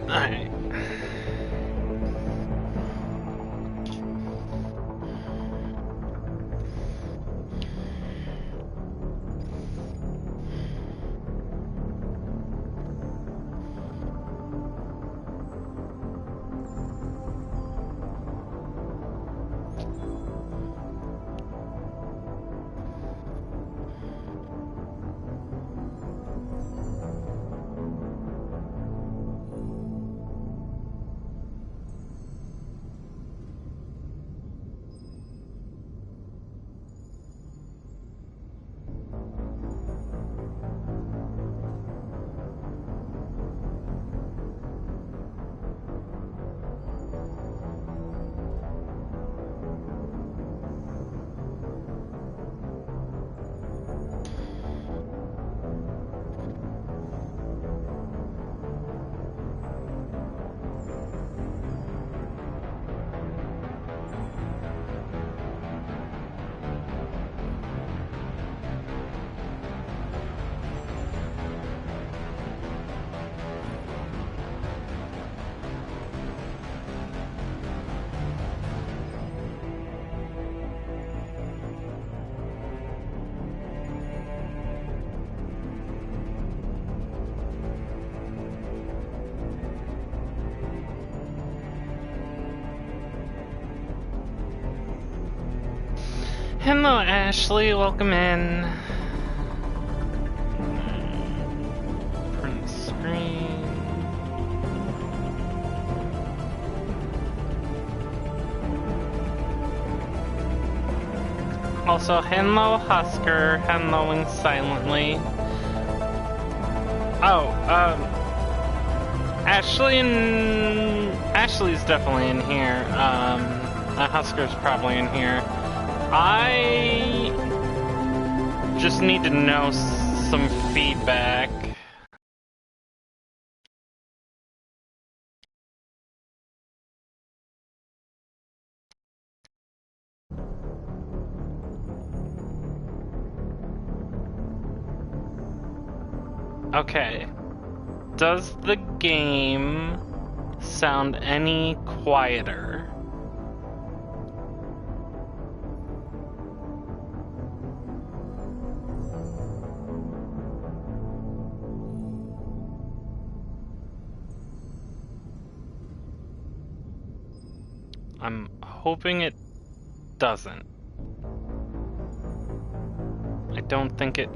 Alright. Hello, Ashley. Welcome in. Print screen. Also, hello, Husker. Helloing silently. Oh, Ashley's definitely in here. Husker's probably in here. I just need to know some feedback. Okay. Does the game sound any quieter? I'm hoping it doesn't. I don't think it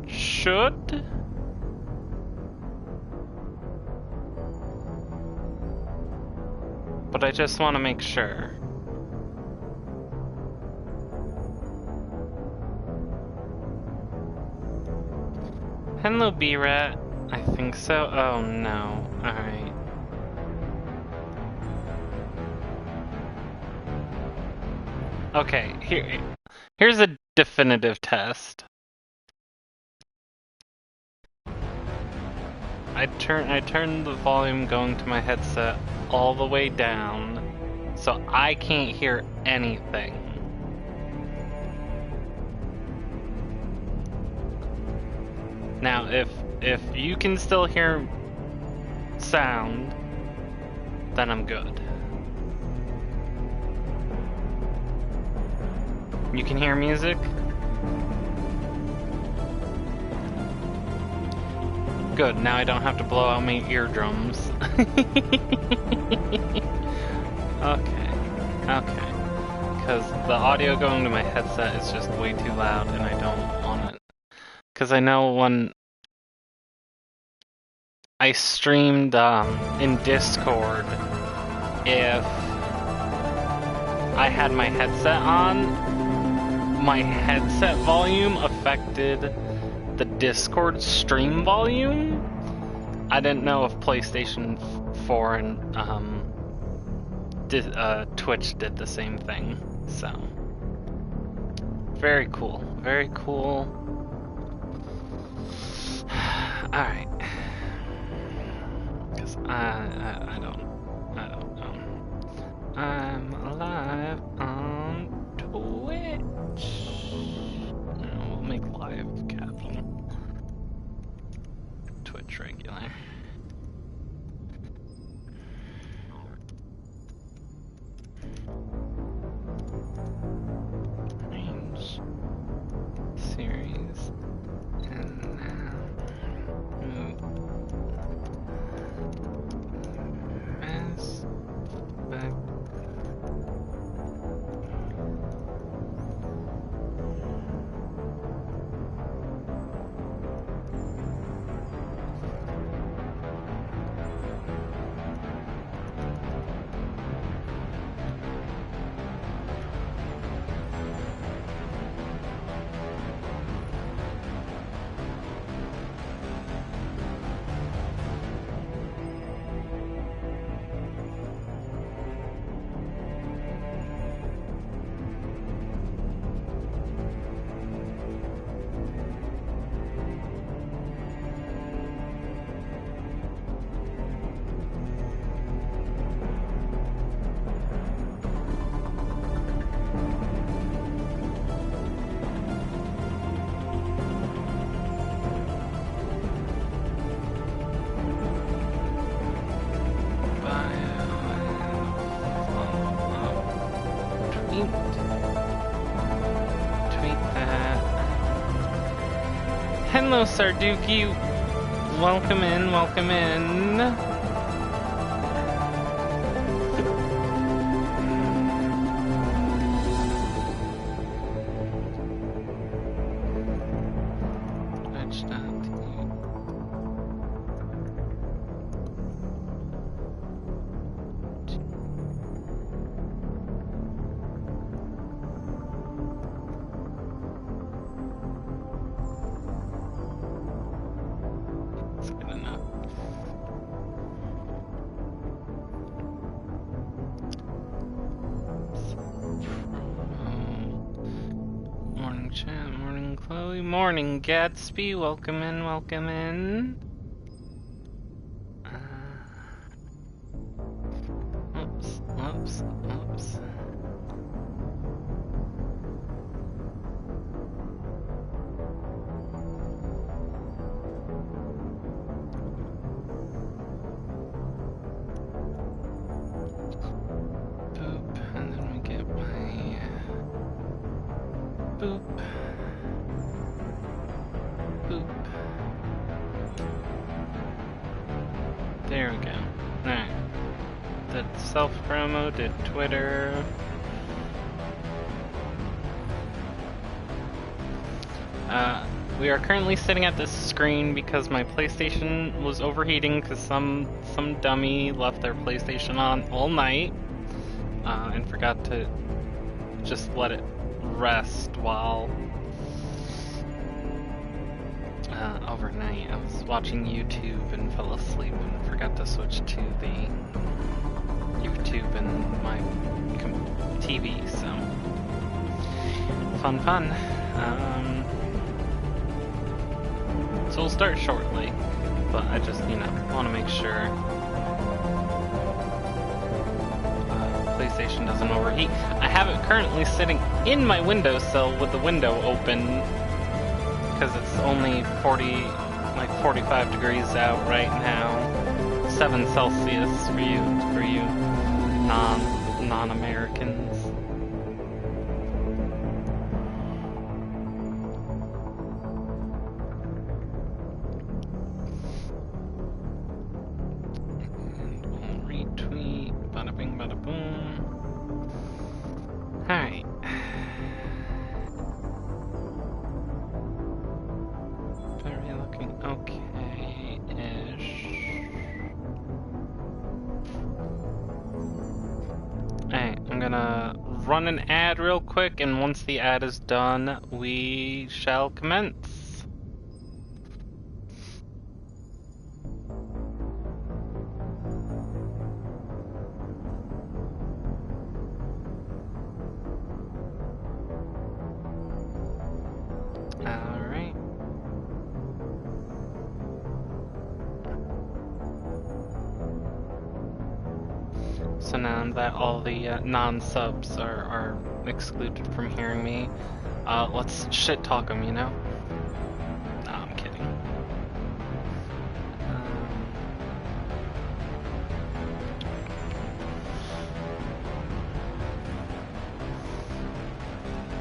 should. But I just want to make sure. Hello, B-Rat. I think so. Oh no. Alright. Okay, here's a definitive test. I turned the volume going to my headset all the way down, so I can't hear anything. Now, if you can still hear sound, then I'm good. You can hear music? Good, now I don't have to blow out my eardrums. Okay. Because the audio going to my headset is just way too loud and I don't want it. Because I know when I streamed in Discord, if I had my headset on, my headset volume affected the Discord stream volume. I didn't know if PlayStation 4 and Twitch did the same thing. So very cool, very cool. All right, because I don't know. I'm live on Twitch. No, we'll make live capital. Twitch regular. Tweet that. Hello, Sarduki. Welcome in, welcome in. Morning, Gatsby. Welcome in, welcome in. Oops, oops, oops. Boop, and then we get my boop. Boop. There we go. Alright. Did self-promo, did Twitter. We are currently sitting at this screen because my PlayStation was overheating because some dummy left their PlayStation on all night and forgot to just let it rest while overnight. I was watching YouTube and fell asleep and forgot to switch to the YouTube and my TV, so fun. So we'll start shortly, but I just, want to make sure PlayStation doesn't overheat. I have it currently sitting in my windowsill with the window open because it's only 45 degrees out right now. 7 Celsius for you non-Americans. And we'll retweet. Bada bing, bada boom. Alright. Very looking okay-ish. Alright, I'm gonna run an ad real quick, and once the ad is done, we shall commence. Alright. So now that all the non-subs are excluded from hearing me, let's shit talk them, No, I'm kidding.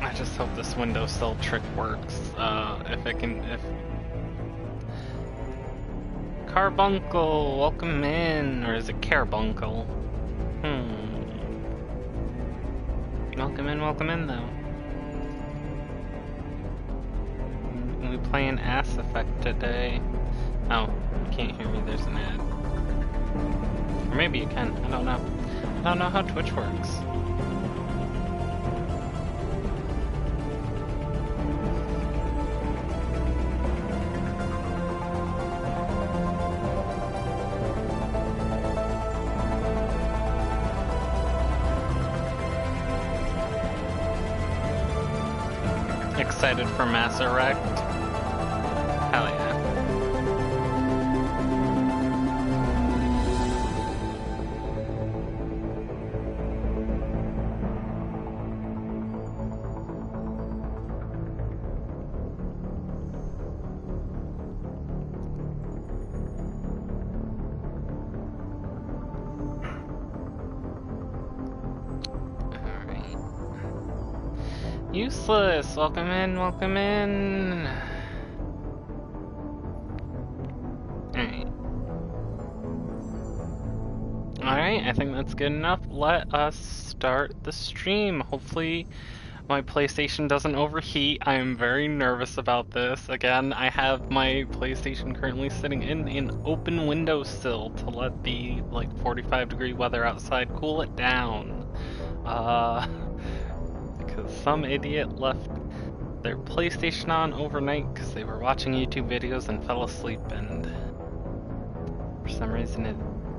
I just hope this windowsill trick works. If Carbuncle, welcome in, or is it Carbuncle? Welcome in though. We playing Ass Effect today. Oh, you can't hear me, there's an ad. Or maybe you can, I don't know. I don't know how Twitch works. Excited for Mass Effect? Hell yeah. Alright. Useless! Welcome in, welcome in! Alright. Alright, I think that's good enough. Let us start the stream. Hopefully my PlayStation doesn't overheat. I am very nervous about this. Again, I have my PlayStation currently sitting in an open windowsill to let the like 45-degree weather outside cool it down. Because some idiot left their PlayStation on overnight because they were watching YouTube videos and fell asleep, and for some reason it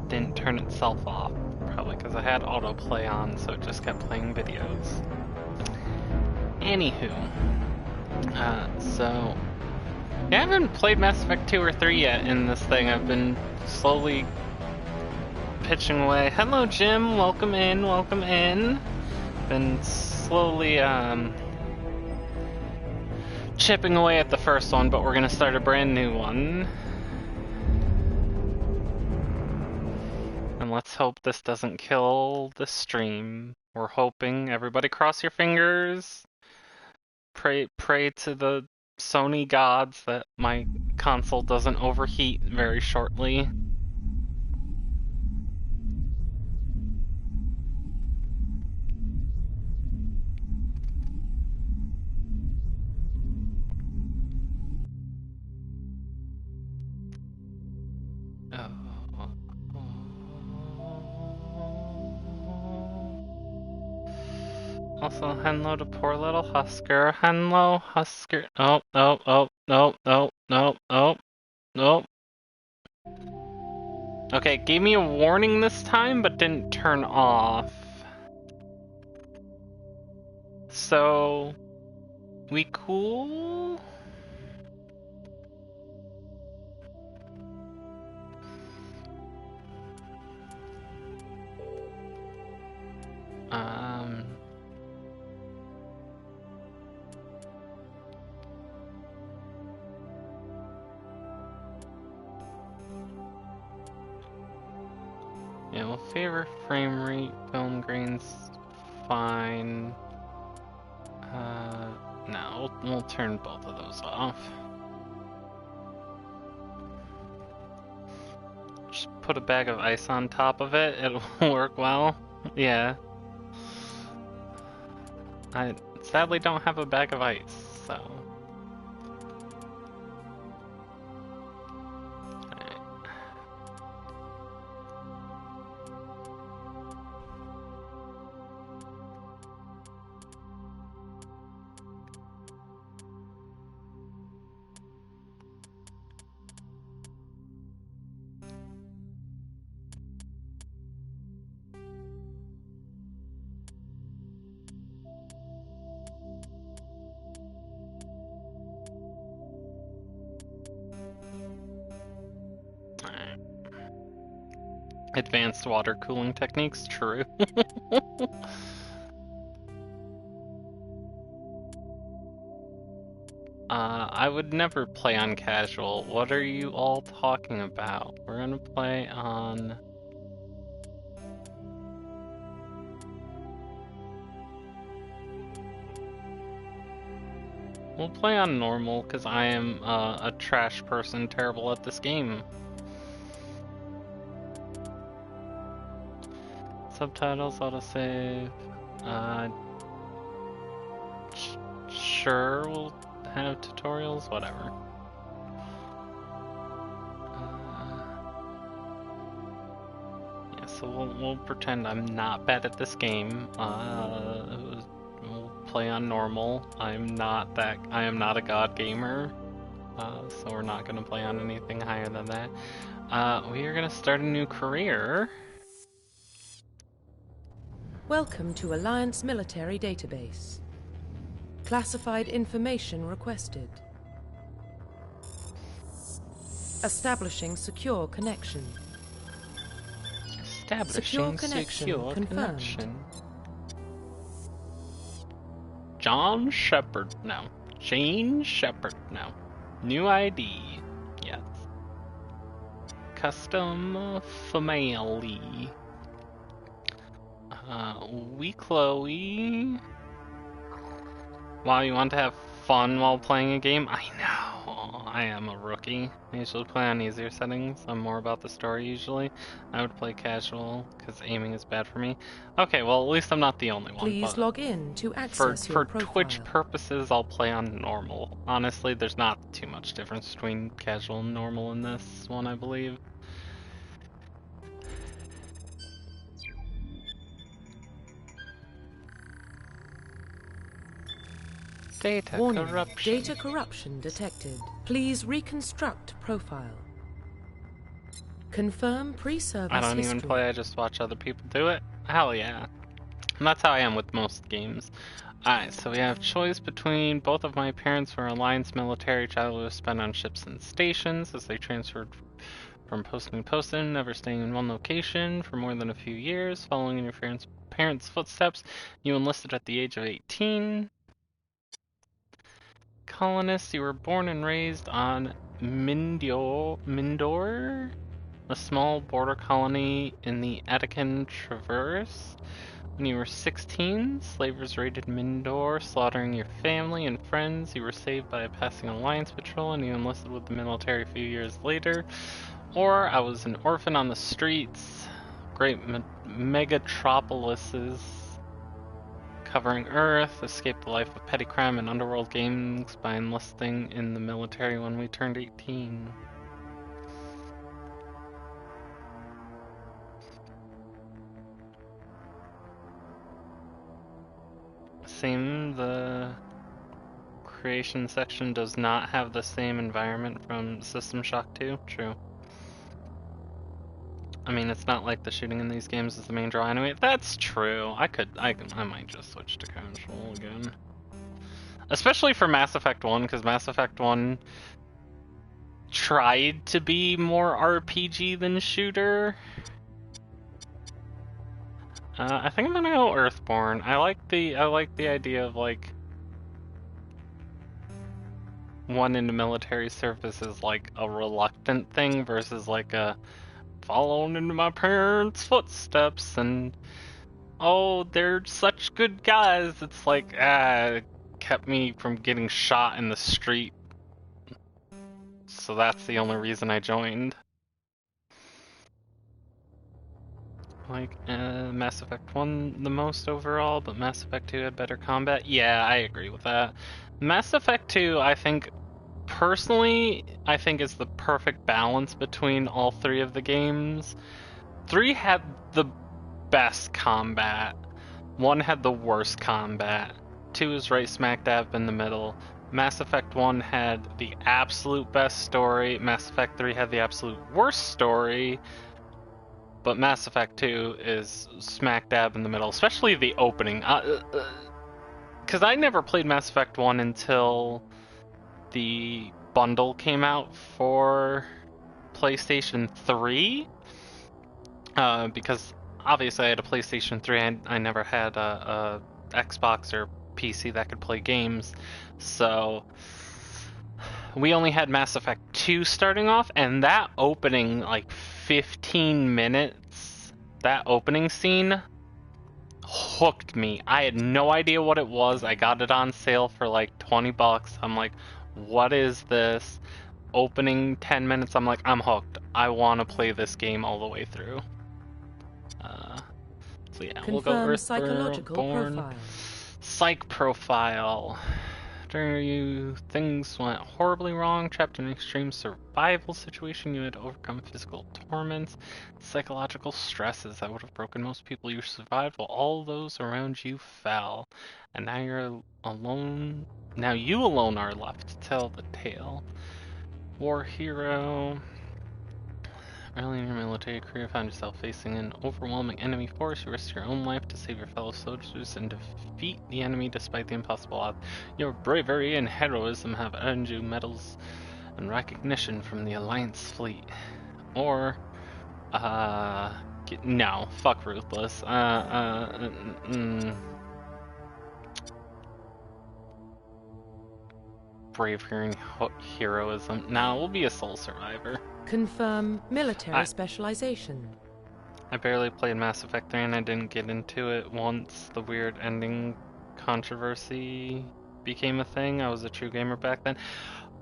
didn't turn itself off. Probably because I had autoplay on, so it just kept playing videos. Anywho, so I haven't played Mass Effect 2 or 3 yet in this thing. I've been slowly pitching away. Hello, Jim. Welcome in. Welcome in. Been slowly chipping away at the first one, but we're gonna start a brand new one. And let's hope this doesn't kill the stream. We're hoping. Everybody cross your fingers. Pray to the Sony gods that my console doesn't overheat very shortly. Also, hello to poor little Husker. Hello, Husker. Oh, oh, oh, no, no, no, no, no. Okay, it gave me a warning this time, but didn't turn off. So, we cool? Yeah, we'll favor frame rate, film grains, fine. No, we'll turn both of those off. Just put a bag of ice on top of it, it'll work well. Yeah. I sadly don't have a bag of ice, so... Advanced water cooling techniques, true. I would never play on casual. What are you all talking about? We're gonna play on... We'll play on normal, because I am a trash person terrible at this game. Subtitles, autosave. Sure, we'll have tutorials, whatever. Yeah, so we'll pretend I'm not bad at this game. We'll play on normal. I am not a god gamer. So we're not gonna play on anything higher than that. We are gonna start a new career. Welcome to Alliance Military Database. Classified information requested. Establishing secure connection. Establishing secure connection. John Shepard, no. Jane Shepard, no. New ID, yes. Custom family. We Chloe. Wow, you want to have fun while playing a game? I know. I am a rookie. I usually play on easier settings. I'm more about the story usually. I would play casual because aiming is bad for me. Okay, well, at least I'm not the only one. Please But log in to for access your for Twitch profile. purposes, I'll play on normal. Honestly, there's not too much difference between casual and normal in this one, I believe. Data Warning, corruption. data corruption detected. Please reconstruct profile. Confirm pre-service I don't history. even play, I just watch other people do it. Hell yeah. And that's how I am with most games. Alright, so we have choice between both of my parents were Alliance military. Childhood was spent on ships and stations as they transferred from posting to posting, never staying in one location for more than a few years. Following in your parents' footsteps, you enlisted at the age of 18. Colonists, you were born and raised on Mindor, a small border colony in the Attican Traverse. When you were 16, slavers raided Mindor, slaughtering your family and friends. You were saved by a passing Alliance patrol and you enlisted with the military a few years later. Or I was an orphan on the streets, great megatropolises covering Earth, escaped the life of petty crime and underworld gangs by enlisting in the military when we turned 18. Same, the creation section does not have the same environment from System Shock 2. True. I mean, it's not like the shooting in these games is the main draw anyway. That's true. I might just switch to casual again. Especially for Mass Effect 1, because Mass Effect 1 tried to be more RPG than shooter. I think I'm gonna go Earthborn. I like the idea of like one into military service is like a reluctant thing versus like a following into my parents' footsteps and oh, they're such good guys. It's like it kept me from getting shot in the street. So that's the only reason I joined. Like Mass Effect 1 the most overall, but Mass Effect 2 had better combat. Yeah, I agree with that. Mass Effect 2, I think, personally, I think is the perfect balance between all three of the games. 3 had the best combat. 1 had the worst combat. 2 is right smack dab in the middle. Mass Effect 1 had the absolute best story. Mass Effect 3 had the absolute worst story. But Mass Effect 2 is smack dab in the middle, especially the opening. Because I never played Mass Effect 1 until the bundle came out for PlayStation 3. Because obviously I had a PlayStation 3, and I never had a Xbox or PC that could play games. So we only had Mass Effect 2 starting off, and that opening, like 15 minutes, that opening scene hooked me. I had no idea what it was. I got it on sale for like $20. I'm like, what is this? Opening 10 minutes, I'm like, I'm hooked. I want to play this game all the way through. So yeah, we'll go Confirm psychological Earthborn. profile. Psych profile. During you, things went horribly wrong. Trapped in an extreme survival situation, you had to overcome physical torments, psychological stresses that would have broken most people. You survived while all those around you fell, and now you're alone. Now you alone are left to tell the tale. War hero. Early in your military career, found yourself facing an overwhelming enemy force. You risked your own life to save your fellow soldiers and defeat the enemy despite the impossible odds. Your bravery and heroism have earned you medals and recognition from the Alliance fleet. Or, no, fuck Ruthless. Bravery and heroism. Now we'll be a soul survivor. Confirm military specialization. I barely played Mass Effect 3 and I didn't get into it once the weird ending controversy became a thing. I was a true gamer back then.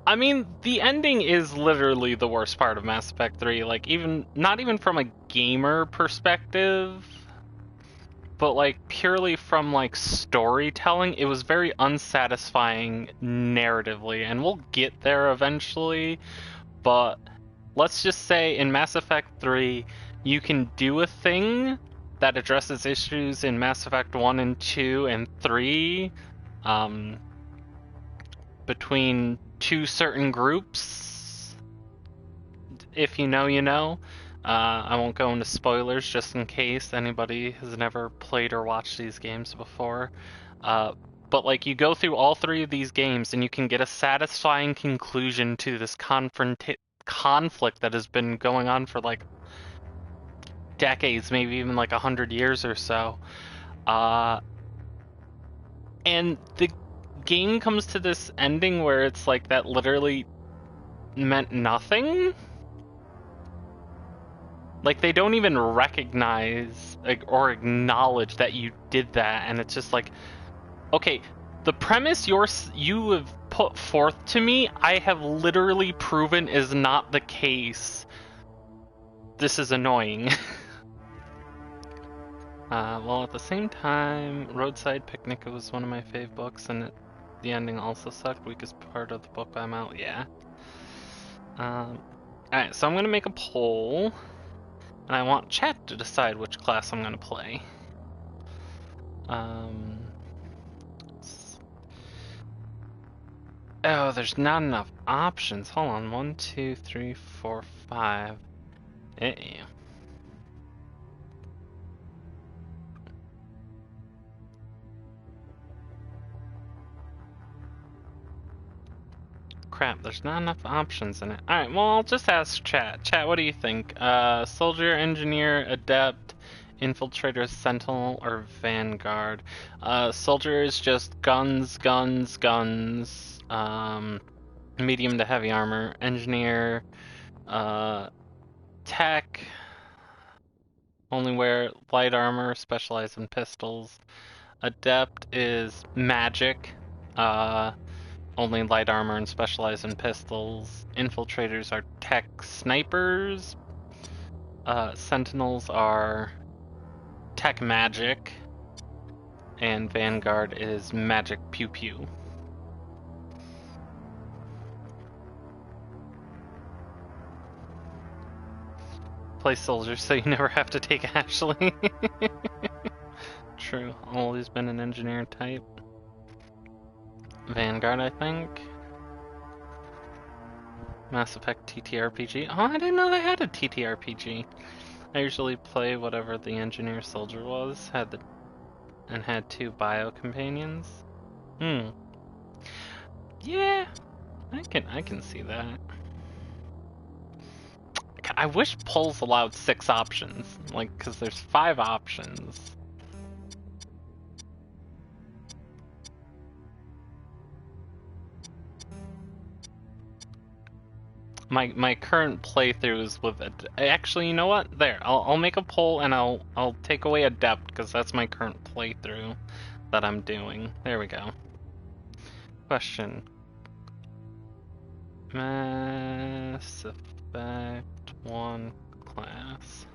I mean, the ending is literally the worst part of Mass Effect 3. Like, even not even from a gamer perspective, but like purely from like storytelling, it was very unsatisfying narratively, and we'll get there eventually. But let's just say in Mass Effect 3, you can do a thing that addresses issues in Mass Effect 1 and 2 and 3 between two certain groups. If you know, you know. I won't go into spoilers just in case anybody has never played or watched these games before. But like you go through all three of these games and you can get a satisfying conclusion to this conflict that has been going on for like decades, maybe even like 100 years or so. And the game comes to this ending where it's like that literally meant nothing. Like they don't even recognize or acknowledge that you did that, and it's just like, okay, the premise you have put forth to me, I have literally proven is not the case. This is annoying. Well, at the same time, Roadside Picnic was one of my fave books, and the ending also sucked. Weakest part of the book I'm out, yeah. Alright, so I'm gonna make a poll, and I want chat to decide which class I'm gonna play. Oh, there's not enough options. Hold on, 1, 2, 3, 4, 5. Eh. Crap, there's not enough options in it. Alright, well, I'll just ask chat. Chat, what do you think? Soldier, Engineer, Adept, Infiltrator, Sentinel, or Vanguard? Soldier is just guns, guns, guns. Medium to heavy armor. Engineer, tech, only wear light armor, specialize in pistols. Adept is magic, only light armor and specialize in pistols. Infiltrators are tech snipers. Sentinels are tech magic. And Vanguard is magic pew pew. Play soldier so you never have to take Ashley. True, always been an engineer type. Vanguard, I think. Mass Effect TTRPG. Oh, I didn't know they had a TTRPG. I usually play whatever the engineer soldier was, had 2 bio companions. Yeah, I can see that. I wish polls allowed 6 options, like, cause there's 5 options. My current playthroughs with actually, you know what? There, I'll make a poll and I'll take away Adept because that's my current playthrough that I'm doing. There we go. Question. Mass Effect 1 class.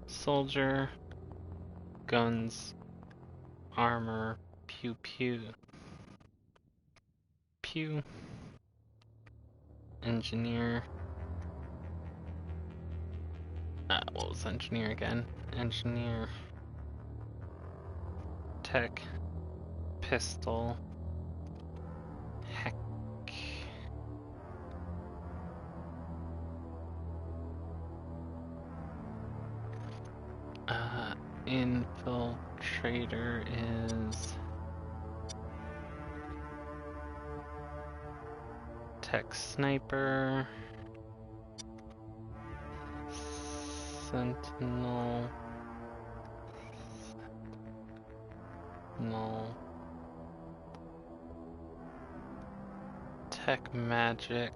Soldier, guns, armor, pew pew. Pew. Engineer. What was engineer again? Engineer. Tech. Pistol. Heck. Infiltrator is tech sniper. Sentinel. No. Tech magic.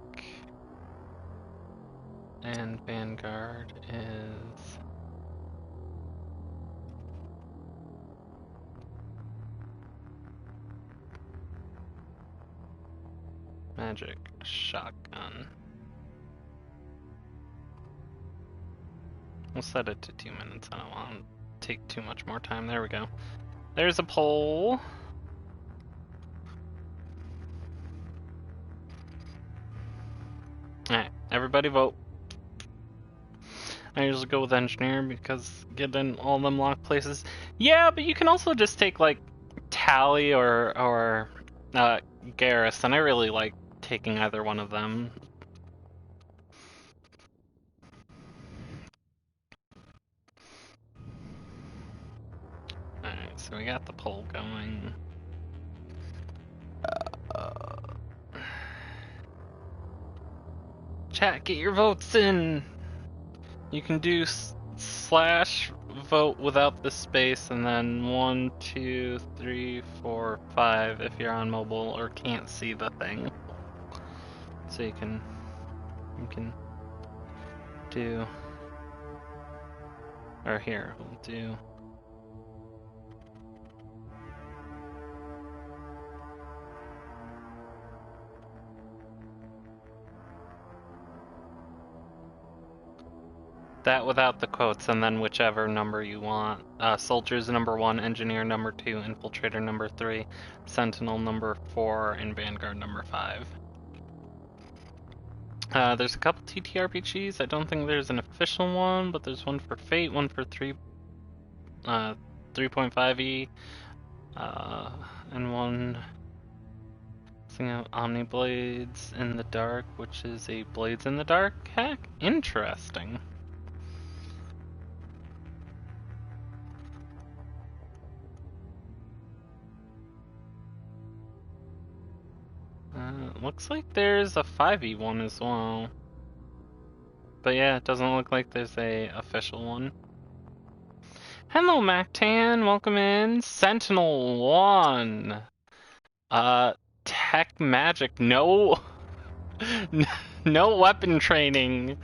And Vanguard is Magic shotgun. We'll set it to 2 minutes. I don't want to take too much more time. There we go. There's a poll. Alright, everybody vote. I usually go with engineer because getting all them locked places. Yeah, but you can also just take like Tally or Garrus, and I really like taking either one of them. Alright, so we got the poll going. Chat, get your votes in! You can do slash vote without the space, and then 1, 2, 3, 4, 5 if you're on mobile or can't see the thing. So you can do, or here, we'll do. That without the quotes, and then whichever number you want. Soldiers number 1, Engineer number 2, Infiltrator number 3, Sentinel number 4, and Vanguard number 5. There's a couple TTRPGs. I don't think there's an official one, but there's one for Fate, one for 3.5e, and one thing of Omni Blades in the Dark, which is a Blades in the Dark hack. Interesting. Looks like there's a 5e one as well. But yeah, it doesn't look like there's a official one. Hello, Mactan, welcome in. Sentinel 1. Tech Magic, no. No weapon training.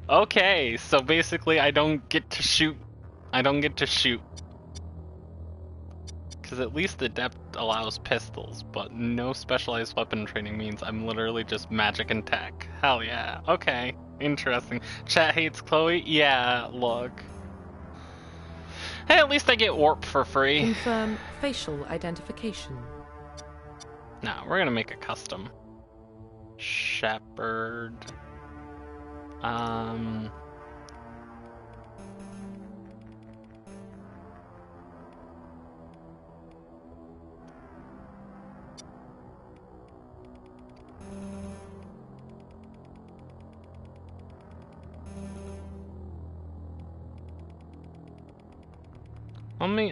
Okay, so basically I don't get to shoot. Because at least Adept allows pistols, but no specialized weapon training means I'm literally just magic and tech. Hell yeah. Okay. Interesting. Chat hates Chloe? Yeah, look. Hey, at least I get warp for free. Confirm facial identification. No, we're gonna make a custom. Shepherd.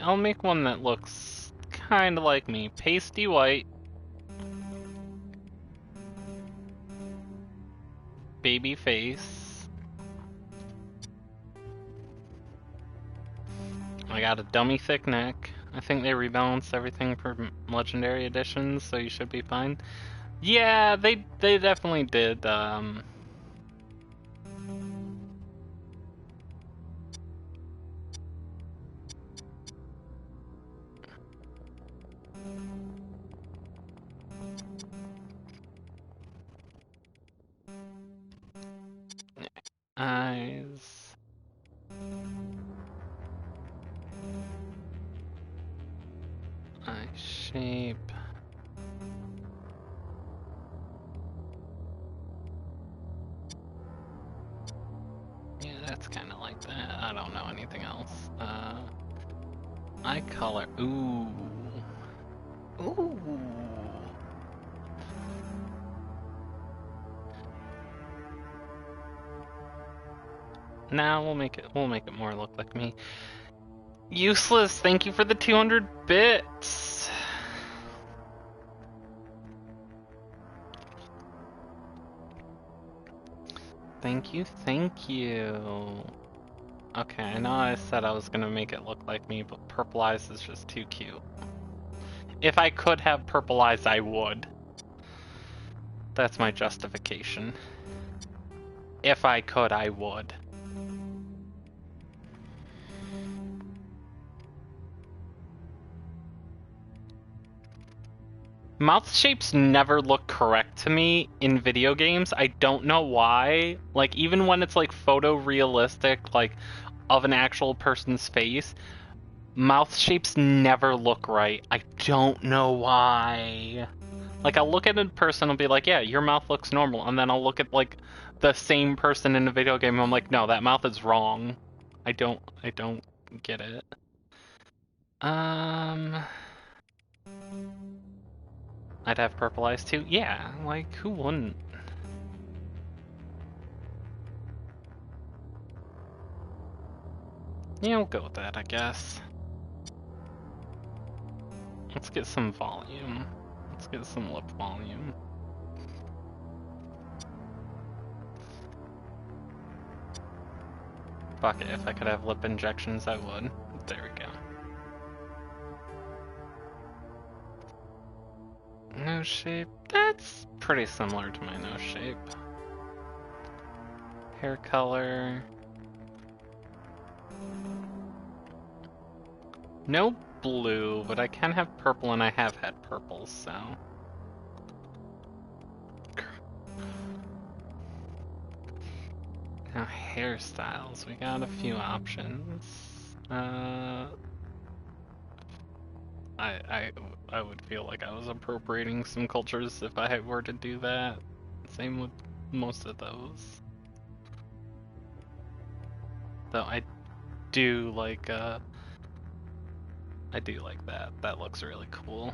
I'll make one that looks kind of like me. Pasty white. Baby face. I got a dummy thick neck. I think they rebalanced everything for legendary editions, so you should be fine. Yeah, they definitely did. Eyes. Eye shape. Yeah, that's kind of like that. I don't know anything else. Eye color. Ooh. Ooh. Now we'll make it more look like me. Useless, thank you for the 200 bits. Thank you, thank you. Okay, I know I said I was gonna make it look like me, but purple eyes is just too cute. If I could have purple eyes, I would. That's my justification. If I could, I would. Mouth shapes never look correct to me in video games. I don't know why. Like, even when it's like photorealistic, like of an actual person's face, mouth shapes never look right. I don't know why. Like, I'll look at a person and be like, yeah, your mouth looks normal. And then I'll look at, like, the same person in a video game and I'm like, no, that mouth is wrong. I don't get it. I'd have purple eyes too. Yeah, like, who wouldn't? Yeah, we'll go with that, I guess. Let's get some volume. Let's get some lip volume. Fuck it, if I could have lip injections, I would. There we go. Nose shape, that's pretty similar to my nose shape. Hair color. No blue, but I can have purple and I have had purple, so. Now hairstyles, we got a few options. I would feel like I was appropriating some cultures if I were to do that. Same with most of those. Though I do like that. That looks really cool.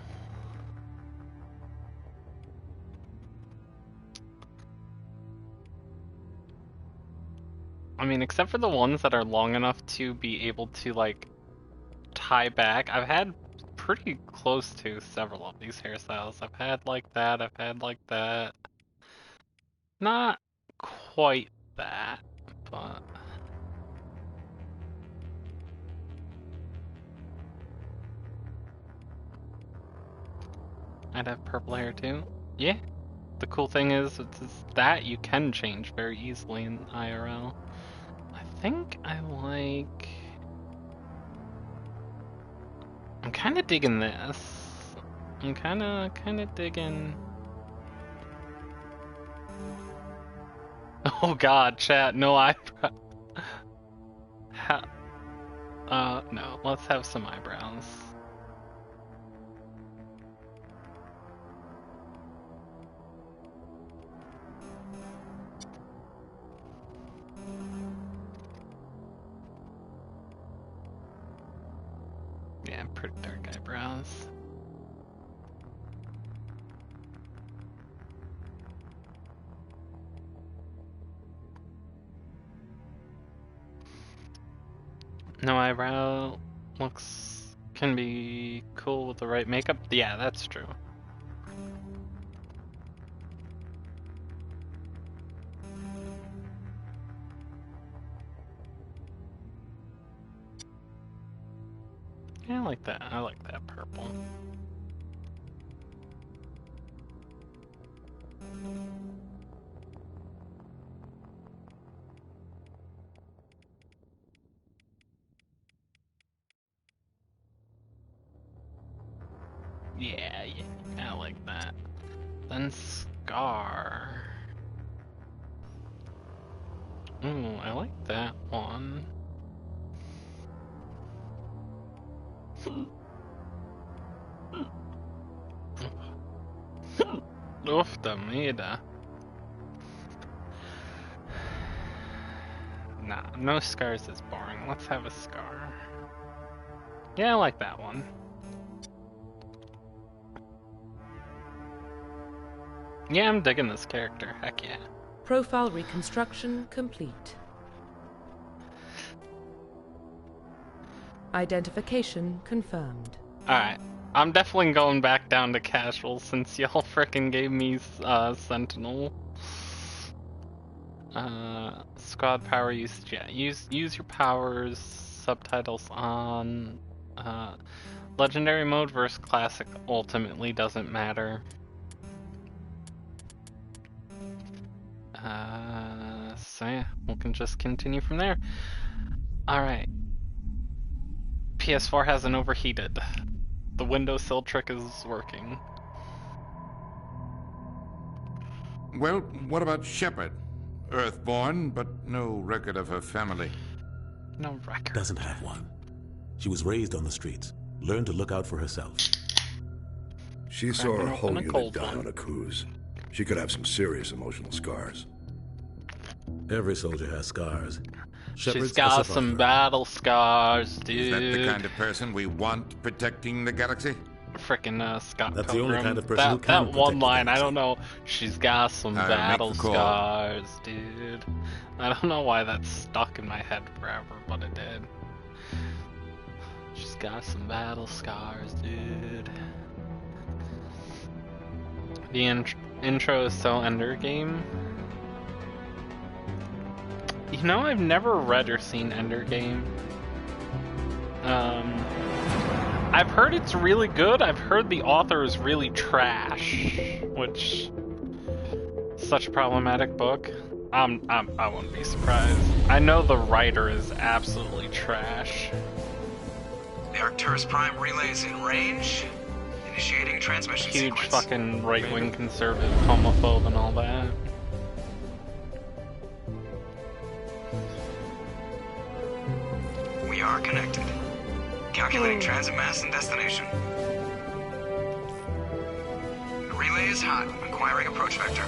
I mean, except for the ones that are long enough to be able to like tie back. I've had pretty close to several of these hairstyles. I've had like that, I've had like that. Not quite that, but... I'd have purple hair too. Yeah. The cool thing is that you can change very easily in IRL. I think I like... I'm kind of digging this. I'm kind of digging... Oh god, chat, no eyebrow. No, let's have some eyebrows. Yeah, pretty dark eyebrows. No eyebrow can be cool with the right makeup. Yeah, that's true. Yeah, I like that. I like that purple. Yeah, I like that. Then Scar. Ooh, I like that one. Oof, the mida. Nah, no scars is boring. Let's have a scar. Yeah, I like that one. Yeah, I'm digging this character. Heck yeah. Profile reconstruction complete. Identification confirmed. Alright. I'm definitely going back down to casual since y'all frickin' gave me Sentinel. Squad power usage. Yeah, use your powers. Subtitles on. Legendary mode versus classic ultimately doesn't matter. So yeah, we can just continue from there. Alright. PS4 hasn't overheated. The windowsill trick is working. Well, what about Shepard? Earthborn, but no record of her family. No record. Doesn't have one. She was raised on the streets. Learned to look out for herself. She saw her whole unit cold die one. on a cruise. She could have some serious emotional scars. Every soldier has scars. She's Shepard's a got survivor. some battle scars, dude. Is that the kind of person we want protecting the galaxy? Frickin' Scott That's the Pilgrim. only kind of person who that can that protect one the line, I galaxy. don't know. She's got some Make battle the call. scars, dude. I don't know why that's stuck in my head forever, but it did. She's got some battle scars, dude. The intro is so Ender Game. You know, I've never read or seen Ender Game. I've heard it's really good. I've heard the author is really trash, which such a problematic book. I wouldn't be surprised. I know the writer is absolutely trash. The Arcturus Prime relay is in range. Initiating a transmission Huge sequence. fucking right-wing conservative homophobe and all that. We are connected. Calculating transit mass and destination. The relay is hot. Acquiring approach vector.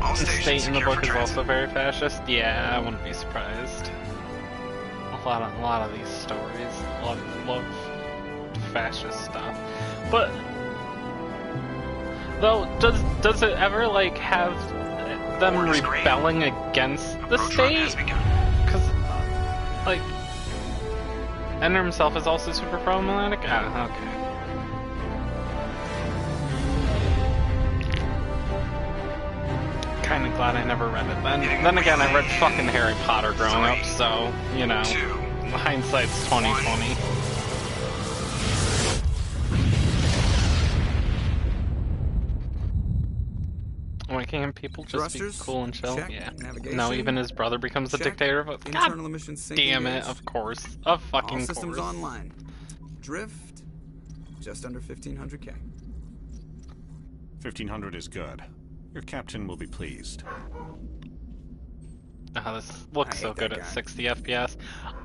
All The stations state in the secure book for is transit. also very fascist. Yeah, I wouldn't be surprised. A lot of these stories love fascist stuff. But though, does it ever like have them Orders green. rebelling against the Approach run has state? begun. Because like Ender himself is also super problematic. Ah, okay. Kinda glad I never read it then. Then again, I read fucking Harry Potter growing up, so, you know, 2. hindsight's 2020. Why can't people just Thrusters, be cool and chill? check. Yeah. Navigation, No, even his brother becomes a check. dictator. But Internal God emissions sync damn it, engaged. of course. Of fucking All systems course. online. Drift, just under 1500K. 1500 is good. Your captain will be pleased. Oh, this looks I so hate good that at guy. 60 FPS.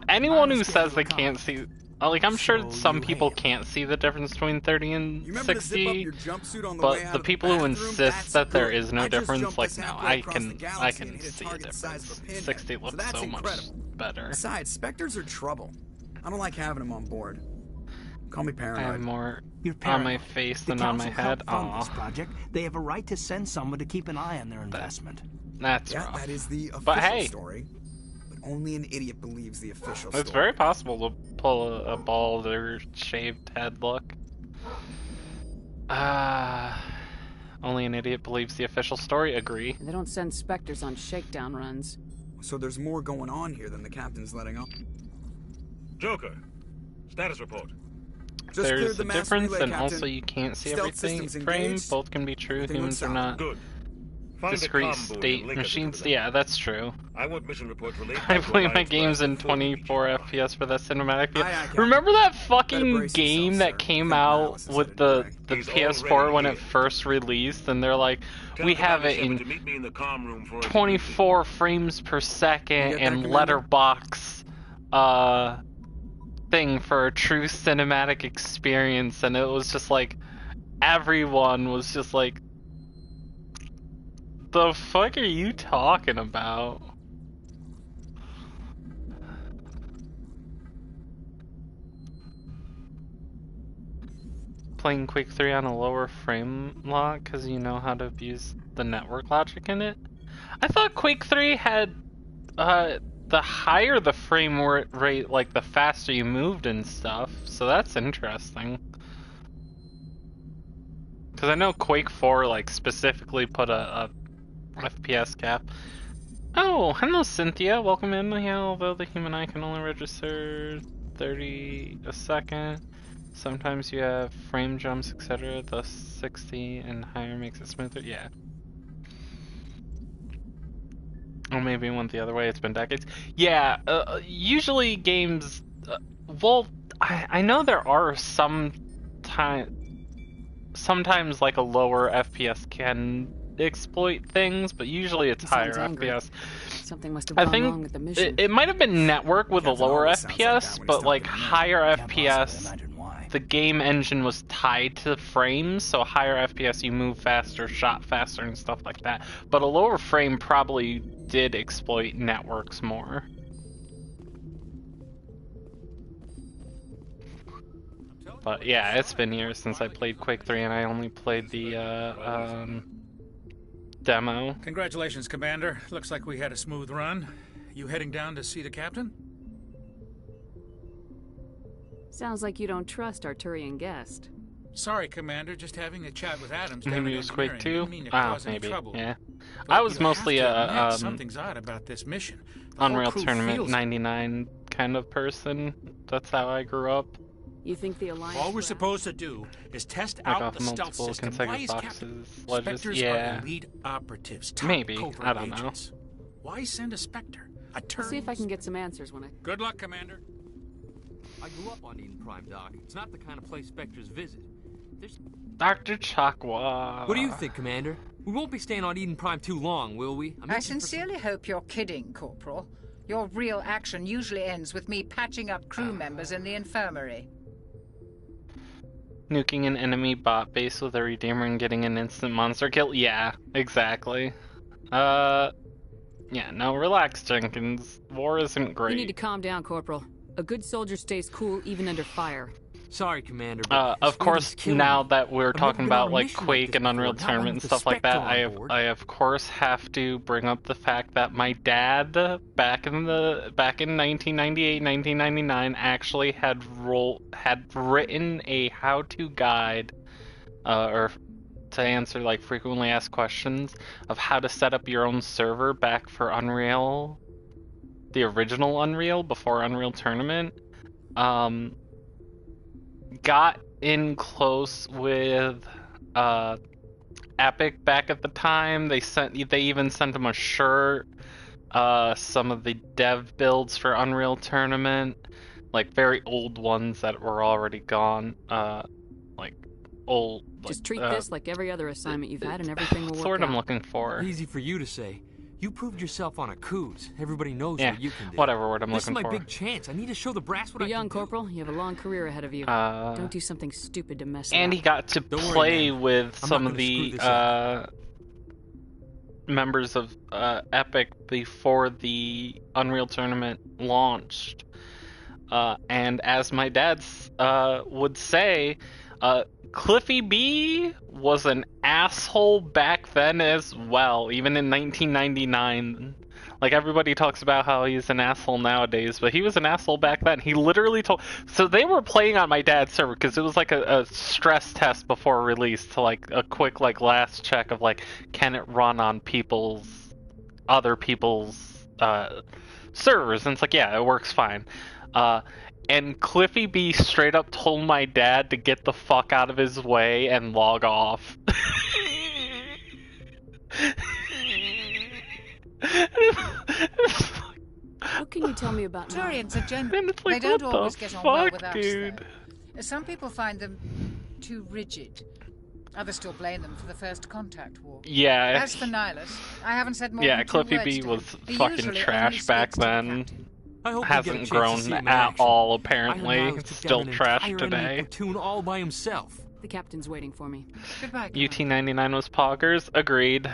Anyone who Minus says they schedule can't see... Like, I'm sure So some you people have. can't see the difference between 30 and You remember to zip up 60, your jumpsuit on the but way out the of people who bathroom? insist That's that there good. is no I just difference, jumped like, this no, halfway I across the can galaxy and hit a see a target the size of a difference. pinhead. 60 So looks that's so much incredible. better. Besides, Spectres are trouble. I don't like having them on board. Call me I have paranoid. more You're on my paranoid. face The than on my council head. helped fund this Aw, project. They have a right to send someone to keep an eye on their investment. that's Yeah, rough. that is the official But hey. story. But only an idiot believes the official It's story. very possible to pull a bald or shaved head look. Only an idiot believes the official story. Agree. They don't send specters on shakedown runs. So there's more going on here than the captain's letting on. Joker, status report. Just cleared There's the a mass difference, relay, and also Captain. you can't see Stealth everything. systems Frame, engaged. both can be true. Everything Humans went are south. not Good. Find discrete the comm booth state and link us machines. into them. Yeah, that's true. I want mission report relayed. I by play my Alliance games in Blast 24 full FPS for that cinematic view. Aye, aye, Captain. Remember that Better fucking brace game yourself, that sir. came Fake out analysis with headed the your way. He's PS4 already when here. it first released, and they're like, Tell we Commander have it Shepard in to meet me in the comm room for a 24 frames per You second get that, and Commander? letterbox thing for a true cinematic experience, and it was just like everyone was just like, the fuck are you talking about? Playing Quake 3 on a lower frame lock because you know how to abuse the network logic in it? I thought Quake 3 had the higher the frame rate, like the faster you moved and stuff, so that's interesting. Because I know Quake 4 like specifically put a FPS cap. Oh, hello Cynthia, welcome in. Yeah, although the human eye can only register 30 a second, sometimes you have frame jumps, etc. Thus 60 and higher makes it smoother. Yeah. Or maybe it went the other way, it's been decades. Yeah, usually games... well, I know there are some time... sometimes like a lower FPS can exploit things, but usually it's He higher sounds angry. FPS. Something must have I gone wrong think with the mission. it might have been network with a Captain lower always sounds like that FPS, when he's but like talking to me. higher Can't FPS, possibly imagine why. the game engine was tied to frames, so higher FPS you move faster, shot faster, and stuff like that. But a lower frame probably did exploit networks more. But yeah, it's been years since I played Quake 3, and I only played the demo. Congratulations, Commander. Looks like we had a smooth run. You heading down to see the captain? Sounds like you don't trust Arturian guest. Sorry, Commander. Just having a chat with Adams down Maybe at it was Quake engineering. 2? Didn't mean to Oh, cause any maybe, trouble. yeah. But I was you have mostly to admit a something's odd about this mission. The whole Unreal crew Tournament feels it. 99 kind of person. That's how I grew up. You think the Alliance... All we're perhaps? supposed to do is test Like out off the stealth multiple system. Why consecutive is Captain? boxes, ledges, Spectres yeah. are elite operatives. Top Maybe, covert I don't know. agents. Why send a Spectre? A I'll turn? see if I can get some answers when I... Good luck, Commander. I grew up on Eden Prime, Doc. It's not the kind of place Spectres visit. There's... Dr. Chakwa. What do you think, Commander? We won't be staying on Eden Prime too long, will we? I sincerely hope you're kidding, Corporal. Your real action usually ends with me patching up crew members in the infirmary. Nuking an enemy bot base with a Redeemer and getting an instant monster kill? Yeah, exactly. Yeah, no, relax, Jenkins. War isn't great. You need to calm down, Corporal. A good soldier stays cool even under fire. Sorry, Commander, but Of course, now that we're I've talking never been on about a like mission like Quake this and Unreal before, not one Tournament and with a stuff like that, Spectre on board. I of course have to bring up the fact that my dad back in 1998, 1999 actually had written a how-to guide, or to answer like frequently asked questions of how to set up your own server back for Unreal, the original Unreal before Unreal Tournament. Got in close with Epic back at the time. They even sent him a shirt, some of the dev builds for Unreal Tournament, like very old ones that were already gone, like old. Just treat this like every other assignment you've had and everything will work That's what out. I'm looking for. Easy for you to say. You proved yourself on a cruise. Everybody knows Yeah, what you can do. whatever word I'm this looking is my for. big chance. I need to show the brass what Be I young, can do. Corporal. You have a long career ahead of you. Don't do something stupid to mess it And up. he got to Don't worry, play man. with I'm some not of gonna screw the this up. members of Epic before the Unreal Tournament launched. And as my dad would say, Cliffy B was an asshole back then as well, even in 1999. Like, everybody talks about how he's an asshole nowadays, but he was an asshole back then. He literally told... So they were playing on my dad's server, because it was like a stress test before release to, like, a quick, like, last check of, like, can it run on other people's servers? And it's like, yeah, it works fine. And Cliffy B straight up told my dad to get the fuck out of his way and log off. What can you tell me about Turians are general. And it's like, They don't what the always get on well fuck, with us, dude? though. Some people find them too rigid. Others still blame them for the First Contact War. Yeah. As for Nihilus, I haven't said more Yeah, than two Cliffy words B to was him. He fucking usually trash only back speaks to the then. captain. I hope we get a Hasn't chance to grown see him in at action. all, I heard apparently. Niles It's took still down an trash entire enemy today. platoon all by himself. The captain's waiting for me. Goodbye, UT99 was poggers. Agreed.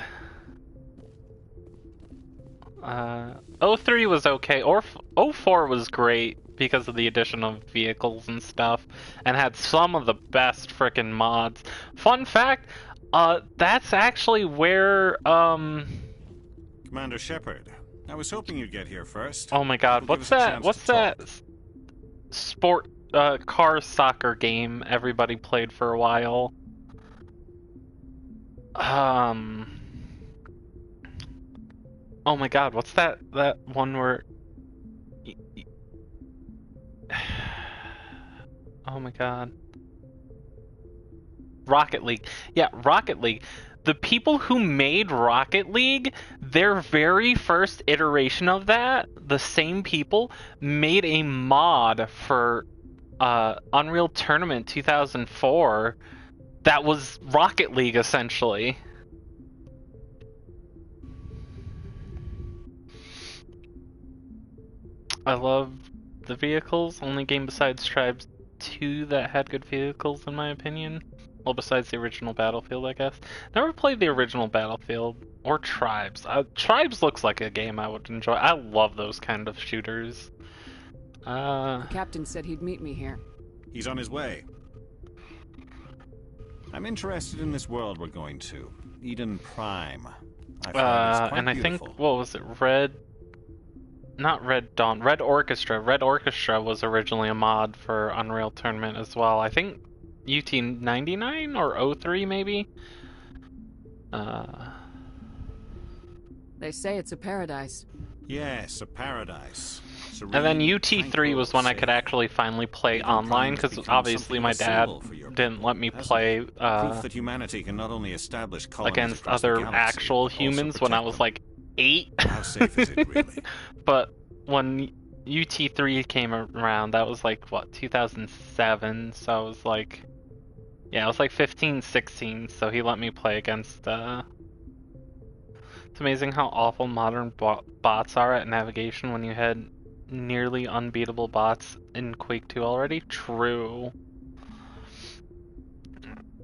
03 was okay. 04 was great because of the addition of vehicles and stuff, and had some of the best frickin' mods. Fun fact, that's actually where, Commander Shepard, I was hoping you'd get here first. oh my god, It'll what's give us a that? chance What's to talk. that sport, car soccer game everybody played for a while? Oh my god, what's that one where... Oh my god. Rocket League. Yeah, Rocket League. The people who made Rocket League, their very first iteration of that, the same people, made a mod for Unreal Tournament 2004 that was Rocket League, essentially. I love the vehicles. Only game besides Tribes 2 that had good vehicles, in my opinion. Well, besides the original Battlefield, I guess. Never played the original Battlefield or Tribes. Tribes looks like a game I would enjoy. I love those kind of shooters. The captain said he'd meet me here. He's on his way. I'm interested in this world we're going to. Eden Prime. I find it's quite and I beautiful. think, what was it, not Red Dawn, Red Orchestra. Red Orchestra was originally a mod for Unreal Tournament as well. I think UT99 or 03 maybe? They say it's a paradise. Yes, a paradise. Serene, And then UT3 tranquil, was when I safe. could actually finally play Eden online, Prime has because become obviously something my of a dad symbol for your didn't let me hasn't play it? Proof that humanity can not only establish colonies against across the other galaxy, actual but also humans when I protect was them. like 8. How safe is it really? But when UT3 came around, that was like, what, 2007? So I was like, yeah, I was like 15, 16, so he let me play against, It's amazing how awful modern bots are at navigation when you had nearly unbeatable bots in Quake 2 already. True.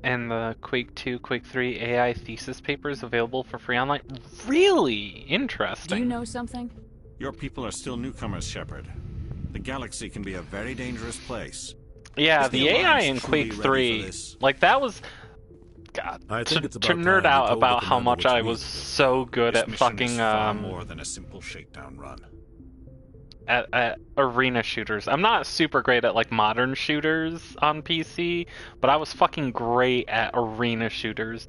And the Quake 2, Quake 3 AI thesis papers available for free online. Really interesting. Do you know something? Your people are still newcomers, Shepard. The galaxy can be a very dangerous place. Yeah, Is the AI Alliance in truly Quake ready 3, for this? like that was, God, I think it's to about nerd time out we told about the how commander much which I we was did. so good This at mission fucking is far more than a simple shakedown run. at arena shooters. I'm not super great at like modern shooters on PC, but I was fucking great at arena shooters.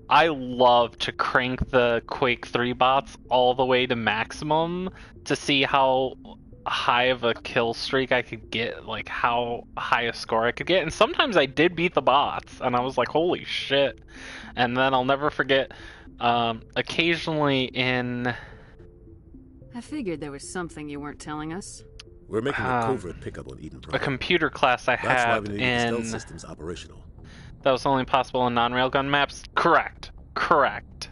I love to crank the Quake 3 bots all the way to maximum to see how high of a kill streak I could get, like how high a score I could get. And sometimes I did beat the bots, and I was like, holy shit. And then I'll never forget, occasionally in... I figured there was something you weren't telling us. We're making a covert pickup on Eden Prime. a computer class I That's why had we need the stealth in... systems operational. That was only possible in non-railgun maps? Correct. Correct.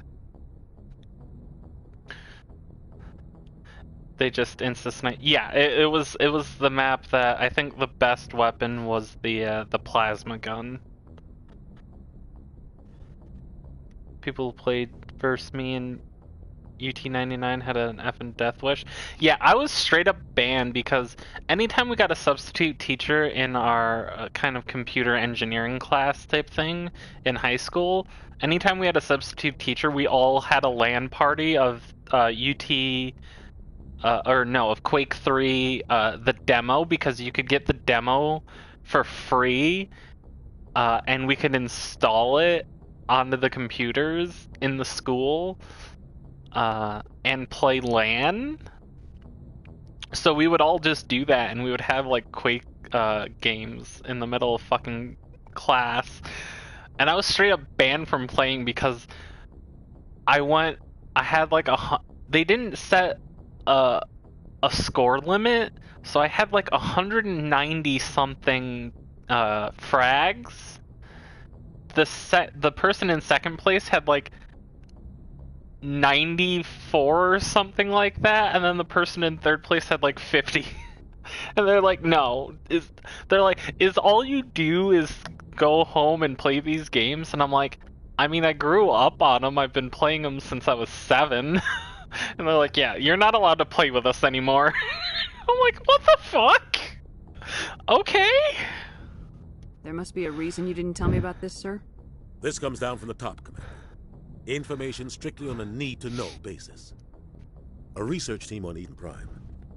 They just insta-snipe. Yeah, it was the map that I think the best weapon was the plasma gun. People who played versus me and UT99 had an effing death wish. Yeah, I was straight up banned because anytime we got a substitute teacher in our kind of computer engineering class type thing in high school, anytime we had a substitute teacher, we all had a LAN party of of Quake 3, the demo, because you could get the demo for free, and we could install it onto the computers in the school. And play LAN. So we would all just do that, and we would have like Quake games in the middle of fucking class. And I was straight up banned from playing because I had like they didn't set a score limit, so I had like 190 something frags. The person in second place had like 94 or something like that, and then the person in third place had like 50. And they're like, no, is all you do is go home and play these games? And I'm like, I mean, I grew up on them. I've been playing them since I was 7. And they're like, yeah, you're not allowed to play with us anymore. I'm like, what the fuck? Okay. There must be a reason you didn't tell me about this, sir. This comes down from the top, Commander. Information strictly on a need-to-know basis. A research team on Eden Prime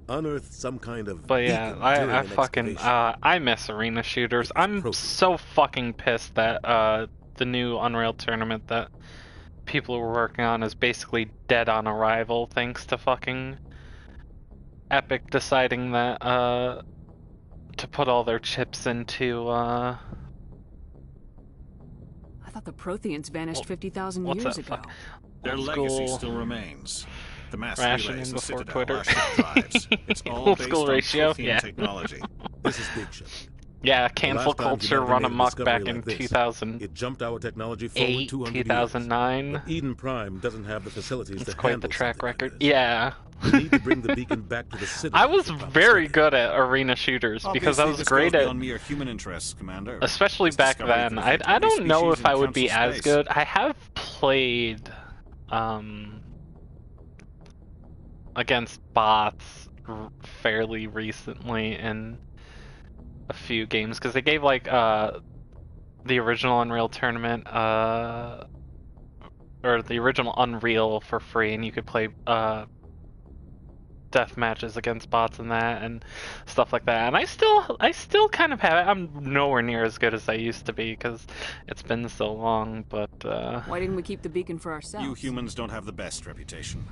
unearthed some kind of... But yeah, I fucking... I miss arena shooters. I'm so fucking pissed that the new Unreal Tournament that people were working on is basically dead on arrival thanks to fucking Epic deciding that to put all their chips into I thought the Protheans vanished 50,000 years ago. Their legacy still remains. The mass rationing relays, the before Citadel, Twitter. our ship drives. It's all Old based school on ratio, Prothean yeah. technology. This is Big Ship. Yeah, cancel The last time culture humanity run made a amok discovery back in like this, 2000. It jumped our technology forward 200 2009. years. But Eden Prime doesn't have the facilities It's to quite handle the track something like record. this. Yeah. We need to bring the beacon back to the Citadel. I was very good at arena shooters because I Obviously, was this great goes at, beyond mere human interests, Commander. especially This back discovery then. could I affect I every don't know species if I in would be Council as space. good. I have played against bots fairly recently in a few games because they gave like the original Unreal tournament or the original Unreal for free, and you could play death matches against bots and that and stuff like that. And I still kind of have it. I'm nowhere near as good as I used to be because it's been so long. But why didn't we keep the beacon for ourselves? You humans don't have the best reputation.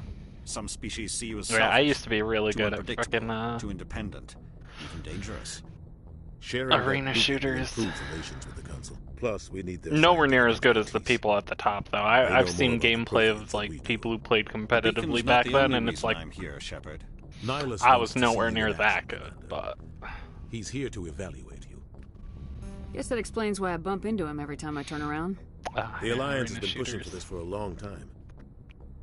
Some species see you as yeah, selfish, I used to be really too good at unpredictable, fucking too independent, even dangerous. Sharing arena shooters. Relations with the Council. Plus, we need their nowhere near as good as the people at the top, though. I've seen gameplay of like people who played competitively back then, and it's like I'm here, Shepard. I was nowhere near that good, but he's here to evaluate you. Guess that explains why I bump into him every time I turn around. The Alliance has been pushing for this for a long time.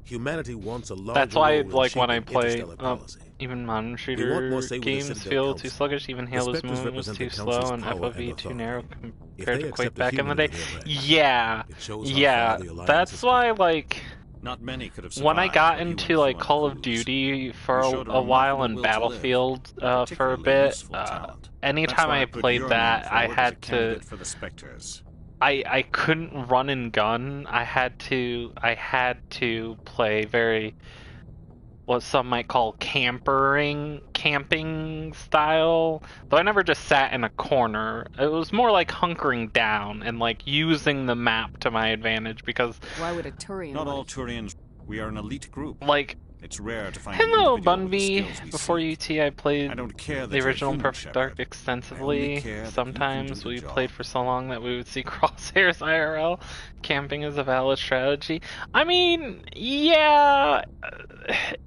Humanity wants a larger that's why, role in like, when I shaping play interstellar policy. even modern We want shooter more say with the games Citadel feel Council. too sluggish, even The Halo's Spectres movement was represent too the slow, Council's and power FOV and too authority. narrow If compared they to Quake accept a back in the human day. into their ranks, Yeah, it shows how yeah, far the Alliance that's has why, like, Not many could have when I survived got what you into went like through on Call of cruise. Duty for You showed a a while remarkable and will to live, Battlefield for a particularly bit, useful talent. anytime That's why I put played your that, name I forward as a had to. candidate for the Spectres. I couldn't run and gun. I had to play very what some might call camping style. Though I never just sat in a corner. It was more like hunkering down and like using the map to my advantage because why would a Turian? Not all Turians. We are an elite group. like. It's rare to find. Hello, an individual with the Bunby. skills we Before seek. UT, I played I don't care that the you're original human, Perfect Shepard. Dark I only extensively. care that you Sometimes can do we the job. played for so long that we would see crosshairs IRL. Camping is a valid strategy. I mean, yeah,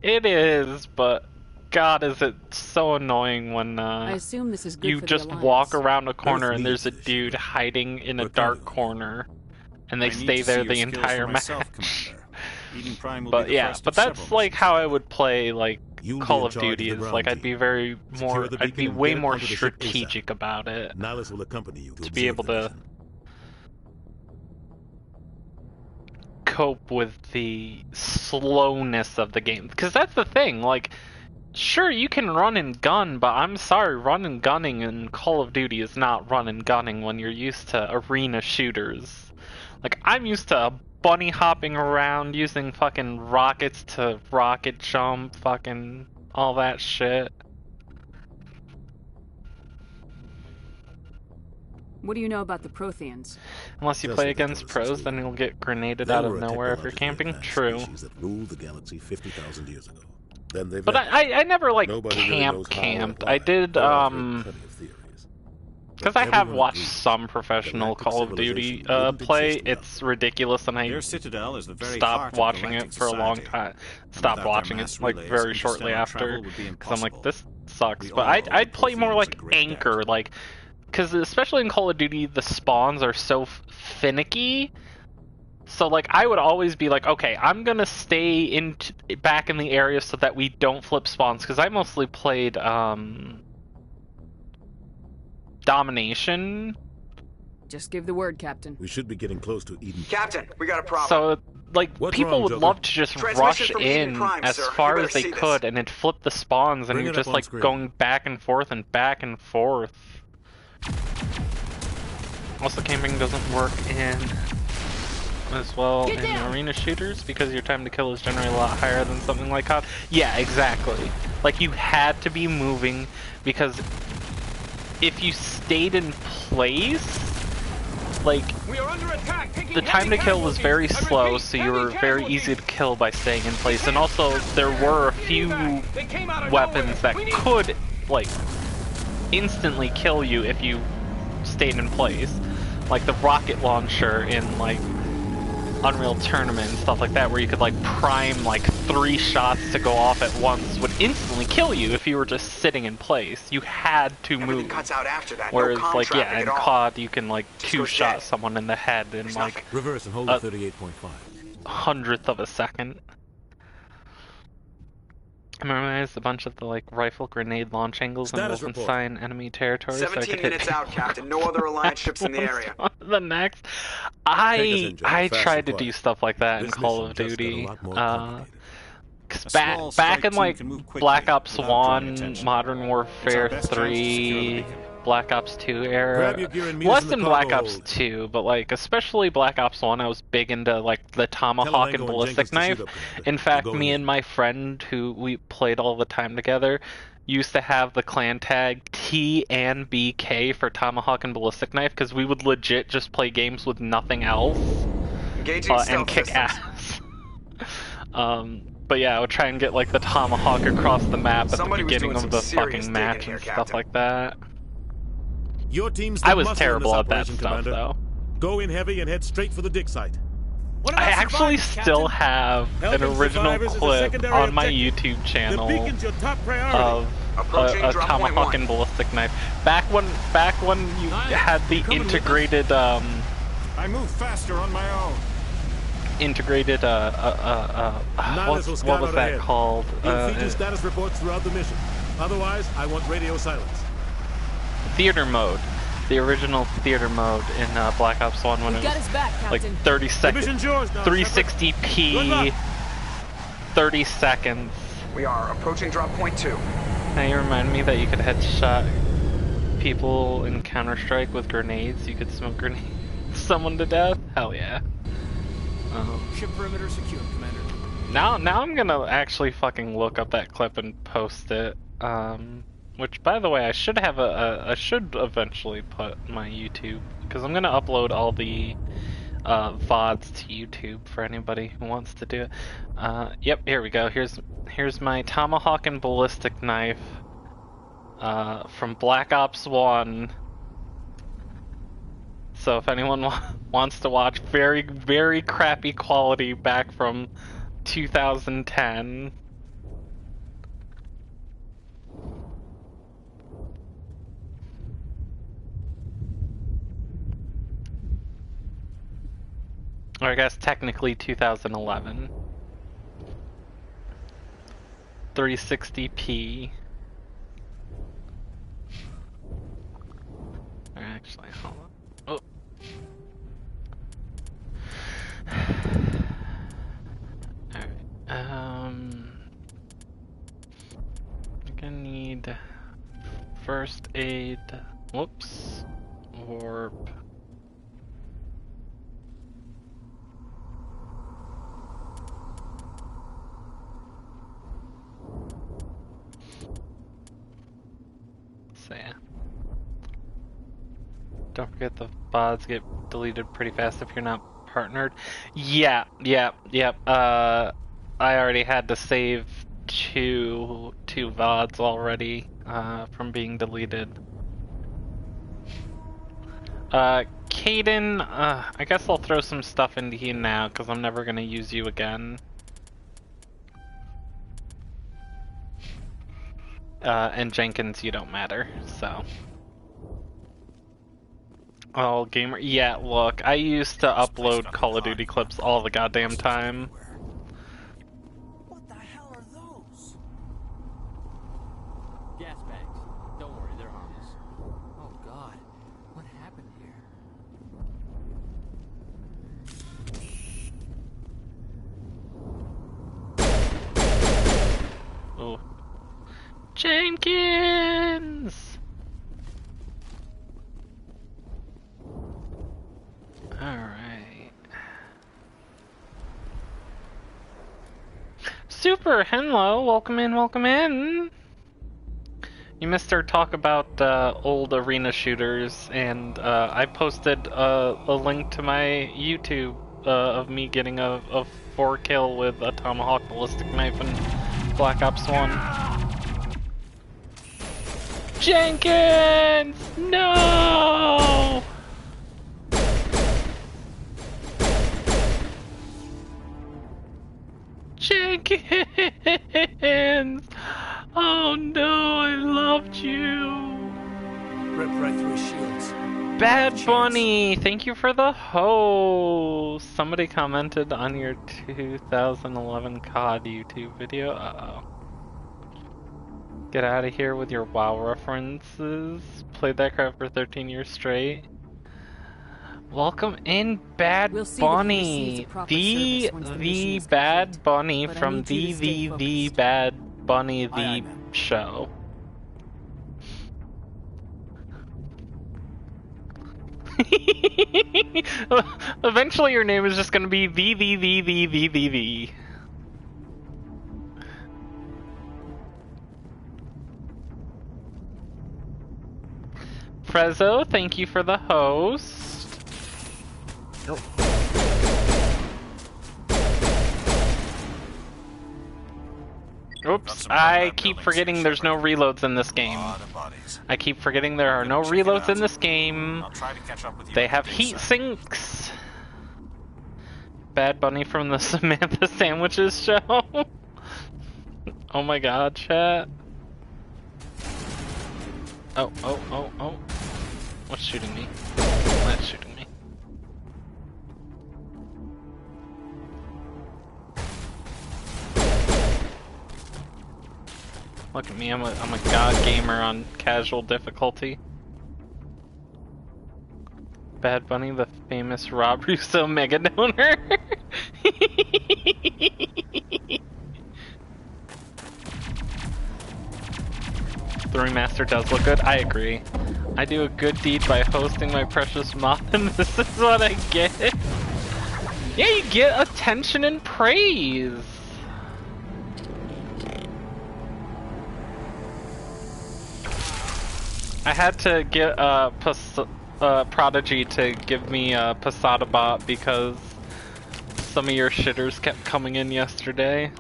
it is, but God, is it so annoying when I assume this is good you for just the walk Alliance. around a corner Earth and there's a needs this dude shit. hiding in a We're dark counting on corner, and they I need stay to there see the your skills entire for match. myself, Commander. Eden Prime will But be the yeah, first but of that's several like missions how I ahead. would play like You'll be Call in of charge Duty the is ground like I'd team. be very Secure more the I'd beacon be and way get it more onto the ship ASAP. strategic about it Nihilus will accompany you to be able observe the to mission. cope with the slowness of the game. Because that's the thing, like, sure, you can run and gun, but I'm sorry, run and gunning in Call of Duty is not run and gunning when you're used to arena shooters. Like, I'm used to bunny hopping around using fucking rockets to rocket jump, fucking all that shit. What do you know about the Protheans? Unless you Just play what they against told us pros, in school. then you'll get grenaded They out of were a nowhere if you're technologically camping. advanced True. species that ruled the galaxy 50,000 years ago. Then they But vanished. I never like Nobody really knows how or camped. why, I did but I've heard plenty of theories. because But I have everyone watched agrees some professional galactic Call of Duty civilization wouldn't play. exist without It's ridiculous, and I Their citadel is the very stopped heart watching of it galactic for a long society. time. And Stopped without their watching mass it like relays, very shortly interstellar after travel would be because I'm like, impossible. this sucks. We But all I'd owe the play more Protheans a like great Anchor, debt. like because especially in Call of Duty, the spawns are so finicky. So like I would always be like, okay, I'm gonna stay back in the area so that we don't flip spawns. Because I mostly played Domination. Just give the word, Captain. We should be getting close to Eden. Captain, we got a problem. So like What's people wrong, would Joker? love to just Transmission rush from Eden in Prime, as sir. far You better as they see this. could, and it'd flip the spawns, and Bring you're it up just on like screen. going back and forth and back and forth. Also, camping doesn't work in as well in arena shooters because your time to kill is generally a lot higher than something like COD. Yeah, exactly. Like you had to be moving because if you stayed in place, like the time to kill was very slow, so you were very easy to kill by staying in place. And also, there were a few weapons that could like instantly kill you if you stayed in place, like the rocket launcher in like Unreal Tournament and stuff like that, where you could like prime like 3 shots to go off at once, would instantly kill you if you were just sitting in place. You had to move. Cuts out after that. Whereas no like yeah, in COD you can like Just 2-shot dead. someone in the head in like reverse and hold at 38.5. 100th of a second. I memorized a bunch of the like rifle grenade launch angles and Wolfenstein enemy territory. 17 so I could minutes hit out, Captain. No other Alliance ships in the area. the next, I tried to do stuff like that in Call of Duty. Cause back in like Black Ops 1, Modern Warfare 3, Black Ops 2 era, less than Black Ops 2, but like especially Black Ops 1, I was big into like the tomahawk and ballistic knife. In fact, me and my friend who we played all the time together used to have the clan tag T and BK for tomahawk and ballistic knife because we would legit just play games with nothing else and kick ass. But yeah, I would try and get like the tomahawk across the map at the beginning of the fucking match and stuff like that. Your team's I was terrible at that stuff, though. Go in heavy and head straight for the dig site. I actually still have an original clip on my YouTube channel of a tomahawk and ballistic knife. Back when you had the integrated I move faster on my own. Integrated what was that called? Feed you status reports throughout the mission. Otherwise, I want radio silence. Theater mode, the original theater mode in Black Ops 1 when it was like 30 seconds, 360p, 30 seconds. We are approaching drop point 2. Now you remind me that you could headshot people in Counter-Strike with grenades. You could smoke grenades, someone to death. Hell yeah. Ship perimeter secure, Commander. Now I'm gonna actually fucking look up that clip and post it. Which, by the way, I should have I should eventually put my YouTube, because I'm gonna upload all the VODs to YouTube for anybody who wants to do it. Yep, here we go. Here's my tomahawk and ballistic knife from Black Ops 1. So if anyone wants to watch very, very crappy quality back from 2010. Or I guess technically 2011. 360p. Or actually, hold on. Oh. Alright. I'm gonna need first aid. Whoops. Warp. So yeah. Don't forget the VODs get deleted pretty fast if you're not partnered. Yeah. I already had to save two VODs already from being deleted. Caden, I guess I'll throw some stuff into you now because I'm never gonna use you again. And Jenkins, you don't matter, so. Oh, gamer. Yeah, look, I used to upload Call of Duty clips all the goddamn time. What the hell are those? Gas bags. Don't worry, they're harmless. Oh God, what happened here? Oh. Jenkins! Alright. Super, hello, welcome in, welcome in! You missed our talk about old arena shooters, and I posted a link to my YouTube of me getting a 4-kill with a tomahawk ballistic knife in Black Ops 1. Jenkins! No! Kittens! Oh no, I loved you! Rip right through his shields. Bad Bunny, thank you for the host. Somebody commented on your 2011 COD YouTube video. Uh-oh. Get out of here with your WoW references. Played that crap for 13 years straight. Welcome in, Bad Bunny. The Bad Bunny from the Bad Bunny the show. Eventually your name is just gonna be the. Prezzo, thank you for the host. Oops, I keep forgetting there's no reloads in this game. I keep forgetting there are no reloads in this game. They have heat sinks. Bad Bunny from the Samantha Sandwiches show. Oh my god, chat. Oh. What's shooting me? That's shooting me. Look at me, I'm a god gamer on casual difficulty. Bad Bunny, the famous Rob Russo mega donor. The remaster does look good, I agree. I do a good deed by hosting my precious mod, and this is what I get. Yeah, you get attention and praise. I had to get Prodigy to give me a Posada bot because some of your shitters kept coming in yesterday.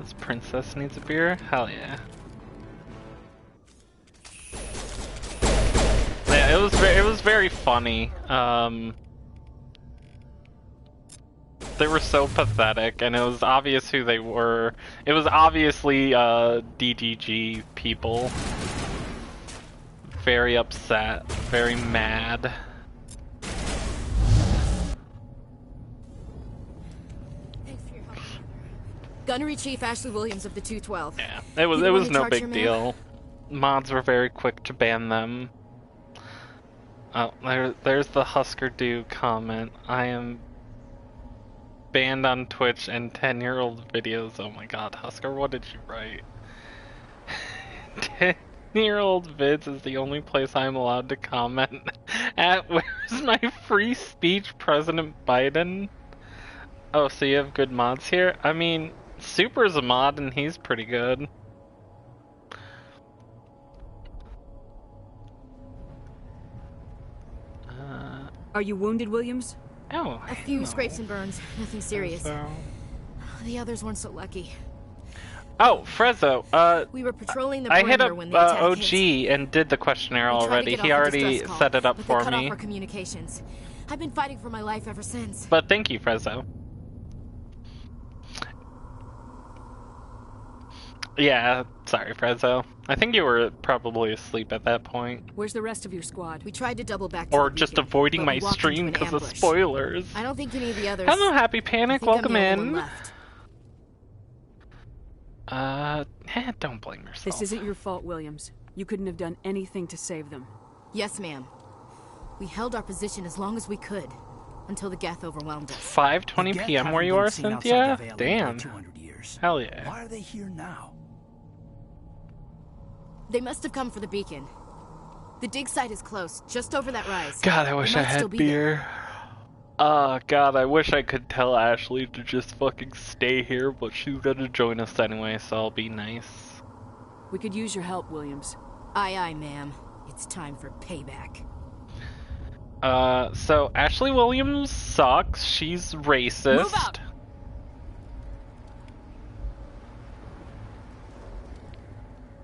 This princess needs a beer? Hell yeah. Yeah, it was very funny. They were so pathetic, and it was obvious who they were. It was obviously DDG people. Very upset, very mad. Gunnery Chief Ashley Williams of the 212. Yeah, it was no big deal. Mods were very quick to ban them. Oh, there's the Husker Du comment. I am banned on Twitch and 10-year-old videos. Oh my god, Husker, what did you write? 10-year-old vids is the only place I'm allowed to comment at. Where's my free speech, President Biden? Oh, so you have good mods here? I mean, Super's a mod and he's pretty good. Are you wounded, Williams? Oh, a few scrapes and burns, nothing serious. So... The others weren't so lucky. Oh, Frezzo, we were patrolling the I hit up when the attack OG hit. and did the questionnaire already. He already set it up for cut me. off our communications. I've been fighting for my life ever since. But thank you, Frezzo. Yeah, sorry, Frezzo. I think you were probably asleep at that point. Where's the rest of your squad? We tried to double back to or the just beacon, avoiding but my we walked stream into an because of ambush. spoilers. I don't think any of the others... Hello, Happy Panic. Welcome in. Don't blame yourself. This isn't your fault, Williams. You couldn't have done anything to save them. Yes, ma'am. We held our position as long as we could, until the Geth overwhelmed us. 5:20 p.m. where you are, Cynthia? Damn. Hell yeah. Why are they here now? They must have come for the beacon. The dig site is close, just over that rise. God, I wish I had beer. God, I wish I could tell Ashley to just fucking stay here, but she's gonna join us anyway, so I'll be nice. We could use your help, Williams. Aye, aye, ma'am. It's time for payback. So Ashley Williams sucks. She's racist. Move out.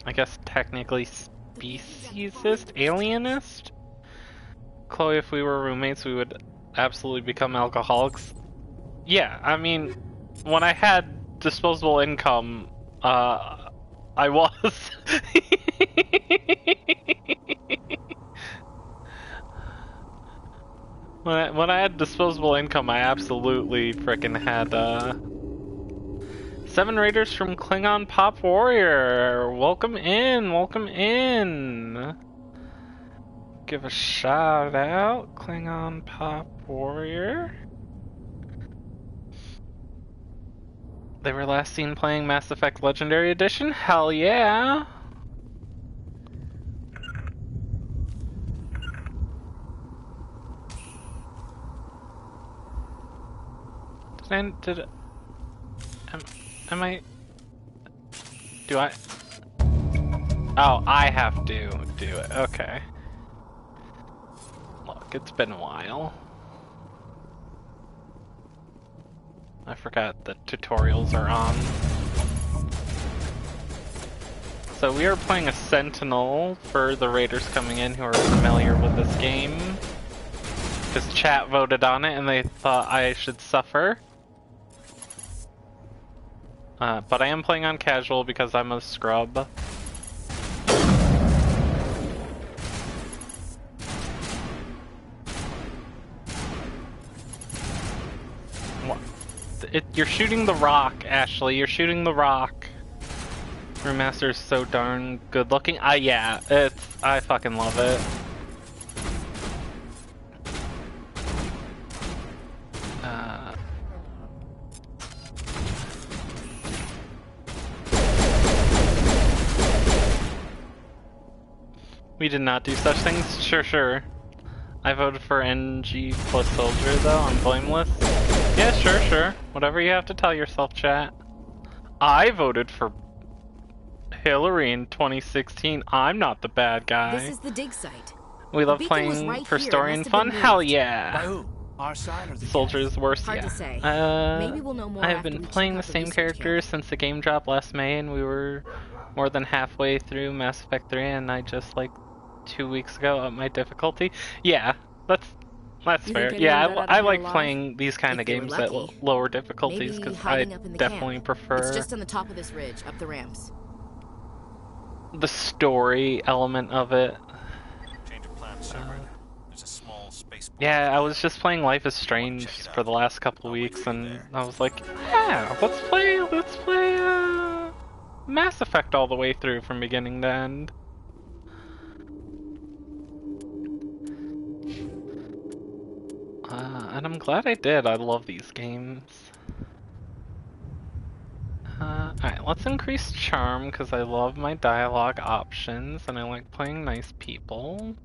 I guess technically speciesist, alienist. Chloe, if we were roommates, we would absolutely become alcoholics. Yeah, I mean, when I had disposable income, I was. When I had disposable income, I absolutely frickin' had, 7 raiders from Klingon Pop Warrior! Welcome in, welcome in! Give a shout out, Klingon Pop Warrior. They were last seen playing Mass Effect Legendary Edition? Hell yeah! Am I... Do I... Oh, I have to do it, okay. Look, it's been a while. I forgot the tutorials are on. So we are playing a Sentinel for the raiders coming in who are familiar with this game. Because chat voted on it and they thought I should suffer. But I am playing on casual because I'm a scrub. What? You're shooting the rock, Ashley. You're shooting the rock. Remaster is so darn good looking. Yeah, I fucking love it. We did not do such things? Sure. I voted for NG plus Soldier though, I'm blameless. Yeah, sure. Whatever you have to tell yourself, chat. I voted for Hillary in 2016. I'm not the bad guy. This is the dig site. We love playing right for here. story and fun? Hell yeah! By who? Our side or the Soldier's worse, Hard yeah. to say. Maybe we'll know more I have after been we playing check the out same research characters since the game dropped last May, and we were more than halfway through Mass Effect 3, and I just, like, 2 weeks ago upped my difficulty. Yeah, that's fair. Yeah, I like playing these kind of games at lower difficulties, because I definitely prefer... It's just on the top of this ridge, up the ramps. The story element of it. Change of plans, Shepard. There's a small space. Yeah, I was just playing Life is Strange for the last couple of weeks, and I was like, yeah, let's play Mass Effect all the way through from beginning to end. And I'm glad I did. I love these games. Alright, let's increase charm, because I love my dialogue options, and I like playing nice people.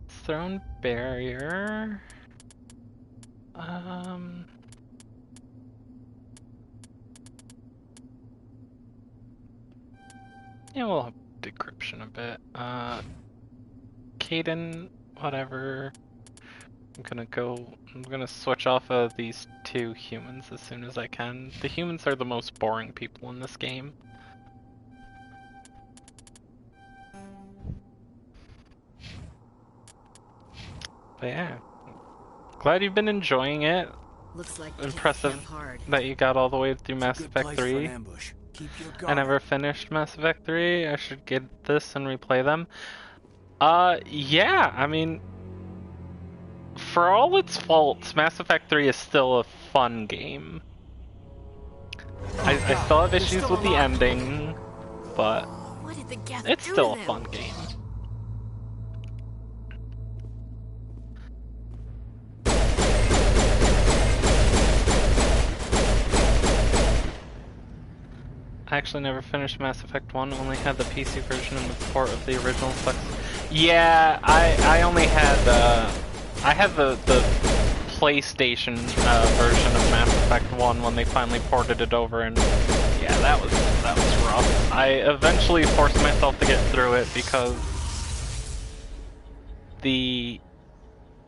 Let's throw in barrier. Yeah, we'll have decryption a bit. Caden, whatever. I'm gonna switch off of these 2 humans as soon as I can. The humans are the most boring people in this game. But yeah. Glad you've been enjoying it. Looks like impressive that you got all the way through Mass Effect 3. I never finished Mass Effect 3. I should get this and replay them. Yeah, I mean, for all its faults, Mass Effect 3 is still a fun game. I still have issues with the ending, but it's still a fun game. I actually never finished Mass Effect 1, only had the PC version and the port of the original stuff. Yeah, I only had, I had the PlayStation version of Mass Effect 1 when they finally ported it over, and yeah, that was rough. I eventually forced myself to get through it because the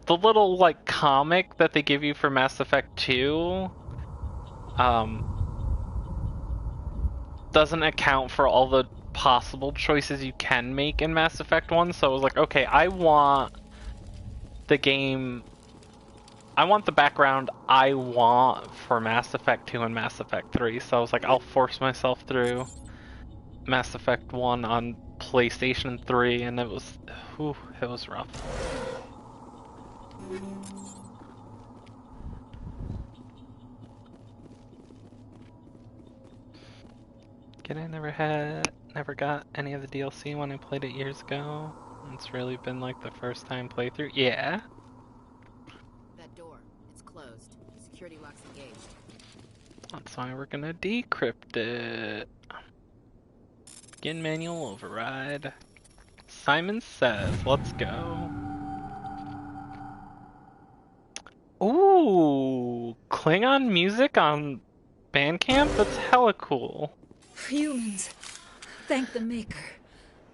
little, like, comic that they give you for Mass Effect 2, doesn't account for all the possible choices you can make in Mass Effect 1, so I was like, okay, I want the game I want the background I want for Mass Effect 2 and Mass Effect 3, so I was like, I'll force myself through Mass Effect 1 on PlayStation 3, and it was rough. Again, I never got any of the DLC when I played it years ago. It's really been like the first time playthrough. Yeah. That door, it's closed. Security lock's engaged. That's why we're gonna decrypt it. Begin manual override. Simon Says, let's go. Ooh, Klingon music on Bandcamp? That's hella cool. Humans, thank the Maker.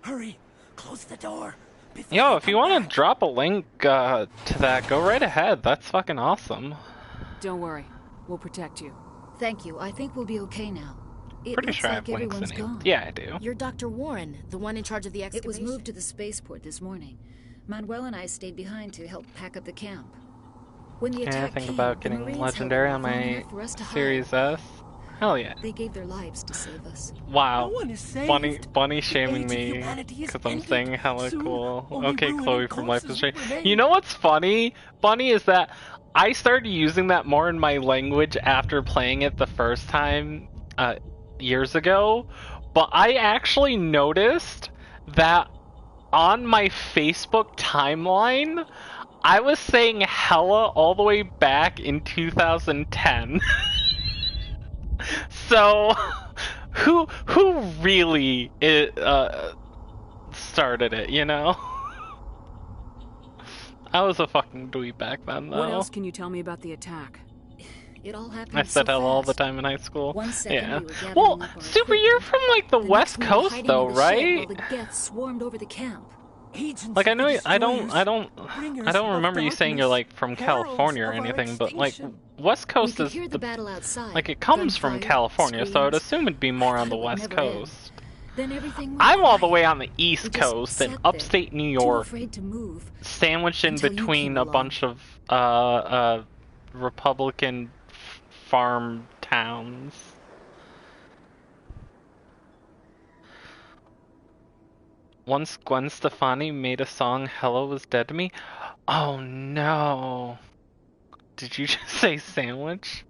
Hurry, close the door. Yo, if you want to drop a link to that, go right ahead. That's fucking awesome. Don't worry, we'll protect you. Thank you. I think we'll be okay now. It Pretty looks sure I like have links everyone's in here. gone. Yeah, I do. You're Dr. Warren, the one in charge of the excavation. It was moved to the spaceport this morning. Manuel and I stayed behind to help pack up the camp. When the attack Anything came, about the getting Marines legendary held on long my enough for us to Series hide. S? Hell yeah. They gave their lives to save us. Wow. No one is saved. Bunny shaming age of me humanity is because I'm ended. saying hella Soon, cool. only Okay, ruin Chloe and from Life is corpses Strange. remain. You know what's funny, Bunny, is that I started using that more in my language after playing it the first time years ago, but I actually noticed that on my Facebook timeline, I was saying hella all the way back in 2010. So, who really started it, you know? I was a fucking dweeb back then, though. What else can you tell me about the attack? It all happened I said so hello all the fast. time in high school. 1 second Yeah. we were gathering Well, up our Super, you're from like the West next we were Coast, hiding though, in the shed right? while the Geth swarmed over the camp. Like I know, I don't remember you saying you're like from California or anything, but like West Coast We could is hear the battle outside. like it comes from Gunfire, California, so I'd screams. assume it'd be more on the It would West never end. Coast. Then everything went I'm all the quiet. way on the We East just Coast in sat there, upstate New too York, afraid to move. sandwiched in until you between came a along. bunch of Republican farm towns. Once Gwen Stefani made a song, Hello Was Dead to Me. Oh no. Did you just say sandwich?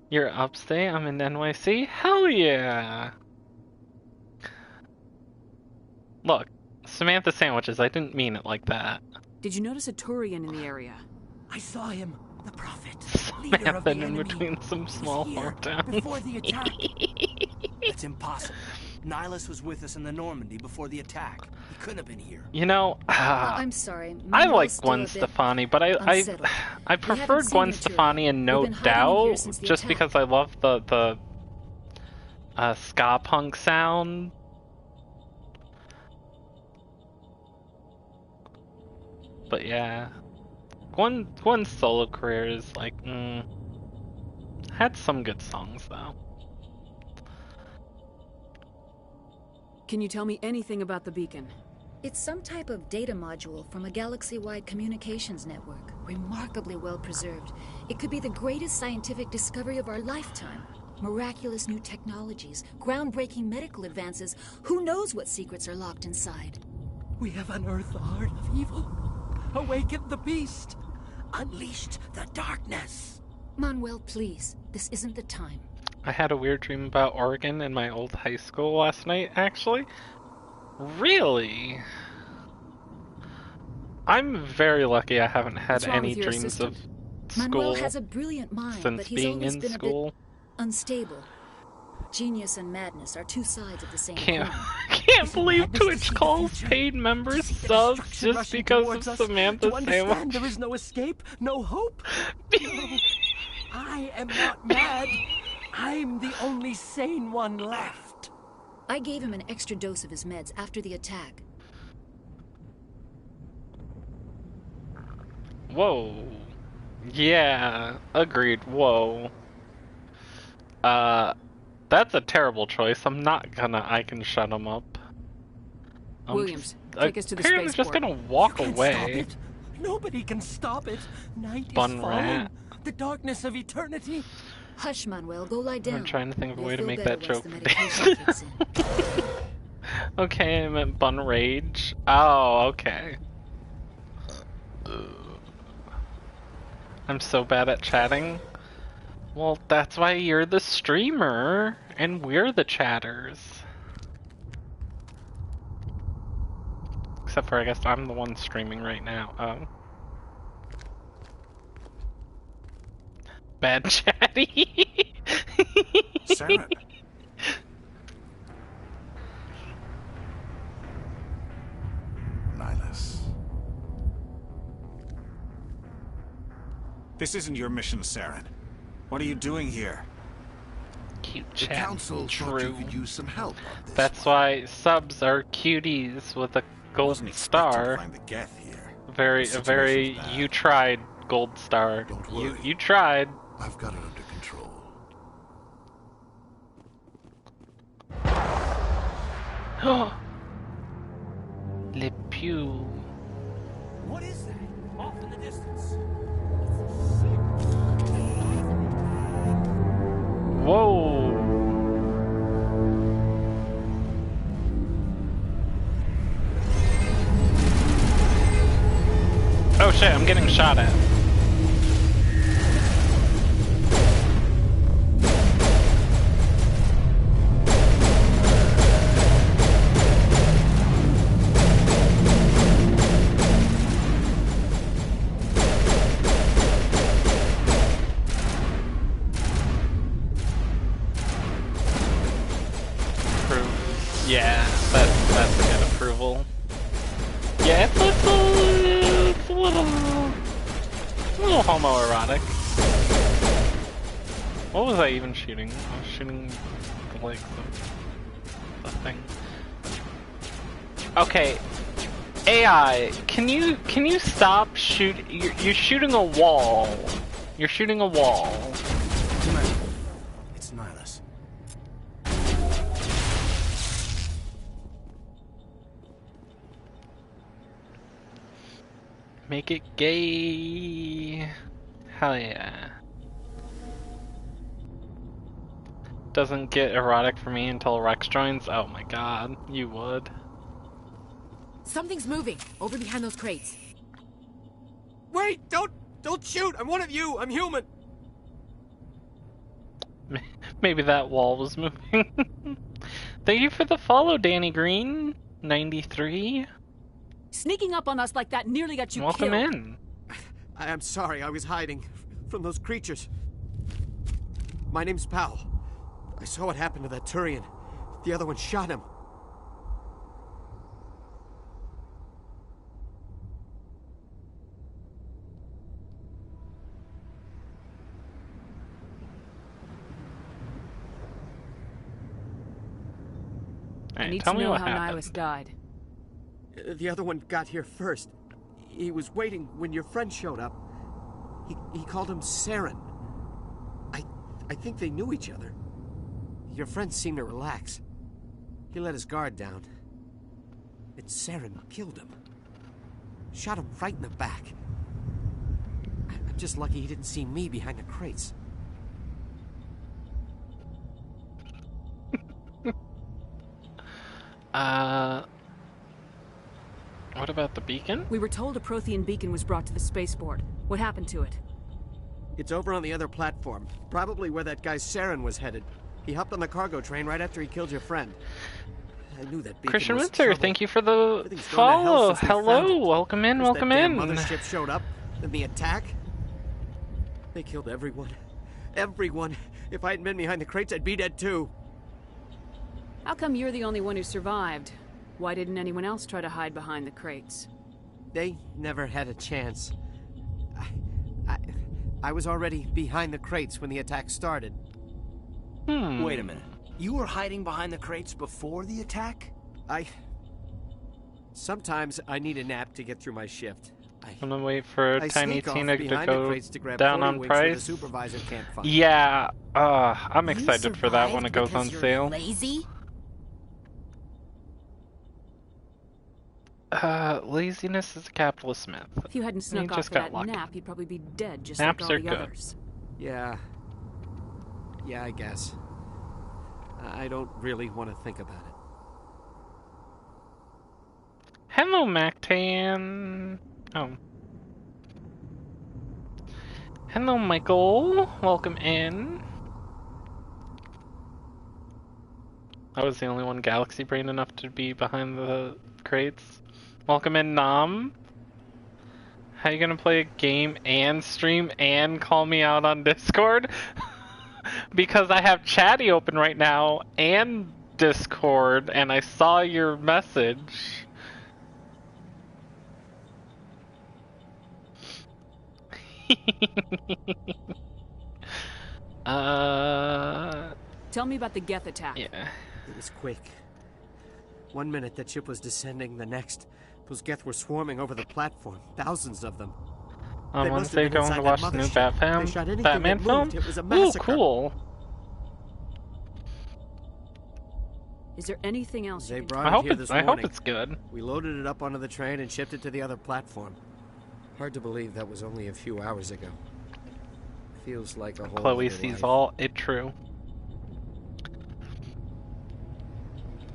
You're upstate, I'm in NYC? Hell yeah! Look, Samantha sandwiches, I didn't mean it like that. Did you notice a Turian in the area? I saw him, the prophet, leader of Samantha the in enemy. between some small Here, farm towns. before the attack. It's impossible. Nihilus was with us in the Normandy before the attack. He couldn't have been here. You know, I'm sorry. I Manuel's like still Gwen a bit Stefani, but I unsettled. preferred seen Gwen her, too. Stefani in No We've been hiding in here Doubt, since the just attack. because I love the ska punk sound. But yeah, Gwen's solo career is like, had some good songs though. Can you tell me anything about the beacon? It's some type of data module from a galaxy-wide communications network. Remarkably well preserved. It could be the greatest scientific discovery of our lifetime. Miraculous new technologies, groundbreaking medical advances. Who knows what secrets are locked inside? We have unearthed the heart of evil, awakened the beast, unleashed the darkness. Manuel, please. This isn't the time. I had a weird dream about Oregon in my old high school last night, actually. Really? I'm very lucky I haven't had What's wrong any with your dreams assistant? of school Manuel has a brilliant mind, since but he's being always in been school. a bit unstable. Genius and madness are two sides of the same Can't, coin. can't believe Twitch calls paid members subs just because of Samantha To understand sandwich. there is no escape, no hope. No, I am not mad. I'm the only sane one left. I gave him an extra dose of his meds after the attack. Whoa. Yeah, agreed. Whoa. That's a terrible choice. I'm not gonna. I can shut him up. Williams, take us to the apparently just spaceport. gonna walk Can't away. stop it. Nobody can stop it. Night Bun is falling. rat. The darkness of eternity. Hush, Manuel. Go lie down. I'm trying to think of a You'll way to feel make better that once joke. the medication kicks in. Okay, I meant bun rage. Oh, okay. I'm so bad at chatting. Well, that's why you're the streamer, and we're the chatters. Except for, I guess, I'm the one streaming right now. Oh. Bad chatty. Saren. Nihilus. This isn't your mission, Saren. What are you doing here? Cute The chat. council thought you could use some help on this. That's why subs are cuties with a golden star. Find the Geth here. Very, The a very situation's bad. you tried gold star. Don't worry. You tried. I've got it under control. Le Pew. What is that? Off in the distance. Whoa. Oh shit, I'm getting shot at. Yeah, that's a good approval. Yeah, it's a little homoerotic. What was I even shooting? I was shooting the legs of the thing. Okay, AI, can you stop shoot? You're shooting a wall. You're shooting a wall. It's Nihilus. Make it gay. Hell yeah. Doesn't get erotic for me until Rex joins. Oh my god, you would. Something's moving over behind those crates. Wait! Don't shoot! I'm one of you! I'm human! Maybe that wall was moving. Thank you for the follow, Danny Green. 93. Sneaking up on us like that nearly got you Welcome killed. in. I'm sorry, I was hiding from those creatures. My name's Powell. I saw what happened to that Turian. The other one shot him. I need tell to me know what how happened. Nihilus died. The other one got here first. He was waiting when your friend showed up. He called him Saren. I think they knew each other. Your friend seemed to relax. He let his guard down. And Saren killed him. Shot him right in the back. I'm just lucky he didn't see me behind the crates. What about the beacon? We were told a Prothean beacon was brought to the spaceport. What happened to it? It's over on the other platform. Probably where that guy Saren was headed. He hopped on the cargo train right after he killed your friend. I knew that beacon Christian was Winter, trouble. thank you for the Everything's gone to hell follow. since we found Hello, it. welcome in, First welcome that damn in. mothership showed up, then the attack. They killed everyone. Everyone. If I hadn't been behind the crates, I'd be dead too. How come you're the only one who survived? Why didn't anyone else try to hide behind the crates? They never had a chance. I was already behind the crates when the attack started. Wait a minute. You were hiding behind the crates before the attack? Sometimes I need a nap to get through my shift. I'm gonna wait for I Tiny sneak off Tina to behind the go crates to grab down 40 on winks where the price. supervisor can't find. Yeah, I'm excited for that when it goes on sale. Lazy? Laziness is a capitalist myth. If you hadn't He snuck off just for got that lucky. nap, you'd probably be dead just Naps like all are the good. others. Yeah. Yeah, I guess. I don't really want to think about it. Hello, Mactan. Oh. Hello, Michael. Welcome in. I was the only one galaxy brain enough to be behind the crates. Welcome in, Nam. How you gonna play a game and stream and call me out on Discord? Because I have Chatty open right now and Discord, and I saw your message. Tell me about the Geth attack. Yeah. It was quick. 1 minute the ship was descending, the next, those Geth were swarming over the platform. Thousands of them. On They must have Wednesday, been going inside to that watch the new mothership. They shot anything Batman that film? moved. It was a Ooh, massacre. cool. Is there anything else They you can brought I it hope here it- this I hope morning. it's good. We loaded it up onto the train and shipped it to the other platform. Hard to believe that was only a few hours ago. Feels like a whole Chloe other sees life. all it true.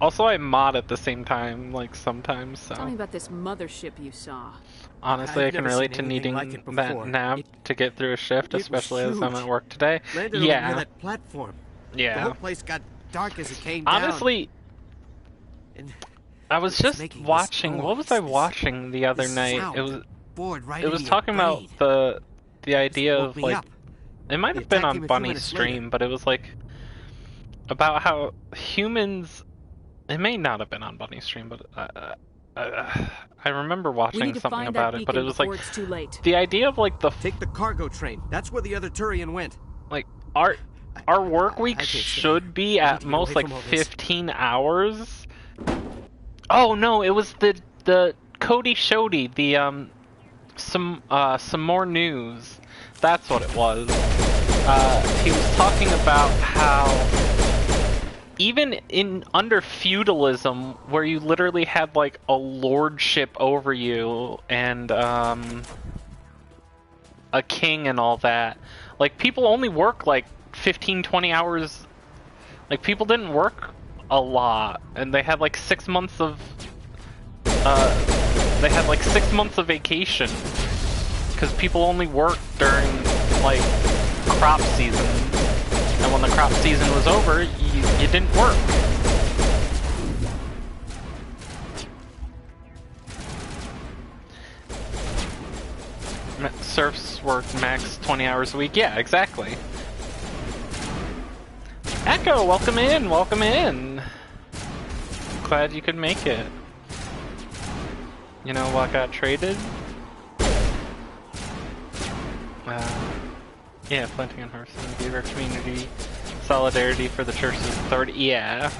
Also, I mod at the same time, like sometimes, so. Tell me about this mothership you saw. Honestly, I I've can never relate seen to anything needing like it that before. nap to get through a shift, was especially as I'm huge. at work today. Landed over near Yeah. that platform. The Yeah. whole place got dark as it came down. Honestly, And I was it was just making this watching. What was I noise, watching the other this night? sound It was. bored right It was into your talking about brain. the idea woke of me like. up. It might The have been attack on came a few Bunny's minutes stream, later. but it was like about how humans. It may not have been on Bunny's stream, but I remember We watching need to something find about that it. But it beacon was before like it's too late. the idea of like the Take the cargo train. That's where the other Turian went. like our work week can't stay. should be at to get most away like from all this. 15 hours. Oh no, it was the Cody Shody, the some more news. That's what it was. He was talking about how even in under feudalism, where you literally had like a lordship over you and a king and all that, like people only work like 15-20 hours. Like people didn't work a lot, and they had like 6 months of vacation because people only worked during like crop season, and when the crop season was over, you didn't work. Serfs work max 20 hours a week. Yeah, exactly. Echo, welcome in, welcome in. Glad you could make it. You know what got traded? Yeah, planting and harvesting gave our community solidarity for the church's authority. Yeah.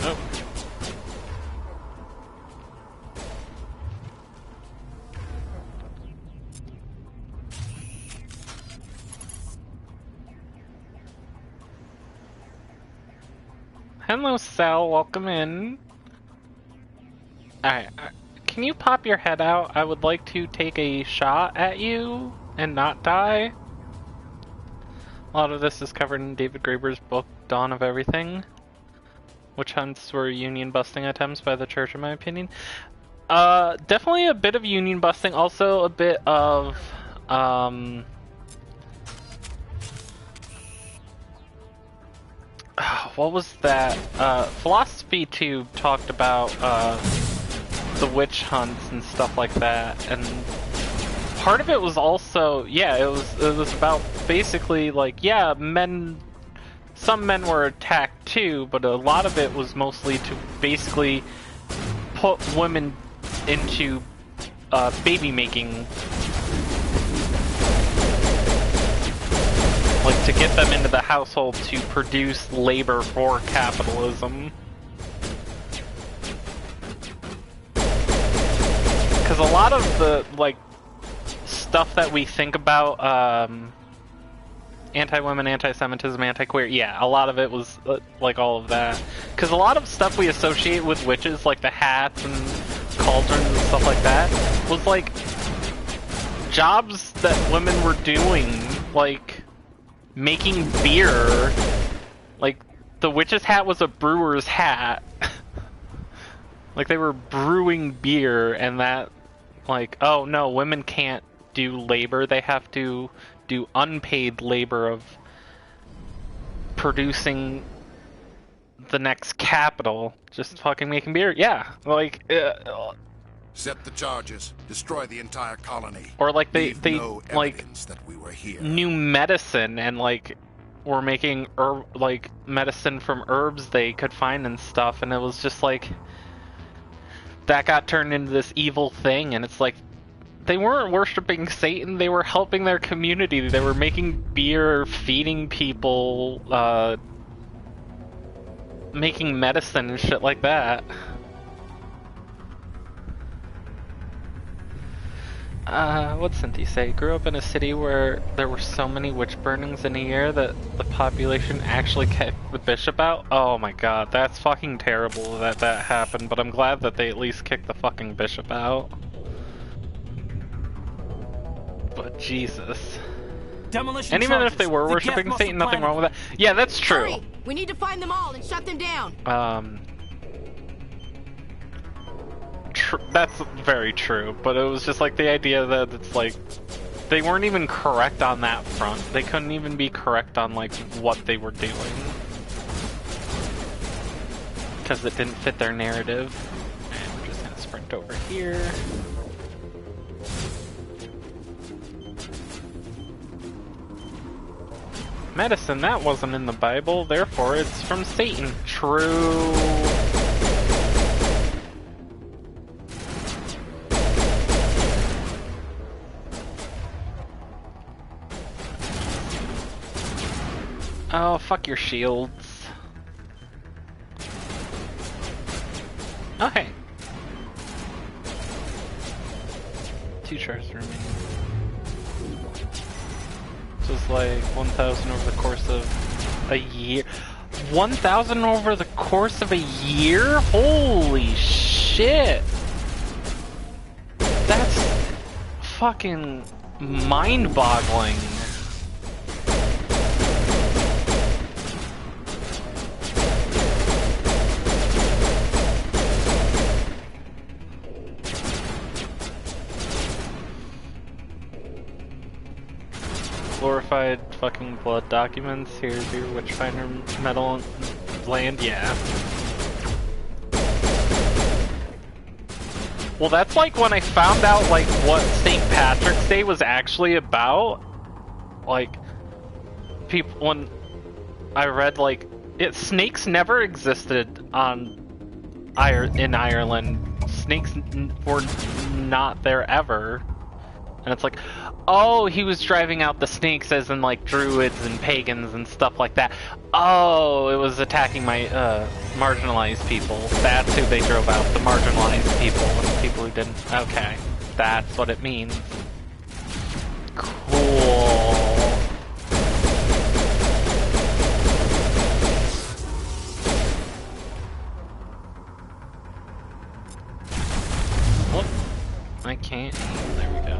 Oh. Hello, Sal. Welcome in. Alright, can you pop your head out? I would like to take a shot at you and not die. A lot of this is covered in David Graeber's book, Dawn of Everything. Witch hunts were union busting attempts by the church, in my opinion. Definitely a bit of union busting, also a bit of, what was that? Philosophy Tube talked about the witch hunts and stuff like that, and part of it was also, yeah, it was about basically like, yeah, some men were attacked too, but a lot of it was mostly to basically put women into baby making. Like, to get them into the household to produce labor for capitalism. Because a lot of the, like, stuff that we think about, anti-women, anti-Semitism, anti-queer, yeah, a lot of it was like all of that. Because a lot of stuff we associate with witches, like the hats and cauldrons and stuff like that, was like jobs that women were doing, like making beer. Like the witch's hat was a brewer's hat. Like they were brewing beer, and that, like, oh no, women can't do labor, they have to do unpaid labor of producing the next capital, just fucking making beer. Yeah, like Set the charges. Destroy the entire colony. or like they no like evidence that we were here. knew medicine and like were making like medicine from herbs they could find and stuff, and it was just like that got turned into this evil thing. And it's like they weren't worshiping Satan, they were helping their community. They were making beer, feeding people, making medicine and shit like that. What's Cynthia say? Grew up in a city where there were so many witch burnings in a year that the population actually kicked the bishop out? Oh my god, that's fucking terrible that that happened, but I'm glad that they at least kicked the fucking bishop out. But Jesus. Demolition and even charges. if they were The worshipping Geth Satan, must nothing have wrong with that. Yeah, that's true. Hurry! We need to find them all and shut them down. That's very true, but it was just like the idea that it's like they weren't even correct on that front. They couldn't even be correct on like what they were doing because it didn't fit their narrative. And we're just gonna sprint over here. Medicine, that wasn't in the Bible, therefore it's from Satan. True. Oh, fuck your shields. Oh, hey. 2 charges remaining. This was like 1,000 over the course of a year. 1,000 over the course of a year? Holy shit! That's fucking mind-boggling. Glorified fucking blood documents. Here's your Witchfinder medal land. Yeah. Well, that's like when I found out like what St. Patrick's Day was actually about. Like, people, when I read like snakes never existed in Ireland. Snakes were not there ever. And it's like, oh, he was driving out the snakes as in like druids and pagans and stuff like that. Oh, it was attacking my marginalized people. That's who they drove out, the marginalized people and the people who didn't. Okay, that's what it means. Cool. Whoop. I can't. There we go.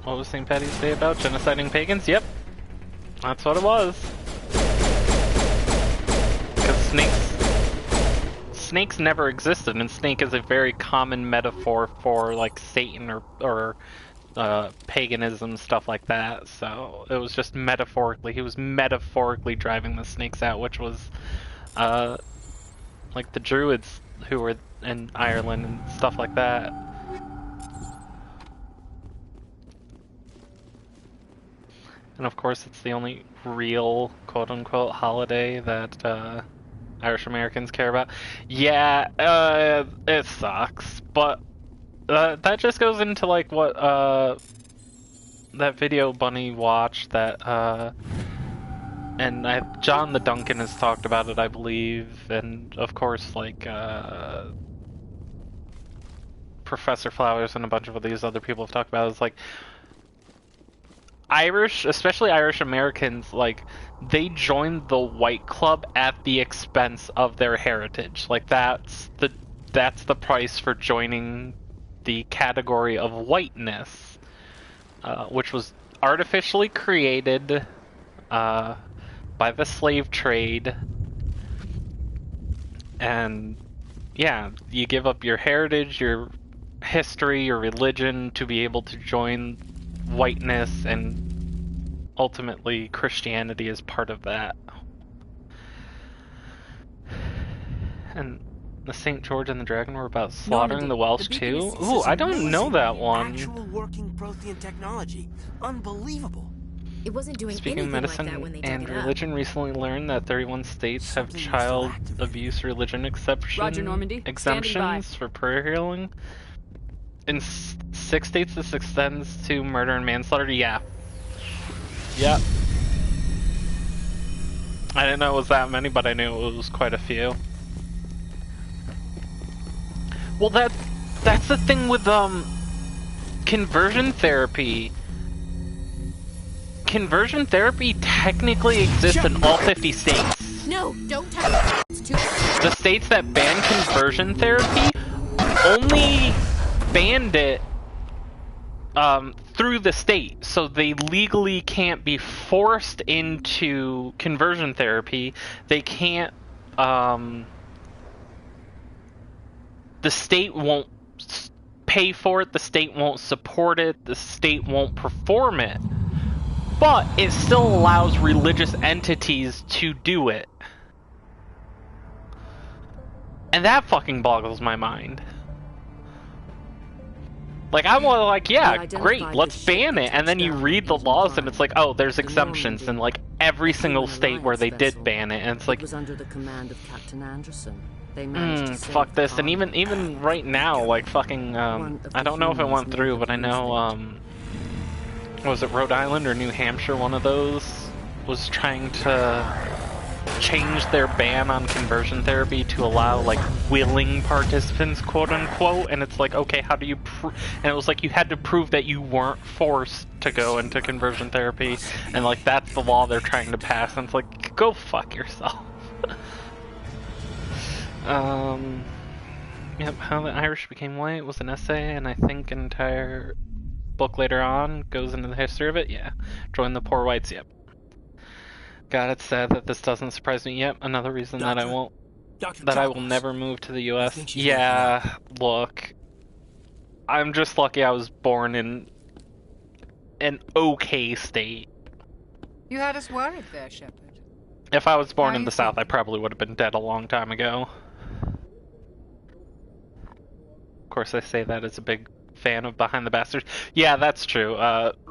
What was St. Patty's Day about? Genociding pagans? Yep. That's what it was. Because snakes never existed, and snake is a very common metaphor for like Satan or paganism, stuff like that. So it was just metaphorically, he was metaphorically driving the snakes out, which was like the druids who were in Ireland and stuff like that. And of course, it's the only real quote-unquote holiday that Irish Americans care about. Yeah, it sucks, but that just goes into like what that video Bunny watched that and John the Duncan has talked about it, I believe, and of course, like, Professor Flowers and a bunch of these other people have talked about it. It's like, Irish, especially Irish Americans, like, they joined the white club at the expense of their heritage. Like, that's the price for joining the category of whiteness, which was artificially created by the slave trade. And yeah, you give up your heritage, your history, your religion to be able to join whiteness, and ultimately Christianity is part of that. And the St. George and the Dragon were about slaughtering the Welsh too? Ooh, I don't know that one. Actual working Prothean technology. Unbelievable. It wasn't doing Speaking of anything medicine like that when they and dug it up. religion, recently learned that 31 states have child abuse religion Roger, Normandy. Standing by. exemptions for prayer healing. In 6 states, this extends to murder and manslaughter. Yeah. Yep. I didn't know it was that many, but I knew it was quite a few. Well, that's the thing with conversion therapy. Conversion therapy technically exists in all 50 states. No, don't touch it. It's too The states that ban conversion therapy only banned it through the state, so they legally can't be forced into conversion therapy. They can't, the state won't pay for it, the state won't support it, the state won't perform it. But it still allows religious entities to do it. And that fucking boggles my mind. Like, I'm like, yeah, great, let's ban it. And then you read the laws and it's like, oh, there's exemptions in like every single state where they did ban it. And it's like, It was under the command of Captain Anderson. They managed to save fuck the this. And even right now, like fucking, I don't know if it went through, but I know, was it Rhode Island or New Hampshire, one of those, was trying to change their ban on conversion therapy to allow, like, willing participants, quote-unquote, and it's like, okay, how do you and it was like you had to prove that you weren't forced to go into conversion therapy, and, like, that's the law they're trying to pass, and it's like, go fuck yourself. Yep, How the Irish Became White was an essay, and I think an entire book later on goes into the history of it. Yeah, Join the Poor Whites. Yep. God, it's sad that this doesn't surprise me. Yep, another reason that I won't, that I will never move to the U.S. Yeah, look, I'm just lucky I was born in an okay state. You had us worried there, Shepard. If I was born in the South, I probably would have been dead a long time ago. Of course, I say that as a big fan of Behind the Bastards. Yeah, that's true.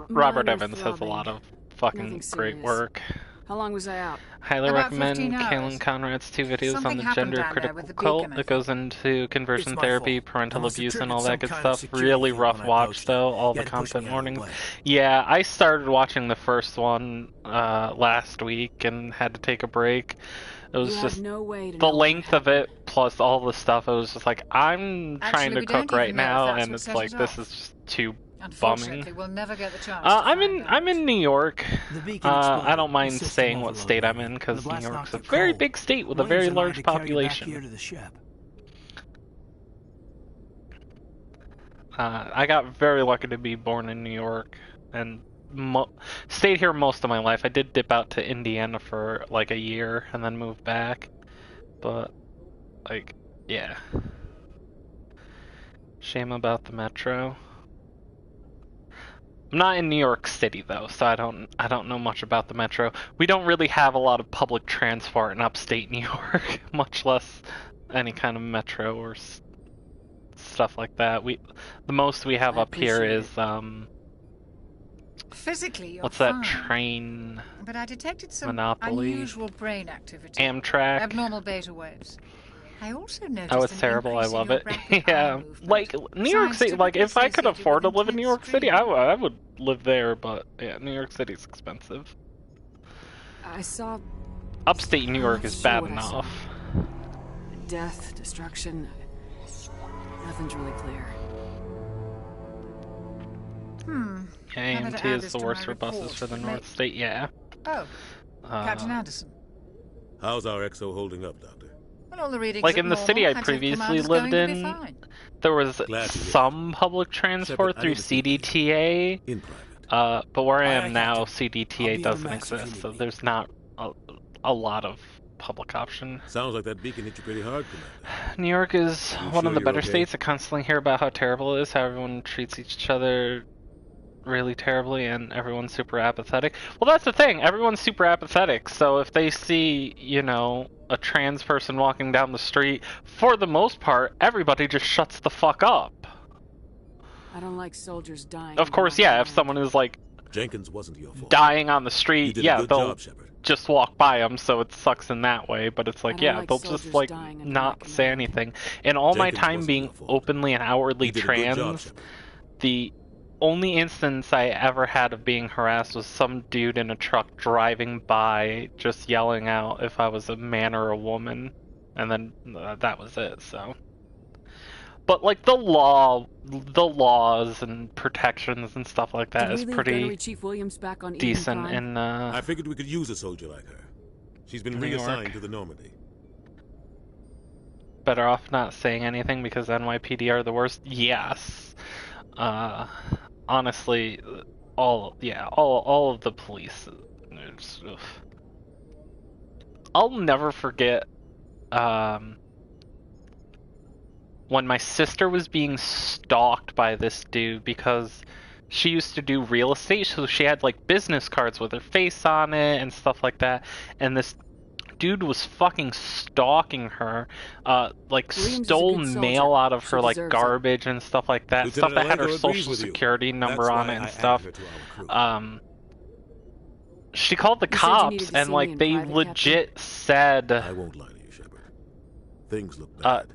Robert Evans has a lot of fucking great work. How long was I out? Highly About recommend 15 hours. Kaylin Conrad's 2 videos Something on the happened gender down there critical with the cult beacon, I that goes into conversion It's my therapy, fault. parental I must abuse, and attribute all that some good kind of stuff. security Really thing rough when I watch approached though, it. all You the had to push content me out of the warnings. way. Yeah, I started watching the first one last week and had to take a break. It was You had just no way to the know what length of it plus all the stuff. It was just like, I'm trying Actually, to we cook don't right even know if now, that's and what it's set like it this off. is just too Unfortunately, bumming. we'll never get the chance. I'm in New York. beacon I exploded. don't mind The system saying what overloaded. state I'm in The because New blast York's knocked a it very cold. big state with a Williams very and I large had to carry you back population. here to the ship. I got very lucky to be born in New York and stayed here most of my life. I did dip out to Indiana for like a year and then moved back, but like, yeah. Shame about the metro. I'm not in New York City though, so I don't know much about the metro. We don't really have a lot of public transport in upstate New York, much less any kind of metro or stuff like that. The most we have up here is Physically, you're what's that fine. train? But I detected some Monopoly. unusual brain activity. Amtrak. Abnormal beta waves. I also noticed Oh, it's an terrible. I increase in love your it. rapid Yeah, eye movement. like New York Signs City. Like typically if I could associated afford to with live in New York intense City, feeling. I would live there. But yeah, New York City's expensive. I saw Upstate New York is bad what I saw. enough. Death, destruction. Nothing's really clear. AMT is the worst for buses for the North State, yeah. Oh, Captain Anderson. How's our XO holding up, Doctor? Well, all the readings Like are in the normal. city I High-tech previously command is lived going to be in, fine. there was some public transport through CDTA, but where I am now, CDTA doesn't exist, so there's not a lot of public option. Sounds like that beacon hit you pretty hard, Commander. New York is one of the you're better okay? states. I constantly hear about how terrible it is, how everyone treats each other really terribly, and everyone's super apathetic. Well, that's the thing. Everyone's super apathetic, so if they see, you know, a trans person walking down the street, for the most part, everybody just shuts the fuck up. I don't like soldiers dying. Of course, yeah, if someone is, like, Jenkins wasn't your fault. dying on the You street, did a yeah, good they'll job, Shepard. just walk by them, so it sucks in that way, but it's like, I don't yeah, like they'll just, soldiers like, dying under not say anything. In all my Jenkins time wasn't being your fault. openly and outwardly You did a good job, trans, Shepard. the only instance I ever had of being harassed was some dude in a truck driving by just yelling out if I was a man or a woman, and then that was it, so. But like the laws and protections and stuff like that Did is we leave Gunnery pretty Chief Williams back on Eden decent Prime? in I figured we could use a soldier like her. She's been New reassigned York. to the Normandy. Better off not saying anything because NYPD are the worst. Yes. Honestly, all of the police. I'll never forget when my sister was being stalked by this dude because she used to do real estate, so she had like business cards with her face on it and stuff like that, and this dude was fucking stalking her, like Williams stole is a good mail soldier. out of her She like deserves garbage and stuff like that, Lieutenant stuff that had her Allegro agrees social with you. security number That's on why it and I added stuff. her to our crew. She called the You said you needed cops to and see me like in they private, legit said I won't lie to you, Shepard. Things look bad.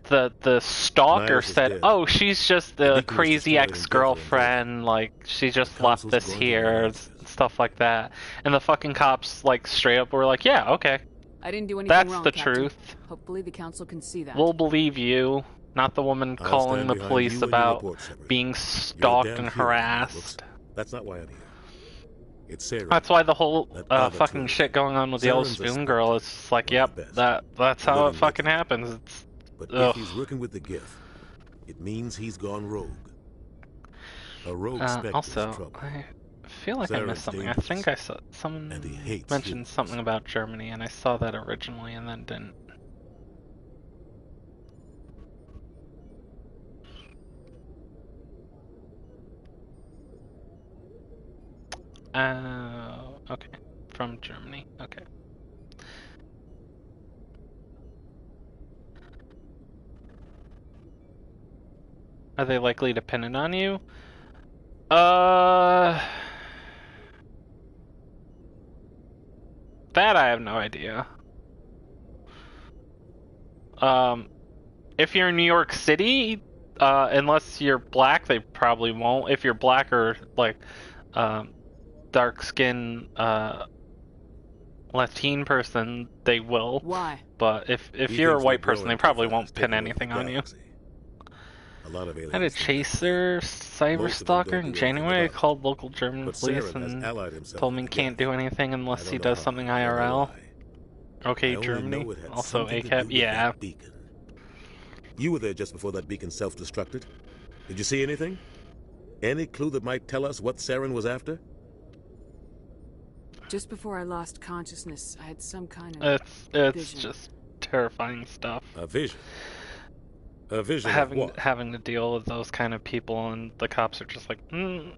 the stalker Myers is said, dead. "Oh, she's just The the beacon was crazy destroyed in ex-girlfriend, like she just left council's this going to here," realize and stuff like that. And the fucking cops like straight up were like, "Yeah, okay, I didn't do anything that's wrong, the Captain. truth. Hopefully the council can see that. We'll believe you." Not the woman I'll calling stand the behind police you and your about report, Shepard. being You're a stalked damn and hero, harassed. Brooks. That's not why I'm here. It's Sarah. That's why the whole That other fucking two. shit going on with the yellow Saren's a spoon girl is just like, yep, best. that's how it Living fucking legend. happens. It's, But ugh. if he's working with the GIF, it means he's gone rogue. A rogue Spectre Also, is trouble. I feel like I Saren's missed something. I dangerous. think I saw someone And he hates mentioned humans. something about Germany, and I saw that originally and then didn't. Okay. From Germany. Okay. Are they likely to pin it on you? That I have no idea. If you're in New York City, unless you're black, they probably won't. If you're black or like dark skin Latine person, they will. Why? But if He you're a thinks white they're person, they growing too probably fast, won't taking pin over the anything on you. galaxy. A lot of I had a aliens think chaser cyber Most of them stalker don't in do anything January. I about it. called local German But police Saren has and allied himself told me he with the can't Geth. do anything I unless don't he know does how. something I don't know IRL. why. Okay, I only Germany. know it had Also something to ACAP. do with Yeah. that beacon. You were there just before that beacon self-destructed. Did you see anything? Any clue that might tell us what Saren was after? Just before I lost consciousness, I had some kind of It's vision. just terrifying stuff. A vision. A vision of Having what? having to deal with those kind of people, and the cops are just like, you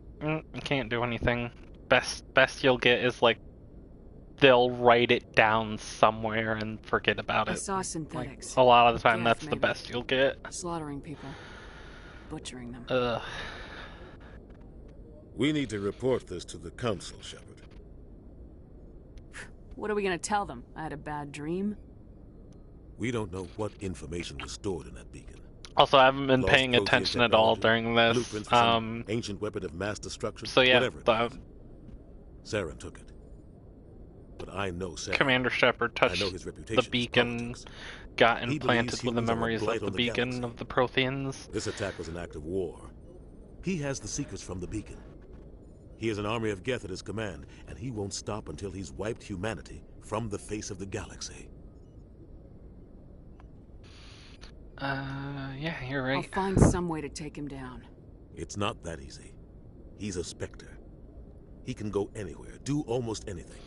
can't do anything. Best you'll get is like they'll write it down somewhere and forget about I it. saw synthetics. A lot of the time, Geth, that's the maybe. best you'll get. Slaughtering people. Butchering them. Ugh. We need to report this to the council, Shepard. What are we gonna tell them? I had a bad dream? We don't know what information was stored in that beacon. Also, I haven't been Lost paying protein attention at all technology, during this. blueprints for some ancient weapon of mass destruction. So yeah, whatever it is. Saren took it. but I know Sam. Commander Shepard touched I know his the reputation beacon, got He implanted believes with the humans are a memories blight of the on the beacon galaxy. of the Protheans. This attack was an act of war. He has the secrets from the beacon. He has an army of Geth at his command, and he won't stop until he's wiped humanity from the face of the galaxy. Yeah, you're right. I'll find some way to take him down. It's not that easy. He's a Spectre. He can go anywhere, do almost anything.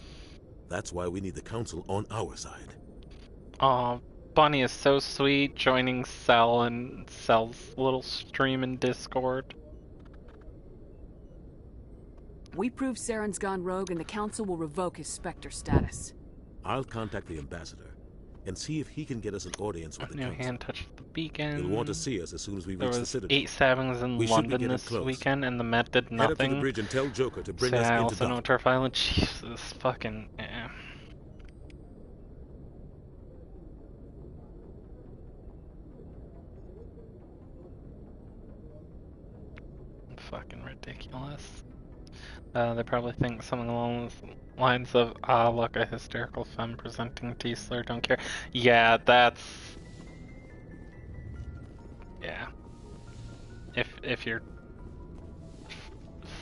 That's why we need the Council on our side. Aw, Bunny is so sweet, joining Cell and Cell's little stream in Discord. We prove Saren's gone rogue and the Council will revoke his Spectre status. I'll contact the ambassador and see if he can get us an audience with the New Council. hand touched the beacon. He'll want to see us as soon as we There reach the was Citadel. 8 stabbings in We should be London getting this close. weekend, and the Met did Head up to nothing. the bridge and tell Joker to bring Say us I into also know dock. Turf Island. Jesus, fucking. Fucking ridiculous. They probably think something along the lines of, ah, look, a hysterical femme presenting Tiesler, don't care. Yeah, that's... Yeah. If you're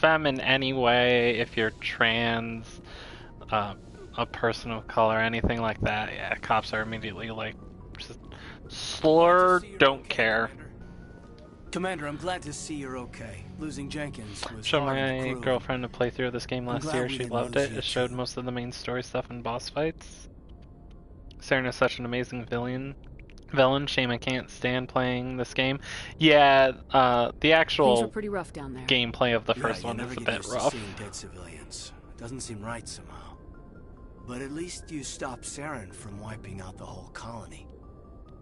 femme in any way, if you're trans, a person of color, anything like that, yeah, cops are immediately like, just slur, don't care. Commander, I'm glad to see you're okay. Losing Jenkins was Showed hard on the my crew. girlfriend a playthrough of this game I'm last glad year. we She didn't loved lose it. you It showed most of the main story stuff in boss fights. Saren is such an amazing villain. Shame I can't stand playing this game. Yeah, the Things actual were pretty rough down there. gameplay of the Yeah, first you one never is a get bit used to rough. seeing dead civilians. It doesn't seem right somehow. But at least you stopped Saren from wiping out the whole colony.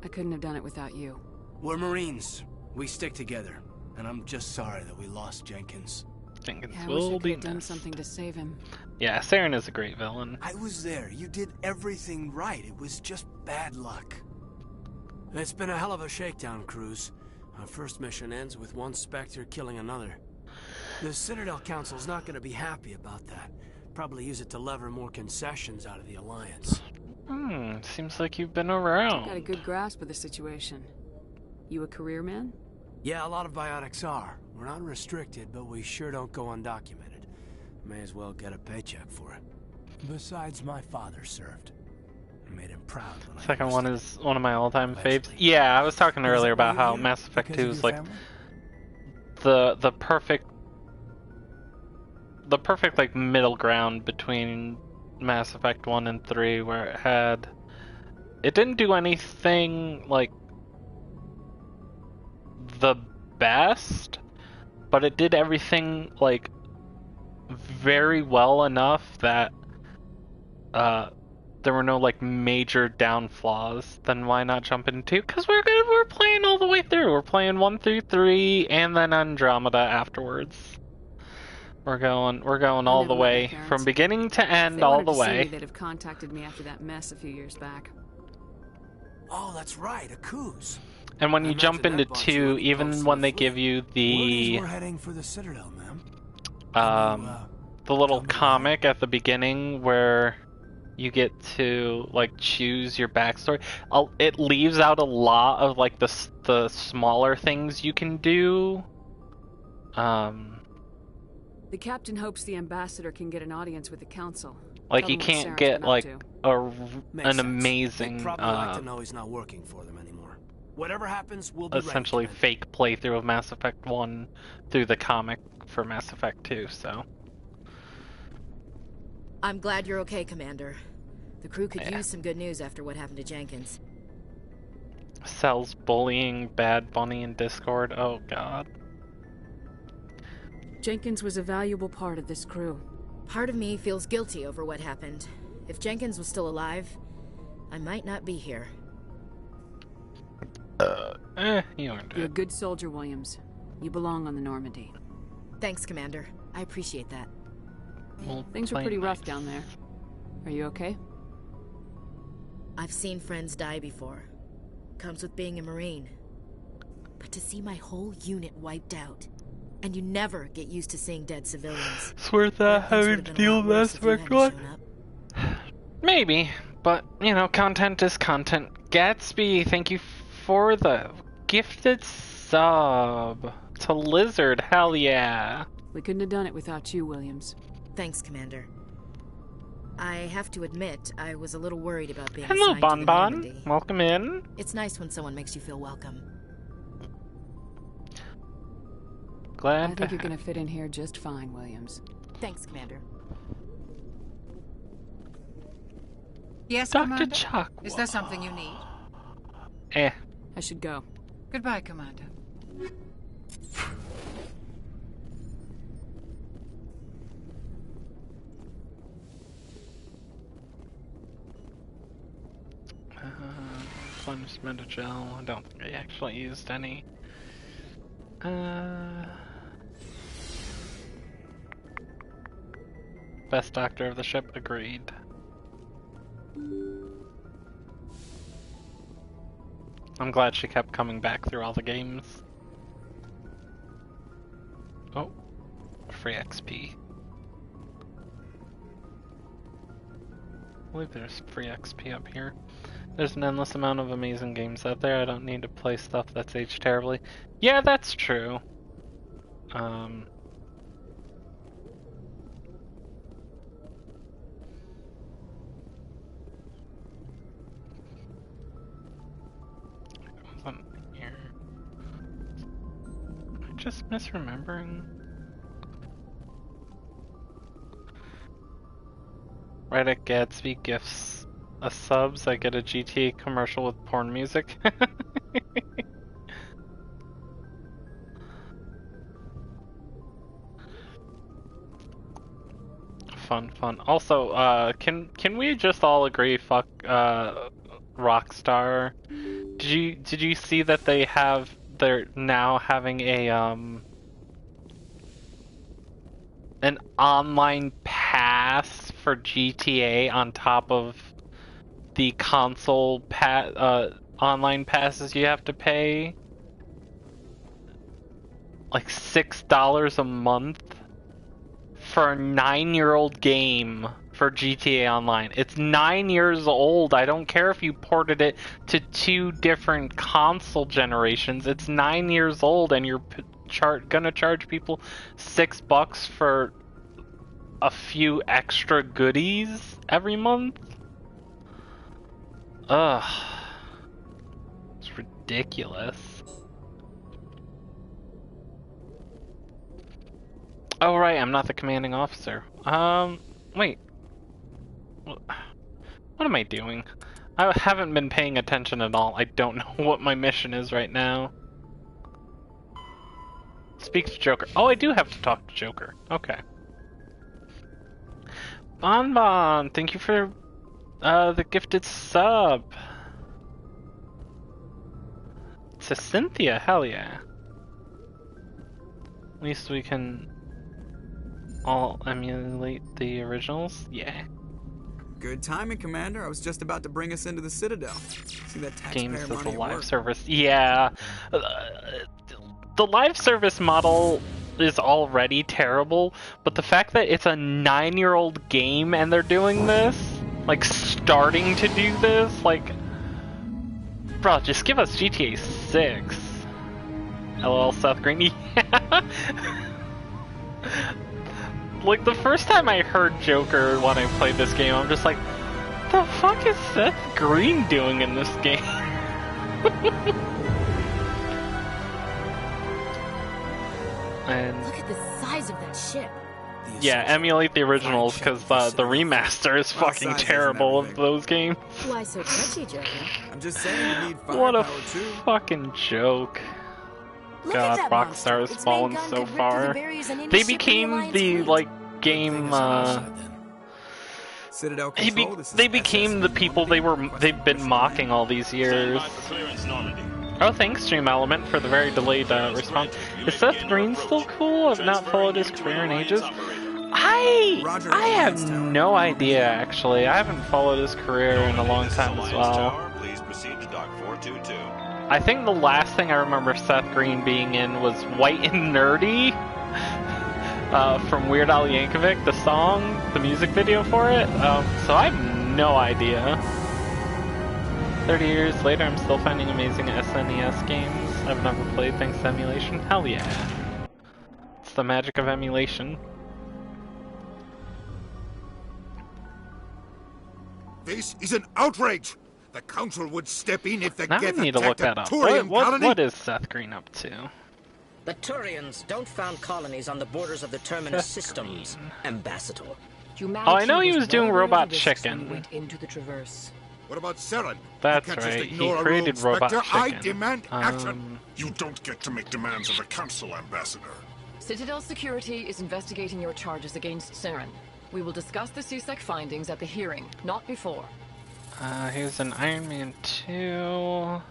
I couldn't have done it without you. We're Marines. We stick together. And I'm just sorry that we lost Jenkins. Jenkins Yeah, I wish I will could be have done missed. something to save him. Yeah, Saren is a great villain. I was there. You did everything right. It was just bad luck. It's been a hell of a shakedown, Cruz. Our first mission ends with one Spectre killing another. The Citadel Council's not going to be happy about that. Probably use it to lever more concessions out of the Alliance. Seems like you've been around. Got a good grasp of the situation. You a career man? Yeah, a lot of biotics are. We're not restricted, but we sure don't go undocumented. May as well get a paycheck for it. Besides, my father served. I made him proud when Second one is one of my all-time faves. Yeah, I was talking earlier about how Mass Effect 2 is like the perfect like middle ground between Mass Effect 1 and 3, where it didn't do anything like the best, but it did everything like very well enough that there were no like major down flaws. Then why not jump into 2? Because we're playing all the way through. We're playing 1 through 3 and then Andromeda afterwards. We're going all the way from beginning to end, all the way. They'd have contacted me after that mess a few years back. Oh, that's right, a Coos. And when you jump into 2, even when they give you the We're heading for the Citadel, ma'am. the little comic at the beginning where you get to like choose your backstory, it leaves out a lot of like the smaller things you can do. The captain hopes the ambassador can get an audience with the council. Like Tell you them what can't Saren's get been up like to. an amazing They'd probably like to know he's not working for them anymore. Whatever happens, we'll be essentially ready. fake playthrough of Mass Effect 1 through the comic for Mass Effect 2, so. I'm glad you're okay, Commander. The crew could use some good news after what happened to Jenkins. Cell's bullying Bad Bunny in Discord, oh god. Jenkins was a valuable part of this crew. Part of me feels guilty over what happened. If Jenkins was still alive, I might not be here. You earned You're a it. good soldier, Williams. You belong on the Normandy. Thanks, Commander. I appreciate that. We'll Things were play pretty rough nice. down there. Are you okay? I've seen friends die before. Comes with being a Marine. But to see my whole unit wiped out, and you never get used to seeing dead civilians. It's worth that Things having would've to been a deal lot with worse Mass if you Effect hadn't 1. shown up. Maybe, but, you know, content is content. Gatsby, thank you for the gifted sub to Lizard. Hell yeah. We couldn't have done it without you, Williams. Thanks, Commander. I have to admit, I was a little worried about being Hello, assigned to the Bonbon. Normandy. Welcome in. It's nice when someone makes you feel welcome. Glad I think you're gonna fit in here just fine, Williams. Thanks, Commander. Yes, Dr. Commander? Chuck. Is there something you need? I should go. Goodbye, Commander. Punishment of gel. I don't think I actually used any. Best doctor of the ship, agreed. I'm glad she kept coming back through all the games. Oh, free XP. I believe there's free XP up here. There's an endless amount of amazing games out there. I don't need to play stuff that's aged terribly. Yeah, that's true. Wasn't here. Am I just misremembering? Right at Gatsby gifts a subs, I get a GTA commercial with porn music. Fun. Also, can we just all agree? Fuck, Rockstar. Did you see that they're now having a an online pass for GTA on top of the console online passes you have to pay? Like $6 a month for a 9-year-old game for GTA Online. It's 9 years old. I don't care if you ported it to 2 different console generations. It's 9 years old and you're gonna charge people $6 for a few extra goodies every month? Ugh. It's ridiculous. Oh right, I'm not the commanding officer. Wait. What am I doing? I haven't been paying attention at all. I don't know what my mission is right now. Speak to Joker. Oh, I do have to talk to Joker. Okay. Bonbon, thank you for the gifted sub. To Cynthia, hell yeah. At least we can all emulate the originals? Yeah. Good timing, Commander. I was just about to bring us into the Citadel. See that taxpayer Games as money a at live work. service. Yeah. The live service model is already terrible, but the fact that it's a 9-year-old game and they're doing this, like starting to do this, like, bro, just give us GTA 6. LOL, Seth Green. Yeah. Like, the first time I heard Joker when I played this game, I'm just like, the fuck is Seth Green doing in this game? And look at the size of that ship. yeah, emulate the originals, because the remaster is fucking terrible of those games. Why so touchy, Joker? I'm just saying you need What a firepower too. fucking joke. Look God, at that Rockstar has monster. Its fallen main gun so could rip through the far. barriers on any They ship in the became Alliance the, fleet. like, game, Citadel Control, this is they became the people they've been mocking all these years. Oh, thanks, Stream Element, for the very delayed response. Is Seth Green still cool? I've not followed his career in ages. I have no idea, actually. I haven't followed his career in a long time as well. Please proceed to dock 422. I think the last thing I remember Seth Green being in was White and Nerdy from Weird Al Yankovic, the song, the music video for it. So I have no idea. 30 years later, I'm still finding amazing SNES games I've never played thanks to emulation. Hell yeah. It's the magic of emulation. This is an outrage! The Council would step in if the Now I Geth need to look attacked that a up. Turian colony! What is Seth Green up to? The Turians don't found colonies on the borders of the Terminus systems, Ambassador. Oh, I know he was doing Robot Chicken. Went into the Traverse. What about Saren? That's You can't right. just He ignore a created rogue Robot Spectre. Chicken. I demand action! You don't get to make demands of the Council, Ambassador. Citadel Security is investigating your charges against Saren. We will discuss the CSEC findings at the hearing, not before. Here's an Iron Man 2.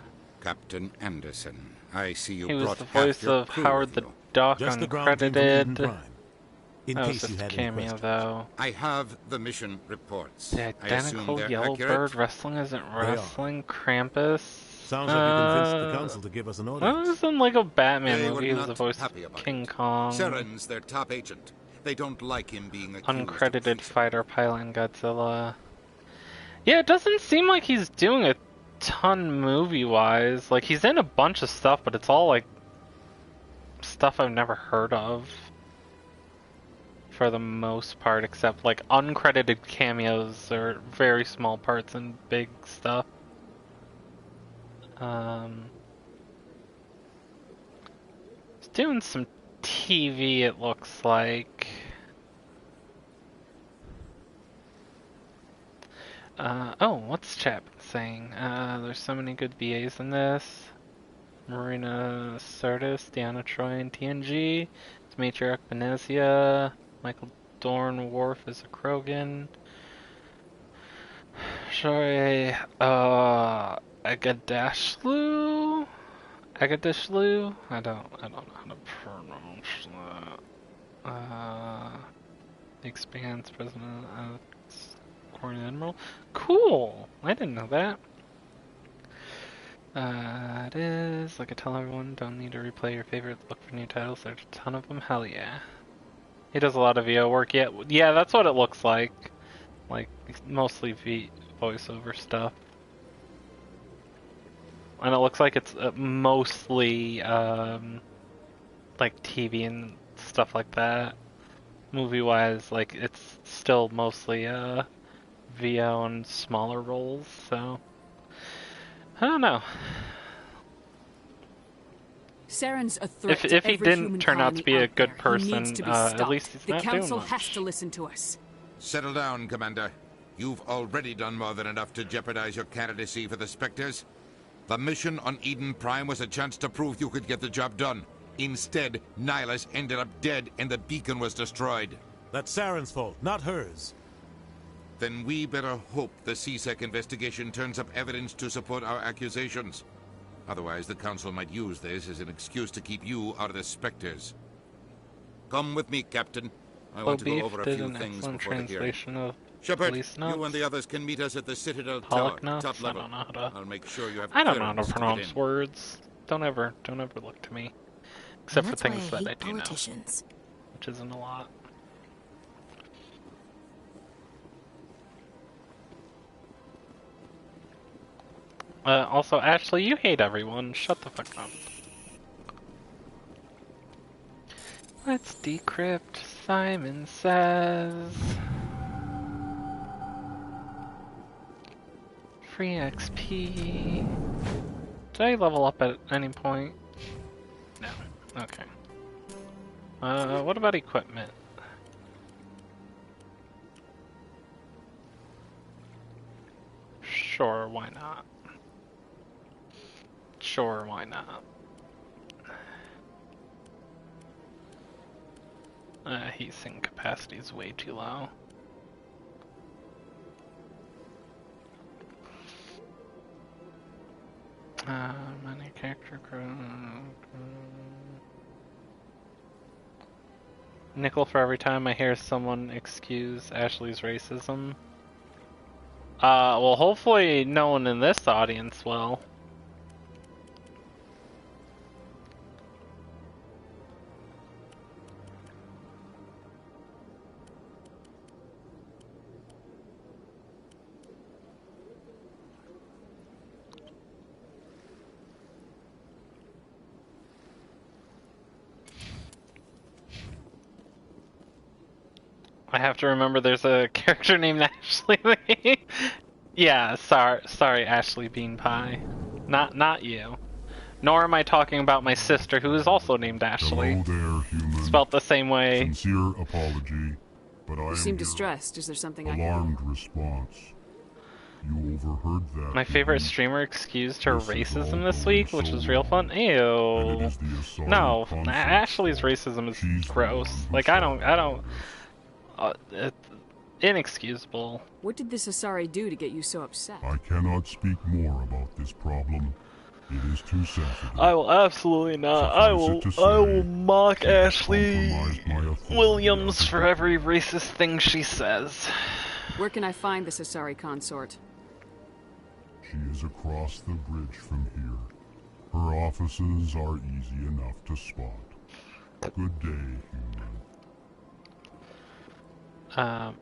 Captain Anderson, I see you He was brought the half voice your of crew Howard with the you. Duck, Just the ground team from Eden uncredited. Prime. In That was case you just a had any cameo, questions. though. I have the mission reports. The I assume identical they're yellow accurate? bird wrestling isn't wrestling. Krampus. Sounds like you convinced the Council to give us an That audience. was in like a Batman They movie. He were was the not voice happy of about King Kong. Saren's their top agent. They don't like him being accused of Uncredited fighter pilot in Godzilla. Yeah, it doesn't seem like he's doing a ton movie-wise. Like, he's in a bunch of stuff, but it's all like stuff I've never heard of. For the most part, except like uncredited cameos or very small parts in big stuff. He's doing some TV, it looks like. Oh, what's chat saying? There's so many good VAs in this. Marina Sirtis, Deanna Troy in TNG, Matriarch Benezia, Michael Dorn Worf is a Krogan. Sorry, Agadashlu? Agadishlu? I don't know how to pronounce that. The Expanse President of Corn Admiral. Cool! I didn't know that. It is, like I tell everyone, don't need to replay your favorite, look for new titles, there's a ton of them, hell yeah. He does a lot of VO work, yeah, that's what it looks like. Like, mostly voiceover stuff. And it looks like it's mostly, like TV and stuff like that. Movie-wise, like, it's still mostly, VO and smaller roles, so... I don't know. Saren's a threat If to he every didn't human turn out to be colony a good out there. He person, needs to be at stopped. least he's the not doing council much. has to listen to us. Settle down, Commander. You've already done more than enough to jeopardize your candidacy for the Spectres. The mission on Eden Prime was a chance to prove you could get the job done. Instead, Nihilus ended up dead and the beacon was destroyed. That's Saren's fault, not hers. Then we better hope the CSEC investigation turns up evidence to support our accusations. Otherwise, the Council might use this as an excuse to keep you out of the Spectres. Come with me, Captain. I want to go over a few things before the hearing. Shepard, you and the others can meet us at the Citadel Tower, top level. I'll make sure you have I don't know how to clearance pronounce get in. words. Don't ever look to me. Except for That's why things I that I hate do politicians. know. Which isn't a lot. Also, Ashley, you hate everyone. Shut the fuck up. Let's decrypt, Simon says. Free XP. Did I level up at any point? No. Okay. What about equipment? Sure, why not? Sure, why not? Heat sink capacity is way too low. Many character crew. Nickel for every time I hear someone excuse Ashley's racism. Well, hopefully no one in this audience will. I have to remember there's a character named Ashley. Yeah, sorry, Ashley Bean Pie. Not you. Nor am I talking about my sister, who is also named Ashley. Hello there, human. Spelt the same way. Sincere apology, but I You am seem your distressed. Is there something I can... alarmed response. You overheard that. My favorite human. streamer excused her This is racism all this going week, which so was real fun. wrong. And it Ew. is the Asari No, concept Ashley's fault. racism is She's the gross. one who Like, I don't... inexcusable. What did this Asari do to get you so upset? I cannot speak more about this problem. It is too sensitive. I will absolutely not. I will mock Ashley Williams for every racist thing she says. Where can I find this Asari consort? She is across the bridge from here. Her offices are easy enough to spot. Good day, human.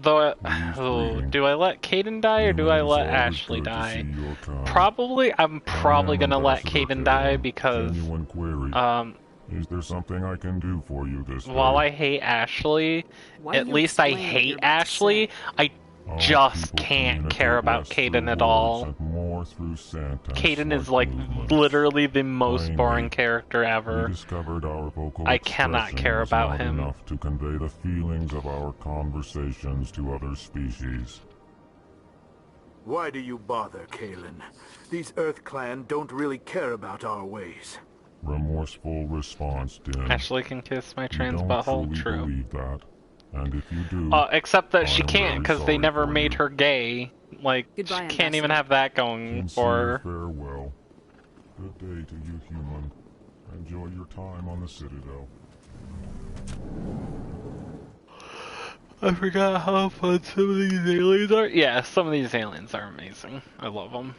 Though, do I let Caden die or do I let Ashley die? I'm probably gonna let Caden die because, is there something I can do for you this while day? I hate Ashley, at least I hate Ashley, I just can't care about Caden at all. Caden is like literally the most boring character ever. I cannot care about him. Enough to convey the feelings of our conversations to other species. Why do you bother, Kalen? These Earth Clan don't really care about our ways. Remorseful response, Din. Ashley can kiss my trans You don't butthole. truly True. believe that. And if you do, except that she I'm can't very because they sorry never for made you. her gay. Like, Goodbye, she can't even Ambassador. have that going for her. farewell. Good day to you, human. Enjoy your time on the Citadel. I forgot how fun some of these aliens are. Yeah, some of these aliens are amazing. I love them.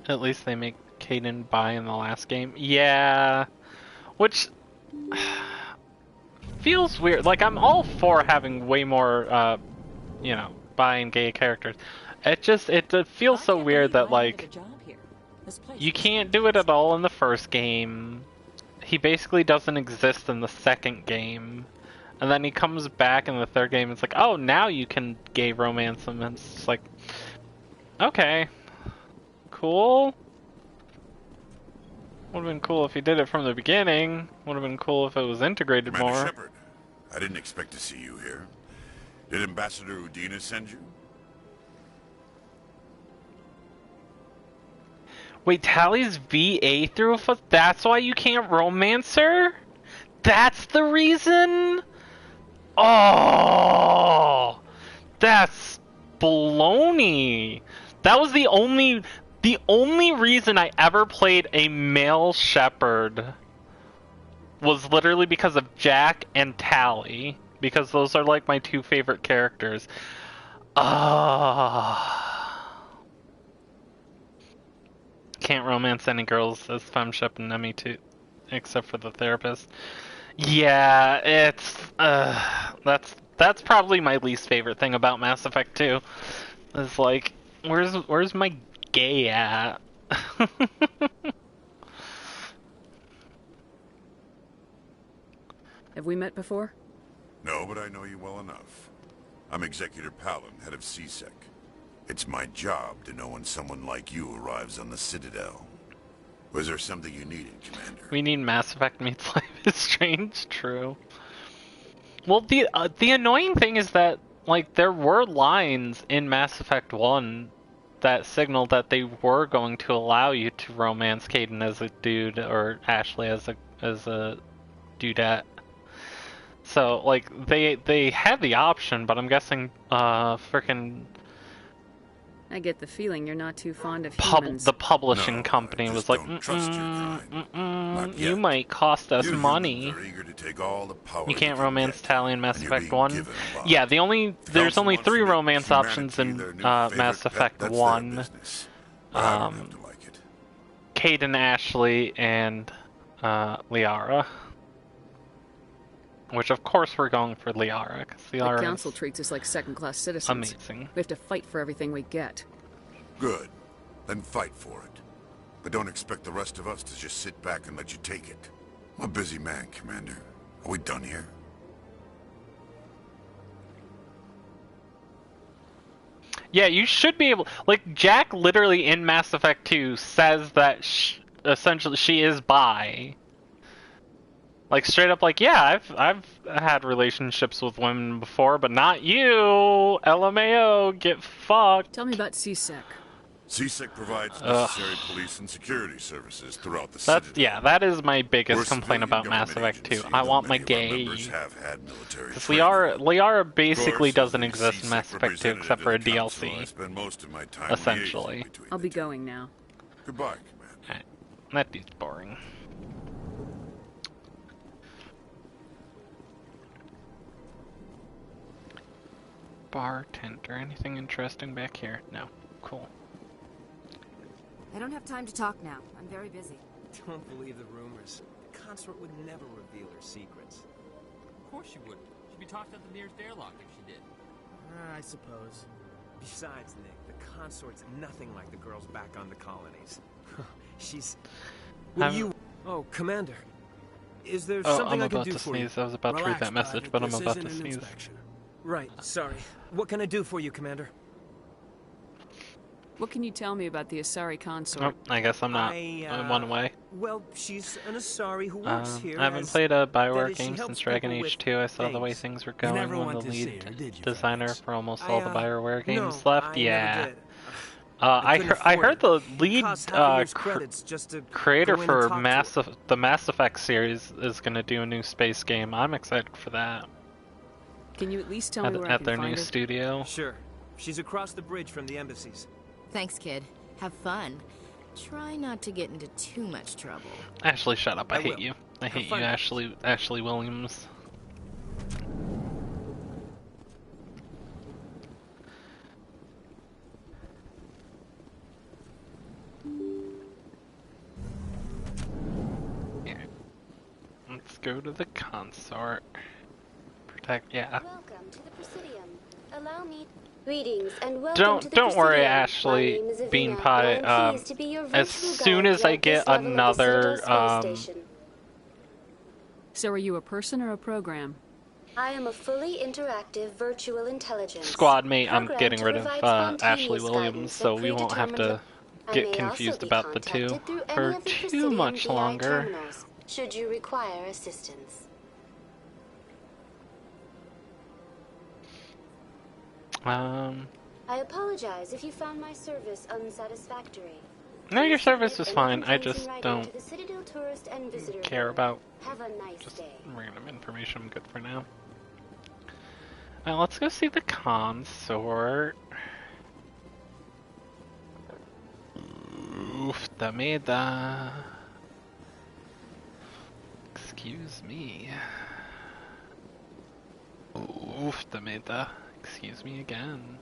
At least they make Caden bi in the last game. Yeah, which feels weird. Like, I'm all for having way more, you know, bi and gay characters. It feels so weird that, like, you can't do it at all in the first game. He basically doesn't exist in the second game. And then he comes back in the third game, it's like, oh, now you can gay romance him. And it's just like, okay. Cool. Would have been cool if he did it from the beginning. Would have been cool if it was integrated Commander more. Shepard, I didn't expect to see you here. Did Ambassador Udina send you? Wait, Tally's VA through a foot? That's why you can't romance her? That's the reason? Oh, that's baloney. That was the only reason I ever played a male Shepherd was literally because of Jack and Tally, because those are like my two favorite characters. Can't romance any girls as FemShep and Nemi too, except for the therapist. Yeah, it's that's probably my least favorite thing about Mass Effect 2. Is like, where's my gay at? Have we met before? No, but I know you well enough. I'm Executor Palin, head of CSEC. It's my job to know when someone like you arrives on the Citadel. Was there something you needed, Commander? We need Mass Effect meets Life is Strange. True. Well, the annoying thing is that, like, there were lines in Mass Effect 1 that signaled that they were going to allow you to romance Caden as a dude or Ashley as a dudette. So, like, they had the option, but I'm guessing frickin' I get the feeling you're not too fond of humans. the publishing company was like, you might cost us money. You can't romance Tally in Mass Effect 1. Yeah, there's only 3 romance options in Mass Effect 1. Caden, Ashley, and Liara. Which, of course, we're going for Liara, because The Liara council is treats us like second-class citizens. amazing. We have to fight for everything we get. Good. Then fight for it. But don't expect the rest of us to just sit back and let you take it. I'm a busy man, Commander. Are we done here? Yeah, you should be able... Like, Jack literally in Mass Effect 2 says that essentially she is bi. Like, straight up like, yeah, I've had relationships with women before, but not you! LMAO, get fucked! Tell me about CSEC. CSEC provides necessary police and security services throughout the That's, Citadel. yeah, that is my biggest We're a complaint civilian about Mass government Effect 2. agency, I though want my many of our gay... members have had military Because training. Liara basically Of course, doesn't as the exist in Mass CSEC Effect 2 except for a representative to the council, I DLC. spend most of my time Essentially. liaising between I'll be going now. Goodbye, Commander. That dude's boring. Bartender, anything interesting back here? No. Cool. I don't have time to talk now. I'm very busy. Don't believe the rumors. The consort would never reveal her secrets. Of course she wouldn't. She'd be tossed out the nearest airlock if she did. I suppose. Besides, Nick, the consort's nothing like the girls back on the colonies. She's... Will you... Oh, Commander. Is there something I can do for you? I'm about to sneeze. I was about to read that message, but I'm about to sneeze. Right, sorry. What can I do for you, Commander? What can you tell me about the Asari consort? Oh, I guess I'm not. I went away. Well, she's an Asari who works here. I haven't played a Bioware that is, game she since helps Dragon people Age with 2. I saw the way things. things were You going never when went the to see lead her, did you, designer for almost all the Bioware games no, left. I Yeah. never did. I heard the lead credits just to creator go in for and talk to the Mass Effect series is going to do a new space game. I'm excited for that. Can you at least tell me where I At can their find new her? studio. Sure. She's across the bridge from the embassies. Thanks, kid. Have fun. Try not to get into too much trouble. Ashley, shut up. I hate will. you. I hate you, fun. Ashley Williams. Here. Let's go to the consort. Protect, yeah. Welcome to the Presidium. Allow me. Greetings and welcome to the Don't worry, Presidium. Ashley, My name is Bean Avina, Pie. and I'm pleased to be your As virtual soon guide as I throughout get this level of the another Citadel Space Station. So are you a person or a program? I am a fully interactive virtual intelligence. Squad mate, I'm programmed getting to rid of provide Ashley spontaneous Williams, guidance so at we won't have to predetermined I get may confused also be about the two contacted through any for of the too Presidium much VI longer. terminals, should you require assistance. I apologize if you found my service unsatisfactory. No, your Please service submit is any fine. I complaints just in writing don't to the Citadel Tourist and Visitor care Bureau. about Have a nice just day. random information. I'm good for now. Let's go see the consort. Oof, da meda. Excuse me. Oof, da meda. Excuse me again.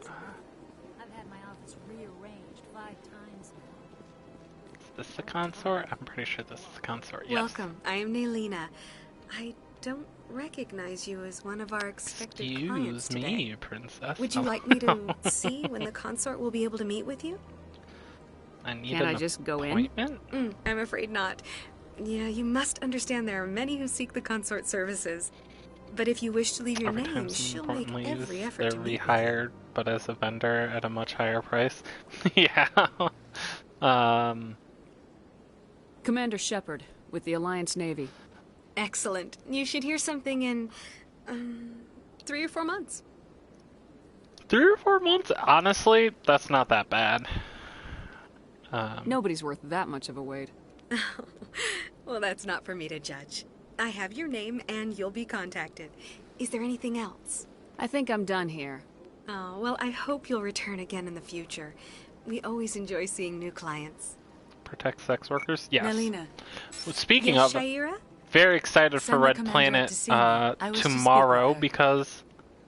I've had my office rearranged 5 times now. Is this the consort? I'm pretty sure this is the consort, yes. Welcome. I am Naylina. I don't recognize you as one of our expected clients Excuse today. me, princess. Would you like me to see when the consort will be able to meet with you? I need Can't an I just go in? appointment? I'm afraid not. Yeah, you must understand there are many who seek the consort services. But if you wish to leave your Every name, time she'll someone make importantly every is effort they're to meet with you. rehired, but as a vendor at a much higher price. Yeah. Commander Shepard, with the Alliance Navy. Excellent. You should hear something in 3 or 4 months. 3 or 4 months? Honestly, that's not that bad. Nobody's worth that much of a wait. Well, that's not for me to judge. I have your name and you'll be contacted. Is there anything else? I think I'm done here. Oh, well, I hope you'll return again in the future. We always enjoy seeing new clients. Protect sex workers? Yes. Naylina. Well, speaking Yes, of, Shaira? very excited for Send the Red commander Planet up to see me. I wish to speak tomorrow with her. because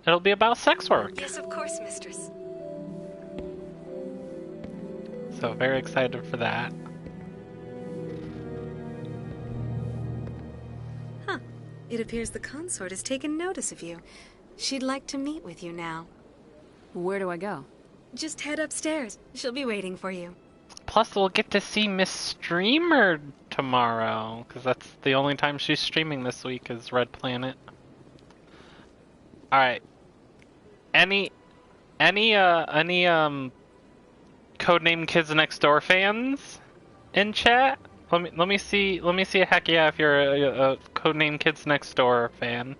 it'll be about sex work. Yes, of course, mistress. So very excited for that. It appears the consort has taken notice of you. She'd like to meet with you now. Where do I go? Just head upstairs. She'll be waiting for you. Plus, we'll get to see Miss Streamer tomorrow, because that's the only time she's streaming this week is Red Planet. Alright. Any Codename Kids Next Door fans in chat? Let me see a heck yeah if you're a Codename Kids Next Door fan.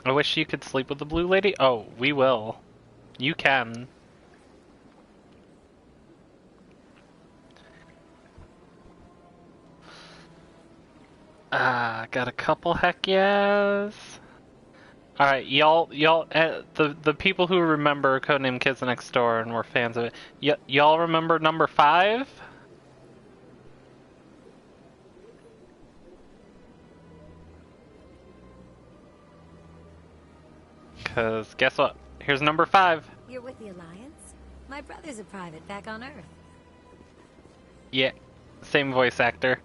I wish you could sleep with the blue lady. Oh, we will. You can. Got a couple heck yes. Alright, y'all, the people who remember Codename Kids Next Door and were fans of it, y'all remember number 5? Cause guess what? Here's number 5. You're with the Alliance? My brother's a private back on Earth. Yeah, same voice actor.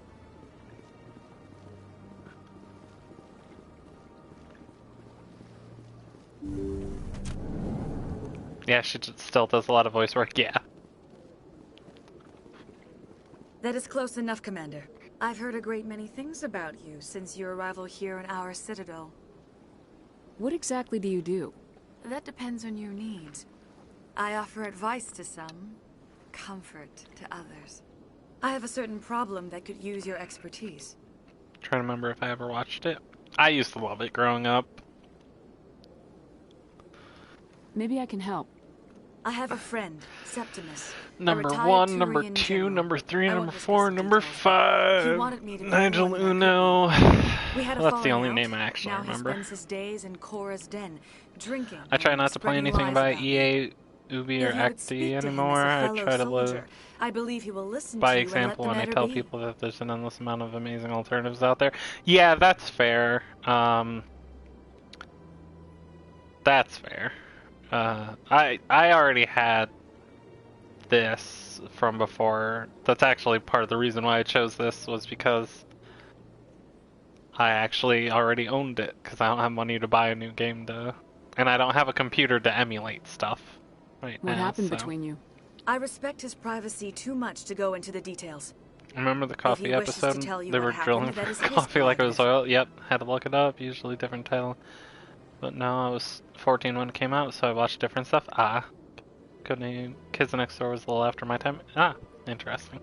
Yeah, she still does a lot of voice work, yeah. That is close enough, Commander. I've heard a great many things about you since your arrival here in our citadel. What exactly do you do? That depends on your needs. I offer advice to some, comfort to others. I have a certain problem that could use your expertise. Trying to remember if I ever watched it. I used to love it growing up. Maybe I can help. I have a friend, Septimus. Number 1, number 2, number 3, number 4, number 5. Nigel Uno. That's the only name I actually remember. He spends his days in Cora's den, drinking. I try not to play anything by EA, Ubi, or XD anymore. I try to live I believe he will listen by to example you when I and let tell the matter people that there's an endless amount of amazing alternatives out there. Yeah, that's fair. That's fair. I already had this from before. That's actually part of the reason why I chose this, was because I actually already owned it, because I don't have money to buy a new game and I don't have a computer to emulate stuff right now. What happened between you? I respect his privacy too much to go into the details. Remember the coffee If he wishes to episode? tell you They what were happened, drilling that for is his coffee like it was prerogative. oil. Yep, had to look it up. Usually different title. But no, I was 14 when it came out, so I watched different stuff. Codename Kids Next Door was a little after my time. Interesting.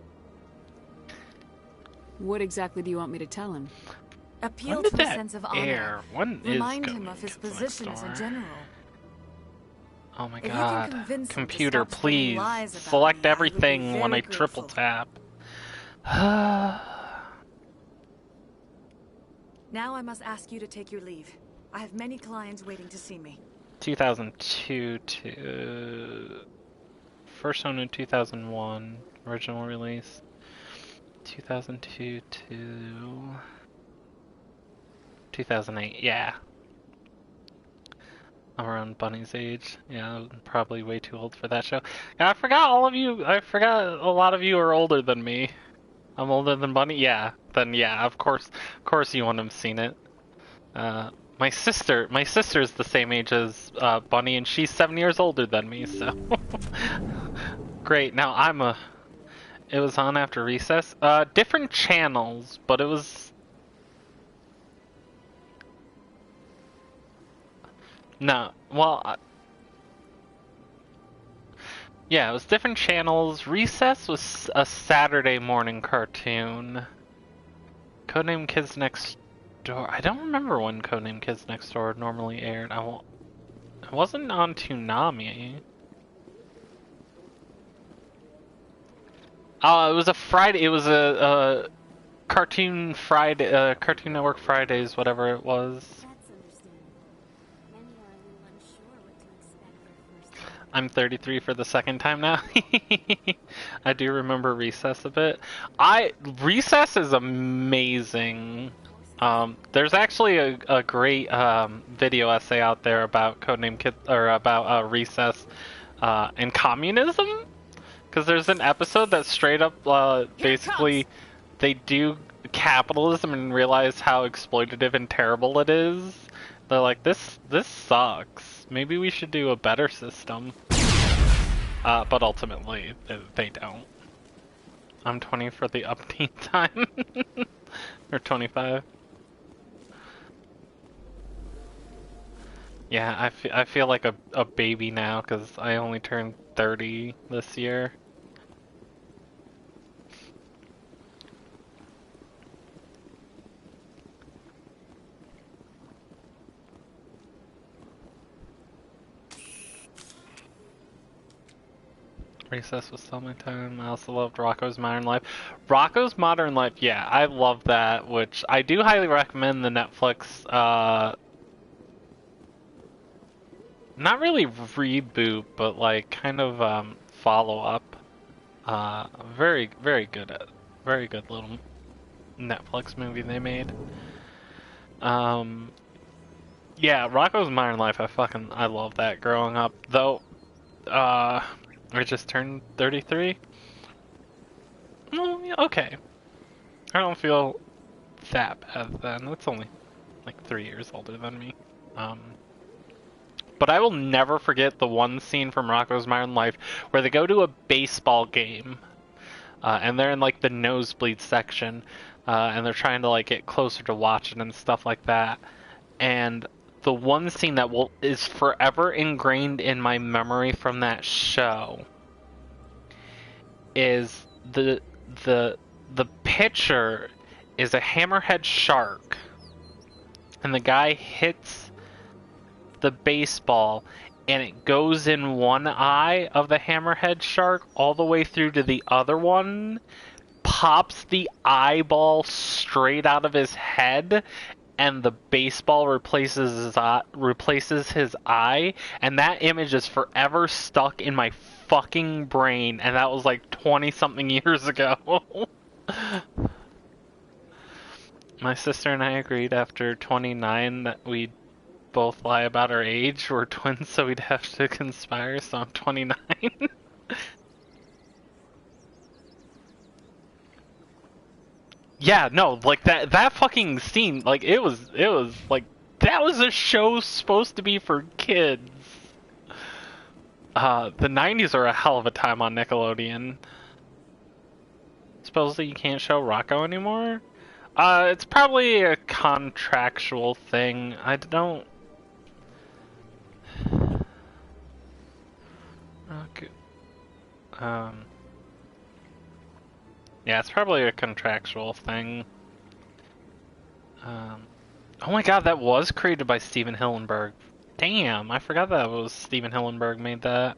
What exactly do you want me to tell him? Appeal When to did a that sense of air? honor. When is Remind him Codename of his Kids Next position as a Door? general. Oh my If you can god. convince him to Computer, stop spreading please. lies about Select me, I would be everything when I very triple grateful. tap. Now I must ask you to take your leave. I have many clients waiting to see me. 2002 to... First one in 2001. Original release. 2002 to... 2008, yeah. I'm around Bunny's age. Yeah, I'm probably way too old for that show. And I forgot a lot of you are older than me. I'm older than Bunny? Yeah. Then yeah, of course you wouldn't have seen it. My sister's the same age as Bunny, and she's 7 years older than me, so... Great, now it was on after recess. Different channels, but it was... No, well... Yeah, it was different channels. Recess was a Saturday morning cartoon. Codename Kids Next Door. I don't remember when Codename Kids Next Door normally aired. It wasn't on Toonami. Oh, it was a Friday. It was a Cartoon Friday, Cartoon Network Fridays, whatever it was. I'm 33 for the second time now. I do remember Recess a bit. Recess is amazing. There's actually a great video essay out there about Codename Kid, or about Recess and communism. Because there's an episode that straight up basically they do capitalism and realize how exploitative and terrible it is, they're like, this sucks. Maybe we should do a better system. But ultimately, they don't. I'm 20 for the update time. Or 25. Yeah, I feel like a baby now because I only turned 30 this year. Recess was still my time. I also loved Rocco's Modern Life. Rocco's Modern Life, yeah, I love that, which I do highly recommend the Netflix, not really reboot, but like kind of follow-up. Very, very good little Netflix movie they made. Yeah, Rocco's Modern Life, I love that growing up. Though, I just turned 33. Well, yeah, okay. I don't feel that bad then. That's only like 3 years older than me. But I will never forget the one scene from Rocco's Modern Life where they go to a baseball game, and they're in like the nosebleed section, and they're trying to like get closer to watch it and stuff like that. And the one scene that is forever ingrained in my memory from that show is the pitcher is a hammerhead shark, and the guy hits the baseball and it goes in one eye of the hammerhead shark all the way through to the other one, pops the eyeball straight out of his head, and the baseball replaces his eye, and that image is forever stuck in my fucking brain, and that was like 20-something years ago. My sister and I agreed after 29 that we'd both lie about our age. We're twins, so we'd have to conspire, so I'm 29. Yeah, no, like that fucking scene, like it was like, that was a show supposed to be for kids. The 90s are a hell of a time on Nickelodeon. Supposedly you can't show Rocco anymore? It's probably a contractual thing. I don't... Okay. Yeah, it's probably a contractual thing. Oh my god, that was created by Steven Hillenburg. Damn, I forgot that was Steven Hillenburg made that.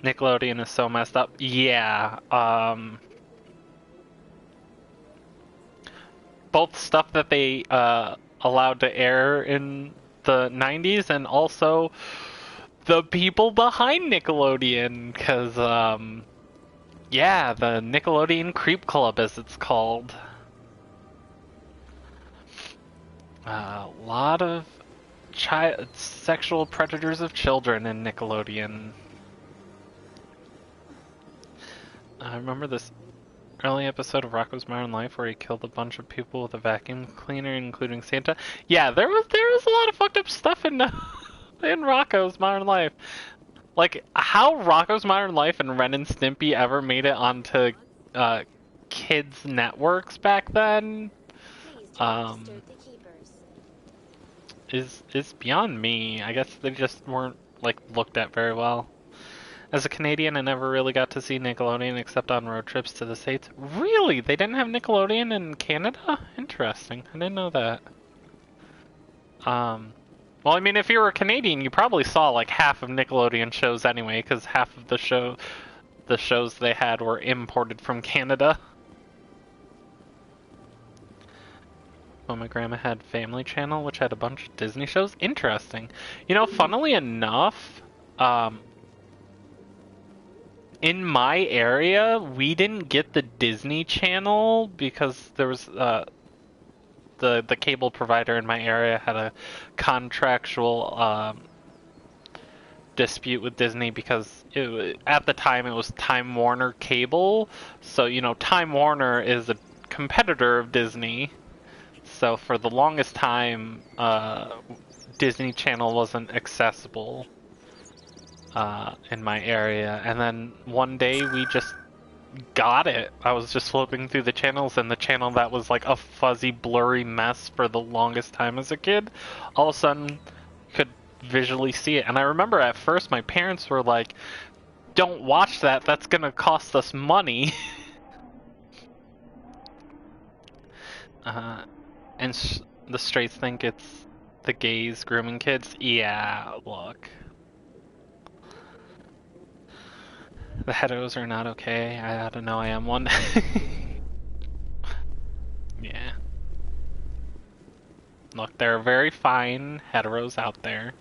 Nickelodeon is so messed up. Yeah, both stuff that they allowed to air in the 90s and also the people behind Nickelodeon, because yeah, the Nickelodeon Creep Club, as it's called. A lot of sexual predators of children in Nickelodeon. I remember this early episode of Rocco's Modern Life where he killed a bunch of people with a vacuum cleaner, including Santa. Yeah, there was a lot of fucked up stuff in in Rocco's Modern Life. Like, how Rocco's Modern Life and Ren and Stimpy ever made it onto kids' networks back then is beyond me. I guess they just weren't like looked at very well. As a Canadian, I never really got to see Nickelodeon except on road trips to the States. Really? They didn't have Nickelodeon in Canada? Interesting. I didn't know that. Well, I mean, if you were a Canadian, you probably saw like half of Nickelodeon shows anyway, because half of the shows they had were imported from Canada. Well, my grandma had Family Channel, which had a bunch of Disney shows. Interesting. You know, funnily enough, in my area, we didn't get the Disney Channel because there was the cable provider in my area had a contractual dispute with Disney because at the time it was Time Warner Cable, so Time Warner is a competitor of Disney. So for the longest time, Disney Channel wasn't accessible in my area, and then one day we just got it. I was just flipping through the channels, and the channel that was like a fuzzy, blurry mess for the longest time as a kid, all of a sudden could visually see it. And I remember at first my parents were like, "Don't watch that, that's gonna cost us money." And the straights think it's the gays grooming kids. Yeah, look. The heteros are not okay. I don't know, I am one. Yeah. Look, there are very fine heteros out there.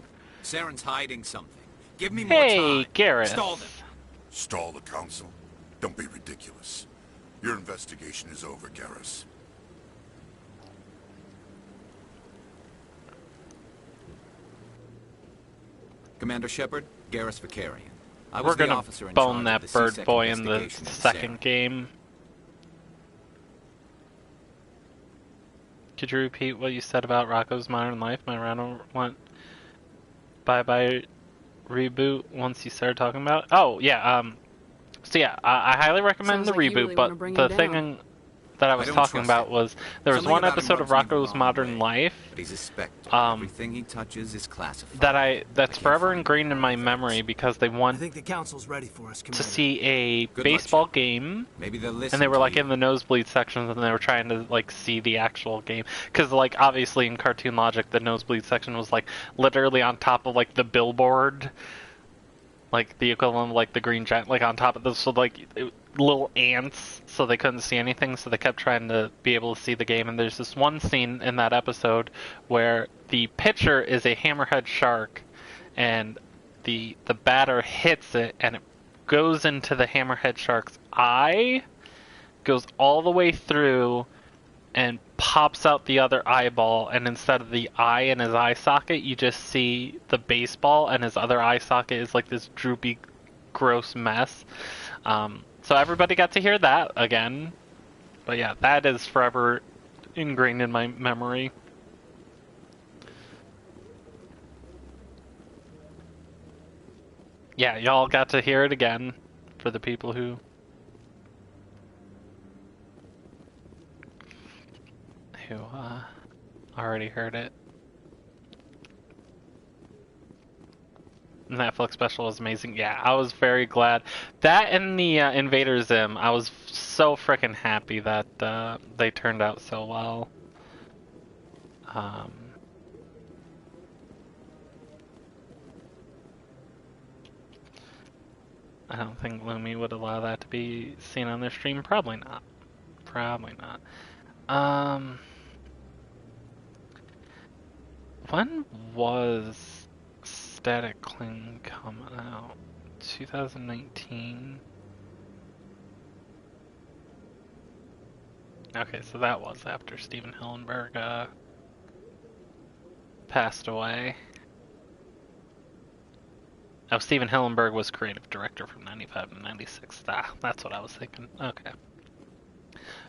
Saren's hiding something. Give me more time. Hey, Gareth. Stall them. Stall the council? Don't be ridiculous. Your investigation is over, Garrus. Commander Shepard, Garrus Vicarian. I We're was the gonna officer in bone charge that of the bird C-Sec boy in the investigation into second Saren. game. Could you repeat what you said about Rocco's Modern Life? My router went bye-bye reboot once you started talking about it. Oh, yeah, so yeah, I highly recommend the Sounds like you reboot, really wanna but bring the him thing down. that I was don't talking trust about him. was there was Something one about him episode of rubs me the Rocco's wrong Modern way, Life But he's a spectre. Everything he touches is classified. that's forever ingrained in my memory because they I want think the council's ready for us, to Commander. see a Good luck, baseball game. Maybe they'll And listen they were to like you. in the nosebleed sections, and they were trying to like see the actual game, because like obviously in cartoon logic, the nosebleed section was like literally on top of like the billboard, like the equivalent of like the Green Giant, like on top of this, so like little ants, so they couldn't see anything, so they kept trying to be able to see the game. And there's this one scene in that episode where the pitcher is a hammerhead shark, and the batter hits it, and it goes into the hammerhead shark's eye, goes all the way through, and pops out the other eyeball, and instead of the eye in his eye socket, you just see the baseball, and his other eye socket is like this droopy, gross mess. So everybody got to hear that again. But yeah, that is forever ingrained in my memory. Yeah, y'all got to hear it again for the people who already heard it. Netflix special was amazing. Yeah, I was very glad. That and the Invader Zim, I was so freaking happy that they turned out so well. I don't think Lumi would allow that to be seen on their stream. Probably not. Probably not. When was Static Cling coming out? 2019? Okay, so that was after Steven Hillenburg passed away. Oh, Steven Hillenburg was creative director from 95 to 96. Ah, that's what I was thinking. Okay.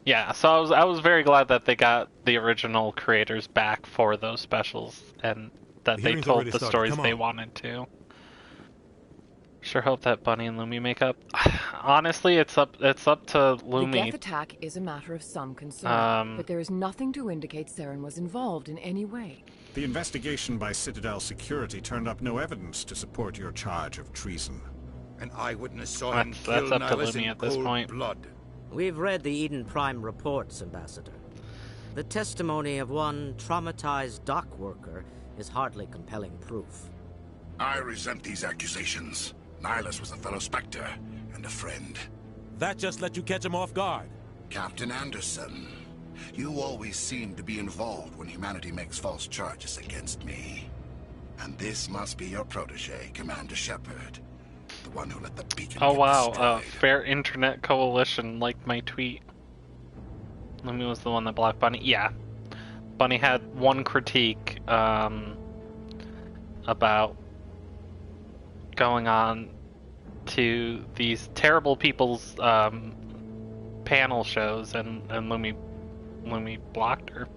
Yeah, so I was very glad that they got the original creators back for those specials, and that The they hearing's told already the started. stories Come they on. wanted to. Sure hope that Bunny and Lumi make up. Honestly, it's up to The Lumi. Geth attack is a matter of some concern, but there is nothing to indicate Saren was involved in any way. The investigation by Citadel Security turned up no evidence to support your charge of treason. An eyewitness saw him That's kill up to Nihilus Lumi in at this cold point. blood. We've read the Eden Prime reports, Ambassador. The testimony of one traumatized dock worker is hardly compelling proof. I resent these accusations. Nihilus was a fellow Spectre and a friend. That just let you catch him off guard. Captain Anderson, you always seem to be involved when humanity makes false charges against me. And this must be your protege, Commander Shepard. The one who let the beacon Oh get wow, destroyed. Fair Internet Coalition liked my tweet. Lumi was the one that blocked Bunny. Yeah. Bunny had one critique about going on to these terrible people's panel shows, and Lumi blocked her.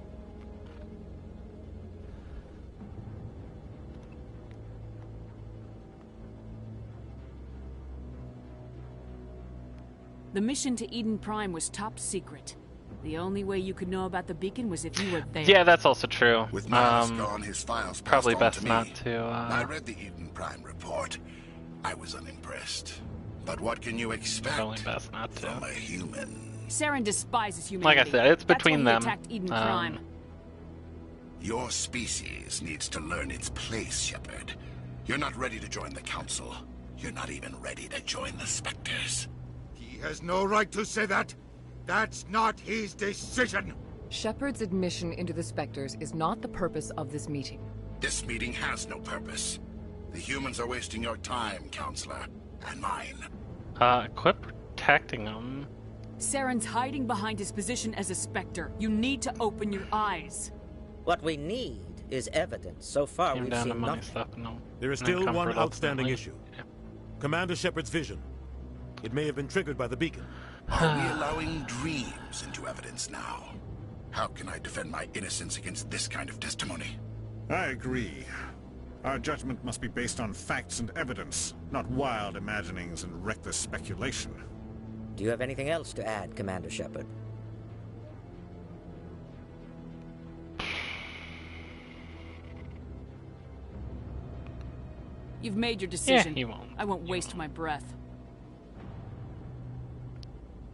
The mission to Eden Prime was top secret. The only way you could know about the beacon was if you were there. Yeah, that's also true. With Miles gone, his files passed probably on best to me. not to. I read the Eden Prime report. I was unimpressed. But what can you expect Probably best not to. from a human? Saren despises humanity. Like I said, it's between That's why he them. attacked Eden Prime. Your species needs to learn its place, Shepard. You're not ready to join the Council. You're not even ready to join the Spectres. He has no right to say that. That's not his decision. Shepard's admission into the Spectres is not the purpose of this meeting. This meeting has no purpose. The humans are wasting your time, Counselor, and mine. Quit protecting him. Saren's hiding behind his position as a Spectre. You need to open your eyes. What we need is evidence. So far, Came we've down to seen money nothing. stuff, no. There is no still comfort one outstanding ultimately. issue. Commander Shepard's vision. It may have been triggered by the beacon. Are we allowing dreams into evidence now? How can I defend my innocence against this kind of testimony? I agree. Our judgment must be based on facts and evidence, not wild imaginings and reckless speculation. Do you have anything else to add, Commander Shepard? You've made your decision. Yeah, he won't. I won't waste my breath.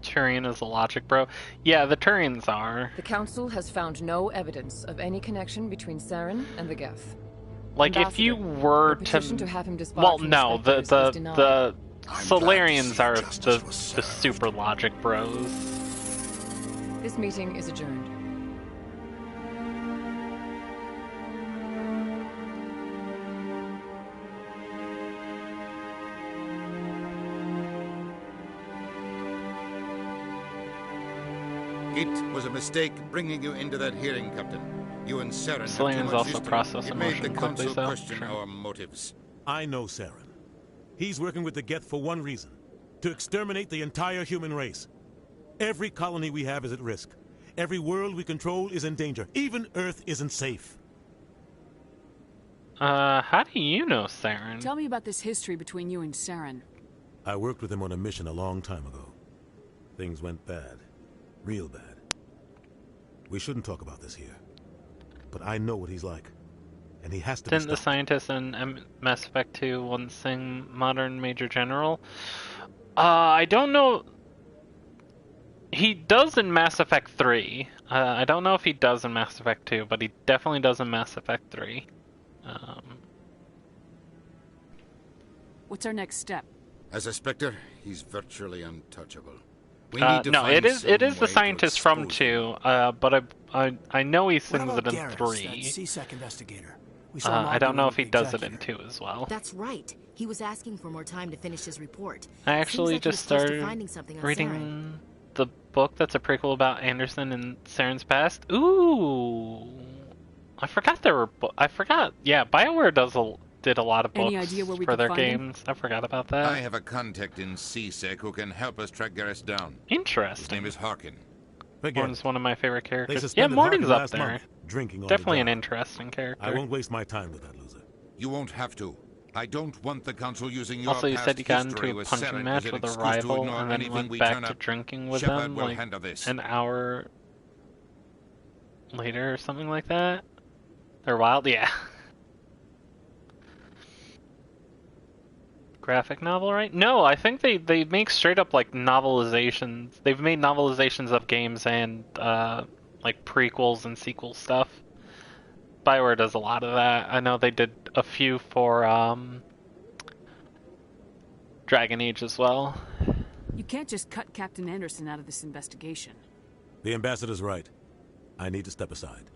Turian is a logic bro. Yeah, the Turians are. The Council has found no evidence of any connection between Saren and the Geth. Like, if you were petition to have him disbarred well, from no, the Spectres is denied. the Solarians are the super logic bros. This meeting is adjourned. It was a mistake bringing you into that hearing, Captain. You and Saren have too Solarians much also history. process It made the emotion quickly, Council so, question sure. our motives. I know Saren. He's working with the Geth for one reason. To exterminate the entire human race. Every colony we have is at risk. Every world we control is in danger. Even Earth isn't safe. How do you know Saren? Tell me about this history between you and Saren. I worked with him on a mission a long time ago. Things went bad. Real bad. We shouldn't talk about this here. But I know what he's like. And he has to Didn't be the stopped. scientist in Mass Effect 2 once sing Modern Major General? I don't know. He does in Mass Effect 3. I don't know if he does in Mass Effect 2, but he definitely does in Mass Effect 3. What's our next step? As a Spectre, he's virtually untouchable. We No, need to find it is some the way to scientist from 2, but I know he sings What it about in Garrus, 3. that CSEC investigator? We saw him I don't know if he arguing does with it in 2 as well. That's right. He was asking for more time to finish his report. I Seems actually like he was just close to started finding something on Saren. reading the book that's a prequel about Anderson and Saren's past. Ooh, I forgot there were. I forgot. Yeah, BioWare did a lot of books Any idea where we for could their find him? games. I forgot about that. I have a contact in CSEC who can help us track Garrus down. Interesting. His name is Harkin. Morden's one of my favorite They characters. Yeah, suspended Morden's Harkin up last there. month, drinking on Definitely the an job. interesting character. I won't waste my time with that loser. You won't have to. I don't want the Council using your Also, you past said you got history into a with punching Saren match as an with a excuse to rival ignore and then anything went we back turn to up. drinking with Shepard them will like handle this. an hour later or something like that. They're wild, yeah. Graphic novel, right? No, I think they make straight up like novelizations. They've made novelizations of games and like prequels and sequel stuff. BioWare does a lot of that. I know they did a few for Dragon Age as well. You can't just cut Captain Anderson out of this investigation. The ambassador's right. I need to step aside.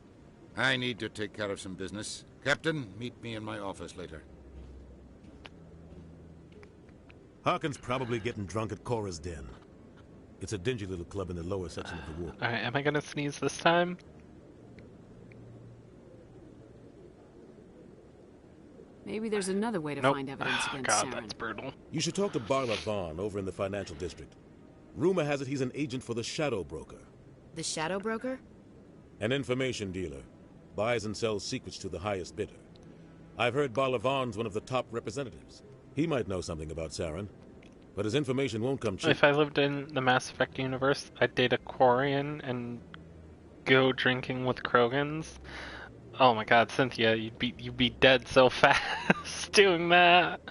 I need to take care of some business. Captain, meet me in my office later. Harkin's probably getting drunk at Cora's Den. It's a dingy little club in the lower section of the ward. Alright, am I gonna sneeze this time? Maybe there's another way to find evidence against God, Saren. that's brutal. You should talk to Barla Vaughn over in the financial district. Rumor has it he's an agent for the Shadow Broker. The Shadow Broker? An information dealer. Buys and sells secrets to the highest bidder. I've heard Barla Vaughn's one of the top representatives. He might know something about Saren, but his information won't come cheap. If I lived in the Mass Effect universe, I'd date a Quarian and go drinking with Krogans. Oh my god, Cynthia, you'd be dead so fast doing that.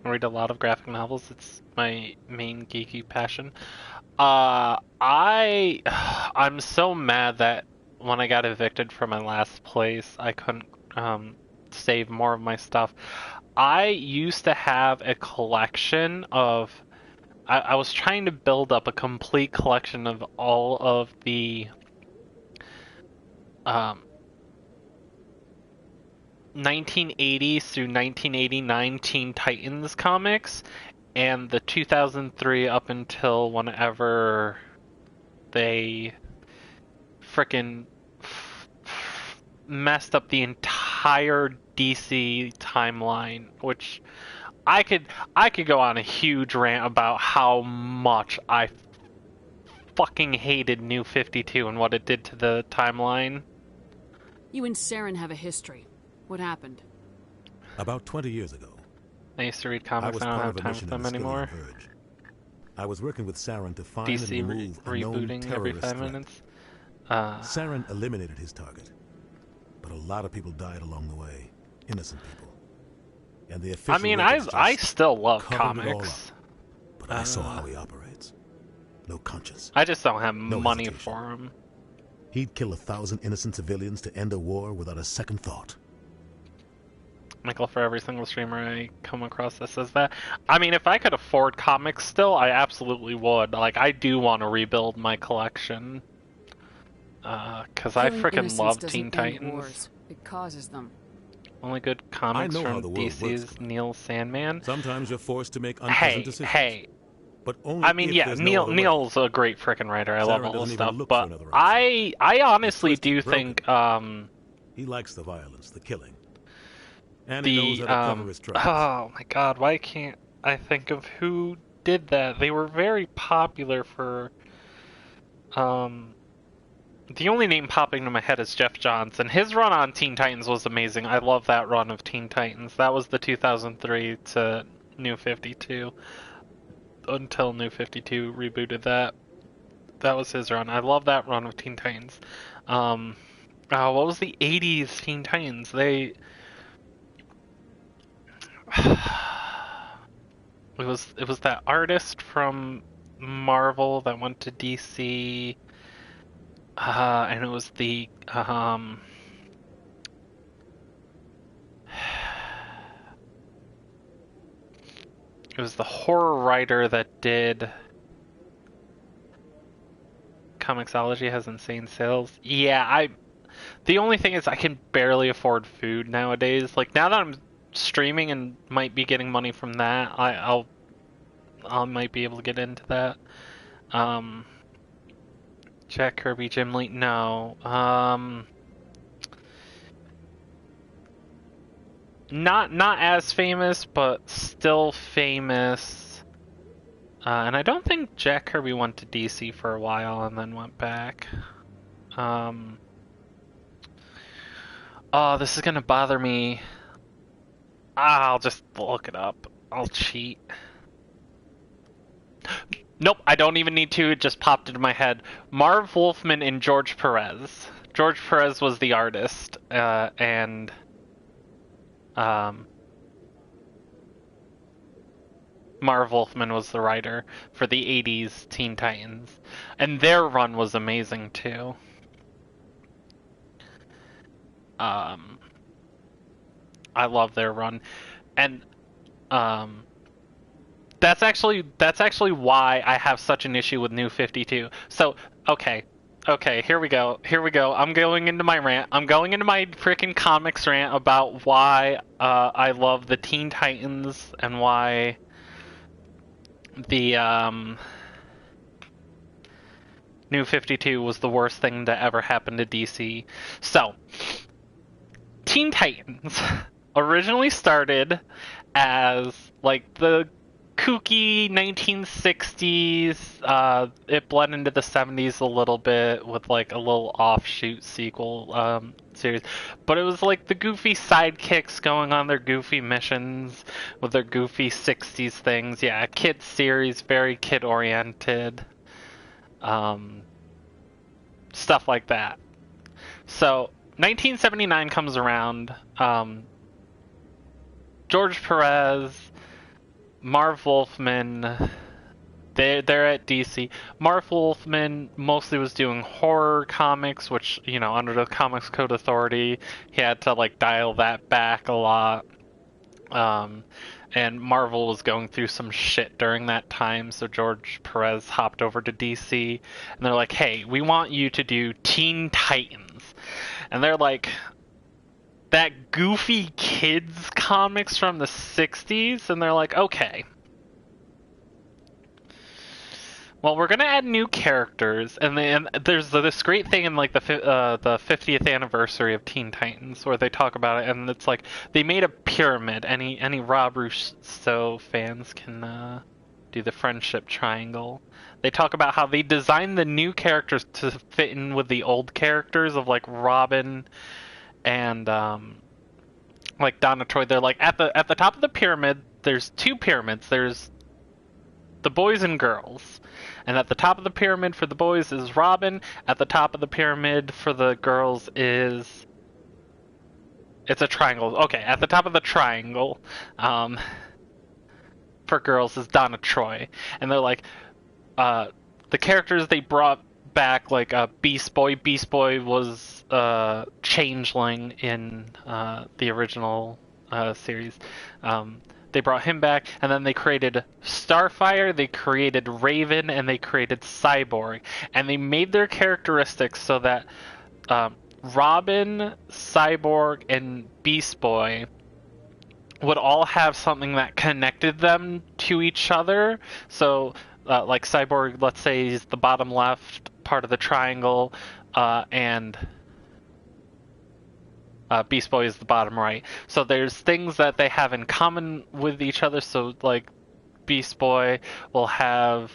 I read a lot of graphic novels. It's my main geeky passion. I'm so mad that when I got evicted from my last place, I couldn't save more of my stuff. I used to have a collection of... I was trying to build up a complete collection of all of the 1980s through 1989 Teen Titans comics, and the 2003 up until whenever they frickin' messed up the entire DC timeline, which I could go on a huge rant about how much I fucking hated New 52 and what it did to the timeline. You and Saren have a history. What happened? About 20 years ago. I used to read comics. I don't have time for them anymore. I was working with Saren to find DC and remove a known rebooting every terrorist 5 threat. minutes. Saren eliminated his target, but a lot of people died along the way. Innocent people. And the official I still love covered it all comics. up. But I saw how he operates. No conscience. I just don't have No money hesitation. for him. He'd kill 1,000 innocent civilians to end a war without a second thought. Michael, for every single streamer I come across that says that. I mean, if I could afford comics still, I absolutely would. Like, I do want to rebuild my collection. Because I freaking love Teen Titans. Wars. It causes them. Only good comics I know how from the world works, DC's Neil Sandman. Sometimes you're forced to make unpleasant decisions. Hey. But only I mean, if yeah, there's no other way. Neil's a great freaking writer. I love Saren all the doesn't even stuff. look But for another I honestly do think he likes the violence, the killing. And the he knows how to cover his tracks. oh my god, why can't I think of who did that? They were very popular for the only name popping to my head is Jeff Johnson. His run on Teen Titans was amazing. I love that run of Teen Titans. That was the 2003 to New 52 until New 52 rebooted that. That was his run. I love that run of Teen Titans. What was the 80s Teen Titans? It was that artist from Marvel that went to DC, and it was the it was the horror writer that did Comixology has insane sales. Yeah, the only thing is I can barely afford food nowadays. Like, now that I'm streaming and might be getting money from that, I might be able to get into that. Jack Kirby, Jim Lee, no. Not as famous, but still famous. And I don't think Jack Kirby went to DC for a while and then went back. Oh, this is gonna bother me. I'll just look it up. I'll cheat. Nope, I don't even need to. It just popped into my head. Marv Wolfman and George Perez. George Perez was the artist, and Marv Wolfman was the writer for the 80s Teen Titans. And their run was amazing, too. I love their run. And that's actually why I have such an issue with New 52. So, okay, here we go. I'm going into my rant. I'm going into my freaking comics rant about why I love the Teen Titans and why the New 52 was the worst thing to ever happen to DC. So, Teen Titans originally started as like the kooky 1960s. It bled into the 70s a little bit with like a little offshoot sequel series, but it was like the goofy sidekicks going on their goofy missions with their goofy 60s things. Yeah, kid series, very kid oriented. Stuff like that. So 1979 comes around. George Perez, Marv Wolfman, they're at DC. Marv Wolfman mostly was doing horror comics, which, you know, under the Comics Code Authority, he had to like dial that back a lot. And Marvel was going through some shit during that time, so George Perez hopped over to DC, and they're like, hey, we want you to do Teen Titans. And they're like, that goofy kids comics from the 60s? And they're like, okay. Well, we're gonna add new characters, and then there's this great thing in like the 50th anniversary of Teen Titans where they talk about it, and it's like they made a pyramid. Any Rob Russo fans can do the friendship triangle. They talk about how they designed the new characters to fit in with the old characters of like Robin and like Donna Troy. They're like at the top of the pyramid. There's two pyramids. There's the boys and girls. And at the top of the pyramid for the boys is Robin. At the top of the pyramid for the girls is... It's a triangle. Okay, at the top of the triangle for girls is Donna Troy. And they're like... the characters they brought back, like Beast Boy. Beast Boy was Changeling in the original series. They brought him back, and then they created Starfire, they created Raven, and they created Cyborg. And they made their characteristics so that Robin, Cyborg, and Beast Boy would all have something that connected them to each other. So, like Cyborg, let's say, is the bottom left part of the triangle, and... Beast Boy is the bottom right. So there's things that they have in common with each other. So like Beast Boy will have,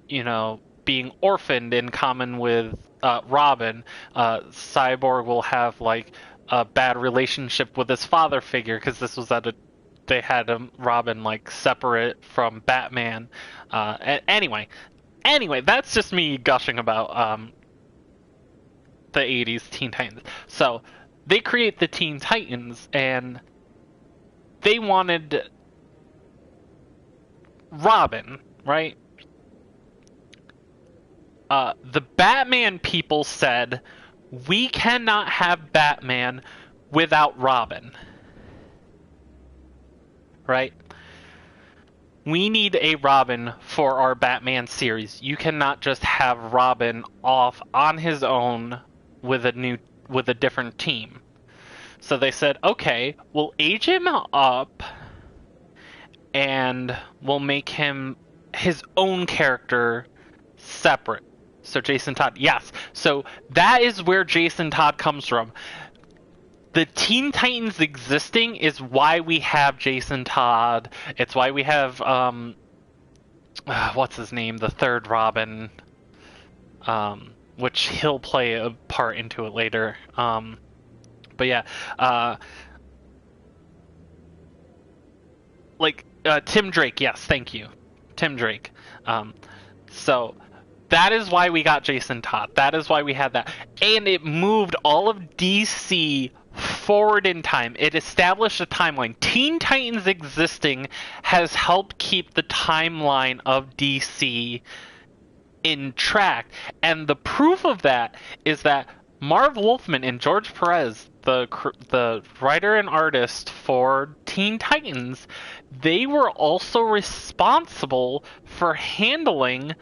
you know, being orphaned in common with Robin. Cyborg will have like a bad relationship with his father figure because this was they had Robin like separate from Batman. Anyway, that's just me gushing about the 80s Teen Titans. So they create the Teen Titans, and they wanted Robin, right? The Batman people said, we cannot have Batman without Robin. Right? We need a Robin for our Batman series. You cannot just have Robin off on his own with a different team. So they said, okay, we'll age him up and we'll make him his own character separate. So Jason Todd, yes. So that is where Jason Todd comes from. The Teen Titans existing is why we have Jason Todd. It's why we have what's his name, the third Robin, which he'll play a part into it later. But yeah, Tim Drake, yes, thank you. Tim Drake. So that is why we got Jason Todd. That is why we had that. And it moved all of DC forward in time. It established a timeline. Teen Titans existing has helped keep the timeline of DC in track, and the proof of that is that Marv Wolfman and George Perez, the writer and artist for Teen Titans, they were also responsible for handling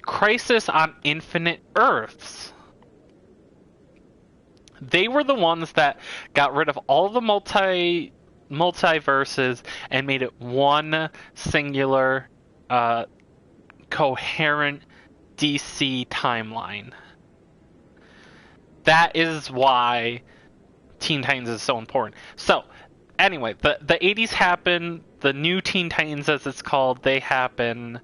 Crisis on Infinite Earths. They were the ones that got rid of all the multiverses and made it one singular coherent DC timeline. That is why Teen Titans is so important. So, anyway, the 80s happen, the new Teen Titans as it's called, they happen.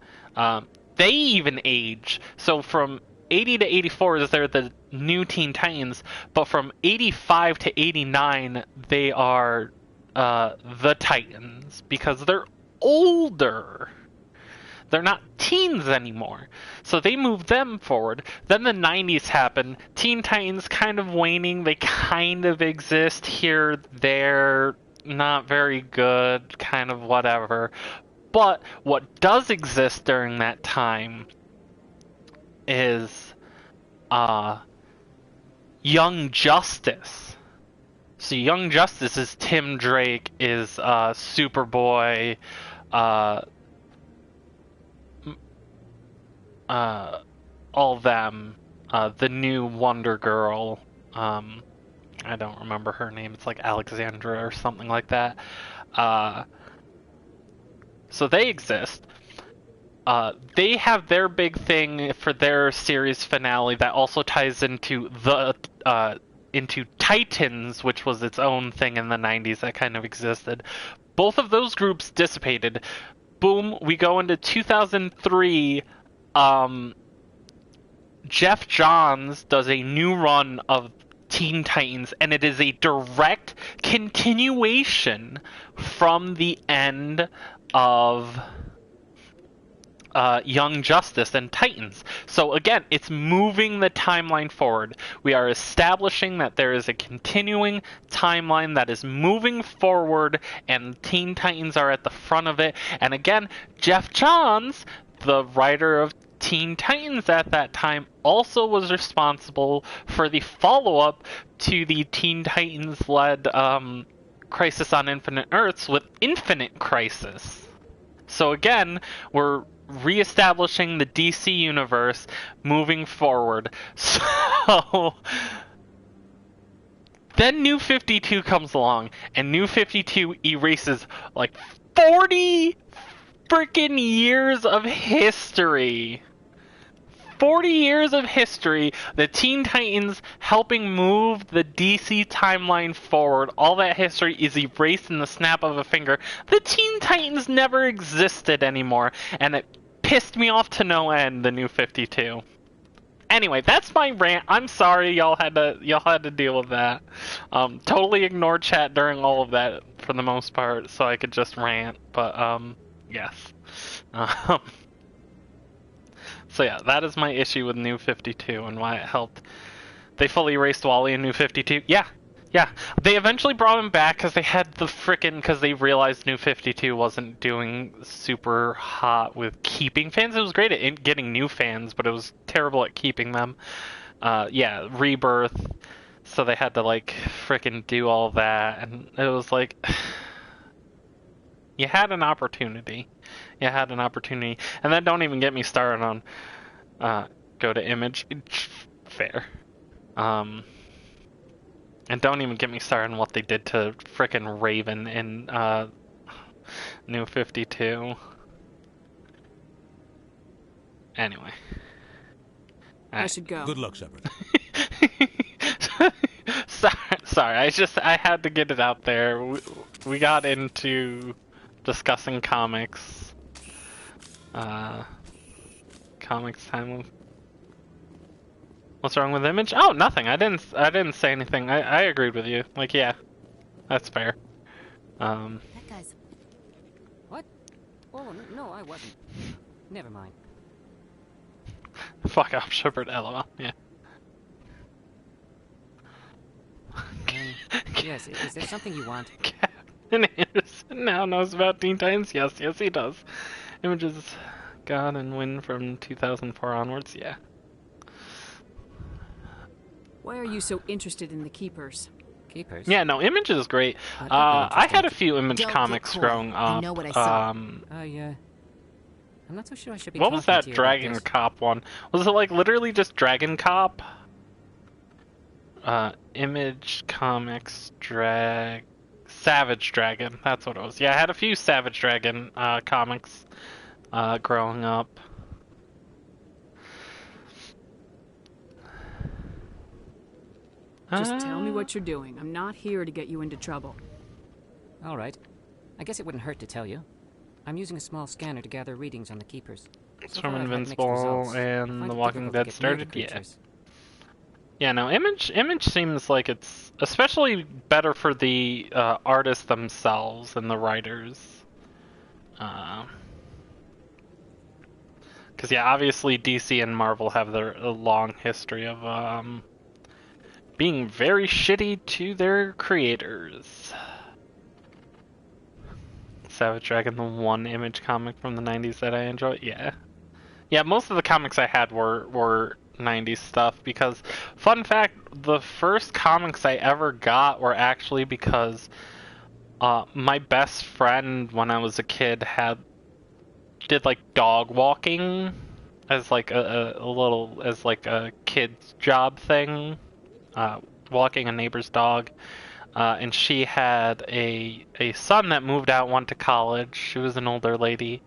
They even age. So from 80 to 84 is they're the new Teen Titans, but from 85 to 89 they are the Titans because they're older. They're not teens anymore. So they moved them forward. Then the 90s happen. Teen Titans kind of waning. They kind of exist here, there, not very good, kind of whatever. But what does exist during that time is Young Justice. So Young Justice is Tim Drake, is Superboy, all them, the new Wonder Girl, I don't remember her name, it's like Alexandra or something like that. So they exist. They have their big thing for their series finale that also ties into into Titans, which was its own thing in the 90s that kind of existed. Both of those groups dissipated. Boom, we go into 2003. Jeff Johns does a new run of Teen Titans, and it is a direct continuation from the end of Young Justice and Titans. So again, it's moving the timeline forward. We are establishing that there is a continuing timeline that is moving forward, and Teen Titans are at the front of it. And again, Jeff Johns, the writer of Teen Titans at that time, also was responsible for the follow-up to the Teen Titans-led Crisis on Infinite Earths with Infinite Crisis. So again, we're reestablishing the DC universe, moving forward. So then New 52 comes along, and New 52 erases like 40 freaking years of history. 40 years of history, the Teen Titans helping move the DC timeline forward. All that history is erased in the snap of a finger. The Teen Titans never existed anymore, and it pissed me off to no end, the New 52. Anyway, that's my rant. I'm sorry y'all had to deal with that. Totally ignored chat during all of that for the most part, so I could just rant, but yes. So yeah, that is my issue with New 52 and why it helped. They fully erased Wally in New 52. Yeah. They eventually brought him back because they had because they realized New 52 wasn't doing super hot with keeping fans. It was great at getting new fans, but it was terrible at keeping them. Yeah, Rebirth. So they had to frickin' do all that, and it was like, you had an opportunity. And then don't even get me started on go to Image. Fair. And don't even get me started on what they did to frickin' Raven in New 52. Anyway. I should go. Good luck, Shepard. Sorry, I had to get it out there. We got into discussing comics. Comics time. What's wrong with Image? Oh, nothing. I didn't say anything. I agreed with you. Yeah, that's fair. That guy's... What? Oh, no, I wasn't. Never mind. Fuck off, Shepard. LOL. Yeah. Yes, is there something you want? Captain Anderson now knows about Teen Titans? Yes, he does. Image's God and Win from 2004 onwards? Yeah. Why are you so interested in the Keepers? Keepers? Yeah, no, Image is great. I had a few Image comics growing up. I know what I saw. I'm not so sure I should be What was that Dragon Cop one? Was it literally just Dragon Cop? Image Comics Savage Dragon. That's what it was. Yeah, I had a few Savage Dragon comics growing up. Just tell me what you're doing. I'm not here to get you into trouble. All right. I guess it wouldn't hurt to tell you. I'm using a small scanner to gather readings on the Keepers. It's from Invincible and The Walking Dead started, yeah. Yeah, no, Image seems like it's especially better for the artists themselves and the writers. Because, yeah, obviously DC and Marvel have a long history of being very shitty to their creators. Savage Dragon, the one Image comic from the 90s that I enjoy, yeah. Yeah, most of the comics I had were 90s stuff because, fun fact, the first comics I ever got were actually because my best friend when I was a kid did like dog walking as like a kid's job thing, walking a neighbor's dog. And she had a son that moved out, went to college. She was an older lady.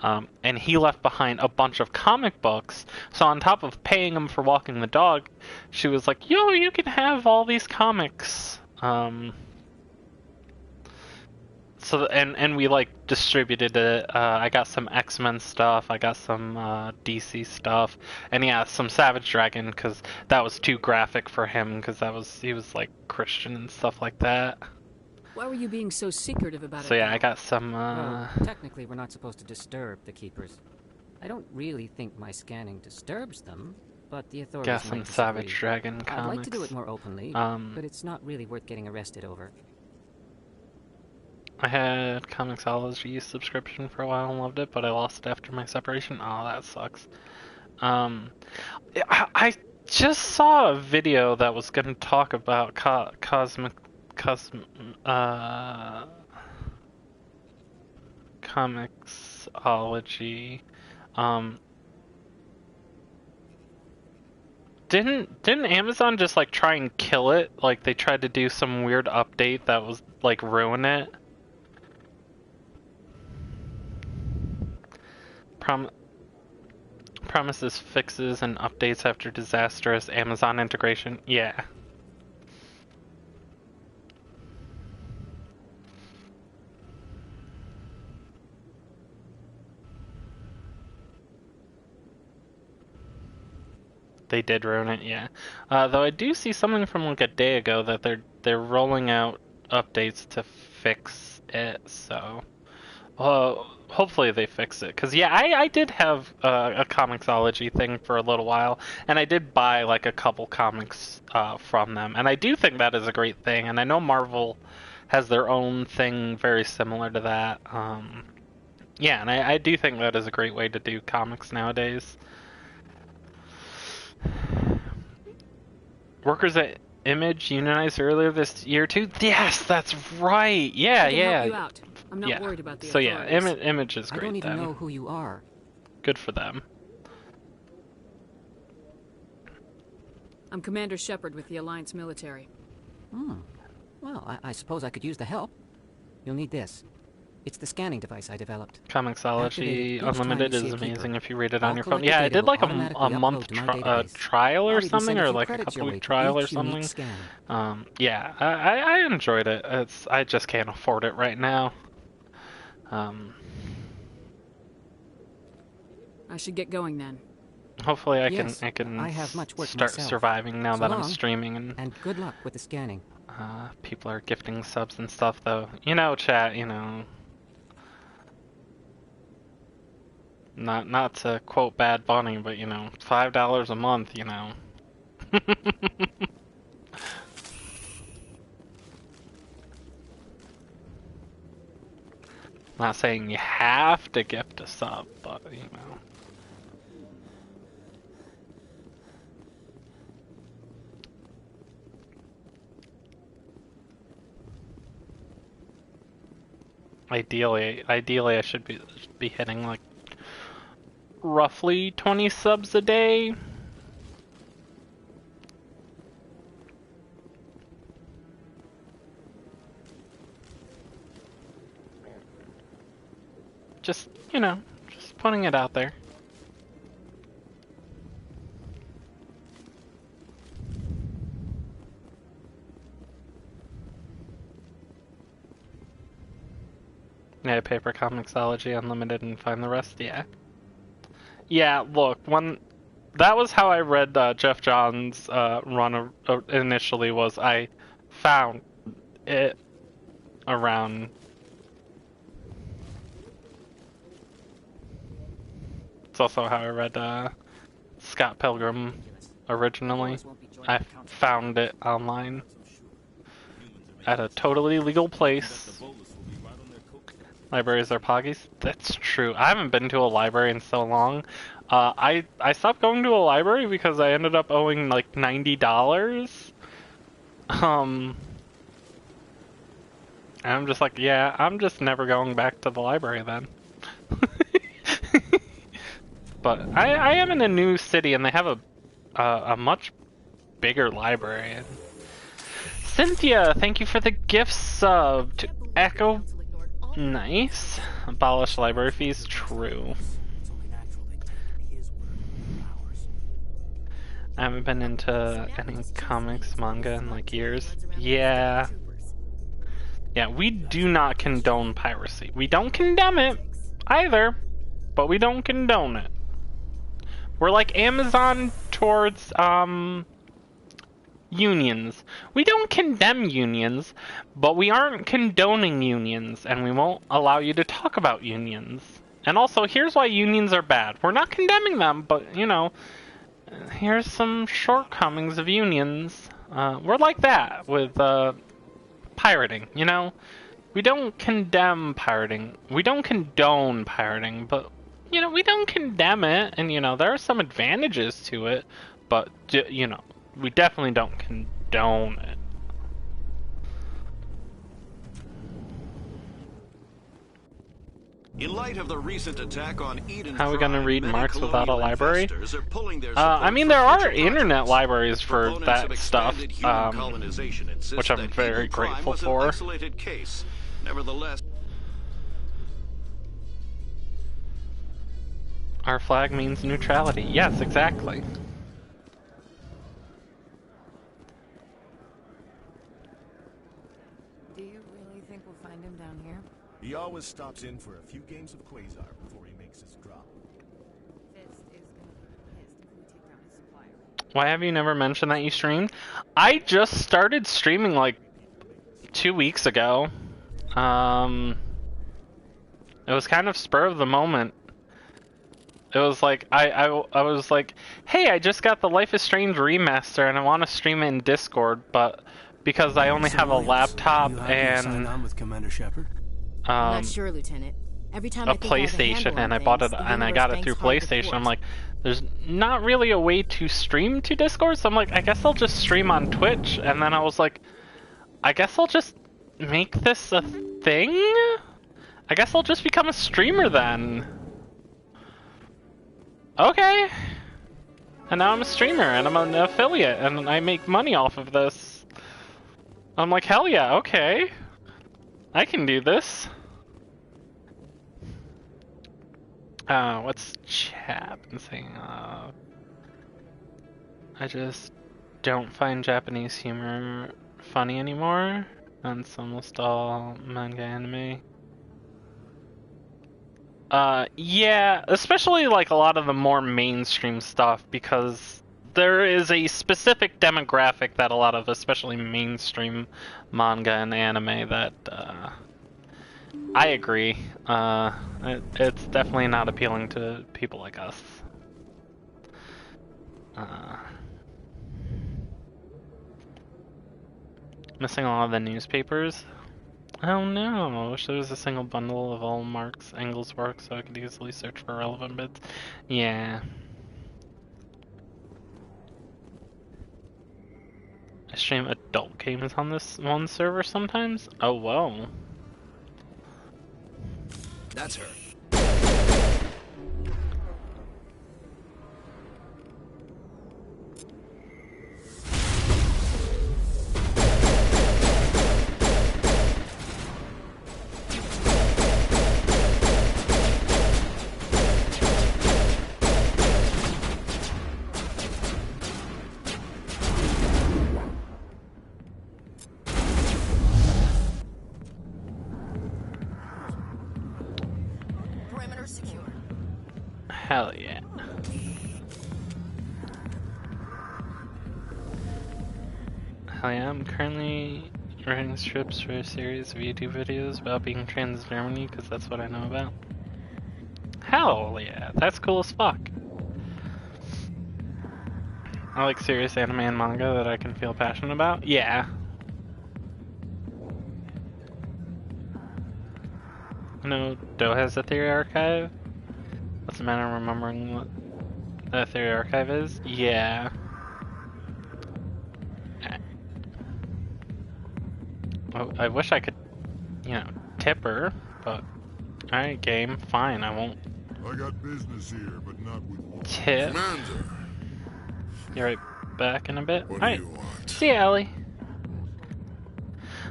And he left behind a bunch of comic books. So on top of paying him for walking the dog, she was like, yo, you can have all these comics. And we like distributed it. I got some X-Men stuff. I got some DC stuff. And yeah, some Savage Dragon because that was too graphic for him because he was like Christian and stuff like that. Why were you being so secretive about it? So yeah, I got some. Well, technically, we're not supposed to disturb the Keepers. I don't really think my scanning disturbs them, but the authorities got some Savage Dragon comics. I'd like to do it more openly, but it's not really worth getting arrested over. I had Comixology subscription for a while and loved it, but I lost it after my separation. Oh, that sucks. I just saw a video that was going to talk about Comixology. Didn't Amazon just like try and kill it? Like they tried to do some weird update that was like ruin it? Promises fixes and updates after disastrous Amazon integration. Yeah. They did ruin it, yeah. Though I do see something from like a day ago that they're rolling out updates to fix it, so hopefully they fix it. Cause yeah, I did have a Comixology thing for a little while, and I did buy like a couple comics from them, and I do think that is a great thing. And I know Marvel has their own thing very similar to that. Yeah, and I do think that is a great way to do comics nowadays. Workers at Image unionized earlier this year too. Yes, that's right. Yeah, I can help you out. I'm not worried about the authorities. So yeah, Image is great. I don't even know who you are. Good for them. I'm Commander Shepard with the Alliance military. Well, I suppose I could use the help. You'll need this. It's the scanning device I developed. Comixology Unlimited is amazing if you read it on your phone. Yeah, I did like a month trial or something, or like a couple week trial or something. Yeah, I enjoyed it. I just can't afford it right now. I should get going then. Hopefully I can I have much work start myself. surviving now So that long, I'm streaming and good luck with the scanning. People are gifting subs and stuff though. You know, chat, you know. Not to quote Bad Bunny, but you know, $5 a month, you know. Not saying you have to gift a sub, but you know. Ideally I should be hitting like roughly 20 subs a day. Just, you know, just putting it out there. Yeah, Paper Comicsology Unlimited and find the rest, yeah. Yeah, look, that was how I read Jeff Johns' run initially, was I found it around... It's also how I read Scott Pilgrim originally. I found it online at a totally legal place. Libraries are poggies? That's true. I haven't been to a library in so long. I stopped going to a library because I ended up owing like $90. And I'm just like, yeah, I'm just never going back to the library then. But I am in a new city and they have a much bigger library. Cynthia, thank you for the gift sub to Echo. Nice. Abolish library fees, true. I haven't been into any comics, manga in like years. Yeah. Yeah, we do not condone piracy. We don't condemn it either, but we don't condone it. We're like Amazon towards unions. We don't condemn unions, but we aren't condoning unions, and we won't allow you to talk about unions. And also, here's why unions are bad. We're not condemning them, but, you know, here's some shortcomings of unions. We're like that with pirating, you know? We don't condemn pirating. We don't condone pirating, but, you know, we don't condemn it, and, you know, there are some advantages to it, but, you know, we definitely don't condone it. In light of the recent attack on Eden, how are we going to read Marx without a library? I mean, there are internet libraries for that stuff, which I'm very grateful for. Nevertheless, our flag means neutrality. Yes, exactly. Do you really think we'll find him down here? He always stops in for a few games of Quasar before he makes his drop. Why have you never mentioned that you streamed? I just started streaming like 2 weeks ago. It was kind of spur of the moment. It was like, I was like, hey, I just got the Life is Strange remaster and I want to stream it in Discord, but because I only have a laptop and sign on with Commander Shepard? I'm not sure, Lieutenant. Every time a PlayStation, and I bought it and I got it through PlayStation. I'm like, there's not really a way to stream to Discord, so I'm like, I guess I'll just stream on Twitch. And then I was like, I guess I'll just make this a thing? I guess I'll just become a streamer then. Okay. And now I'm a streamer and I'm an affiliate and I make money off of this. I'm like, hell yeah, okay. I can do this. What's chat been saying? I just don't find Japanese humor funny anymore. And it's almost all manga anime. Yeah, especially like a lot of the more mainstream stuff, because there is a specific demographic that a lot of, especially mainstream manga and anime, that I agree. It's definitely not appealing to people like us. Missing a lot of the newspapers. Oh no, I wish there was a single bundle of all Marx Engels' work so I could easily search for relevant bits. Yeah. I stream adult games on this one server sometimes? Oh well. That's her. Hell yeah. Hell yeah, I'm currently writing scripts for a series of YouTube videos about being trans in Germany, because that's what I know about. Hell yeah, that's cool as fuck. I like serious anime and manga that I can feel passionate about. Yeah. I know Doe has a theory archive. What's the matter remembering what the theory archive is? Yeah. Well, I wish I could, you know, tip her, but alright, game, fine, I won't. I got business here, but not with you. Tip. Commander. Be right back in a bit. What Alright. do you want? See ya, Ellie.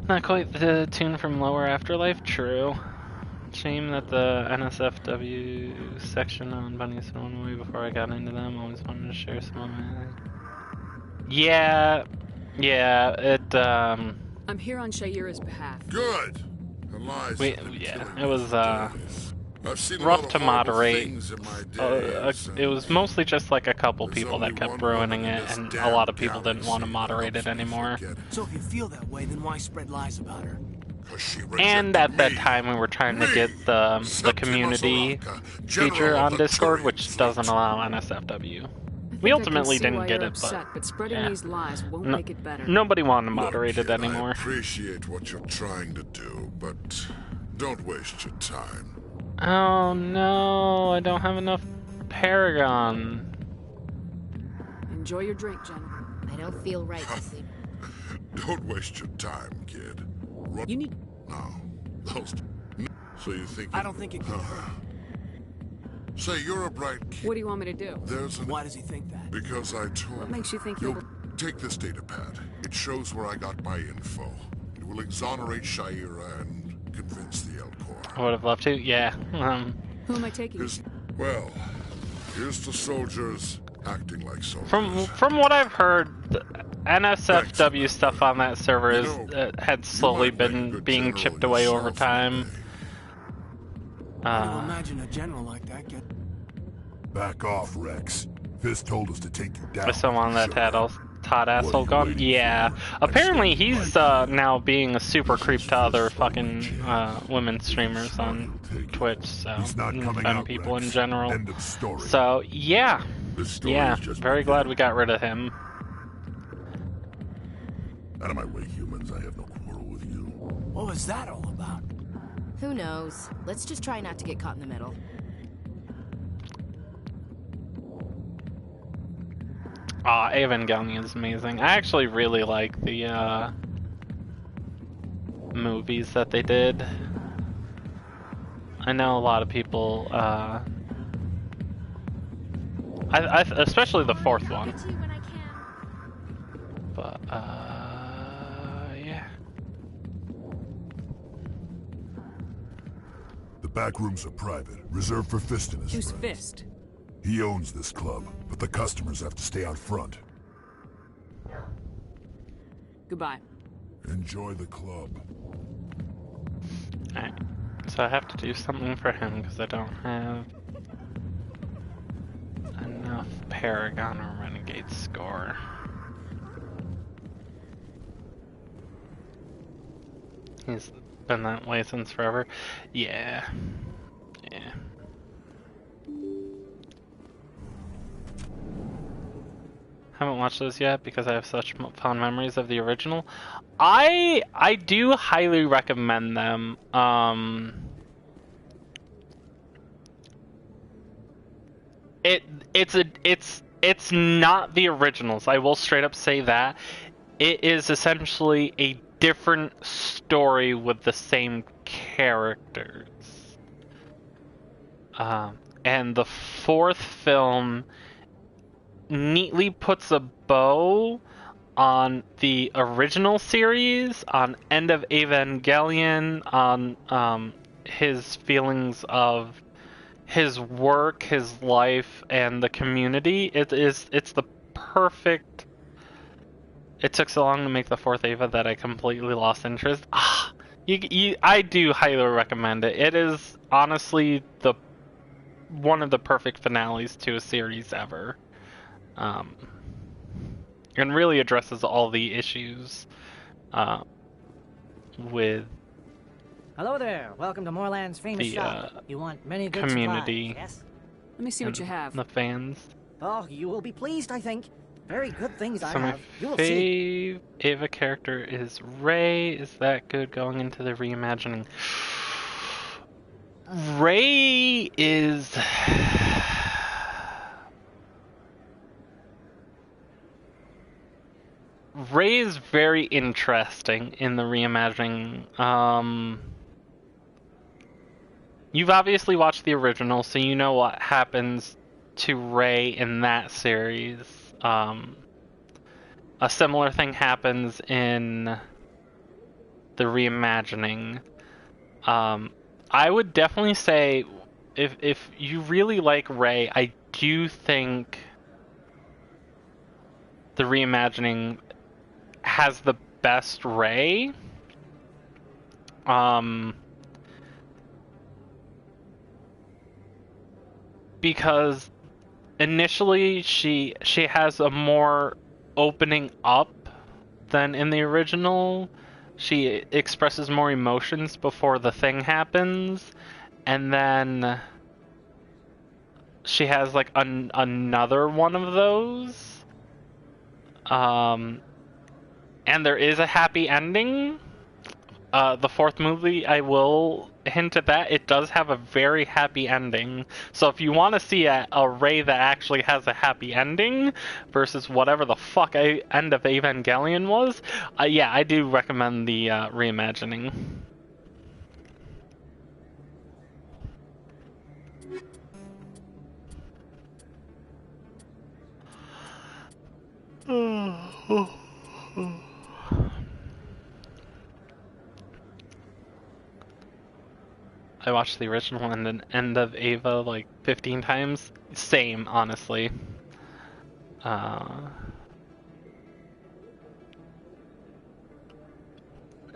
Not quite the tune from Lower Afterlife, true. Shame that the NSFW section on bunnies went away before I got into them. Always wanted to share some of my... Yeah, it, I'm here on Shaira's behalf. Good. Eliza. It was, I've seen rough to moderate. In my day, it was mostly just like a couple people that kept ruining it, and a lot of people didn't want to moderate it anymore. So if you feel that way, then why spread lies about her? And at that time, we were trying to get the community feature on Discord, which doesn't allow NSFW. We ultimately didn't get it, but spreading these lies won't make it better. Nobody wanted to moderate it anymore. I appreciate what you're trying to do, but don't waste your time. Oh no, I don't have enough Paragon. Enjoy your drink, General. I don't feel right this evening. Don't waste your time, kid. You need... No. So you think... I don't think it can hurt. Say, you're a bright kid. What do you want me to do? Why does he think that? Because I told What makes you think you'll... Take this data pad. It shows where I got my info. It will exonerate Shaira and convince the El Corps. I would have loved to, yeah. Who am I taking? Well, here's the soldiers acting like soldiers. From what I've heard, NSFW stuff on that server had slowly been being chipped away over time. How do you imagine a general like that get... Back off, Rex. Fist told us to take you down. I still want that Todd asshole gone. Yeah. Apparently he's now being a super creep to other fucking women streamers on Twitch, so and people in general. End of story. So yeah. Very glad we got rid of him. Out of my way, humans. I have no quarrel with you. What was that all about? Who knows? Let's just try not to get caught in the middle. Evangelion is amazing. I actually really like the movies that they did. I know a lot of people, especially the fourth one. But, yeah. The back rooms are private, reserved for Fist and his Who's friends. Fist? He owns this club, but the customers have to stay out front. Goodbye. Enjoy the club. Alright, so I have to do something for him because I don't have enough Paragon or Renegade score. He's been that way since forever. Yeah. Haven't watched those yet because I have such fond memories of the original. I do highly recommend them. It's not the originals. I will straight up say that. It is essentially a different story with the same characters. And the fourth film neatly puts a bow on the original series, on End of Evangelion, on his feelings of his work, his life, and the community. It's the perfect... It took so long to make the fourth Eva that I completely lost interest. I do highly recommend it. It is honestly the one of the perfect finales to a series ever. And really addresses all the issues with Hello there. Welcome to Moorland's famous shop. You want many good community. supplies, yes? Let me see what you have. The fans. Oh, you will be pleased, I think. Very good things I So have. You will my see. Ava character is Rey. Is that good going into the reimagining? Rey is... Rey is very interesting in the reimagining. You've obviously watched the original, so you know what happens to Rey in that series. A similar thing happens in the reimagining. I would definitely say if you really like Rey, I do think the reimagining has the best Rey. Because initially she has a more opening up than in the original. She expresses more emotions before the thing happens, and then she has like another one of those. And there is a happy ending. The fourth movie, I will hint at that, it does have a very happy ending. So if you want to see a Rey that actually has a happy ending versus whatever the fuck end of Evangelion was, yeah, I do recommend the reimagining. I watched the original and then end of Ava like 15 times. Same, honestly.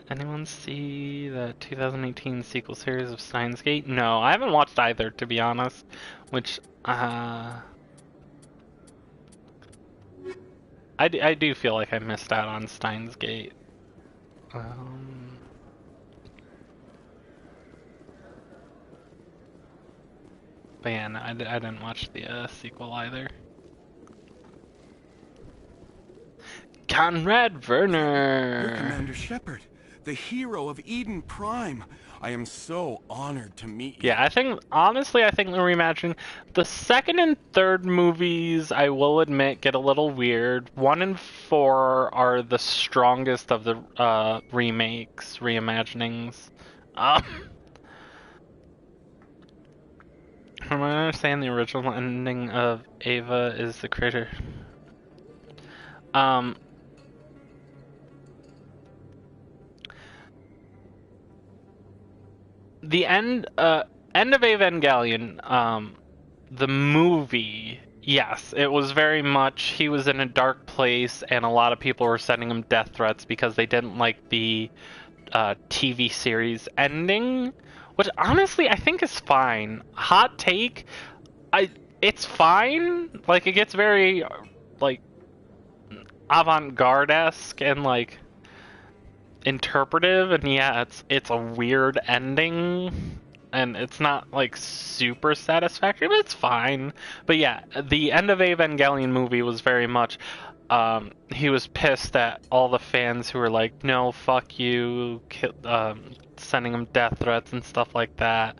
Anyone see the 2018 sequel series of Steins Gate? No, I haven't watched either, to be honest. Which, I do feel like I missed out on Steins Gate. But yeah, no, I didn't watch the sequel either. Conrad Werner! You're Commander Shepard, the hero of Eden Prime. I am so honored to meet you. Yeah, honestly, I think the reimagining, the second and third movies, I will admit, get a little weird. 1 and 4 are the strongest of the reimaginings. From what I understand, the original ending of Ava is the creator. The end of Evangelion, the movie, yes, it was very much, he was in a dark place and a lot of people were sending him death threats because they didn't like the TV series ending, which honestly I think is fine. Hot take, it's fine. Like, it gets very like avant-garde-esque and like interpretive, and yeah, it's a weird ending and it's not like super satisfactory, but it's fine. But yeah, the end of Evangelion movie was very much he was pissed at all the fans who were like, no, fuck you, sending him death threats and stuff like that,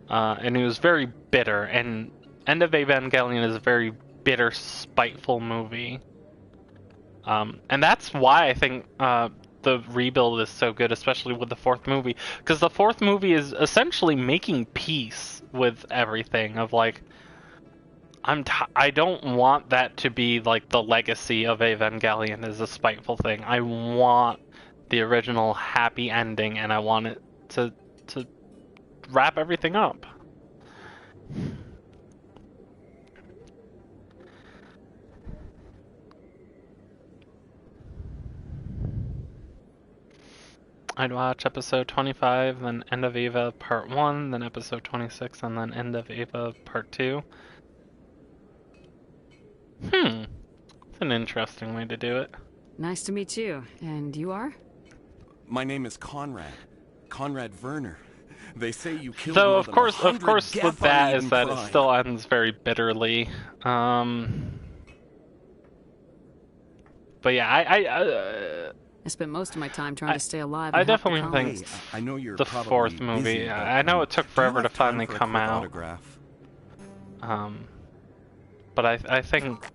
and he was very bitter. And End of Evangelion is a very bitter, spiteful movie, and that's why I think the rebuild is so good, especially with the fourth movie, because the fourth movie is essentially making peace with everything. Of like, I don't want that to be like the legacy of Evangelion is a spiteful thing. I want the original happy ending, and I want it to wrap everything up. I'd watch episode 25, then End of Ava Part 1, then episode 26, and then End of Ava Part 2. It's an interesting way to do it. Nice to meet you. And you are? My name is Conrad. Conrad Werner. They say you killed Though more of than course 100 with Geth that on is Eden that Prime. it still ends very bitterly. But yeah, I spent most of my time trying to stay alive. I and help the definitely think colonies. I know you're the probably fourth busy, movie. but, I know it took do you forever to have time finally for a come quick out. autograph? But I think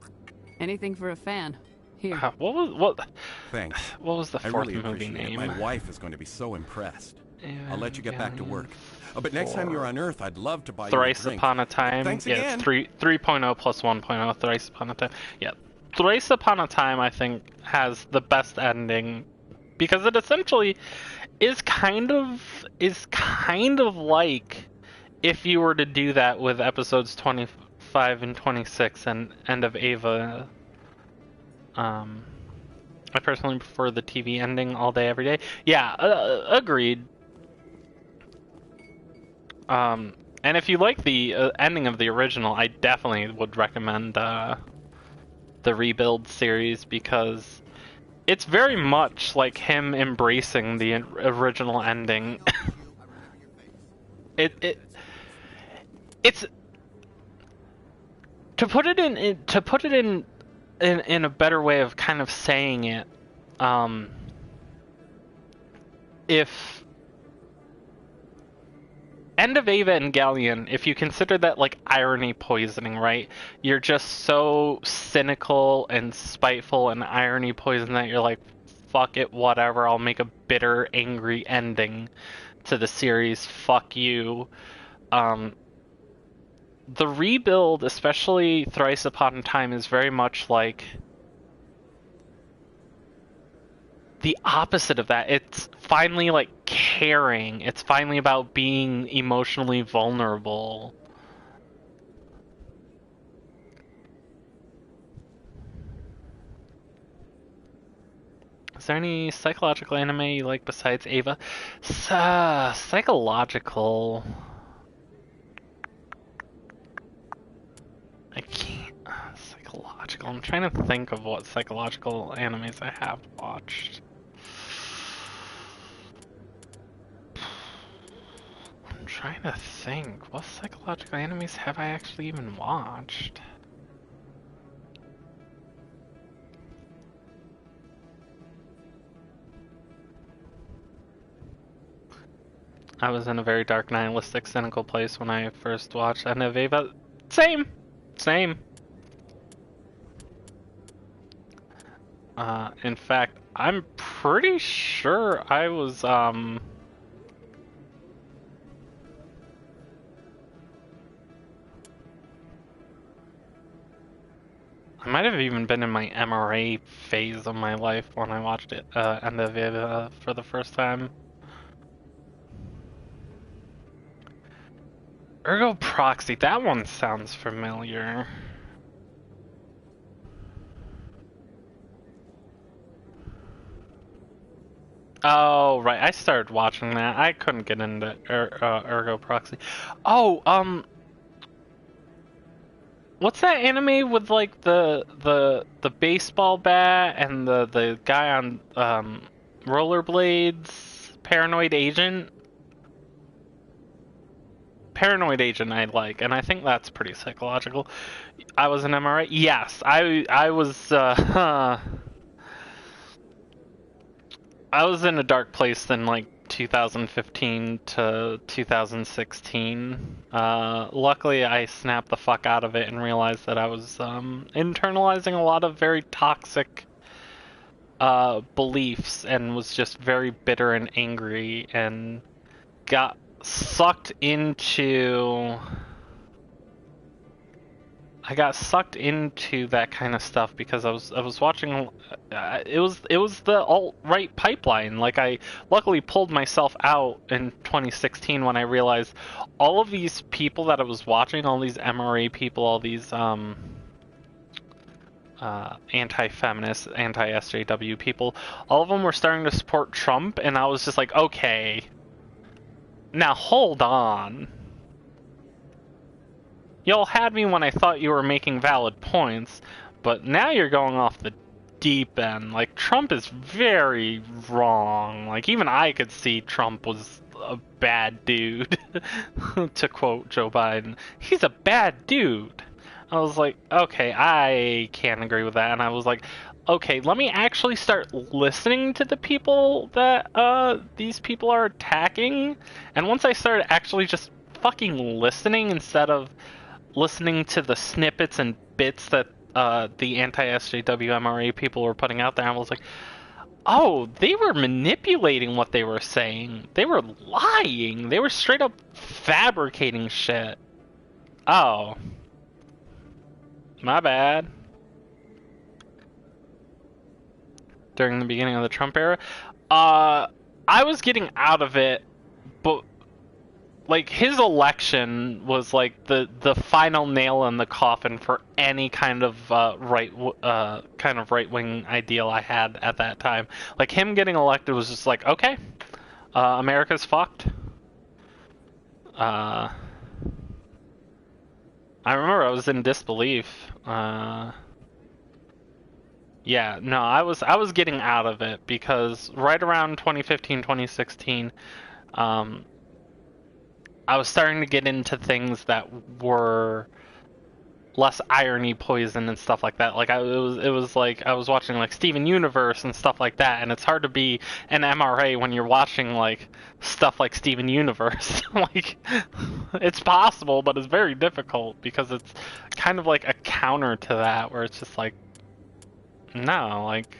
Anything for a fan. Here. Thanks. What was the I fourth really movie appreciate it. name? My wife is going to be so impressed. Yeah, I'll let you get back to work. But next time you're on Earth, I'd love to buy you a Thrice drink. Upon a Time. Thanks yeah, again. it's 3.0 plus 1.0. Thrice Upon a Time. Yeah, Thrice Upon a Time. I think has the best ending because it essentially is kind of like if you were to do that with episodes 25 and 26 and End of Ava. I personally prefer the TV ending all day, every day. Yeah, agreed. And if you like the ending of the original, I definitely would recommend the Rebuild series because it's very much like him embracing the original ending. It's to put it in a better way of kind of saying it. If End of Evangelion, if you consider that like irony poisoning, right? You're just so cynical and spiteful and irony poison that you're like, fuck it, whatever, I'll make a bitter, angry ending to the series, fuck you. The Rebuild, especially Thrice Upon a Time, is very much like the opposite of that. It's finally like caring. It's finally about being emotionally vulnerable. Is there any psychological anime you like besides Ava? Psychological... I can't... psychological... I'm trying to think of what psychological animes I have watched. I'm trying to think. What psychological animes have I actually even watched? I was in a very dark, nihilistic, cynical place when I first watched End of Ava. Same! In fact, I'm pretty sure I was, I might have even been in my MRA phase of my life when I watched it, End of Ava for the first time. Ergo Proxy, that one sounds familiar. Oh, right, I started watching that. I couldn't get into Ergo Proxy. Oh, what's that anime with like the baseball bat and the guy on rollerblades? Paranoid Agent? Paranoid Agent I like, and I think that's pretty psychological. I was an MRA? Yes, I was I was in a dark place in like 2015 to 2016. Luckily I snapped the fuck out of it and realized that I was internalizing a lot of very toxic beliefs and was just very bitter and angry and got sucked into that kind of stuff because I was watching it was the alt-right pipeline. Like I luckily pulled myself out in 2016 when I realized all of these people that I was watching, all these MRA people, all these anti-feminist, anti-SJW people, all of them were starting to support Trump, and I was just like, okay, now hold on. Y'all had me when I thought you were making valid points, but now you're going off the deep end. Like, Trump is very wrong. Like, even I could see Trump was a bad dude, to quote Joe Biden. He's a bad dude. I was like, okay, I can't agree with that. And I was like, okay, let me actually start listening to the people that these people are attacking. And once I started actually just fucking listening instead of listening to the snippets and bits that the anti-SJW MRA people were putting out there, I was like, oh, they were manipulating what they were saying. They were lying. They were straight up fabricating shit. Oh. My bad. During the beginning of the Trump era, I was getting out of it, but like his election was like the final nail in the coffin for any kind of right wing ideal I had at that time. Like him getting elected was just like, okay, America's fucked. I remember I was in disbelief. Yeah, no, I was getting out of it because right around 2015, 2016, I was starting to get into things that were less irony poison and stuff like that. Like it was like I was watching like Steven Universe and stuff like that, and it's hard to be an MRA when you're watching like stuff like Steven Universe. Like it's possible, but it's very difficult because it's kind of like a counter to that where it's just like, no, like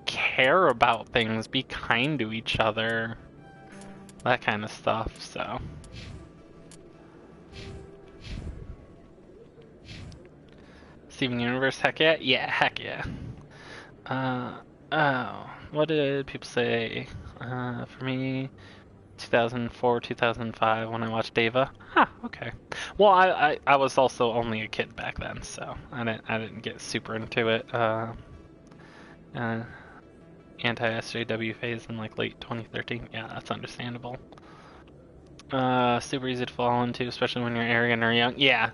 care about things, be kind to each other, that kind of stuff. So Steven Universe, heck yeah? Yeah, heck yeah. Oh, what did people say? For me, 2004, 2005, when I watched Deva. Huh, okay. Well, I was also only a kid back then, so I didn't get super into it. Anti-SJW phase in like late 2013. Yeah, that's understandable. Super easy to fall into, especially when you're arrogant or young. Yeah.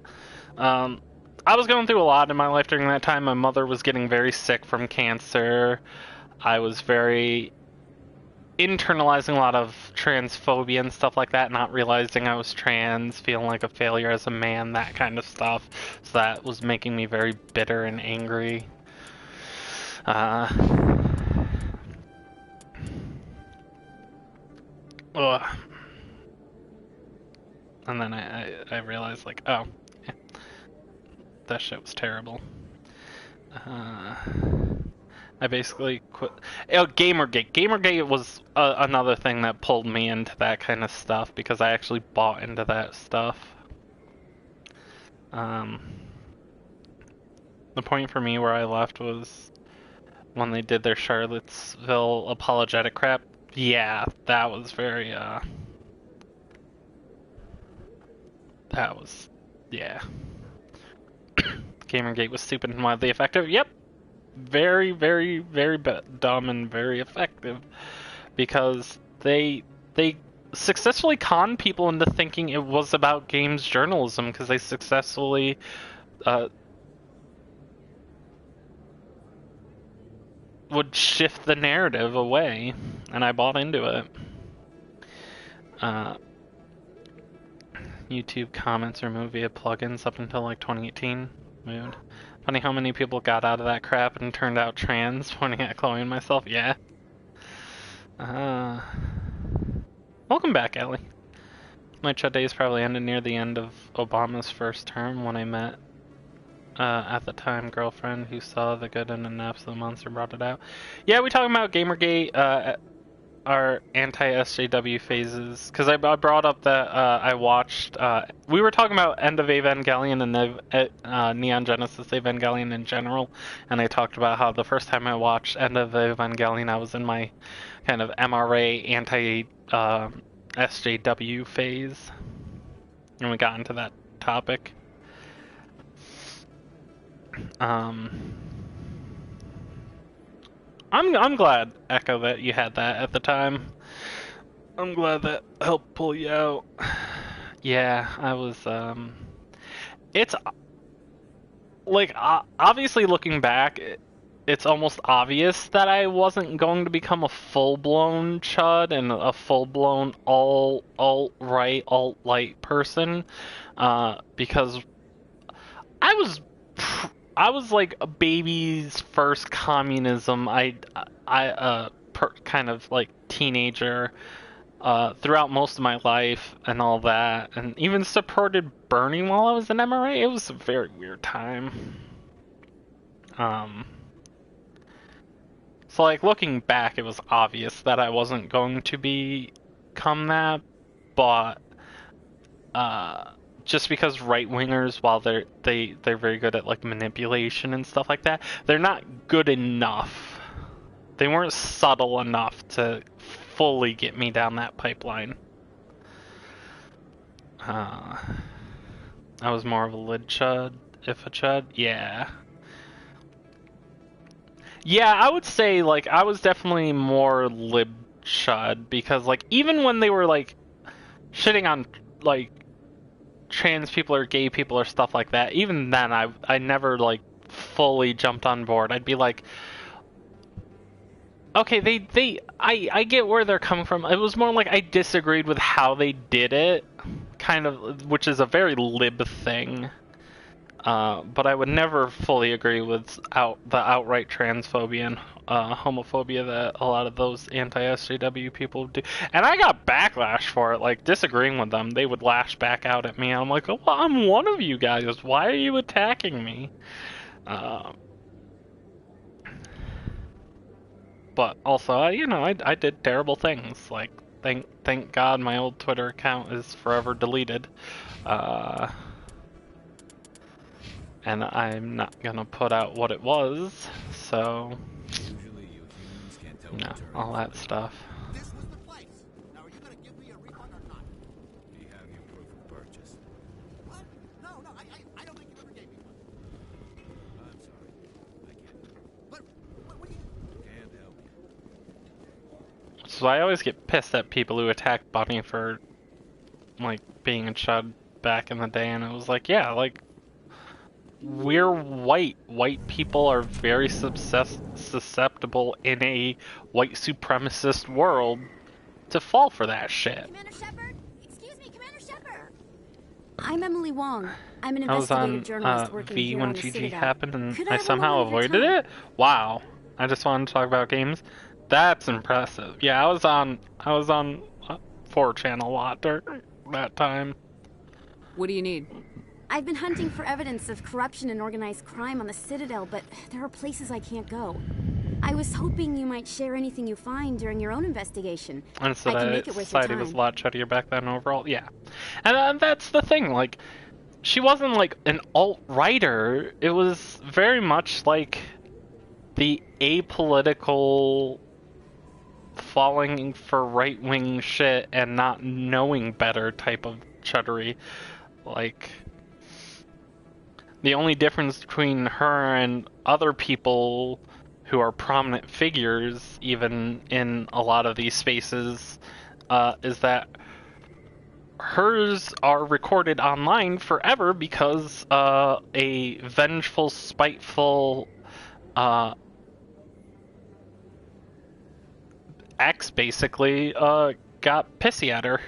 I was going through a lot in my life during that time. My mother was getting very sick from cancer. I was very internalizing a lot of transphobia and stuff like that, not realizing I was trans, feeling like a failure as a man, that kind of stuff. So that was making me very bitter and angry. Ugh. And then I realized, like, oh, yeah, that shit was terrible. I basically quit. Oh, Gamergate. Gamergate was another thing that pulled me into that kind of stuff because I actually bought into that stuff. The point for me where I left was when they did their Charlottesville apologetic crap. Yeah, that was very, that was, yeah. Gamergate was stupid and wildly effective. Yep. Very, very, very dumb and very effective because they successfully conned people into thinking it was about games journalism because they successfully would shift the narrative away, and I bought into it. YouTube comments are moved via plugins up until like 2018. Mood. Funny how many people got out of that crap and turned out trans, pointing at Chloe and myself. Yeah. Welcome back, Ellie. My chud days probably ended near the end of Obama's first term when I met, at the time, girlfriend who saw the good in an absolute monster brought it out. Yeah, we talking about Gamergate, our anti-SJW phases, because I brought up that I watched, we were talking about End of Evangelion and Neon Genesis Evangelion in general, and I talked about how the first time I watched End of Evangelion I was in my kind of MRA anti-SJW phase, and we got into that topic. I'm glad, Echo, that you had that at the time. I'm glad that helped pull you out. Yeah, I was, it's, like, obviously looking back, it's almost obvious that I wasn't going to become a full-blown chud and a full-blown alt-right, alt-light person, because I was like a baby's first communism. Kind of like teenager throughout most of my life and all that, and even supported burning while I was in MRA. It was a very weird time. So like looking back, it was obvious that I wasn't going to become that, but just because right-wingers, while they're very good at like manipulation and stuff like that, they're not good enough. They weren't subtle enough to fully get me down that pipeline. I was more of a lid chud, if a chud, yeah. Yeah, I would say like I was definitely more lib chud, because like even when they were like shitting on like trans people or gay people or stuff like that, even then I never like fully jumped on board. I'd be like, okay, I get where they're coming from. It was more like I disagreed with how they did it, kind of, which is a very lib thing. But I would never fully agree with the outright transphobia and homophobia that a lot of those anti-SJW people do. And I got backlash for it, like disagreeing with them. They would lash back out at me. I'm like, oh, well, I'm one of you guys. Why are you attacking me? But also, I did terrible things. Like, thank God my old Twitter account is forever deleted. And I'm not gonna put out what it was, so all that stuff. This was the place. Now, are you going to give me a refund or not? Do you have your proof of purchase? What? No, I don't think you ever gave me one. I'm sorry. I can't. But what do you... Can't help you. So I always get pissed at people who attack Bunny for, like, being a chud back in the day, and it was like, yeah, like, we're white. White people are very susceptible in a white supremacist world to fall for that shit. Commander Shepard? Excuse me, Commander Shepard! I'm Emily Wong. I'm an I was investigative journalist on working V here when on the GG Citadel. happened and Could I have a somehow moment of your avoided time? it? Wow. I just wanted to talk about games. That's impressive. Yeah, I was on 4chan a lot during that time. What do you need? I've been hunting for evidence of corruption and organized crime on the Citadel, but there are places I can't go. I was hoping you might share anything you find during your own investigation. And so I can that make it worth your society was a time. lot shittier back then overall. Yeah. And that's the thing, like, she wasn't like an alt-writer. It was very much like the apolitical falling for right-wing shit and not knowing better type of chuddery. Like, the only difference between her and other people who are prominent figures, even in a lot of these spaces, is that hers are recorded online forever because a vengeful, spiteful ex basically got pissy at her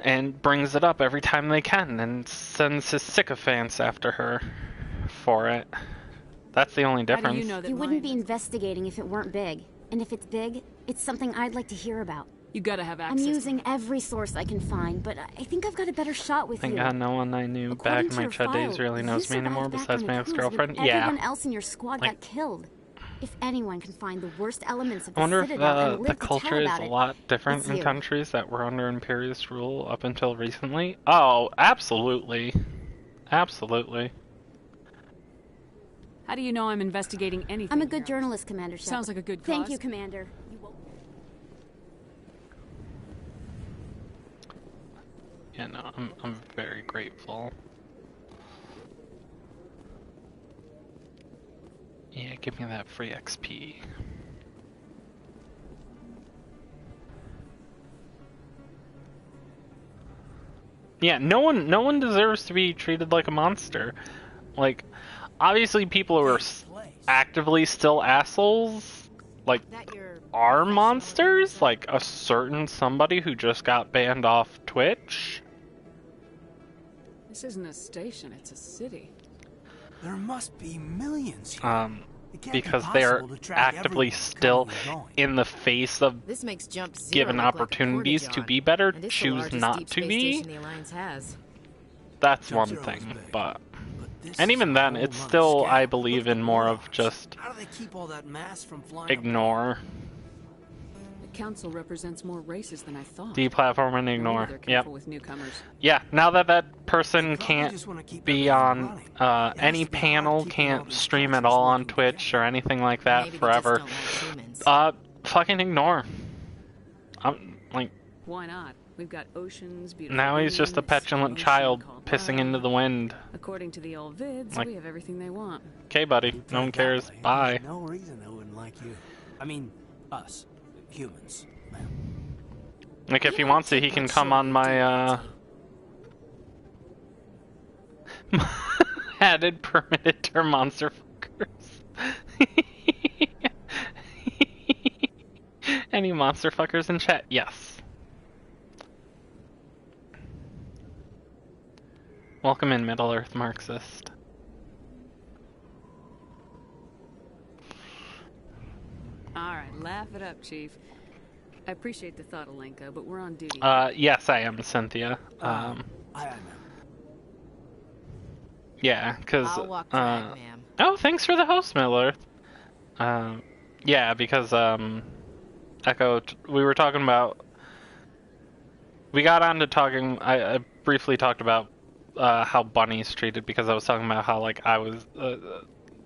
and brings it up every time they can and sends his sycophants after her for it. That's the only difference. How do you know that you wouldn't be investigating if it weren't big. And if it's big, it's something I'd like to hear about. You gotta have access. I'm using every source I can find, but I think I've got a better shot with Thank you. God no one I knew back in my chud days really knows me anymore besides my ex-girlfriend. Yeah. Everyone else in your squad got killed. If anyone can find the worst elements of the I wonder Citadel and if live the to tell culture is about a it, lot different it's in you. countries that were under imperialist rule up until recently. Oh, absolutely. Absolutely. How do you know I'm investigating anything? I'm a good journalist, Commander Shepard. Sounds like a good cause. Thank you, Commander. Yeah, no, I'm very grateful. Yeah, give me that free XP. Yeah, no one deserves to be treated like a monster. Like, obviously people who are actively still assholes, like, are monsters. Like, a certain somebody who just got banned off Twitch. This isn't a station, it's a city. There must be millions here. Because they're actively still in the face of This makes Jump Zero given look like a opportunities to porta-john, be better, and it's the choose largest not deep to space be. station the Alliance has. That's one thing, but and even then, it's still, I believe, in more of just How do they keep all that mass from flying? ignore. The council represents more races than I thought. Deplatform and No ignore. wonder they're Yep. careful with newcomers. Yeah, now that that person can't be on any panel, can't stream at all on Twitch or anything like that forever, fucking ignore. Like, why not? We've got oceans, beautiful now he's just a beaches, petulant ocean child called pissing love. into the wind. According to the old vids, Like- we have everything they want. Okay, buddy. No one cares. Bye. No reason they wouldn't like you. I mean, us, humans. Like, if he wants to, he can come on my, added permitted term monster fuckers. Any monster fuckers in chat? Yes. Welcome in, Middle Earth Marxist. Alright, laugh it up, Chief. I appreciate the thought, Alenka, but we're on duty. Yes, I am, Cynthia. I know. Yeah, because, I'll walk drag, ma'am. oh, thanks for the host, Middle Earth. Yeah, because, Echo, we were talking about, we got on to talking, I briefly talked about, how Bunny's treated, because I was talking about how, like, I was,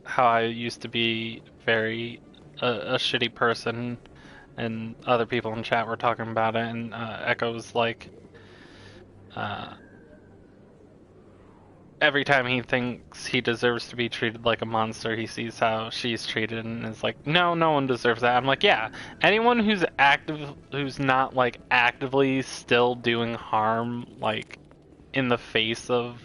how I used to be very, a shitty person, and other people in chat were talking about it, and, Echo's like, every time he thinks he deserves to be treated like a monster, he sees how she's treated and is like, no, no one deserves that. I'm like, yeah, anyone who's who's not, like, actively still doing harm, like, in the face of,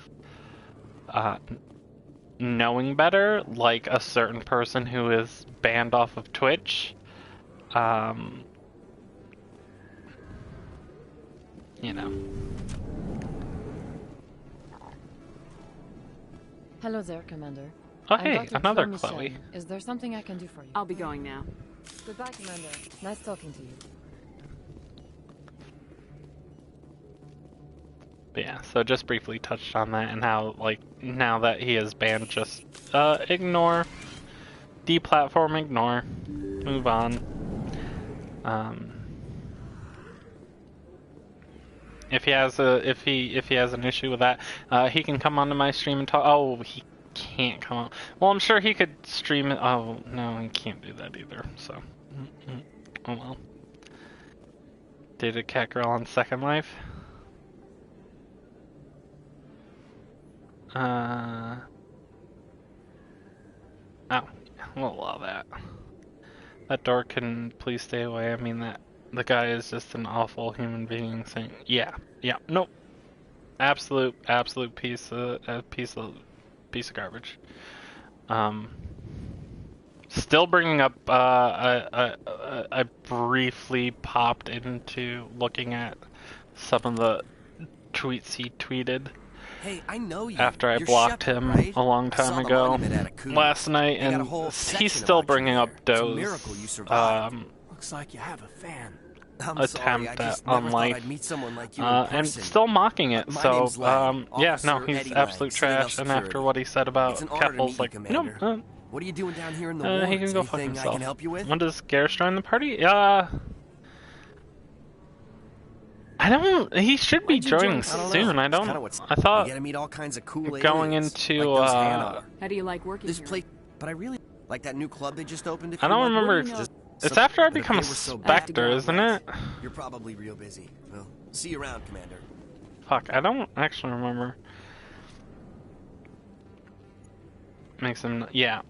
knowing better, like a certain person who is banned off of Twitch, you know. Hello there, Commander. Oh, I'm hey, Dr. another Claude Chloe. Michel. Is there something I can do for you? I'll be going now. Goodbye, Commander. Nice talking to you. But yeah, so just briefly touched on that and how, like, now that he is banned, just ignore, deplatform, ignore, move on. If he has if he has an issue with that, he can come onto my stream and talk. Oh, he can't come on. Well, I'm sure he could stream it. Oh no, he can't do that either. So, oh well. Dated cat girl on Second Life. Oh, we'll allow that. That door can please stay away. I mean, that the guy is just an awful human being saying, yeah, nope. Absolute piece of garbage. Still bringing up, I briefly popped into looking at some of the tweets he tweeted. Hey, I know you. After I You're blocked Shepard, him right? a long I time saw the ago monument at Akuma's. last night, They got a and whole he's section still about you bringing there. up It's a those miracle you survived. Looks like you have a fan. I'm sorry, I attempt just at never on thought life, I'd meet someone like you in and person. still mocking it. My So name's Lang, yeah, no, Officer he's Eddie absolute Lang, Citadel trash. And after Security. what he said about It's an honor to Keppel's, meet like, you, no, Commander. What are you doing down here in the woods? he can go fuck Anything himself. I can help you with? When does Garrus join the party? I don't. He should be joining soon. I don't. I thought You get to meet all kinds of cool going aliens, into like those Hanar. How do you like working This here? place, but I really like that new club they just opened. I don't remember. It's after I become a Spectre, isn't it? You're probably real busy. Well, see you around, Commander. Fuck, I don't actually remember. Makes him. Yeah.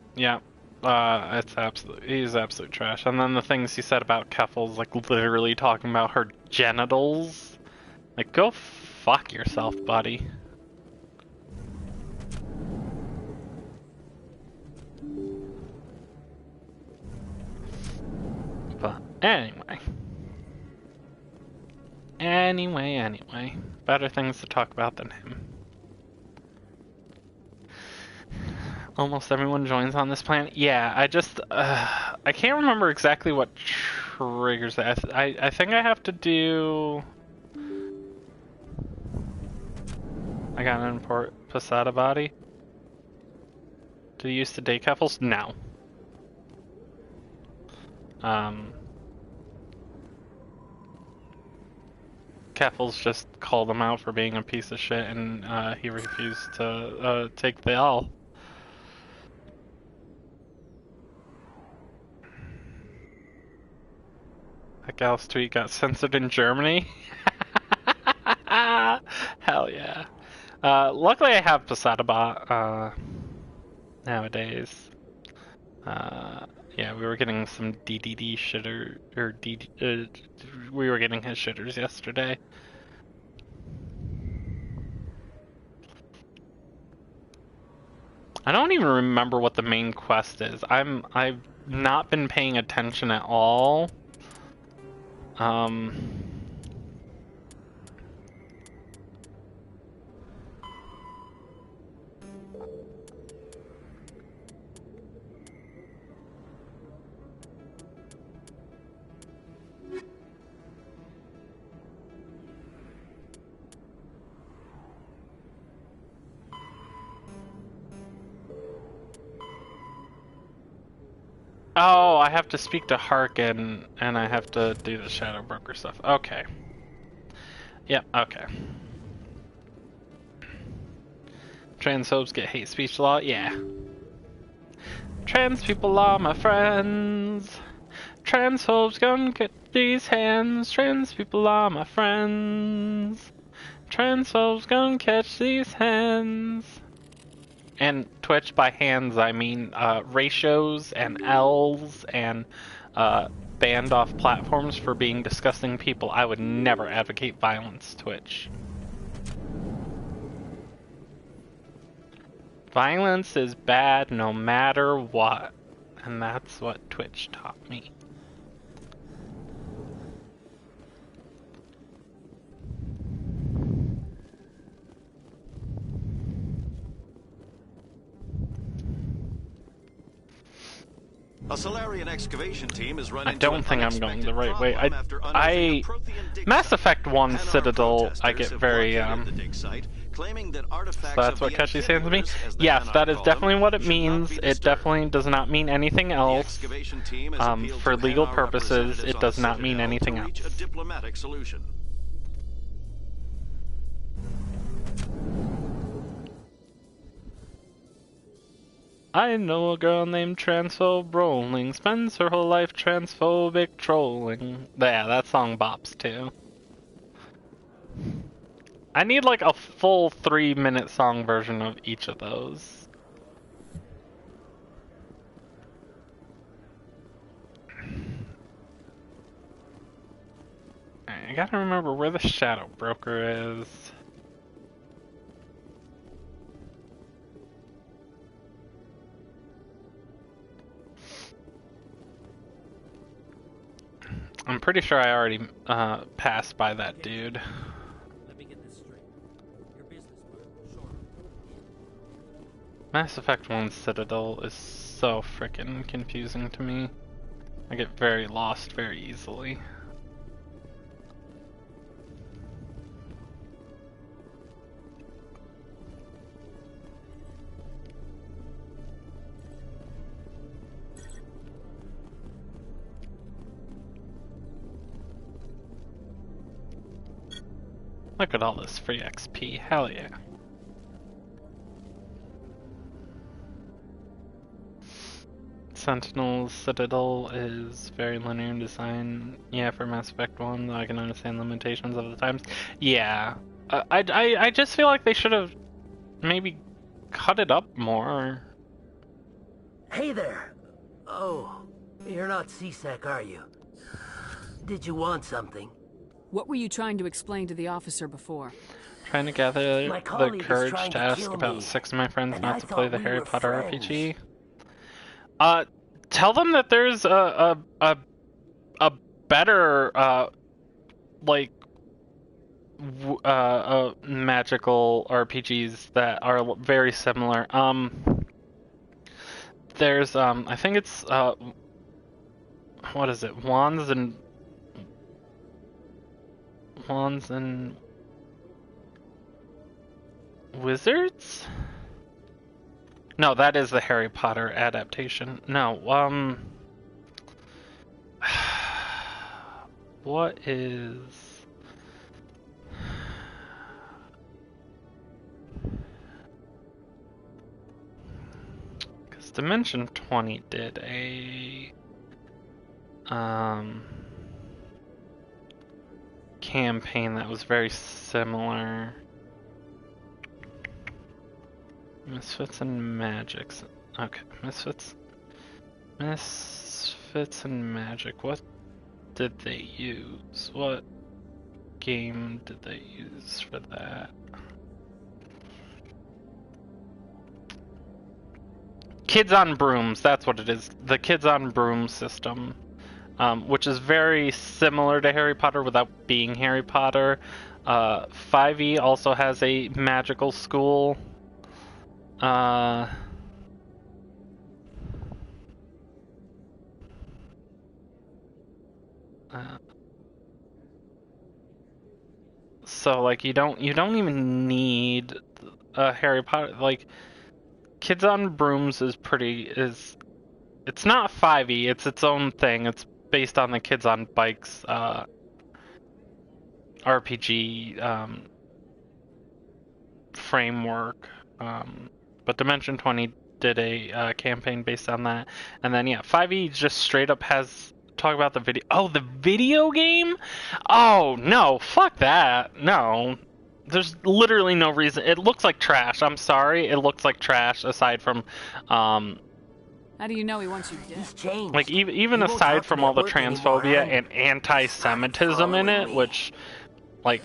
he's absolute trash. And then the things he said about Keffel's, like literally talking about her genitals. Like, go fuck yourself, buddy. But anyway. Anyway. Better things to talk about than him. Almost everyone joins on this planet. Yeah, I can't remember exactly what triggers it. I think I have to do... I got an import Posada body. Do you use the day Keffels? No. Keffels just called him out for being a piece of shit, and he refused to take the L. That gal's tweet got censored in Germany. Hell yeah. Luckily I have Posada bot nowadays. Yeah, we were getting some DDD shitter, or we were getting his shitters yesterday. I don't even remember what the main quest is. I've not been paying attention at all. Oh, I have to speak to Harkin, and I have to do the Shadow Broker stuff. Okay. Yep, okay. Transphobes get hate speech law? Yeah. Trans people are my friends. Transphobes gonna get these hands. Trans people are my friends. Transphobes gonna catch these hands. And Twitch, by hands, I mean ratios and L's and banned off platforms for being disgusting people. I would never advocate violence, Twitch. Violence is bad no matter what. And that's what Twitch taught me. A Solarian excavation team is running. I don't think I'm going the right way. Mass Effect 1 Citadel, I get very, so that's what Keshi's saying to me? Yes, that is definitely what it means. It definitely does not mean anything else. For legal purposes, it does not mean anything else. A diplomatic solution. I know a girl named Transphobe Rolling, spends her whole life transphobic trolling. Yeah, that song bops too. I need like a full 3-minute song version of each of those. I gotta remember where the Shadow Broker is. I'm pretty sure I already passed by that dude. Let me get this straight. Your business partner, sure. Mass Effect 1 Citadel is so frickin' confusing to me. I get very lost very easily. Look at all this free XP, hell yeah. Sentinel's Citadel is very linear in design. Yeah, for Mass Effect 1, though I can understand limitations of the times. Yeah, I just feel like they should have maybe cut it up more. Hey there! Oh, you're not C-Sec, are you? Did you want something? What were you trying to explain to the officer before? Trying to gather My the colleague is courage trying to to ask kill about me, 6 of my friends and not I to play thought the we Harry were Potter friends. RPG. Tell them that there's a better magical RPGs that are very similar. There's I think it's what is it? Wands and Wizards? No, that is the Harry Potter adaptation. No, what is... Because Dimension 20 did a... campaign that was very similar. Misfits and Magics. Okay, Misfits and Magic. What did they use? What game did they use for that? Kids on Brooms, that's what it is. The Kids on Brooms system. Which is very similar to Harry Potter without being Harry Potter. 5e also has a magical school. So like you don't even need a Harry Potter, like Kids on Brooms is it's not 5e, it's its own thing. It's based on the Kids on Bikes RPG framework. But Dimension 20 did a campaign based on that. And then yeah, 5e just straight up has talk about the video. Oh, the video game? Oh, no, fuck that. No. There's literally no reason. It looks like trash. I'm sorry. It looks like trash aside from How do you know he wants you dead? like even aside from all the transphobia and anti-Semitism in it, which like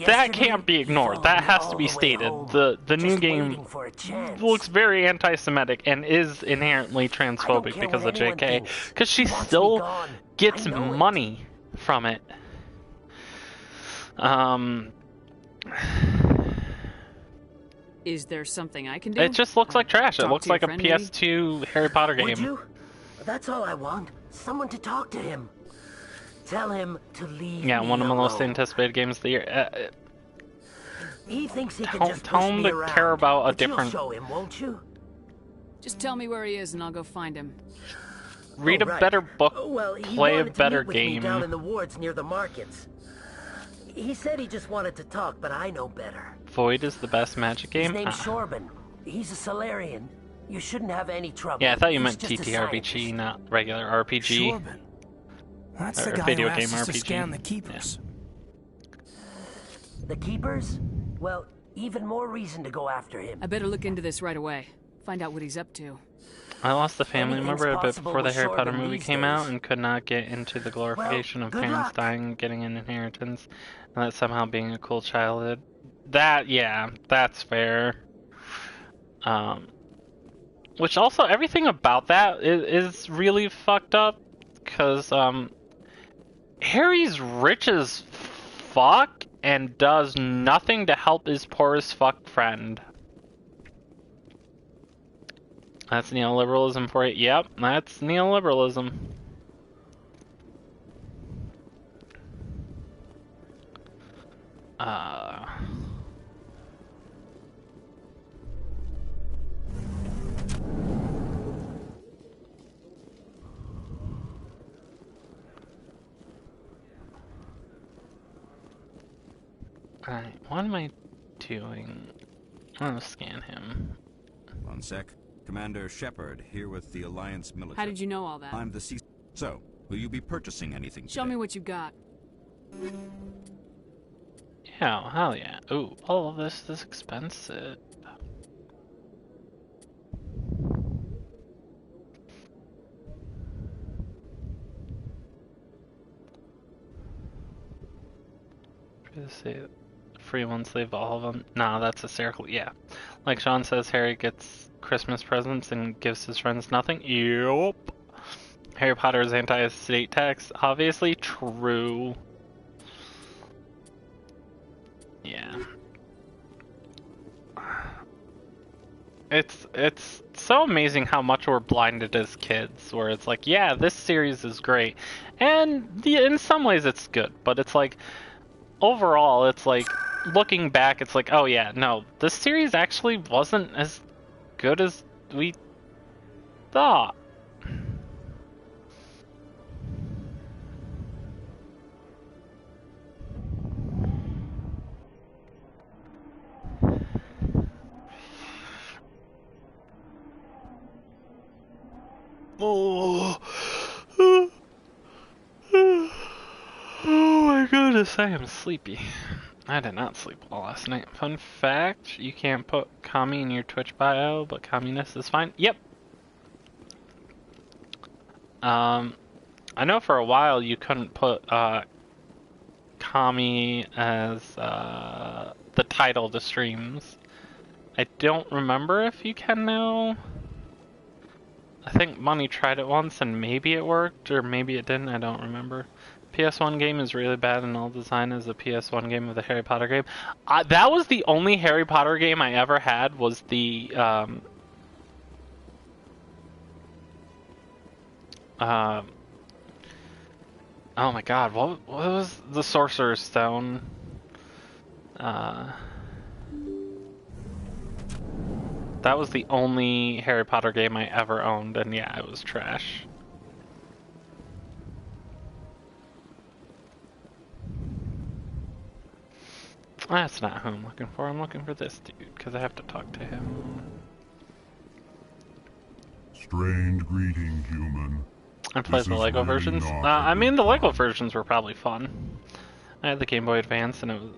that can't be ignored. That has to be stated. The new game looks very anti-Semitic and is inherently transphobic because of JK, because she still gets money from it. Is there something I can do? It just looks like trash. It Talk looks to your like a friend, PS2 Harry Potter game. Would you? That's all I want. Someone to talk to him. Tell him to leave Yeah, me one of the most alone. anticipated games of the year. He thinks he can just Tell push him me to around, care about a but you'll different... show him, won't you? Just tell me where he is and I'll go find him. Read a better book, Well, he play a wanted to better meet with me game. down in the wards near the markets. He said he just wanted to talk, but I know better. Void is the best magic game? His name's Shorban. He's a Solarian. You shouldn't have any trouble. Yeah, I thought you He's meant just a TTRPG, not regular RPG. Shorban. That's Or the guy video who game asked us RPG. to scan the keepers. The Keepers? Well, even more reason to go after him. I better look into this right away. Find out what he's up to. I lost a family Anything's member a bit possible before the with Harry Potter Shorban movie these came days. out and could not get into the glorification of good parents luck. dying and getting an inheritance, and that somehow being a cool childhood. That, yeah, that's fair. Which also, everything about that is really fucked up, because Harry's rich as fuck and does nothing to help his poor as fuck friend. That's neoliberalism for it. Yep, that's neoliberalism. Alright, what am I doing? I'm gonna scan him. One sec. Commander Shepard, here with the Alliance military. How did you know all that? I'm the C... So, will you be purchasing anything Show today? me what you got. Yeah, hell yeah. Ooh, all of this is expensive. Say free ones, leave all of them. Nah, that's hysterical. Yeah. Like Sean says, Harry gets Christmas presents and gives his friends nothing. Yup. Harry Potter is anti-estate tax. Obviously true. Yeah. It's so amazing how much we're blinded as kids, where it's like, yeah, this series is great. And in some ways it's good, but it's like, overall, it's like, looking back, it's like, oh yeah, no, this series actually wasn't as good as we thought. Oh. Oh my goodness, I am sleepy. I did not sleep well last night. Fun fact, you can't put commie in your Twitch bio, but communist is fine. Yep. I know for a while you couldn't put commie as the title to streams. I don't remember if you can now. I think Money tried it once and maybe it worked, or maybe it didn't, I don't remember. PS1 game is really bad and all design is a PS1 game of the Harry Potter game. That was the only Harry Potter game I ever had, was the oh my god, what was the Sorcerer's Stone? That was the only Harry Potter game I ever owned, and yeah, it was trash. That's not who I'm looking for. I'm looking for this dude, because I have to talk to him. Strange greeting, human. I played the Lego versions. I mean, the Lego versions were probably fun. I had the Game Boy Advance, and it was...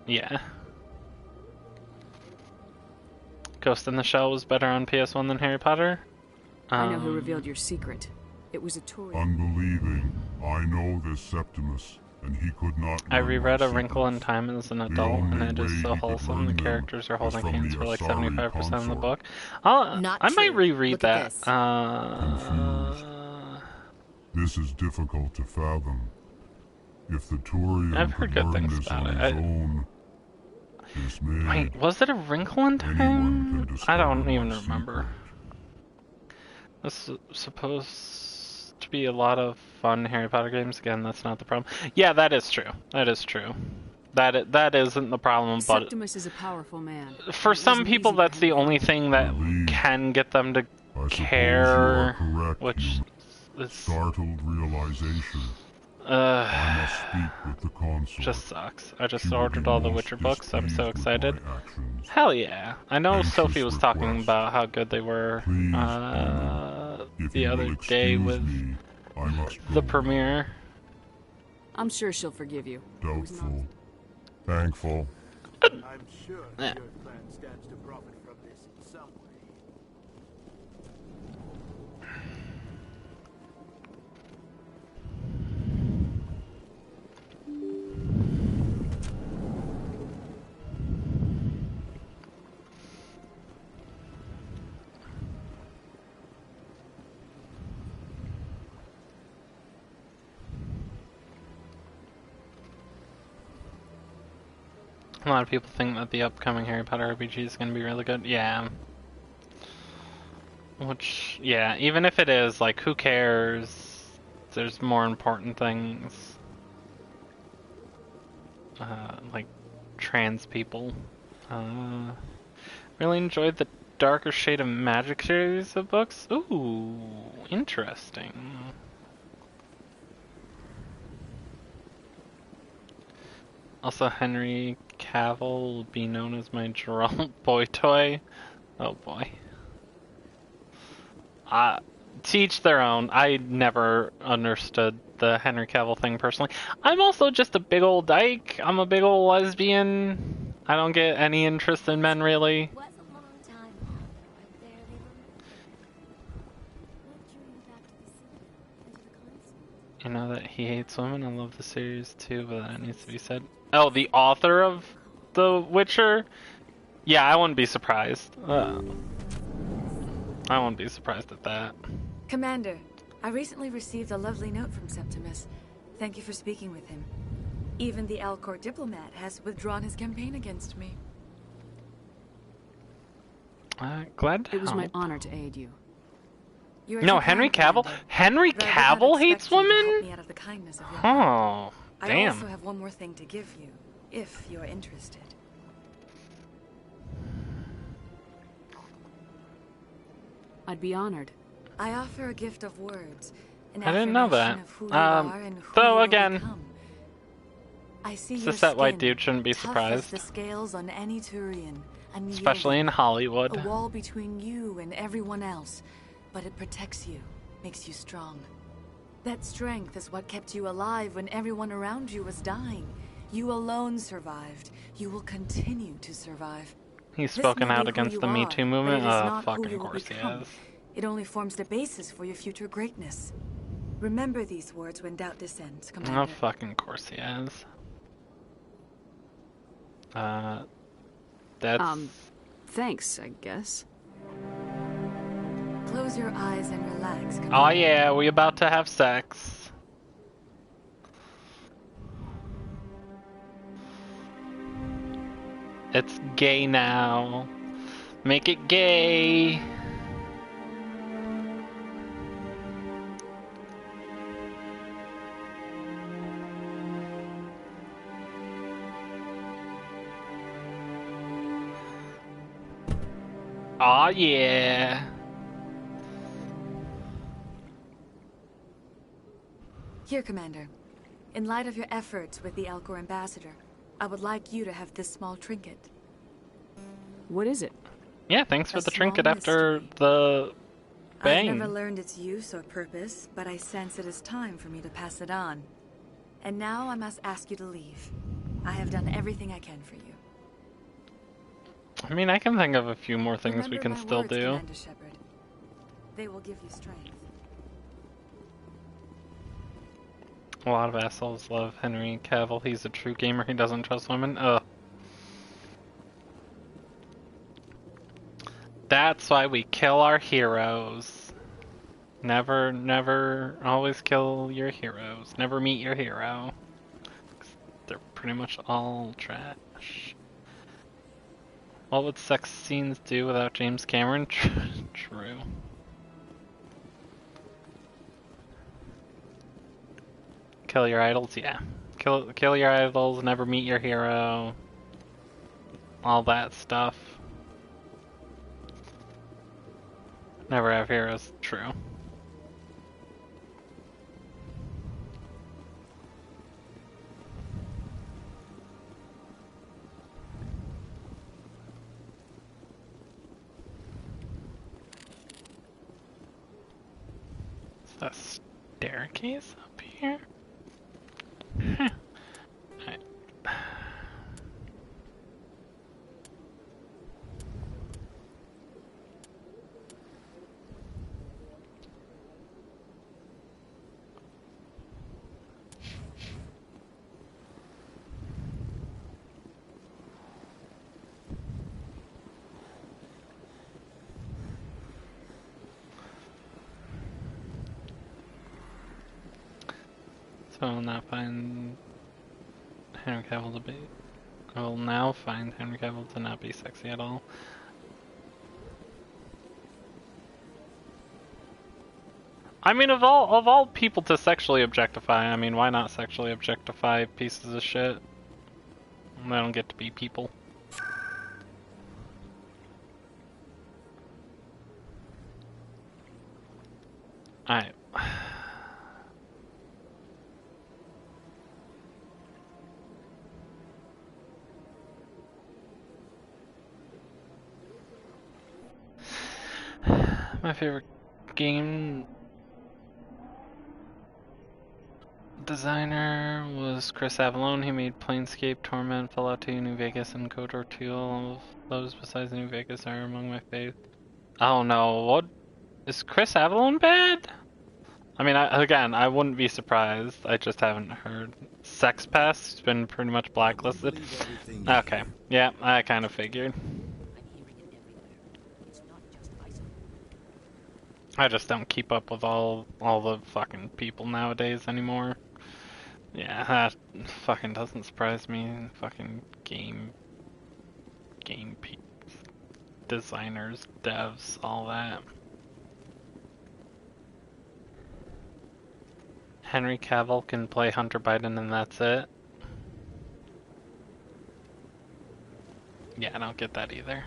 yeah. Ghost in the Shell was better on PS1 than Harry Potter. I know who revealed your secret. It was a Tory. Unbelieving, I know this Septimus, and he could not. I reread A Wrinkle in Time as an adult, and it is so wholesome. The characters are holding hands for like 75% of the book. I might reread that. This is difficult to fathom. If the Turian I've heard good things about it. Wait, was it A Wrinkle in Time? I don't even remember. This is supposed to be a lot of fun Harry Potter games. Again, that's not the problem. Yeah, that is true. That is true. That isn't the problem, but Septimus is a powerful man. For some people, that's the only thing that can get them to care, which is startled realization. I must speak with the consort. Just sucks. I just ordered all the Witcher books. I'm so excited. Hell yeah! I know Sophie was talking about how good they were the other day with the premiere. I'm sure she'll forgive you. Doubtful. Thankful. I'm sure your plan stands to profit from this in some way. A lot of people think that the upcoming Harry Potter RPG is going to be really good. Yeah. Which, yeah, even if it is, like, who cares? There's more important things. Like, trans people. Really enjoyed the Darker Shade of Magic series of books. Ooh, interesting. Also, Henry Cavill will be known as my Jerome boy toy. Oh boy. To each their own. I never understood the Henry Cavill thing personally. I'm also just a big old dyke. I'm a big old lesbian. I don't get any interest in men really. You know that he hates women. I love the series too, but that needs to be said. Oh, the author of The Witcher? Yeah, I wouldn't be surprised. I wouldn't be surprised at that. Commander, I recently received a lovely note from Septimus. Thank you for speaking with him. Even the Alcor diplomat has withdrawn his campaign against me. Glad to It was my help. honor to aid you. No, Henry Cavill? Henry Cavill hates women? Oh, I damn. also have one more thing to give you, if you're interested. I'd be honored. I offer a gift of words. An I didn't know that. affirmation of who you are and who you Though will again, become. I see it's your just that white skin, dude shouldn't be tough as surprised. the scales on any Turian, Especially in unyielding. Hollywood. A wall between you and everyone else, but it protects you, makes you strong. That strength is what kept you alive when everyone around you was dying. You alone survived. You will continue to survive. He's This spoken may be out who against you the Me are, Too but movement? it is Oh, not who fucking you will course he become. is. It only forms the basis for your future greatness. Remember these words when doubt descends, Commander. Oh, fucking course he is. That's... Thanks, I guess. Close your eyes and relax, Commander. Oh yeah, we about to have sex. It's gay now. Make it gay. Aw, yeah. Here, Commander. In light of your efforts with the Alcor ambassador, I would like you to have this small trinket. What is it? Yeah, thanks for A the trinket small after the bang. I've never learned its use or purpose, but I sense it is time for me to pass it on. And now I must ask you to leave. I have done everything I can for you. I mean, I can think of a few more things we Remember can my still words, do. Commander Shepard. They will give you strength. A lot of assholes love Henry Cavill. He's a true gamer. He doesn't trust women. Ugh. That's why we kill our heroes. Never, never, always kill your heroes. Never meet your hero. 'Cause they're pretty much all trash. What would sex scenes do without James Cameron? True. Kill your idols? Yeah. Kill your idols, never meet your hero. All that stuff. Never have heroes. True. Is that staircase up here? Huh. Alright. So I'll not find Henry Cavill to be. I will now find Henry Cavill to not be sexy at all. I mean, of all people to sexually objectify, I mean, why not sexually objectify pieces of shit? They don't get to be people. Alright. My favorite game designer was Chris Avellone. He made Planescape, Torment, Fallout 2, New Vegas, and KOTOR 2. All of those besides New Vegas are among my faves. Oh no, what? Is Chris Avellone bad? I mean, again, I wouldn't be surprised. I just haven't heard. Sex Pest's been pretty much blacklisted. Okay, yeah, I kind of figured. I just don't keep up with all the fucking people nowadays anymore. Yeah, that fucking doesn't surprise me. Fucking game designers, devs, all that. Henry Cavill can play Hunter Biden and that's it. Yeah, I don't get that either.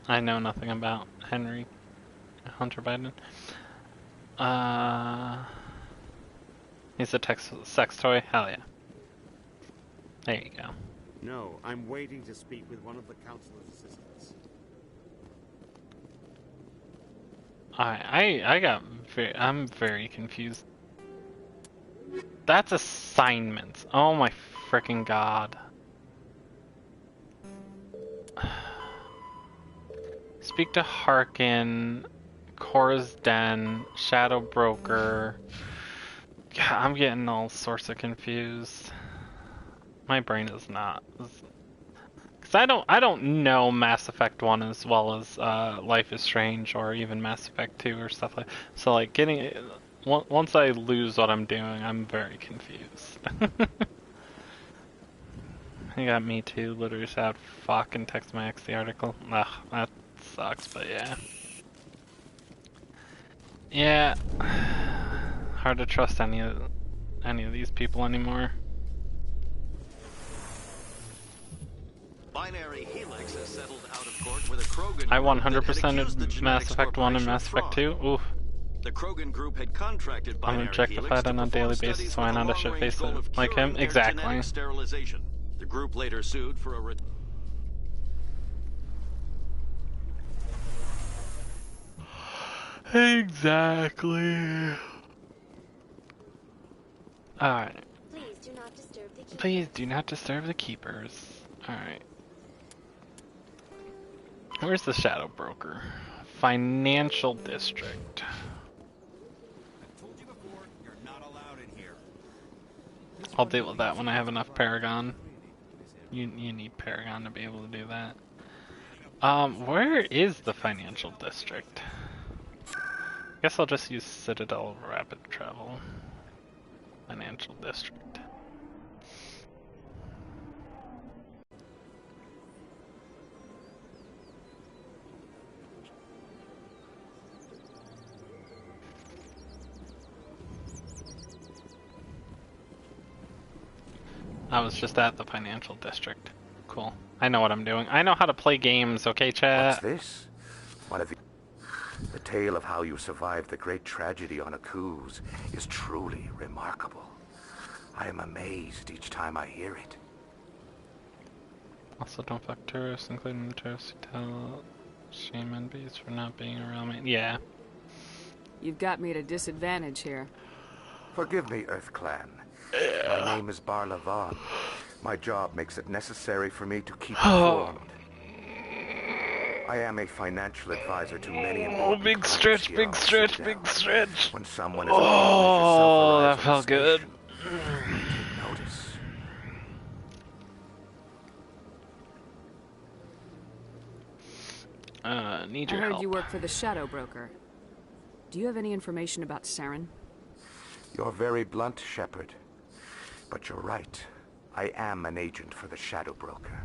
I know nothing about Hunter Biden. He's a sex toy? Hell yeah. There you go. No, I'm waiting to speak with one of the councilor's assistants. I'm very confused. That's assignments. Oh my freaking god. Speak to Harkin, Cora's Den, Shadow Broker. God, I'm getting all sorts of confused. My brain is not. Cause I don't know Mass Effect 1 as well as Life is Strange or even Mass Effect 2 or stuff like. So like once I lose what I'm doing, I'm very confused. You got me too. Literally shout fuck and text my ex the article. Ugh, that sucks, but yeah. Yeah. Hard to trust any of these people anymore. Binary Helix has settled out of court with a Krogan I group that had 100%ed accused the Mass Genetics Effect 1 and Corporation Mass of Effect fraud. 2. Oof. The Krogan group had contracted I'm Binary objectified Helix to on a perform daily studies basis, so with I a not should long-range face goal it of like curing him. their Exactly. genetic sterilization. The group later sued for a Exactly. Alright. Please do not disturb the keepers. Please do not disturb the keepers. Alright. Where's the Shadow Broker? Financial District. I'll deal with that when I have enough Paragon. You need Paragon to be able to do that. Where is the Financial District? Guess I'll just use Citadel Rapid Travel. Financial District. I was just at the Financial District. Cool. I know what I'm doing. I know how to play games, okay, chat? What's this? One of the tale of how you survived the great tragedy on a cruise is truly remarkable. I am amazed each time I hear it. Also, don't fuck tourists, including the tourists who tell shame NBs for not being around me. Yeah. You've got me at a disadvantage here. Forgive me, Earth Clan. My name is Barla Vaughn. My job makes it necessary for me to keep informed. I am a financial advisor to many important big stretch, big stretch, big stretch. When someone is oh, that felt good. Notice. Need I your heard help. you work for the Shadow Broker. Do you have any information about Saren? You're very blunt, Shepard. But you're right. I am an agent for the Shadow Broker.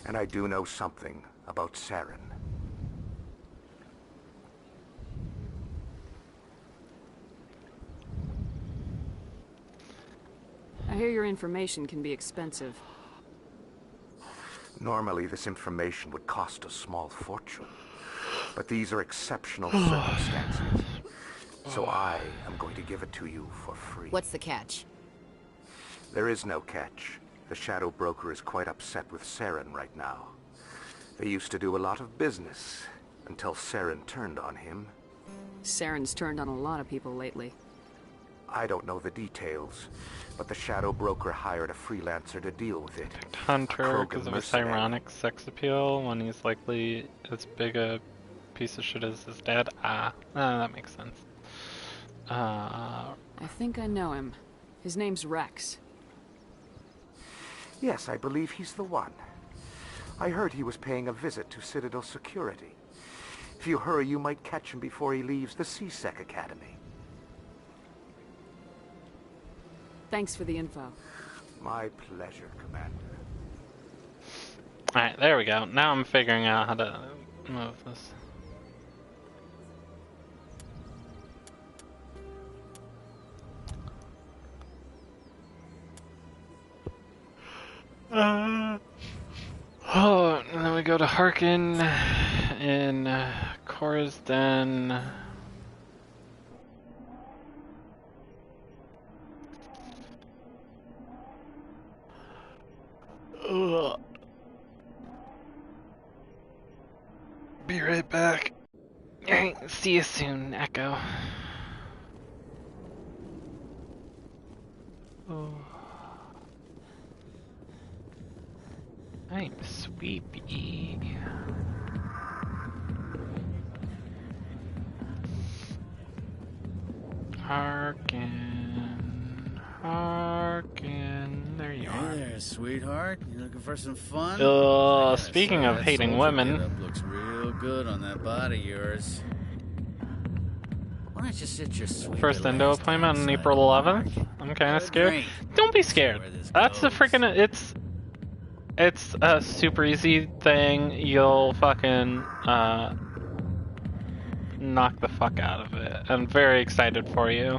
And I do know something about Saren. I hear your information can be expensive. Normally, this information would cost a small fortune. But these are exceptional circumstances. So I am going to give it to you for free. What's the catch? There is no catch. The Shadow Broker is quite upset with Saren right now. They used to do a lot of business until Saren turned on him. Saren's turned on a lot of people lately. I don't know the details, but the Shadow Broker hired a freelancer to deal with it. Hunter, because of his ironic sex appeal, when he's likely as big a piece of shit as his dad. That makes sense. I think I know him. His name's Rex. Yes, I believe he's the one. I heard he was paying a visit to Citadel security. If you hurry, you might catch him before he leaves the CSEC Academy. Thanks for the info. My pleasure, Commander. Alright, there we go. Now I'm figuring out how to move this. Oh, and then we go to Harkin in Cora's Den. Ugh. Be right back. Alright, see you soon, Echo. Oh. I'm sleepy. Harkin. Harkin. There you are. Hey there, sweetheart. You looking for some fun? Speaking of hating women. Looks real good on that body of yours. Why don't you sit your sweet First endo appointment on April 11th? I'm kind of scared. Don't be scared. That's the freaking. It's a super easy thing. You'll fucking knock the fuck out of it. I'm very excited for you.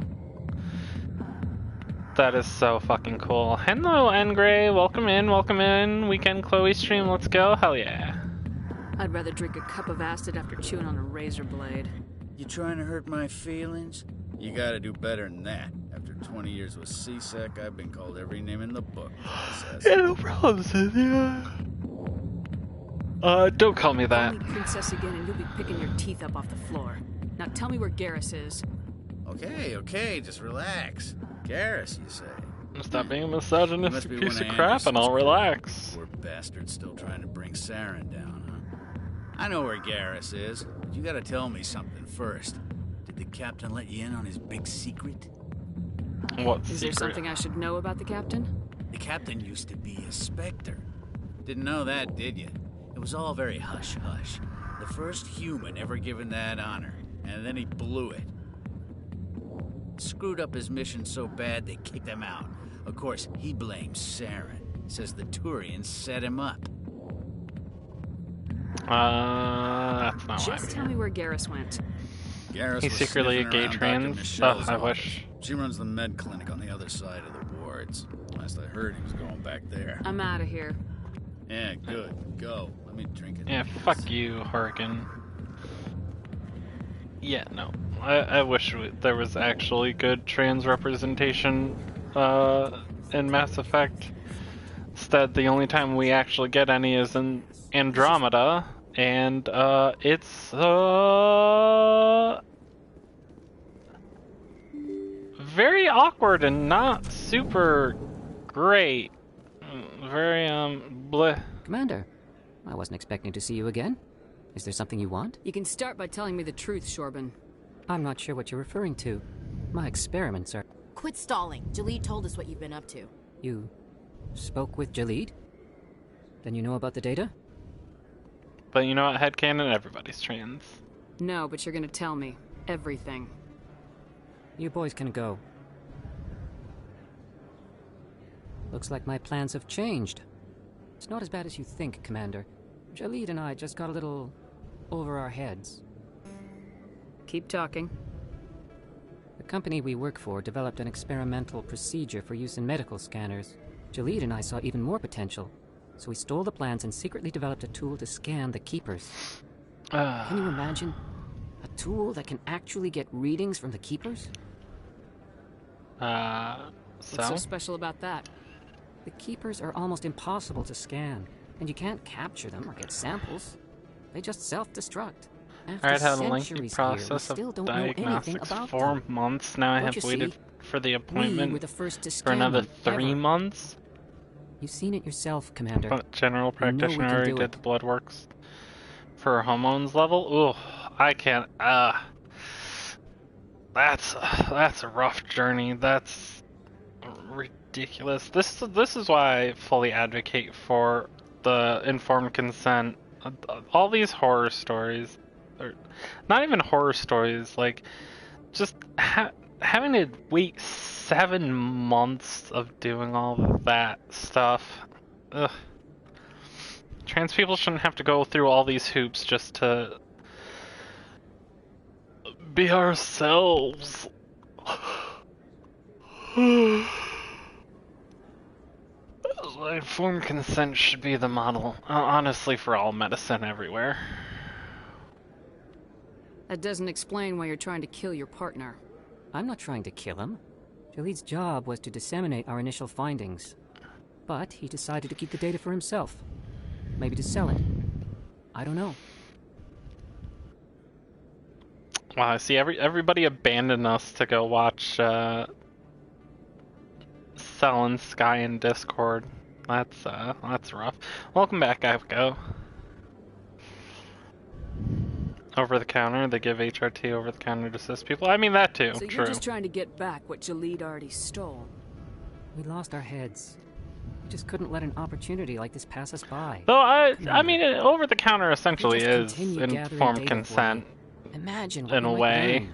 That is so fucking cool. Hello, Ngray. Welcome in. Weekend Chloe stream. Let's go. Hell yeah. I'd rather drink a cup of acid after chewing on a razor blade. You trying to hurt my feelings? You gotta do better than that. After 20 years with CSEC, I've been called every name in the book. Yeah, no problem, Cynthia. Don't call me that. Call me princess again and you'll be picking your teeth up off the floor. Now tell me where Garrus is. Okay, just relax. Garrus, you say? Stop being a misogynistic piece of crap and I'll relax. Poor bastard still trying to bring Saren down, huh? I know where Garrus is, but you gotta tell me something first. Did the captain let you in on his big secret? What secret? Is there something I should know about the captain? The captain used to be a Spectre. Didn't know that, did you? It was all very hush-hush. The first human ever given that honor, and then he blew it. Screwed up his mission so bad they kicked him out. Of course, he blames Saren. Says the Turians set him up. That's not Just tell me where Garrus went. Garrus He's secretly a gay trans. Oh, I wish. She runs the med clinic on the other side of the wards. Last I heard, he was going back there. I'm out of here. Yeah, good. Go. Let me drink it. Yeah, fuck you, Harkin. Yeah, no. I wish there was actually good trans representation in Mass Effect. Instead, the only time we actually get any is in Andromeda, and it's very awkward and not super great. Very bleh. Commander, I wasn't expecting to see you again. Is there something you want? You can start by telling me the truth, Shorban. I'm not sure what you're referring to. My experiments are... Quit stalling. Jalid told us what you've been up to. You spoke with Jalid? Then you know about the data? But you know what, headcanon, everybody's trans. No, but you're gonna tell me. Everything. You boys can go. Looks like my plans have changed. It's not as bad as you think, Commander. Jalid and I just got a little over our heads. Keep talking. The company we work for developed an experimental procedure for use in medical scanners. Jalid and I saw even more potential, so we stole the plans and secretly developed a tool to scan the Keepers. Can you imagine? A tool that can actually get readings from the Keepers? What's so special about that? The Keepers are almost impossible to scan, and you can't capture them or get samples. They just self-destruct. I had a lengthy process of diagnostics for months. Now I have waited for the We appointment were the first to for scan another them, 3 ever. months? You've seen it yourself, Commander. But general You know we practitioner can already do did it. the blood works for hormones level. Ooh, I can't. That's a rough journey. That's ridiculous. This is why I fully advocate for the informed consent. All these horror stories, or not even horror stories, like just having to wait 7 months of doing all of that stuff. Ugh. Trans people shouldn't have to go through all these hoops just to be ourselves. Informed consent should be the model, honestly, for all medicine everywhere. That doesn't explain why you're trying to kill your partner. I'm not trying to kill him. Jaleed's job was to disseminate our initial findings. But he decided to keep the data for himself. Maybe to sell it. I don't know. Wow, I see everybody abandoned us to go watch Cell and Sky in Discord. That's rough. Welcome back, Go. Over the counter, they give HRT over the counter to assist people. I mean that too. So True. you're just trying to get back what Jaleed already stole. We lost our heads. We just couldn't let an opportunity like this pass us by. Though I mean, over the counter essentially Just is continue gathering informed data for consent. Imagine what In you a might way. learn.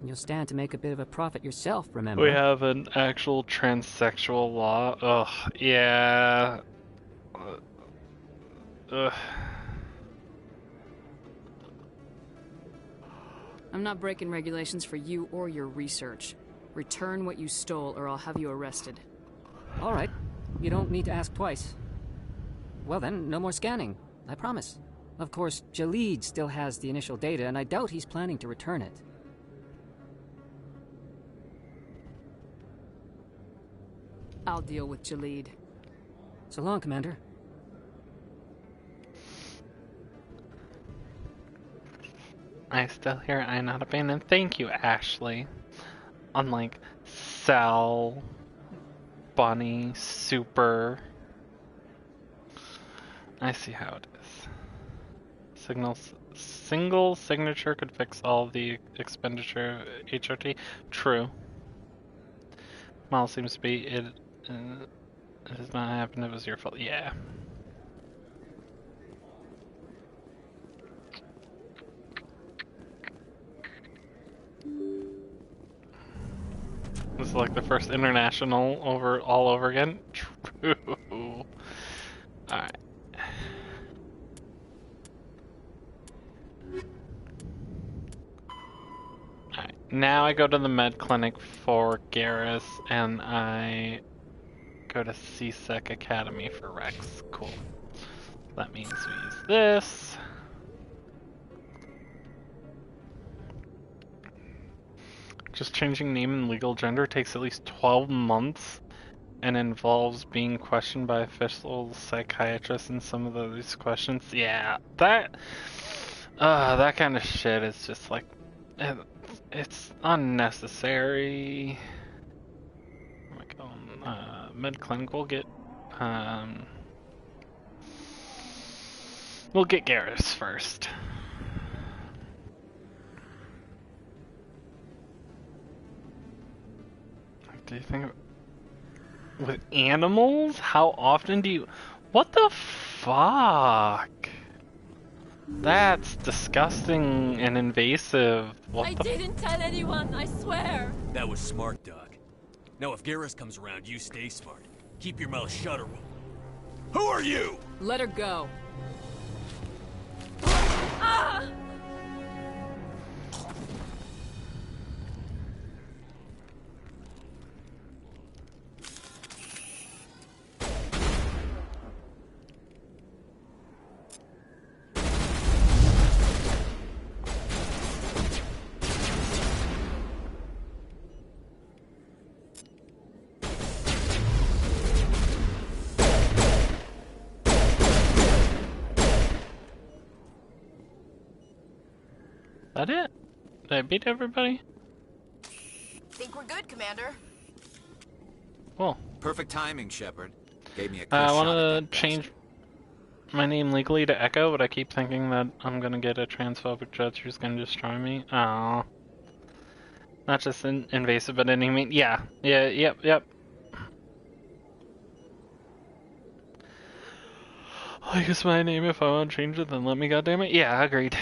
And you'll stand to make a bit of a profit yourself, remember? We have an actual transsexual law. Ugh, yeah. Ugh. I'm not breaking regulations for you or your research. Return what you stole or I'll have you arrested. All right. You don't need to ask twice. Well then, no more scanning. I promise. Of course, Jaleed still has the initial data, and I doubt he's planning to return it. I'll deal with Jaleed. So long, Commander. I still hear I not abandoned. Thank you, Ashley. Unlike Sal, Bunny, Super. I see how it is. Single signature could fix all of the expenditure of HRT. True. Model seems to be it. It has not happened. It was your fault. Yeah. This is like the first international all over again. True. Alright. Alright. Now I go to the med clinic for Garrus and I go to CSEC Academy for Rex. Cool. That means we use this. Just changing name and legal gender takes at least 12 months and involves being questioned by official psychiatrists in some of these questions. Yeah, that kind of shit is just like, it's unnecessary. Oh my god, med clinic will get Garrus first. Do you think with animals? How often do you? What the fuck? That's disgusting and invasive. I didn't tell anyone, I swear. That was smart, Doc. Now if Garrus comes around, you stay smart. Keep your mouth shut or we'll... Who are you? Let her go. Ah! That it? Did I beat everybody? Think we're good, Commander. Cool. Perfect timing, Shepard. Gave me a I clear shot want at to that change my name legally to Echo, but I keep thinking that I'm gonna get a transphobic judge who's gonna destroy me. Oh, not just invasive, but any mean. Yeah, yep. I guess my name, if I want to change it, then let me, goddammit. Yeah, agreed.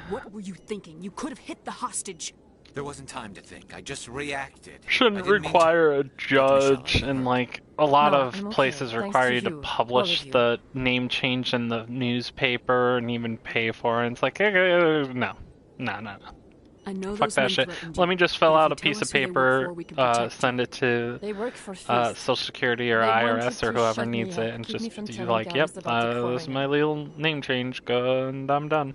What were you thinking? You could have hit the hostage. There wasn't time to think. I just reacted. Shouldn't require a judge, and like a lot of I'm okay. places Thanks require to you to you, all publish of you. the name change in the newspaper and even pay for it. It's like, no. I know Fuck those that men shit. threatened Let you, me just fill but if out you a tell piece of us who they work paper, for, we can protect send it to They work for Feast. Social Security or They IRS wanted or to whoever shut me needs up, it, and keep me just from be telling like, yep, Garrus about the this is Quarian. my legal name change, go, and I'm done.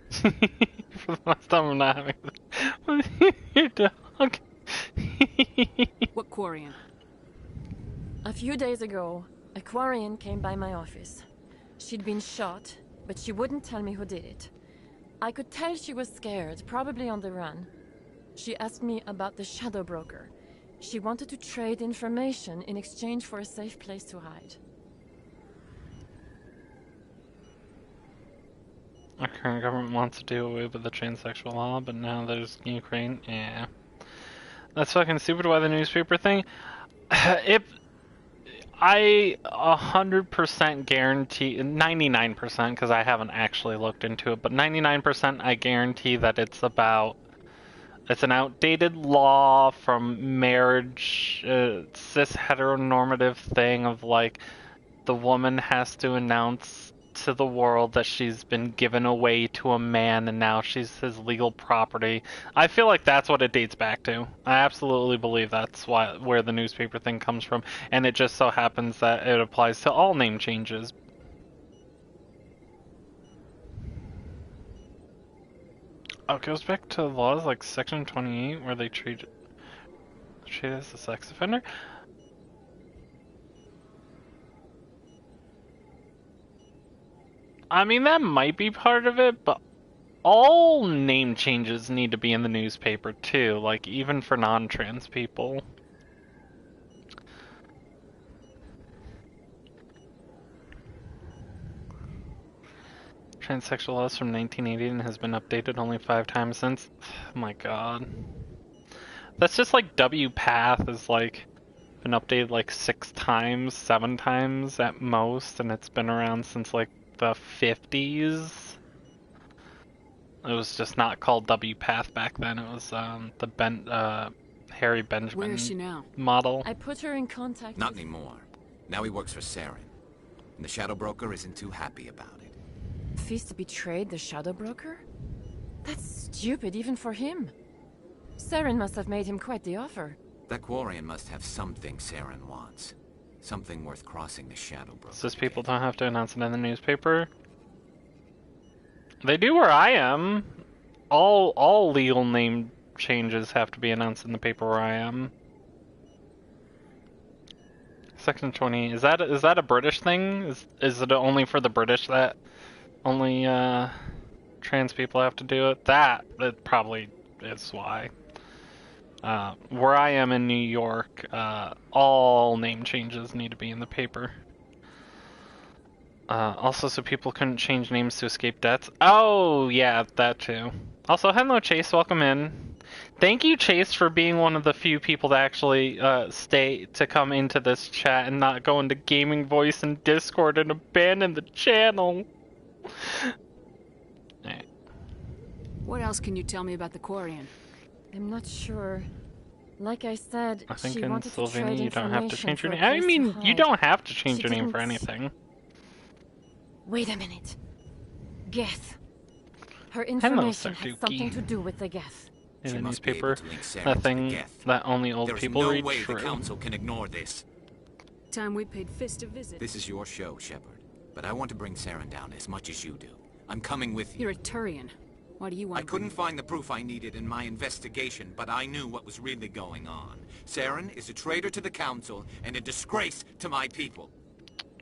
For the last time I'm not having your dog. What Quarian? A few days ago, a Quarian came by my office. She'd been shot, but she wouldn't tell me who did it. I could tell she was scared, probably on the run. She asked me about the Shadow Broker. She wanted to trade information in exchange for a safe place to hide. Our current government wants to do away with the transsexual law, but now there's Ukraine. Yeah. That's fucking stupid. Why the newspaper thing? If I 100% guarantee, 99% because I haven't actually looked into it, but 99% I guarantee that it's an outdated law from marriage, cis heteronormative thing of like the woman has to announce to the world that she's been given away to a man and now she's his legal property. I feel like that's what it dates back to. I absolutely believe that's where the newspaper thing comes from, and it just so happens that it applies to all name changes. Oh, it goes back to laws like Section 28 where they treat it as a sex offender. I mean, that might be part of it, but all name changes need to be in the newspaper too, like even for non-trans people. Transsexual laws from 1980 and has been updated only 5 times since. Oh my god. That's just like WPATH is like been updated like 6 times, 7 times at most, and it's been around since like the 50s. It was just not called WPATH back then. It was the Harry Benjamin Where is she now? model. I put her in contact Not with... anymore. Now he works for Saren. And the Shadow Broker isn't too happy about it. Feast betrayed the Shadow Broker? That's stupid even for him. Saren must have made him quite the offer. That Quarian must have something Saren wants. Something worth crossing the Shadow Broker. Says people don't have to announce it in the newspaper. They do where I am. All legal name changes have to be announced in the paper where I am. Section 20. Is that a British thing? Is it only for the British that only trans people have to do it? That probably is why. Where I am in New York, all name changes need to be in the paper. Also, so people couldn't change names to escape debts. Oh, yeah, that too. Also, hello, Chase. Welcome in. Thank you, Chase, for being one of the few people to actually come into this chat and not go into Gaming Voice and Discord and abandon the channel. Right. What else can you tell me about the Quarian? I'm not sure. Like I said, I think she in wanted to trade Slovenia you don't have to information change your for a name. I place to mean, you hide. don't have to change She your name for didn't- anything. Wait a minute. Geth. Her Hello, information Sir had something Dookie. to do with the Geth. In She the must be able newspaper, to link Saren that to the thing Geth. that only old There is people no read. way True. the Council can ignore this. Time we paid Fist a visit. This is your show, Shepard. But I want to bring Saren down as much as you do. I'm coming with you. You're a Turian. Why do you want I couldn't find the proof I needed in my investigation, but I knew what was really going on. Saren is a traitor to the Council and a disgrace to my people.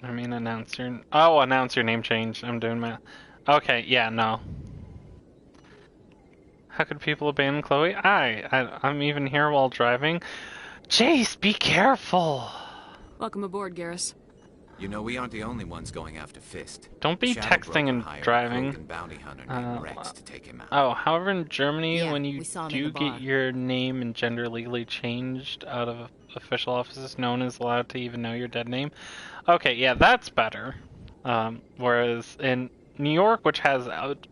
I mean, announce your name change. I'm doing math. Okay, yeah, no. How could people abandon Chloe? I'm even here while driving. Jace, be careful. Welcome aboard, Garrus. You know, we aren't the only ones going after Fist. Don't be Shadow texting Broker and hired a driving. Krogan bounty hunter named Rex to take him out. Oh, however, in Germany, Yeah, when you we saw him in do the bar. get your name and gender legally changed out of official offices, no one is allowed to even know your dead name. Okay, yeah, that's better. Whereas in New York, which has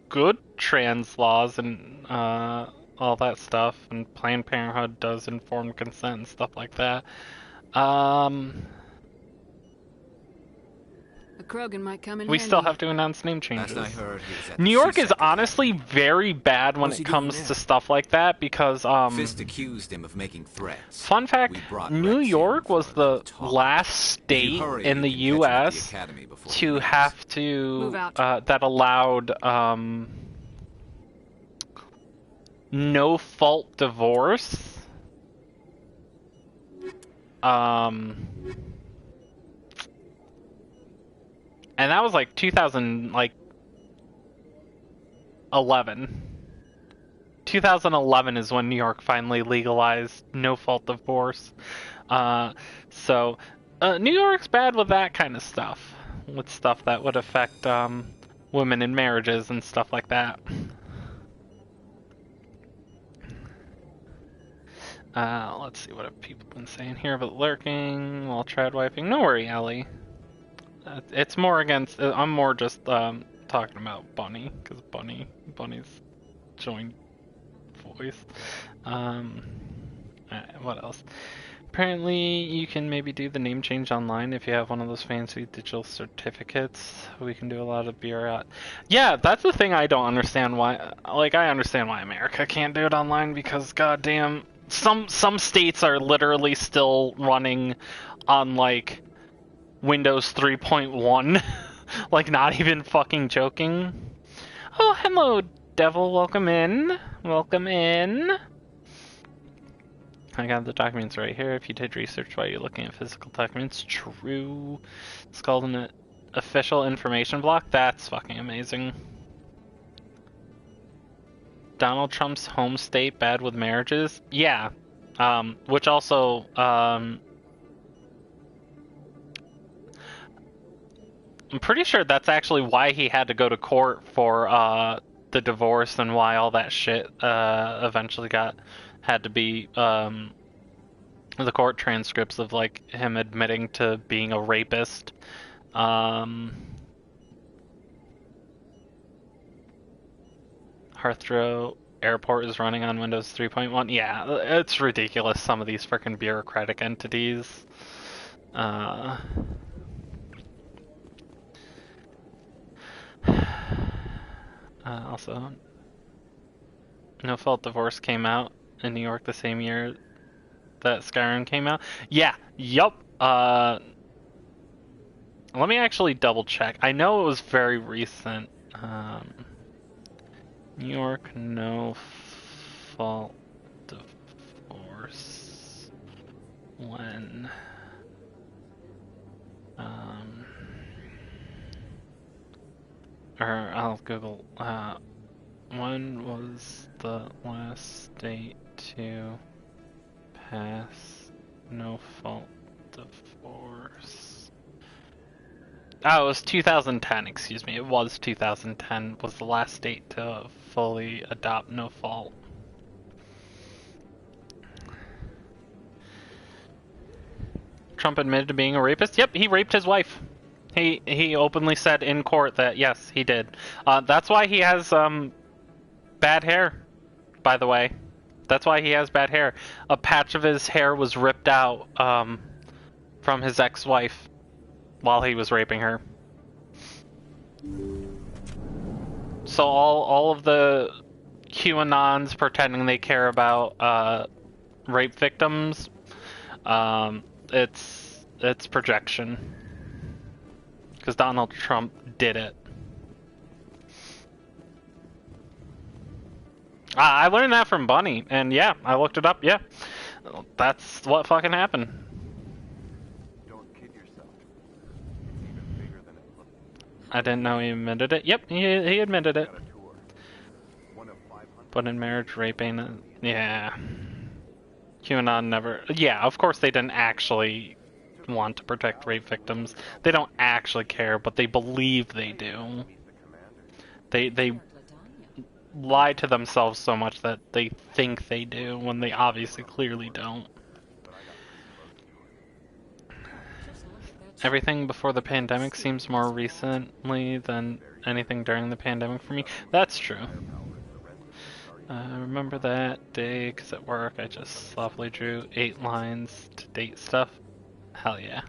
good trans laws and all that stuff, and Planned Parenthood does informed consent and stuff like that. A Krogan might come in We handy. still have to announce name changes. Last I heard, he was at New the York is C-Sec honestly very bad when What's it he doing comes now? to stuff like that because Fist accused him of making threats. fun fact, We brought New Rex in York was for a the little talk. last If you state hurry, in the you can catch him at the US academy before to he have to Move out. that allowed no fault divorce. And that was like 2011. 2011 is when New York finally legalized no fault divorce. So New York's bad with that kind of stuff, with stuff that would affect women in marriages and stuff like that. Let's see what have people been saying here about lurking while trad wiping. No worry, Ellie. It's more against. I'm more just talking about Bunny because Bunny's joined voice. What else? Apparently, you can maybe do the name change online if you have one of those fancy digital certificates. We can do a lot of BR. Yeah, that's the thing I don't understand why. Like, I understand why America can't do it online because, goddamn, some states are literally still running on like Windows 3.1. Like, not even fucking joking. Oh, hello, Devil. Welcome in. Welcome in. I got the documents right here. If you did research while you're looking at physical documents, true. It's called an official information block. That's fucking amazing. Donald Trump's home state bad with marriages? Yeah. Which also, I'm pretty sure that's actually why he had to go to court for the divorce and why all that shit eventually had to be the court transcripts of like him admitting to being a rapist. Hearthrow Airport is running on Windows 3.1. Yeah, it's ridiculous, some of these freaking bureaucratic entities. Also, No Fault Divorce came out in New York the same year that Skyrim came out. Yeah, yup. Let me actually double check. I know it was very recent. New York No Fault Divorce. When? Or I'll Google. When was the last state to pass no fault divorce? Oh, it was 2010, excuse me. It was 2010 was the last state to fully adopt no fault. Trump admitted to being a rapist? Yep, he raped his wife. He openly said in court that yes, he did. That's why he has bad hair, by the way. That's why he has bad hair. A patch of his hair was ripped out from his ex-wife while he was raping her. So all of the QAnons pretending they care about rape victims, it's projection. Because Donald Trump did it. I learned that from Bunny, and yeah, I looked it up, yeah. That's what fucking happened. Don't kid yourself. It's even bigger than it looks. I didn't know he admitted it. Yep, he admitted it. One of 500. But in marriage, rape ain't... Yeah. QAnon never... Yeah, of course they didn't actually want to protect rape victims. They don't actually care, but they believe they do. They lie to themselves so much that they think they do, when they obviously clearly don't. Everything before the pandemic seems more recently than anything during the pandemic for me. That's true. I remember that day, because at work I just sloppily drew 8 lines to date stuff. Hell yeah.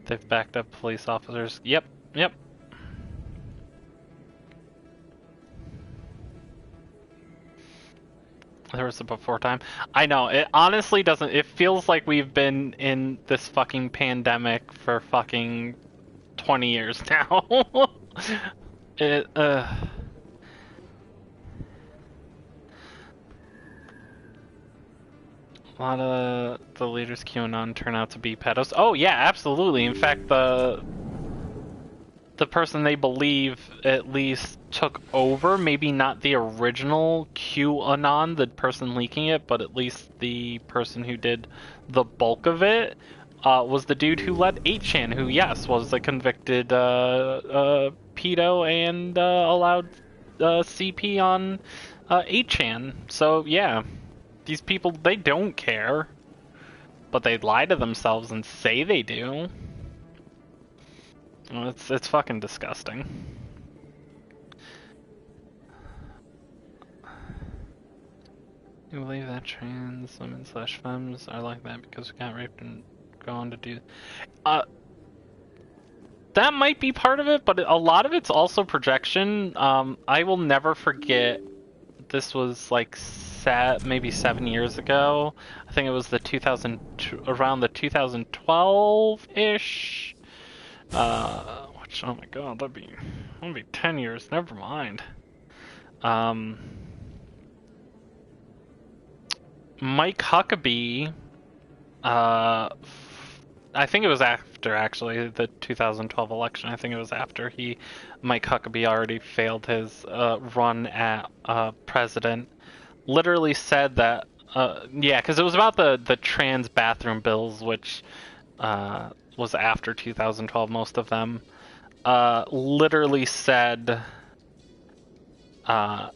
They've backed up police officers. Yep, yep. There was a before time. I know, it honestly doesn't... It feels like we've been in this fucking pandemic for fucking 20 years now. A lot of the leaders QAnon turn out to be pedos. Oh yeah, absolutely. In fact, the person they believe at least took over, maybe not the original QAnon, the person leaking it, but at least the person who did the bulk of it, was the dude who led 8chan, who, yes, was a convicted pedo and allowed CP on 8chan. So, yeah, these people, they don't care, but they lie to themselves and say they do. Well, it's fucking disgusting. You believe that trans women / femmes are like that because we got raped and go on to do... That might be part of it, but a lot of it's also projection. I will never forget, this was like maybe 7 years ago. I think it was the around the 2012-ish. Which, oh my god, that'd be 10 years, never mind. Mike Huckabee, I think it was after, actually, the 2012 election. I think it was after Mike Huckabee already failed his run at president. Literally said that, yeah, because it was about the trans bathroom bills, which was after 2012, most of them. Literally said that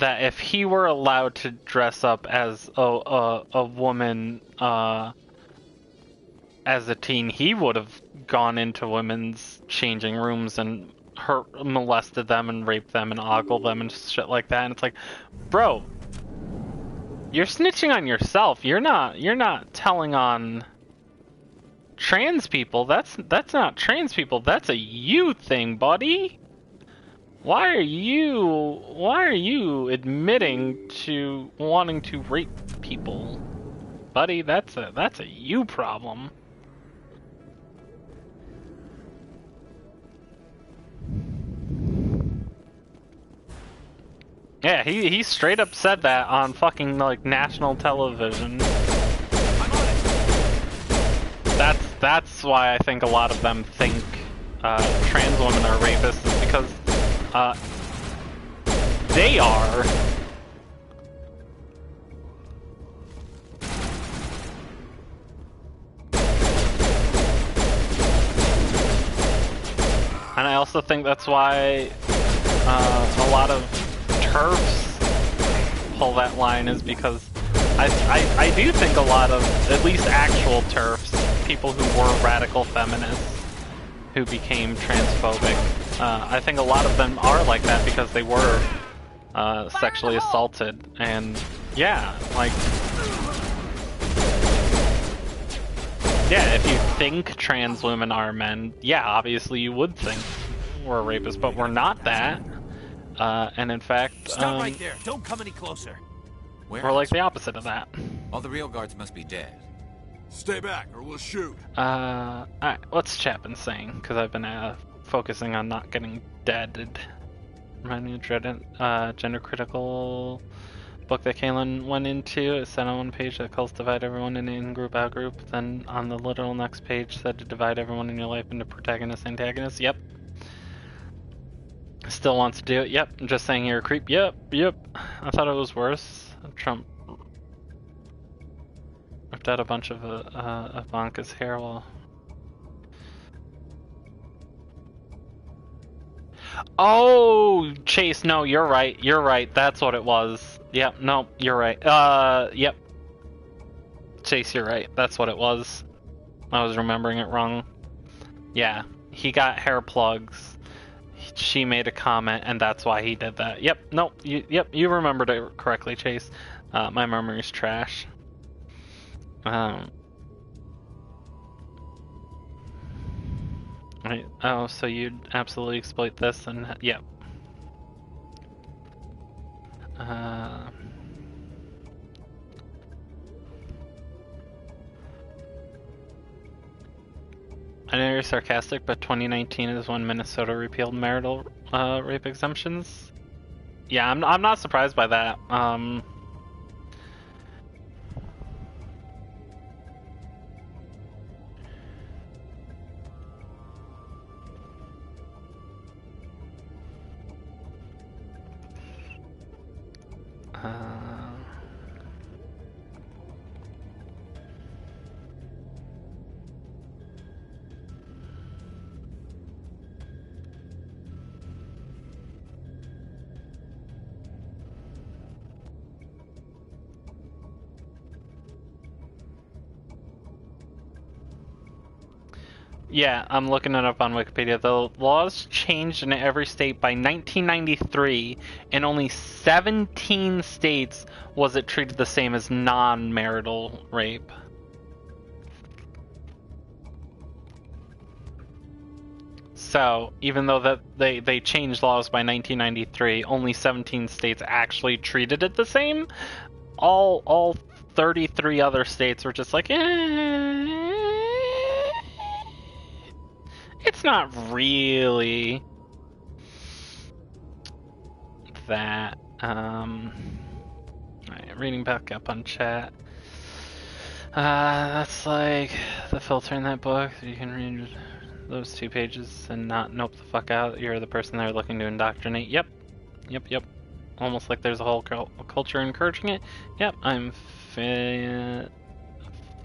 if he were allowed to dress up as a woman as a teen, he would have gone into women's changing rooms and molested them and raped them and ogled them and shit like that. And it's like, bro, you're snitching on yourself. You're not telling on trans people. That's not trans people. That's a you thing, buddy. Why are you admitting to wanting to rape people, buddy? That's a you problem. Yeah, he straight up said that on fucking like national television. That's why I think a lot of them think trans women are rapists, is because they are. And I also think that's why a lot of TERFs pull that line, is because I do think a lot of, at least actual TERFs, people who were radical feminists who became transphobic, I think a lot of them are like that because they were sexually assaulted. And yeah, like, yeah, if you think trans women are men, yeah, obviously you would think we're rapists, but we're not that. And in fact, Stop right there. Don't come any closer. We're like the opposite of that. All the real guards must be dead. Stay back or we'll shoot. Alright, what's Chapin saying? Because I've been focusing on not getting deaded. Remind me of gender critical book that Kaylin went into. It said on one page that cults divide everyone into in-group, out-group. Then on the literal next page said to divide everyone in your life into protagonists, antagonists. Yep. Still wants to do it. Yep. Just saying you're a creep. Yep. I thought it was worse. Trump ripped out a bunch of Ivanka's hair while... Oh, Chase, no, you're right. You're right. That's what it was. Yep, no, you're right. Yep. Chase, you're right. That's what it was. I was remembering it wrong. Yeah, he got hair plugs. She made a comment, and that's why he did that. Yep, no, you remembered it correctly, Chase. My memory's trash. Right. Oh, so you'd absolutely exploit this, and yep. I know you're sarcastic, but 2019 is when Minnesota repealed marital rape exemptions. Yeah, I'm not surprised by that. Yeah, I'm looking it up on Wikipedia. The laws changed in every state by 1993. In only 17 states was it treated the same as non-marital rape. So, even though that they changed laws by 1993, only 17 states actually treated it the same. All 33 other states were just like, it's not really that. Alright, reading back up on chat. That's like the filter in that book. You can read those 2 pages and not nope the fuck out. You're the person they're looking to indoctrinate. Yep. Almost like there's a whole culture encouraging it. Yep, I'm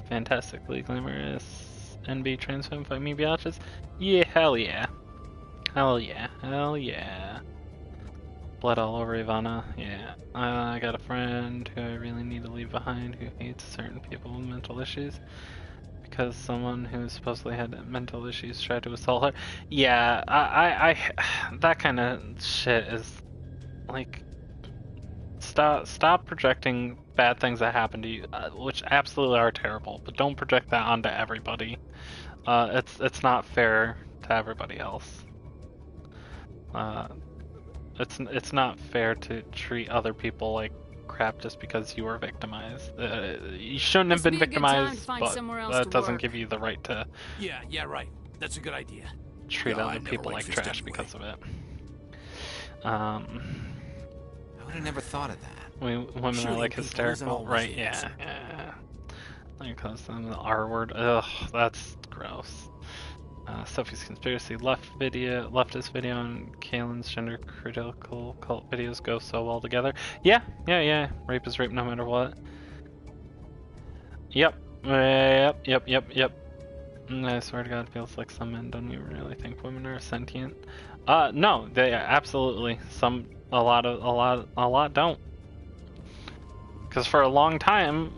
fantastically glamorous. NB transformed by me biatches? Yeah, hell yeah. Hell yeah. Blood all over Ivana, yeah. I got a friend who I really need to leave behind who hates certain people with mental issues because someone who supposedly had mental issues tried to assault her. Yeah, I that kind of shit is like, stop projecting bad things that happen to you, which absolutely are terrible, but don't project that onto everybody. It's not fair to everybody else. It's not fair to treat other people like crap just because you were victimized. You shouldn't have been victimized, but that doesn't give you the right to. Yeah, right. That's a good idea. Treat other people like trash because of it. I would have never thought of that. Women are like hysterical, right? Yeah. Like calls them the R word. Ugh, that's gross. Sophie's conspiracy leftist video and Kaylin's gender critical cult videos go so well together. Yeah. Rape is rape no matter what. Yep. I swear to God, it feels like some men don't even really think women are sentient. No, they absolutely. A lot don't. Because for a long time,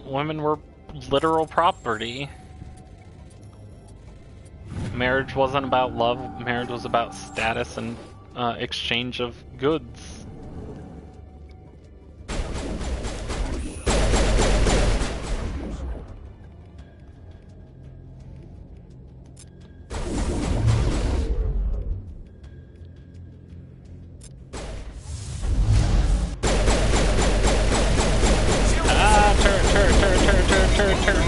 women were literal property. Marriage wasn't about love. Marriage was about status and exchange of goods. Turn.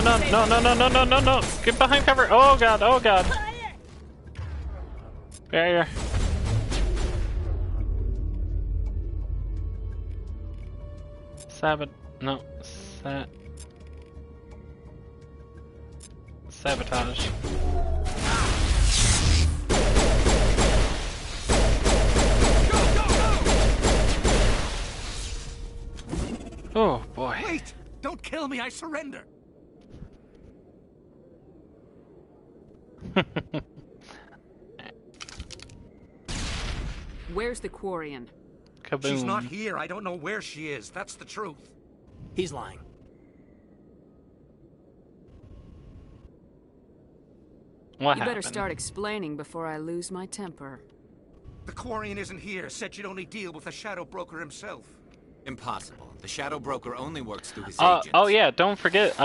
No. Get behind cover. Oh god. Barrier. Sabotage. Oh, boy. Wait! Don't kill me, I surrender! Where's the Quarian? Kaboom. She's not here. I don't know where she is. That's the truth. He's lying. What You happened? better start explaining before I lose my temper. The Quarian isn't here. Said she'd only deal with the Shadow Broker himself. Impossible. The Shadow Broker only works through his agents. Oh yeah, don't forget,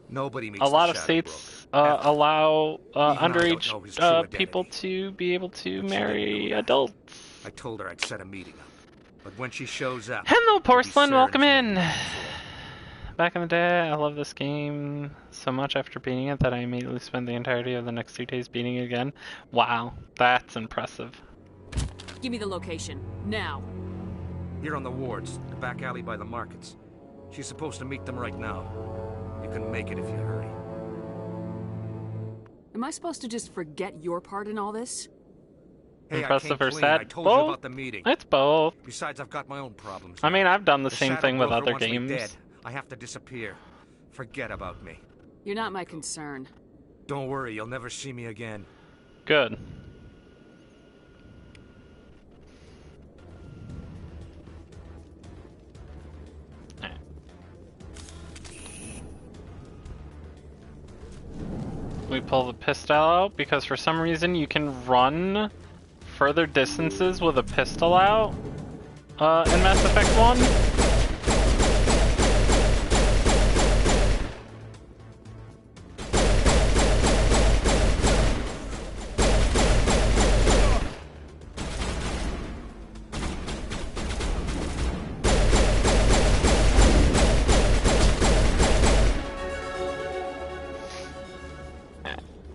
Nobody meets a lot the of Shadow states underage know his true people to be able to marry adults. I told her I'd set a meeting up. But when she shows up... Hello, Porcelain, it'll be welcome Saren's in! Back in the day, I loved this game so much after beating it that I immediately spent the entirety of the next 2 days beating it again. Wow, that's impressive. Give me the location, now. Here on the wards, the back alley by the markets. She's supposed to meet them right now. You can make it if you hurry. Am I supposed to just forget your part in all this? Hey, Impressive or I sad? told you Both? about the meeting. It's both. Besides, I've got my own problems. I mean, I've done the The same Shadow thing with Broker other wants me games. dead. I have to disappear. Forget about me. You're not my concern. Don't worry, you'll never see me again. Good. We pull the pistol out because for some reason you can run further distances with a pistol out in Mass Effect 1.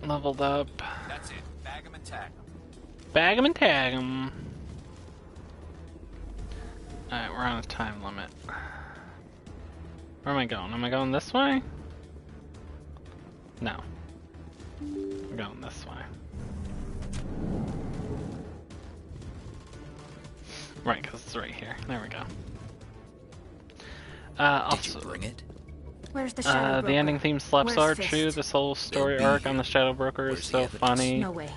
Leveled up. That's it. Bag 'em and tag 'em. Bag 'em and tag 'em. Alright, we're on a time limit. Where am I going? Am I going this way? No. I'm going this way. Right, because it's right here. There we go. Also, Did you bring it? Where's the Shadow Broker? the ending theme slaps Where's are Fist? true. This whole story arc on the Shadow Broker is so funny. No way.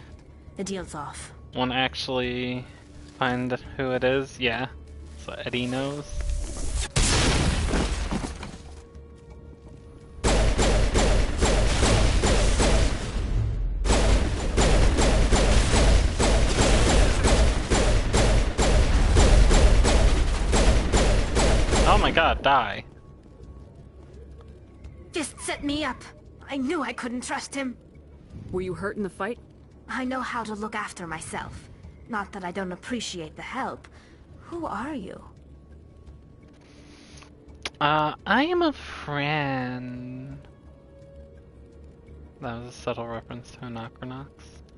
The deal's off. One actually find who it is. Yeah, so Eddie knows. Oh my god, die. Just set me up. I knew I couldn't trust him. Were you hurt in the fight? I know how to look after myself. Not that I don't appreciate the help. Who are you? I am a friend. That was a subtle reference to Anachronox.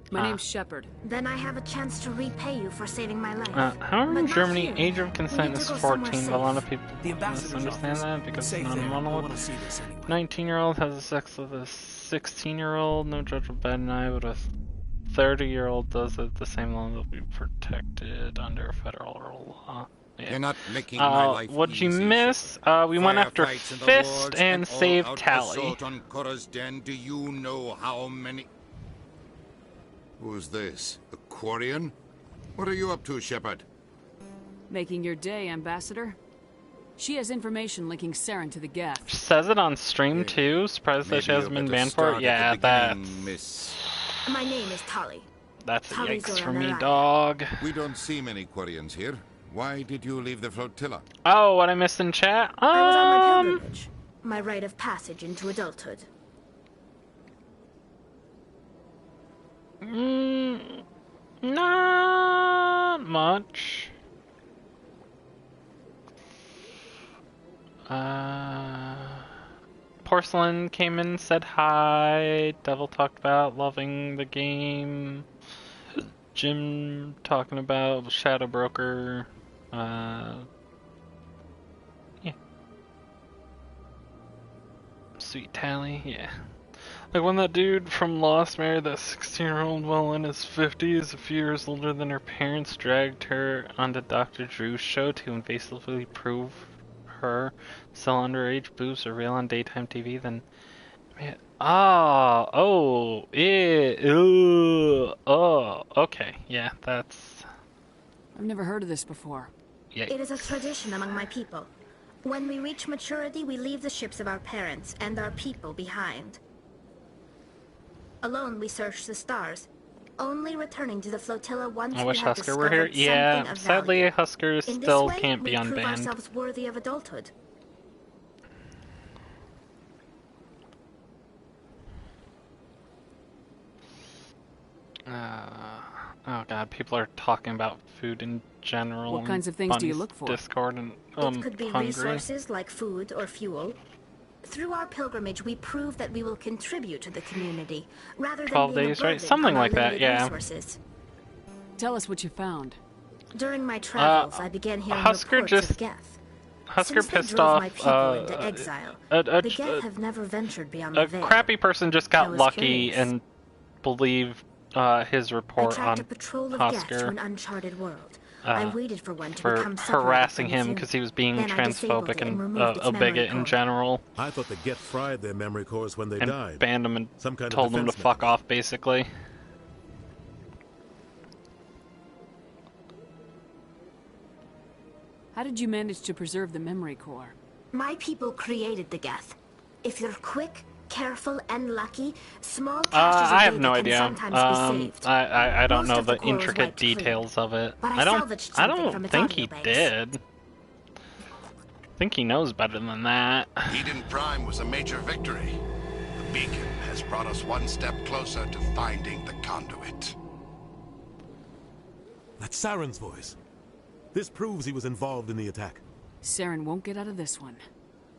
My name's Shepard. Then I have a chance to repay you for saving my life. However, But in not Germany, here. age of We consent need to is go somewhere 14, but a lot of safe. people The ambassador's misunderstand office. that because Safe it's not there. a I monolith. want to see this anyway. 19-year-old has sex with a 16-year-old. No judge will bat an eye, but a 30-year-old does it at the same level will be protected under federal law. Yeah. You're not making my life what'd you easy, miss? We went after Firefights in the Fist wards and saved all-out Tally. assault on Korra's den. Do you know how many... Who's this? A Quarian? What are you up to, Shepard? Making your day, Ambassador. She has information linking Saren to the Geth. She says it on stream too. Surprised that she hasn't been banned for it. Yeah, that's My name is Tali. that's a Tali's yikes for around me, the dog. We don't see many Quarians here. Why did you leave the flotilla? Oh, what I missed in chat? I was on my pilgrimage. My rite of passage into adulthood. Not much. Porcelain came in, said hi. Devil talked about loving the game. Jim talking about Shadow Broker. Yeah. Sweet Tally, yeah. Like when that dude from Lost married that 16-year-old well in his 50s, a few years older than her parents, dragged her onto Dr. Drew's show to invasively prove her still underage boobs are real on daytime TV, then... Oh, okay, yeah, that's... I've never heard of this before. Yikes. It is a tradition among my people. When we reach maturity, we leave the ships of our parents and our people behind. Alone, we search the stars, only returning to the flotilla once I we wish have Husker were here. discovered Yeah, something of sadly value. Husker In still this way, can't be we prove unbanned. ourselves worthy of adulthood. Oh god, people are talking about food in general. What kinds of things do you look for? Discord and It could be hungry. resources like food or fuel. Through our pilgrimage, we prove that we will contribute to the community, rather than 12 being days, a right? burden Something on our like that, limited yeah. resources. Tell us what you found. During my travels, I began hearing Husker reports just of Geth. Husker Since they pissed drove off my people into exile, the Geth have never ventured beyond the a veil. crappy person just I got was lucky curious. and believed his I report tracked on a patrol of Geth to Husker an uncharted world. I waited for one to become for separated harassing from its him unit. because he was being Then I disabled transphobic it and removed its a memory bigot in core. general, I thought the Geth fried their memory cores when they and died. banned him and Some kind of told him to defense fuck off, basically. How did you manage to preserve the memory core? My people created the Geth. If you're quick, careful, and lucky, small caches I of have no data idea. can sometimes be saved. I don't Most know of the the core was intricate wiped clean. details of it. But I salvaged I something from don't its think audio he banks. did. I think he knows better than that. Eden Prime was a major victory. The beacon has brought us one step closer to finding the conduit. That's Saren's voice. This proves he was involved in the attack. Saren won't get out of this one.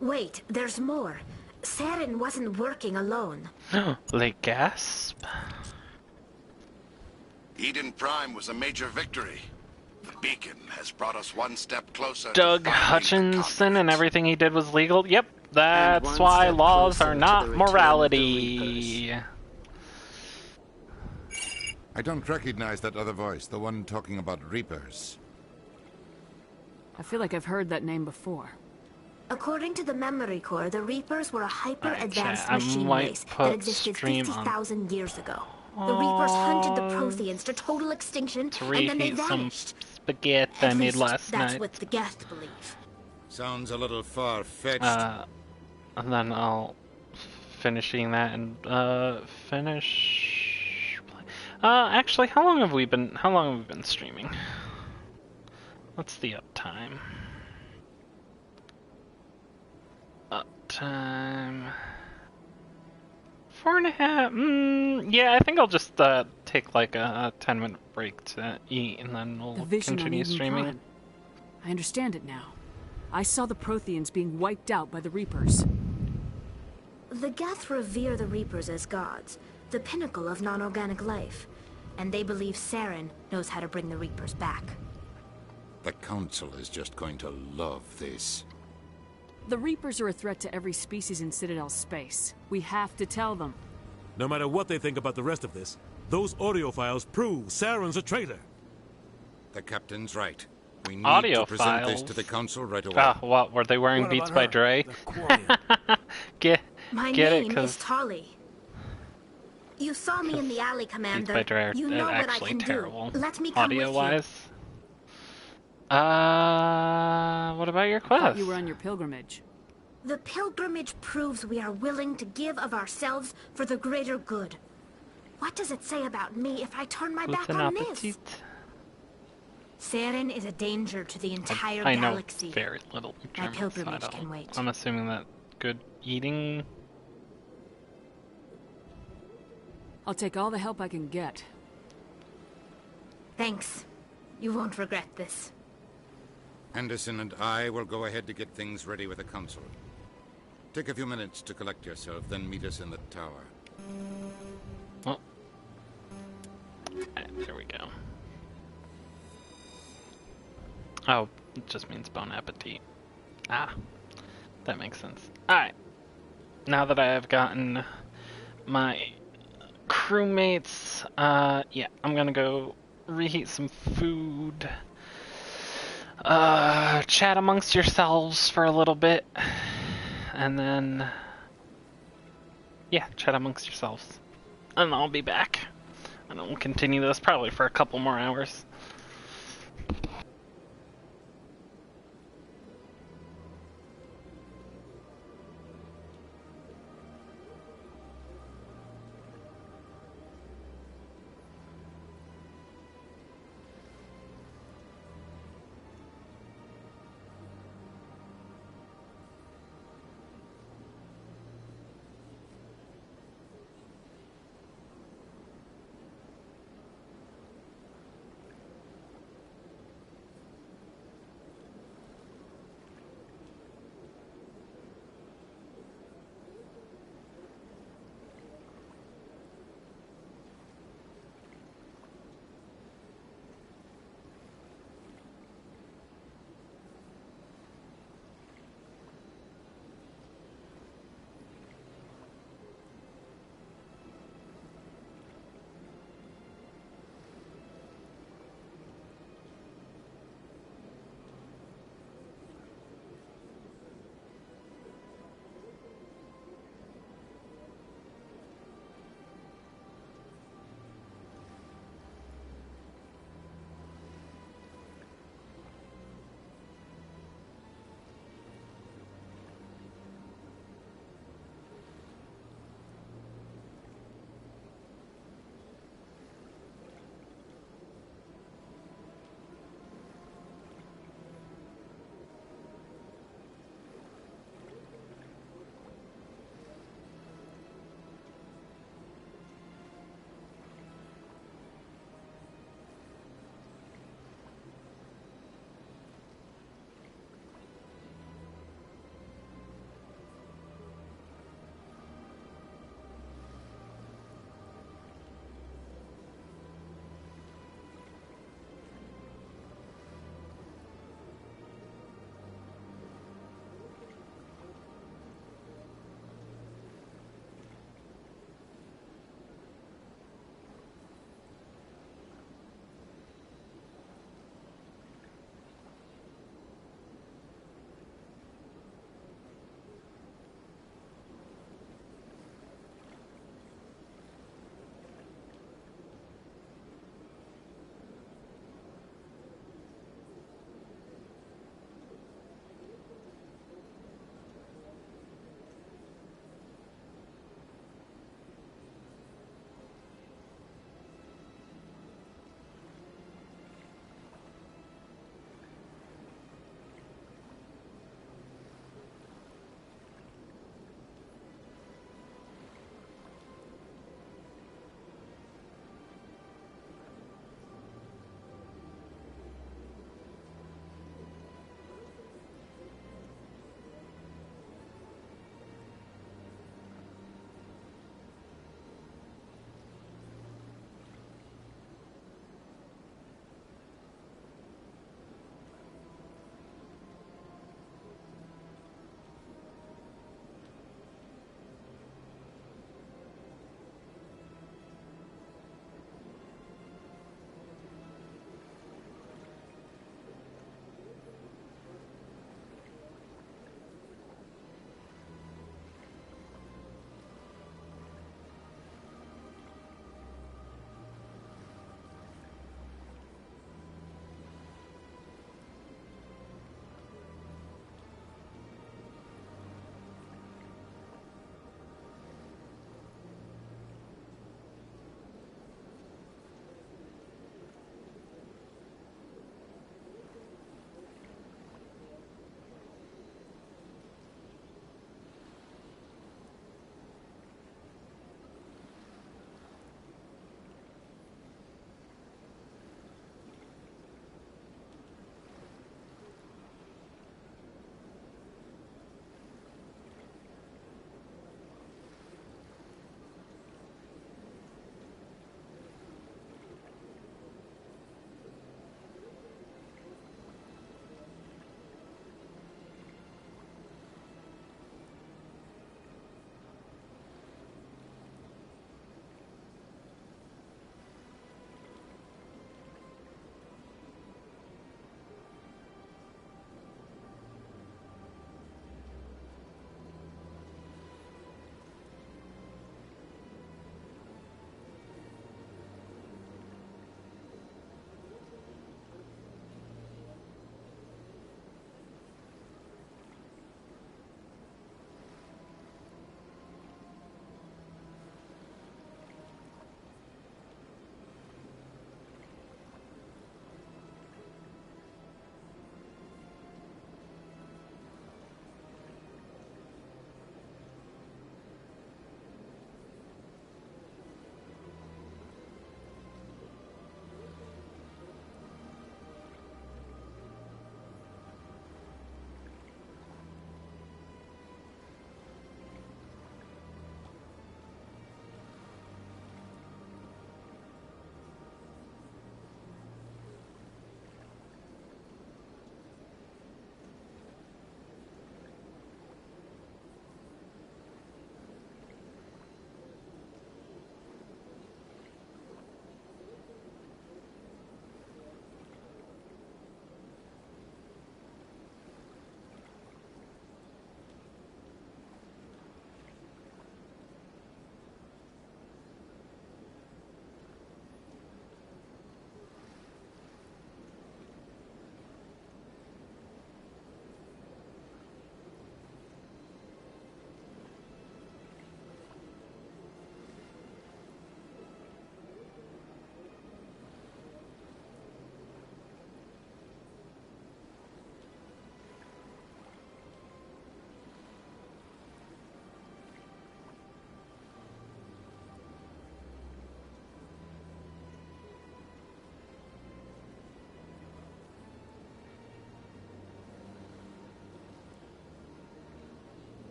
Wait, there's more. Saren wasn't working alone. They gasp. Eden Prime was a major victory. The beacon has brought us one step closer Doug to finding Hutchinson and everything he did was legal? Yep, that's one why step laws closer are to not the return of the morality. I don't recognize that other voice, the one talking about Reapers. I feel like I've heard that name before. According to the memory core, the Reapers were a hyper-advanced chat, I machine might race put that existed stream on. 50,000 years ago. The Reapers hunted the Protheans to total extinction, To and then they reheat some vanished. spaghetti I At made least, last that's night. what the Geth believe. Sounds a little far-fetched. And then I'll finish eating that and finish. Actually, how long have we been streaming? What's the uptime? Uptime 4.5. Yeah, I think I'll just take like a 10-minute break to eat, and then we'll The vision continue on Eden streaming. Prime. I understand it now. I saw the Protheans being wiped out by the Reapers. The Geth revere the Reapers as gods, the pinnacle of non-organic life. And they believe Saren knows how to bring the Reapers back. The Council is just going to love this. The Reapers are a threat to every species in Citadel space. We have to tell them. No matter what they think about the rest of this, those audio files prove Saren's a traitor. The captain's right. We need Audio to present this files? to the Council right away. Ah, what? Were they wearing What Beats about by her? Dre? get My get name it, is cause Tali. You saw me in the alley, Beats Commander. by Dre are You know what I actually can terrible. do. Let me come with you. Audio-wise. What about your I thought quest? you were on your pilgrimage. The pilgrimage proves we are willing to give of ourselves for the greater good. What does it say about me if I turn my back Guten on appetit. this? Saren is a danger to the entire I know galaxy. very little My German, so I pilgrimage don't- can wait. I'm assuming that good eating. I'll take all the help I can get. Thanks. You won't regret this. Anderson and I will go ahead to get things ready with the Council. Take a few minutes to collect yourself, then meet us in the tower. Oh. Alright, there we go. Oh, it just means bon appetit. Ah, that makes sense. Alright. Now that I have gotten my crewmates, yeah, I'm gonna go reheat some food. Chat amongst yourselves for a little bit, and then yeah, chat amongst yourselves, and I'll be back. And we'll continue this probably for a couple more hours.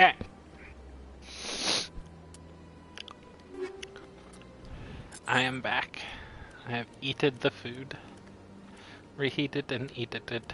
Eh. I am back. I have eaten the food. Reheated and eaten it.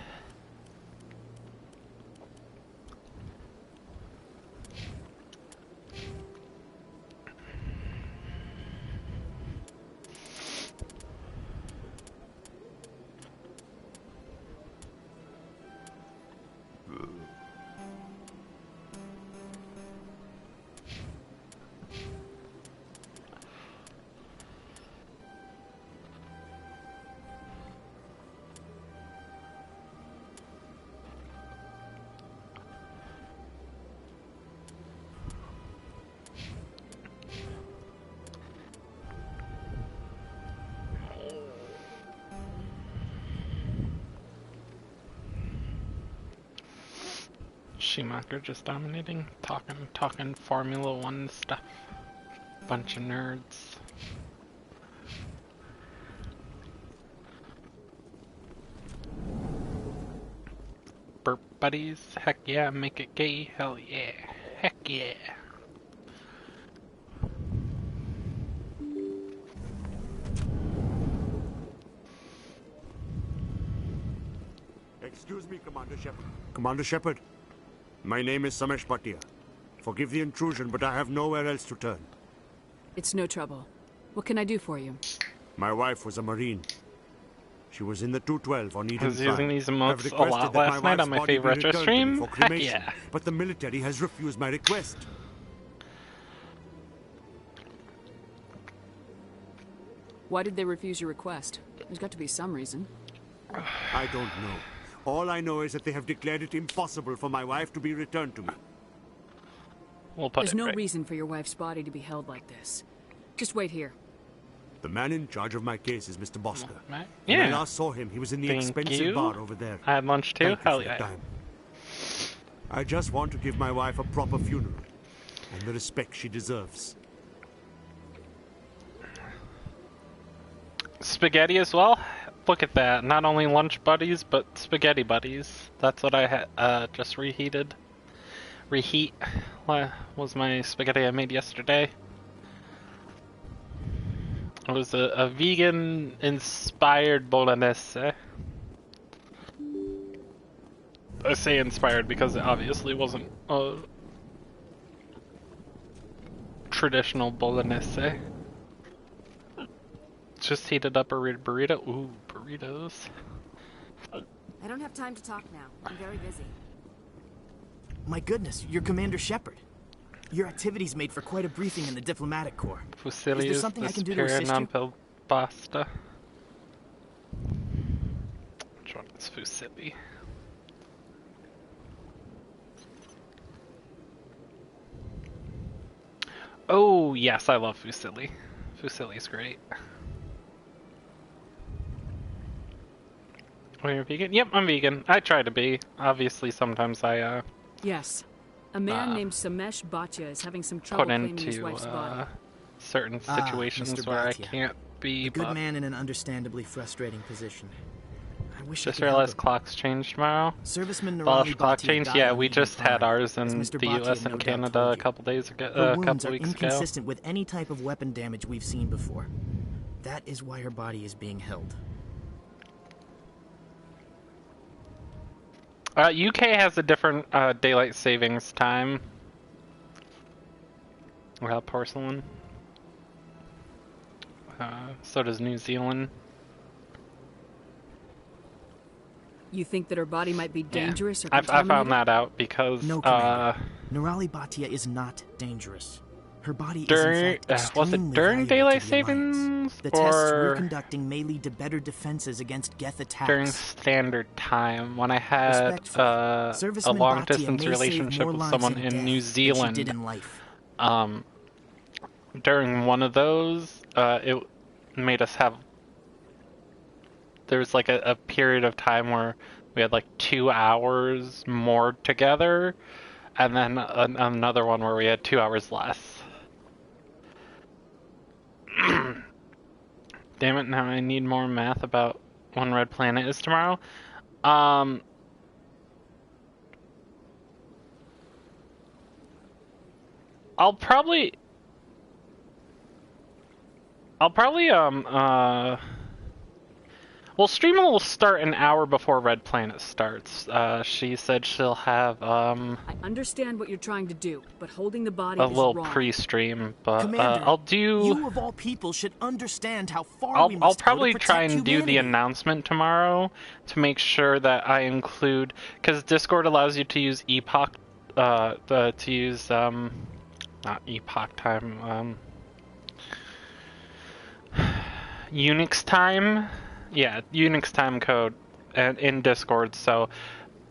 Schumacher just dominating, talking Formula One stuff. Bunch of nerds. Burp buddies, heck yeah, make it gay, hell yeah, heck yeah. Excuse me, Commander Shepard. Commander Shepard, my name is Samesh Bhatia. Forgive the intrusion, but I have nowhere else to turn. It's no trouble. What can I do for you? My wife was a Marine. She was in the 212 on Eden I was using these emotes I've a lot requested that last night on my body be favorite retro returned to me stream. for Heck cremation, yeah. but the military has refused my request. Why did they refuse your request? There's got to be some reason. I don't know. All I know is that they have declared it impossible for my wife to be returned to me. We'll put There's it no right. reason for your wife's body to be held like this. Just wait here. The man in charge of my case is Mr. Bosker. When Yeah. I last saw him, he was in the Thank expensive you. bar over there. I had lunch too. Thank you Hell for your yeah. time. I just want to give my wife a proper funeral and the respect she deserves. Spaghetti as well. Look at that. Not only lunch buddies, but spaghetti buddies. That's what I had just reheated. Reheat was my spaghetti I made yesterday. It was a vegan-inspired bolognese. I say inspired because it obviously wasn't a traditional bolognese. Just heated up a burrito. Ooh, burritos. I don't have time to talk now. I'm very busy. My goodness, you're Commander Shepard. Your activities made for quite a briefing in the diplomatic corps. Is there Fusillius something I can do to Superior assist you? non pasta. Which one is Fusilli? Oh, yes, I love Fusilli. Fusilli's great. Oh, you're vegan? Yep, I'm vegan. I try to be. Obviously, sometimes I, Yes. A man named Samesh Bhatia is having some trouble put claiming his into, wife's body. certain situations Mr. where I Bhatia. can't be, A good but man in an understandably frustrating position. I wish I just could help realized him. clocks changed tomorrow. Serviceman Polish Nirali clock Bhatia change? died Yeah, on we Eden just had Prime, ours in as Mr. the Bhatia US no and doubt Canada told a you. couple days ago, Her a wounds couple are weeks ago. inconsistent with any type of weapon damage we've seen before. That is why her body is being held. UK has a different daylight savings time. Porcelain. So does New Zealand. You think that her body might be dangerous or I contaminated? found that out because No, Commander. Nirali Bhatia is not dangerous. Her body during is in fact was it extremely during valuable daylight to the Alliance. savings The tests we're or conducting may lead to better defenses against Geth attacks. during standard time when I had Respectfully, a Serviceman long Bhatia distance may save relationship more with lives someone in in death New than she Zealand. did in life. During one of those, it made us have. There was like a period of time where we had like 2 hours more together, and then another one where we had 2 hours less. Damn it! Now I need more math about when Red Planet is tomorrow. I'll probably well, streaming will start an hour before Red Planet starts. She said she'll have I understand what you're trying to do, but holding the body a is little wrong. pre-stream, but Commander, I'll do. You of all people should understand how far we I'll must probably go to try protect and do humanity. the announcement tomorrow to make sure that I include, because Discord allows you to use epoch, to use not epoch time, Unix time. Yeah, Unix time code in Discord, so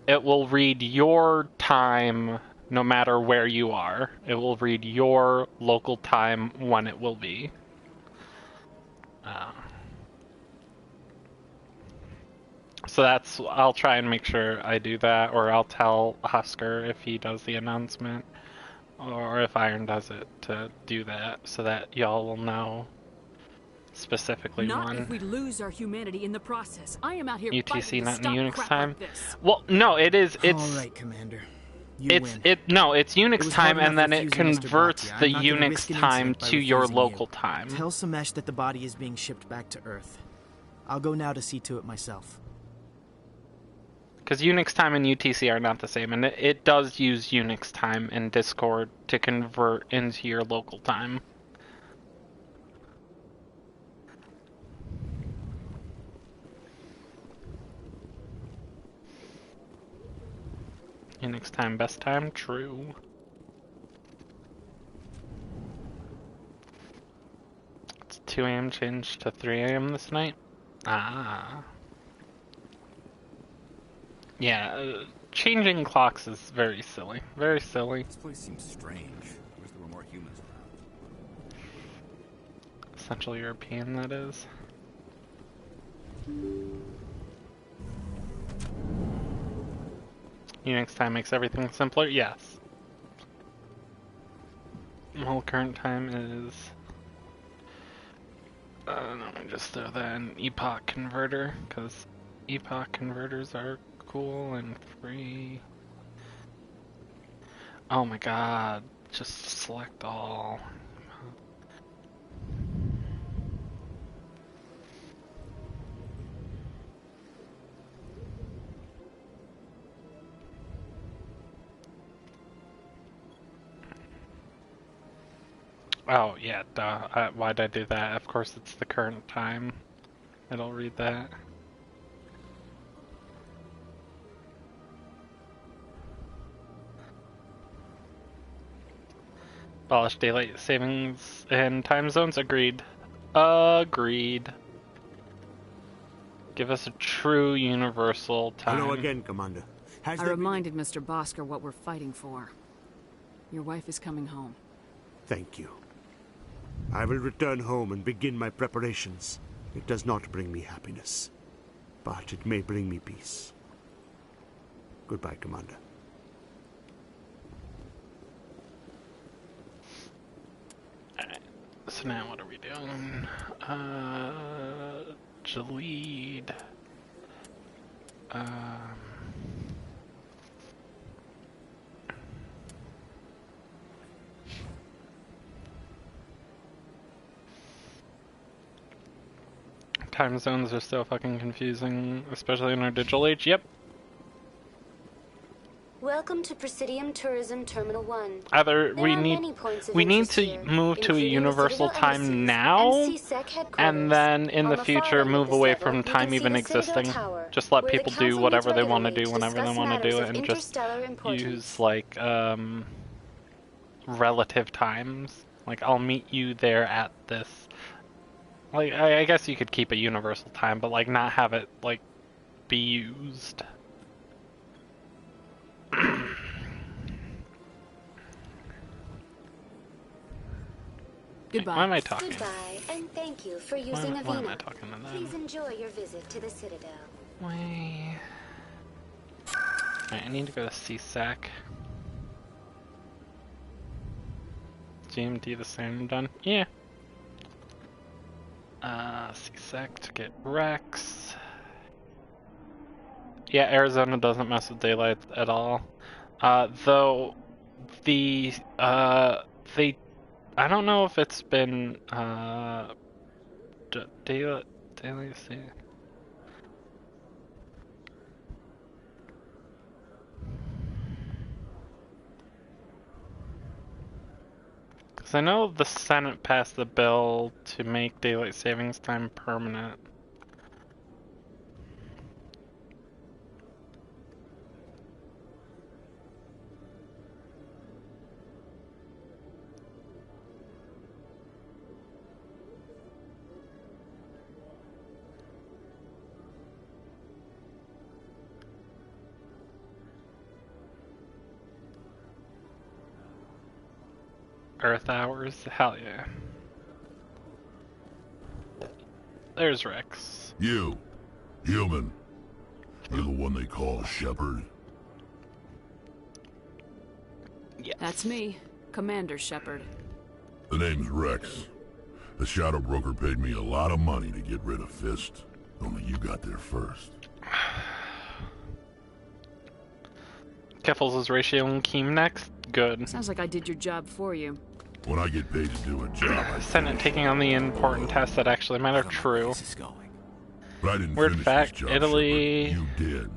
it will read your time no matter where you are. It will read your local time when it will be. So I'll try and make sure I do that, or I'll tell Husker if he does the announcement, or if Iron does it to do that, so that y'all will know specifically Not when. if we lose our humanity in the process. I am out here UTC fighting not to in stop Unix crap time. like this. Well, no, it's All right, Commander. You it's win. it's Unix was time, hard and then enough it refusing Mr. converts Bhatia. the I'm not gonna Unix risk an time incident by to your refusing local you. time. Tell Samesh that the body is being shipped back to Earth. I'll go now to see to it myself. Because Unix time and UTC are not the same, and it does use Unix time in Discord to convert into your local time. Unix time, best time? True. It's 2 a.m. changed to 3 a.m. this night? Ah. Yeah, changing clocks is very silly. Very silly. This place seems strange. I wish there were more humans around. Central European, that is. Unix time makes everything simpler? Yes. Well, current time is... let me just throw that in epoch converter, because epoch converters are cool and free. Oh my god, just select all. Oh, yeah, duh. Why'd I do that? Of course it's the current time. It'll read that. Abolish daylight savings and time zones? Agreed. Agreed. Give us a true universal time. Hello again, Commander. I reminded Mr. Bosker what we're fighting for. Your wife is coming home. Thank you. I will return home and begin my preparations. It does not bring me happiness, but it may bring me peace. Goodbye, Commander. Alright, so now what are we doing? Jaleed. Time zones are so fucking confusing, especially in our digital age. Yep. Welcome to Presidium Tourism Terminal 1. Either we need to move to a universal time now, and then in the future move away from time even existing. Just let people do whatever they want to do whenever they want to do it, and just use like relative times. Like I'll meet you there at this. Like I guess you could keep a universal time, but like not have it like be used. Goodbye. Why am I talking? Goodbye, and thank you for using Avina. Why am I talking to them? Please enjoy your visit to the Citadel. Alright, I need to go to CSAC. GMT the same done? Yeah. CSAC to get Rex. Yeah, Arizona doesn't mess with daylight at all. Though the I don't know if it's been, daily see. Because I know the Senate passed the bill to make daylight savings time permanent. Earth hours? Hell yeah. There's Rex. You, human. You're the one they call Shepard? Yes. That's me, Commander Shepard. The name's Rex. The Shadow Broker paid me a lot of money to get rid of Fist. Only you got there first. Keffels is Ratio and Keem next? Good. Sounds like I did your job for you. When I get paid to do a job, I Senate taking on the important tests that actually matter. True. But I didn't Weird finish fact, this job, Italy... Shepard. You did.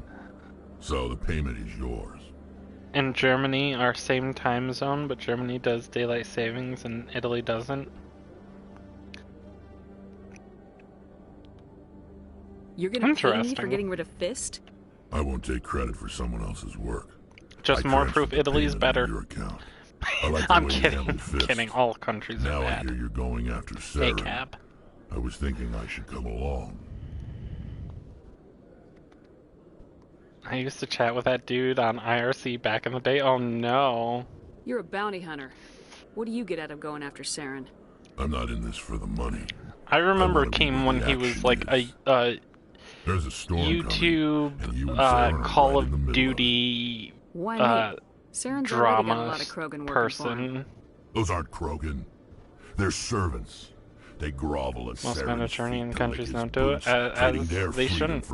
So the payment is yours. And Germany are same time zone, but Germany does daylight savings and Italy doesn't. You're gonna pay me for getting rid of Fist? I won't take credit for someone else's work. Just more proof Italy's better. Like I'm kidding. Kidding. All countries now are bad. I hear you're going after Saren. ACAB. I was thinking I should come along. I used to chat with that dude on IRC back in the day. Oh no. You're a bounty hunter. What do you get out of going after Saren? I'm not in this for the money. I remember Keem when he was like There's a storm YouTube Call of Duty drama person. Those aren't Krogan. They're servants. They grovel at most Mediterranean countries don't do it, as they shouldn't.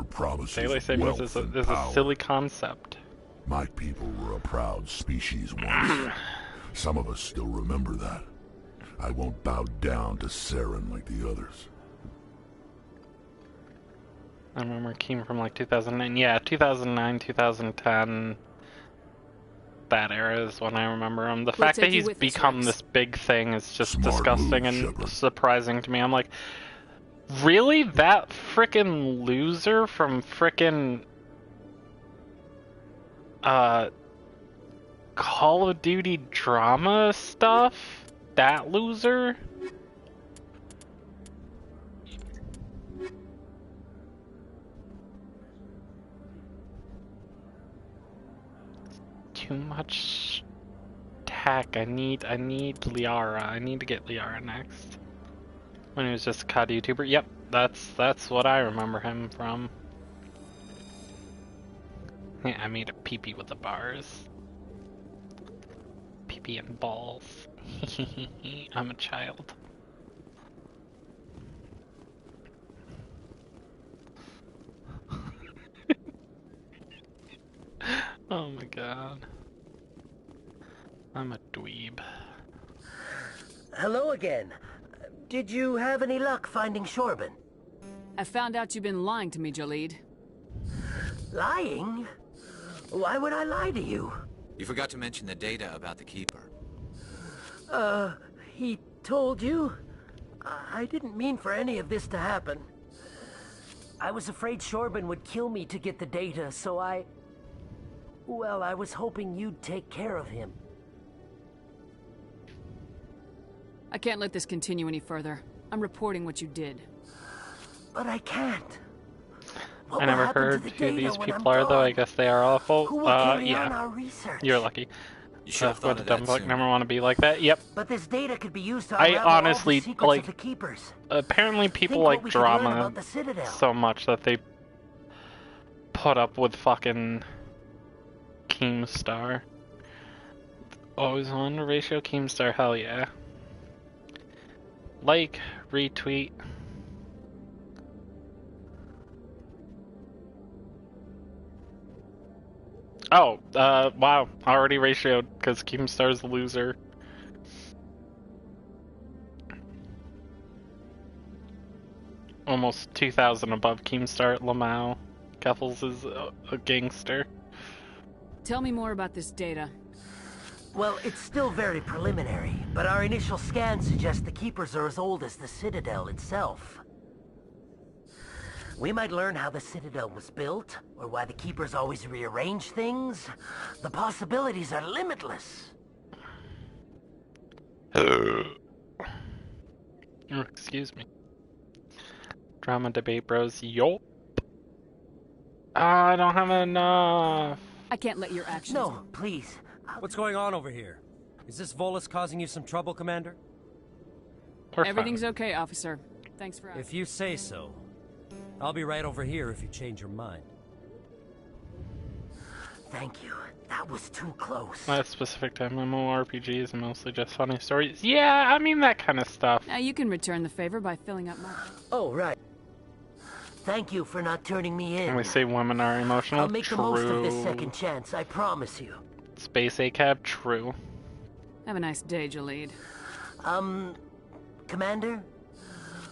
Daylight savings is a silly concept. My people were a proud species once. Some of us still remember that. I won't bow down to Saren like the others. I remember Keem from like 2009. Yeah, 2009, 2010. That era is when I remember him. The fact that he's become this big thing is just disgusting and surprising to me. I'm like, really? That frickin' loser from frickin' Call of Duty drama stuff? That loser? Too much tech. I need Liara. I need to get Liara next. When he was just a COD YouTuber. Yep, that's what I remember him from. Yeah, I made a pee-pee with the bars. Pee-pee and balls. I'm a child. Oh my god. I'm a dweeb. Hello again. Did you have any luck finding Shorban? I found out you've been lying to me, Jalid. Lying? Why would I lie to you? You forgot to mention the data about the Keeper. He told you? I didn't mean for any of this to happen. I was afraid Shorban would kill me to get the data, so well, I was hoping you'd take care of him. I can't let this continue any further. I'm reporting what you did. But I can't. I never heard who these people are, though. I guess they are awful. Yeah. You're lucky. You should have thought of that sooner. Never want to be like that. Yep. But this data could be used to I unravel honestly all the secrets of the Keepers. Apparently, people like drama so much that they put up with fucking Keemstar. Always on Ratio Keemstar. Hell yeah. Like, retweet. Oh, wow. Already ratioed because Keemstar's a loser. almost 2,000 above Keemstar at Lamau. Keffels is a gangster. Tell me more about this data. Well, it's still very preliminary, but our initial scans suggest the Keepers are as old as the Citadel itself. We might learn how the Citadel was built, or why the Keepers always rearrange things. The possibilities are limitless. Excuse me. Drama debate bros. Yup. I don't have enough. I can't let your actions... No, please. What's going on over here? Is this Volus causing you some trouble, Commander? Everything's okay, officer. Thanks for asking. If you say so. I'll be right over here if you change your mind. Thank you. That was too close. That's specific to MMORPGs and mostly just funny stories. Yeah, I mean that kind of stuff. Now you can return the favor by filling up my... Oh, right. Thank you for not turning me in. And we say women are emotional. I'll make the most of this second chance, I promise you. Space ACAB, true. Have a nice day, Jalid. Commander?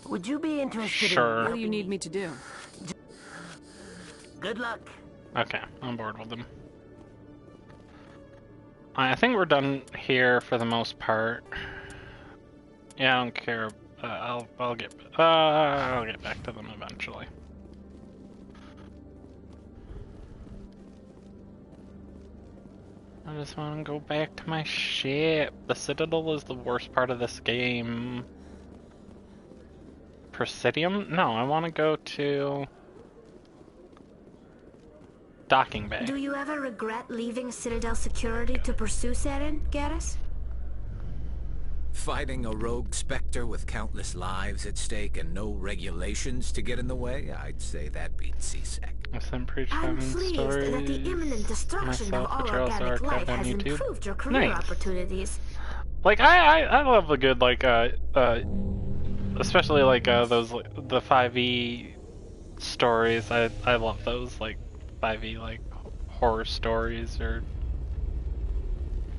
Would you be interested in... What do you need me to do? Good luck. Okay, I'm bored with them. I think we're done here for the most part. Yeah, I don't care. I'll get back to them eventually. I just want to go back to my ship. The Citadel is the worst part of this game. Presidium? No, I want to go to Docking Bay. Do you ever regret leaving Citadel security to pursue Saren, Garrus? Fighting a rogue Spectre with countless lives at stake and no regulations to get in the way? I'd say that beats CSEC. I'm pleased that the imminent destruction of all organic life has improved your career opportunities. Like, I love a good, like, especially, like, those, the 5e stories. I love those, like, 5e, like, horror stories or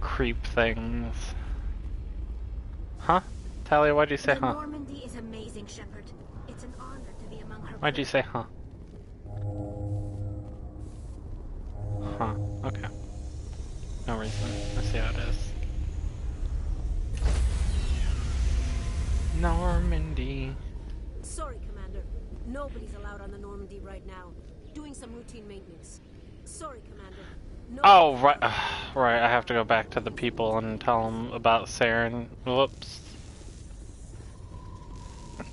creep things. Huh? Talia, why'd you say huh? Normandy is amazing, Shepard. It's an honor to be among her. Why'd you say huh? Huh, okay. No reason. I see how it is. Normandy. Sorry, Commander. Nobody's allowed on the Normandy right now. Doing some routine maintenance. Sorry, Commander. Oh, right. Right, I have to go back to the people and tell them about Saren. Whoops.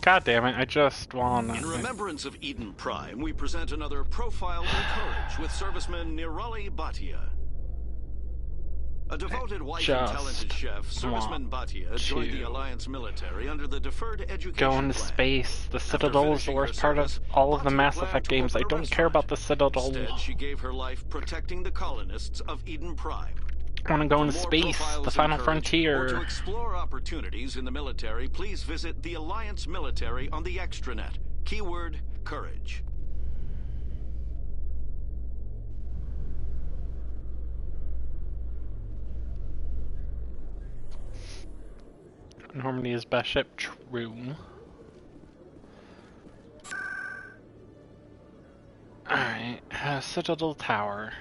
God damn it, I just wanna... In remembrance of Eden Prime, we present another profile in courage with serviceman Nirali Bhatia. A devoted wife and talented chef, serviceman Bhatia joined the Alliance military under the Deferred Education Go into Plan. Space. The Citadel is the worst part of all of the Mass Effect games. I don't care about the Citadel. Instead, she gave her life protecting the colonists of Eden Prime. I want to go into space, the final frontier. Or to explore opportunities in the military, please visit the Alliance military on the extranet. Keyword, courage. Normandy is best ship, true. Alright, Citadel Tower.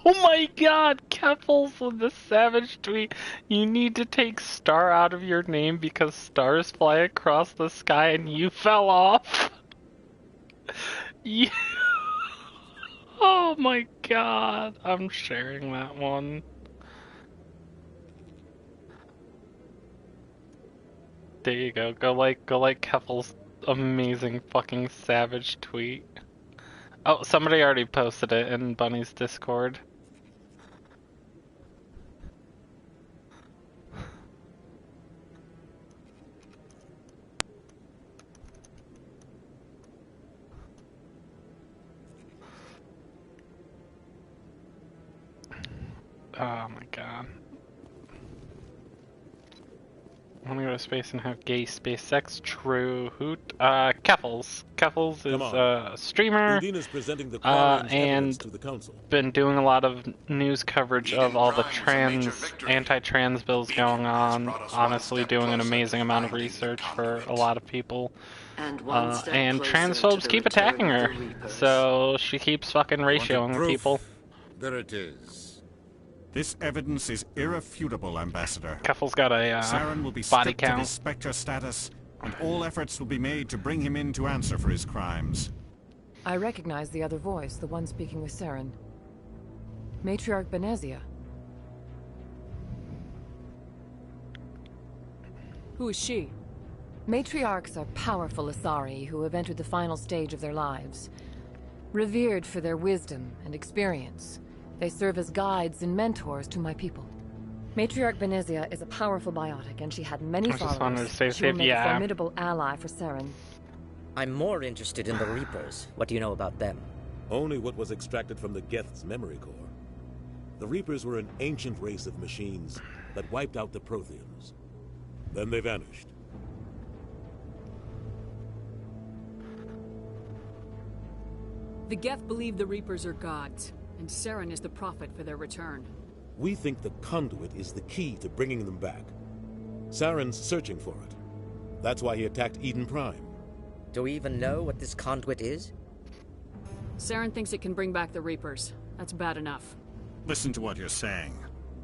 Oh my god, Keffels with the savage tweet. You need to take star out of your name because stars fly across the sky and you fell off. Yeah. Oh my god, I'm sharing that one. There you go. Go like Keffels' amazing fucking savage tweet. Oh, somebody already posted it in Bunny's Discord. Oh my god. I want to go to space and have gay space sex. True. Hoot. Keffels. Keffels is a streamer. Presenting the and to the council. Been doing a lot of news coverage of all the anti-trans bills going on. Honestly, doing an amazing amount of research for a lot of people. And transphobes keep attacking her, so she keeps fucking ratioing people. There it is. This evidence is irrefutable, Ambassador. Keffel's got a Saren will be body stripped of count. his Spectre status, and all efforts will be made to bring him in to answer for his crimes. I recognize the other voice, the one speaking with Saren. Matriarch Benezia. Who is she? Matriarchs are powerful Asari who have entered the final stage of their lives. Revered for their wisdom and experience, they serve as guides and mentors to my people. Matriarch Benezia is a powerful biotic, and she had many followers. She will make a formidable ally for Saren. I'm more interested in the Reapers. What do you know about them? Only what was extracted from the Geth's memory core. The Reapers were an ancient race of machines that wiped out the Protheans. Then they vanished. The Geth believe the Reapers are gods, and Saren is the prophet for their return. We think the conduit is the key to bringing them back. Saren's searching for it. That's why he attacked Eden Prime. Do we even know what this conduit is? Saren thinks it can bring back the Reapers. That's bad enough. Listen to what you're saying.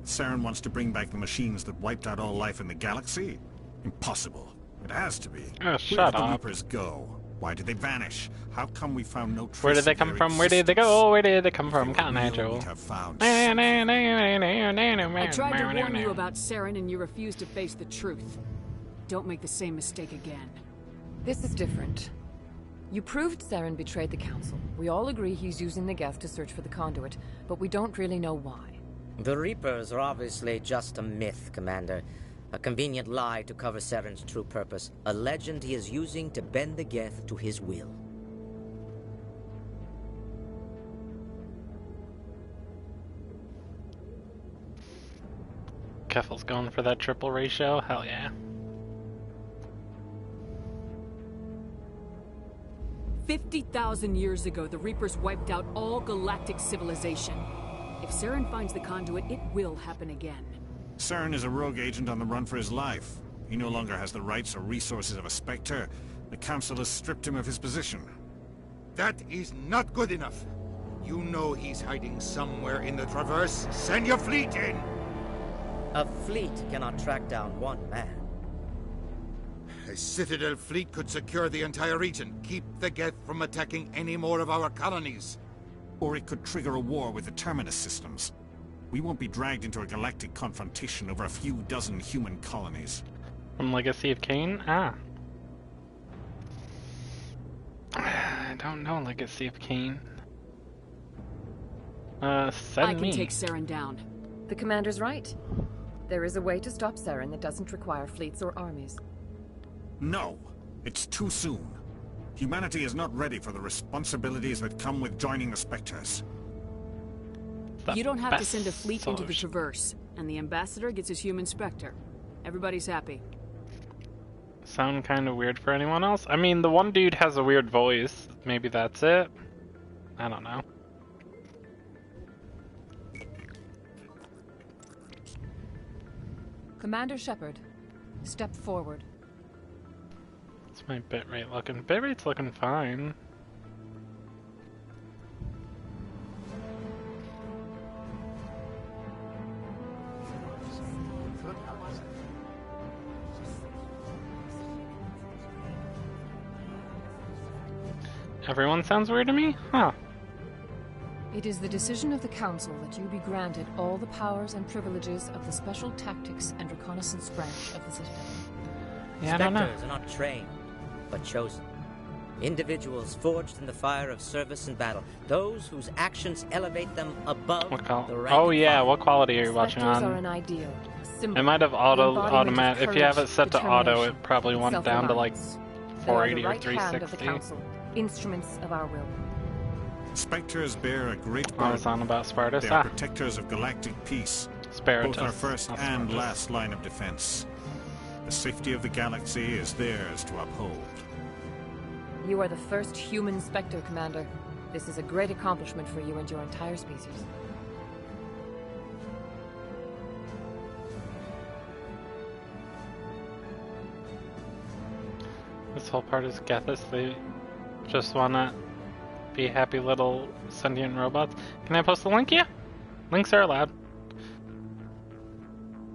Saren wants to bring back the machines that wiped out all life in the galaxy? Impossible. It has to be. Where shut did the up. Reapers go? Why did they vanish? How come we found no trace Where did they come from? Where did they go? Where did they come from? Cotton Eye Joe. I tried to warn you about Saren and you refused to face the truth. Don't make the same mistake again. This is different. You proved Saren betrayed the Council. We all agree he's using the Geth to search for the conduit, but we don't really know why. The Reapers are obviously just a myth, Commander. A convenient lie to cover Saren's true purpose. A legend he is using to bend the Geth to his will. Keffel's going for that triple ratio? Hell yeah. 50,000 years ago, the Reapers wiped out all galactic civilization. If Saren finds the conduit, it will happen again. Saren is a rogue agent on the run for his life. He no longer has the rights or resources of a Spectre. The Council has stripped him of his position. That is not good enough. You know he's hiding somewhere in the Traverse. Send your fleet in! A fleet cannot track down one man. A Citadel fleet could secure the entire region, keep the Geth from attacking any more of our colonies. Or it could trigger a war with the Terminus systems. We won't be dragged into a galactic confrontation over a few dozen human colonies. From Legacy of Kain? Ah. I don't know Legacy of Kain. I can take Saren down. The Commander's right. There is a way to stop Saren that doesn't require fleets or armies. No, it's too soon. Humanity is not ready for the responsibilities that come with joining the Spectres. You don't have to send a fleet into the Traverse, and the Ambassador gets his human Spectre. Everybody's happy. Sound kind of weird for anyone else? I mean, the one dude has a weird voice. Maybe that's it? I don't know. Commander Shepard, step forward. What's my bitrate looking? Bitrate's looking fine. Everyone sounds weird to me? Huh. It is the decision of the Council that you be granted all the powers and privileges of the Special Tactics and Reconnaissance branch of the Citadel. Yeah, I don't know. Spectres are not trained, but chosen. Individuals forged in the fire of service and battle. Those whose actions elevate them above the rank Oh and yeah, file. what quality are you watching Spectres are on? an ideal, It might have automatic. If you have it set to auto, it probably went down to like 480 or 360. Council, instruments of our will. Spectres bear a great burden. I was on about Spartus. They are protectors of galactic peace. Spiritus, both our first not and Spartus. last line of defense. The safety of the galaxy is theirs to uphold. You are the first human Spectre, Commander. This is a great accomplishment for you and your entire species. This whole part is Gethys. They just wanna be happy little sentient robots. Can I post the link? Yeah. Links are allowed.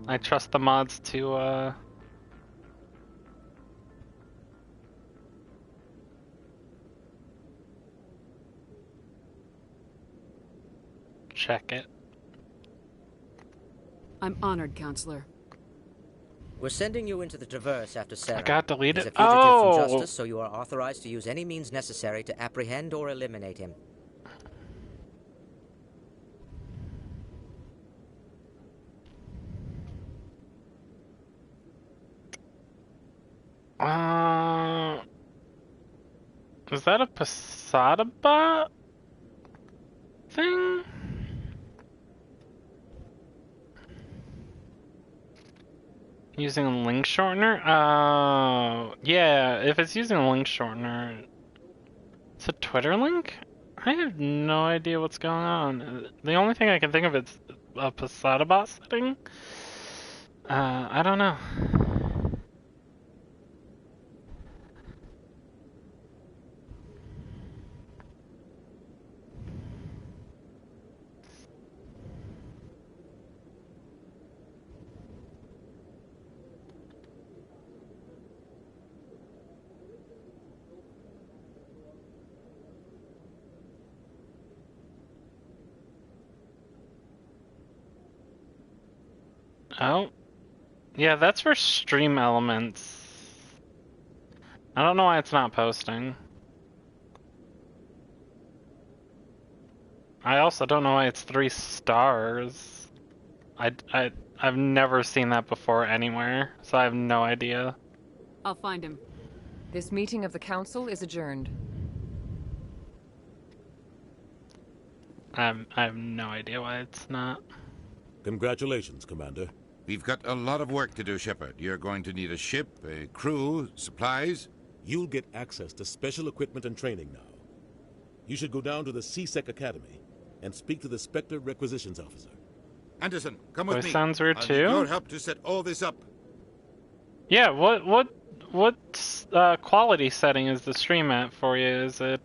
I trust the mods to check it. I'm honored, Counselor. We're sending you into the Traverse after Sarah. I got deleted? He's a fugitive Oh! from justice, so you are authorized to use any means necessary to apprehend or eliminate him. Is that a Posada bot thing? Using a link shortener? Oh, yeah, if it's using a link shortener, it's a Twitter link? I have no idea what's going on. The only thing I can think of is a Posada bot setting. I don't know. Oh. Yeah, that's for stream elements. I don't know why it's not posting. I also don't know why it's 3 stars. I've never seen that before anywhere, so I have no idea. I'll find him. This meeting of the Council is adjourned. I have no idea why it's not. Congratulations, Commander. We've got a lot of work to do, Shepard. You're going to need a ship, a crew, supplies. You'll get access to special equipment and training now. You should go down to the CSEC Academy and speak to the Spectre Requisitions Officer. Anderson, come with me. Sounds weird I'll too. need your help to set all this up. Yeah, what quality setting is the stream at for you? Is it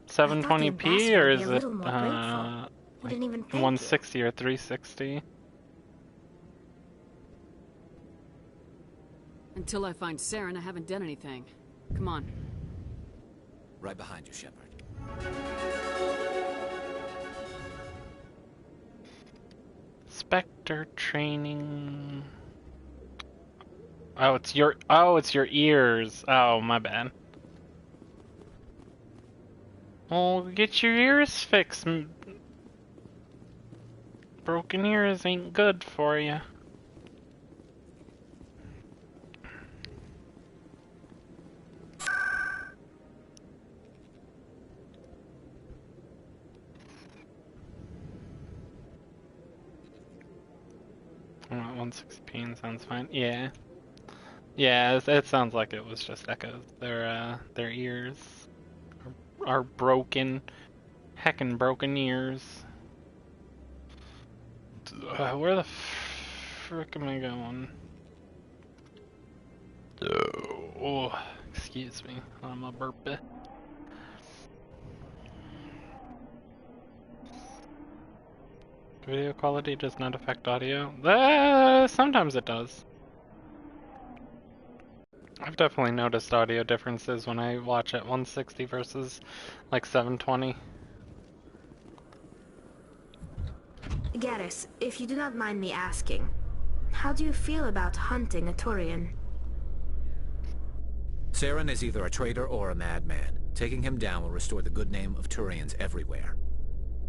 720p or is it like 160 or 360? Until I find Saren, I haven't done anything. Come on. Right behind you, Shepard. Spectre training. Oh, it's your ears. Oh, my bad. Oh, get your ears fixed. Broken ears ain't good for you. Oh, 160p sounds fine. Yeah. Yeah, it sounds like it was just echoes. Their ears are broken. Heckin' broken ears. Where the frick am I going? Oh, excuse me. I'm a burp. Video quality does not affect audio. Sometimes it does. I've definitely noticed audio differences when I watch at 160 versus like 720. Garrus, if you do not mind me asking, how do you feel about hunting a Turian? Saren is either a traitor or a madman. Taking him down will restore the good name of Turians everywhere.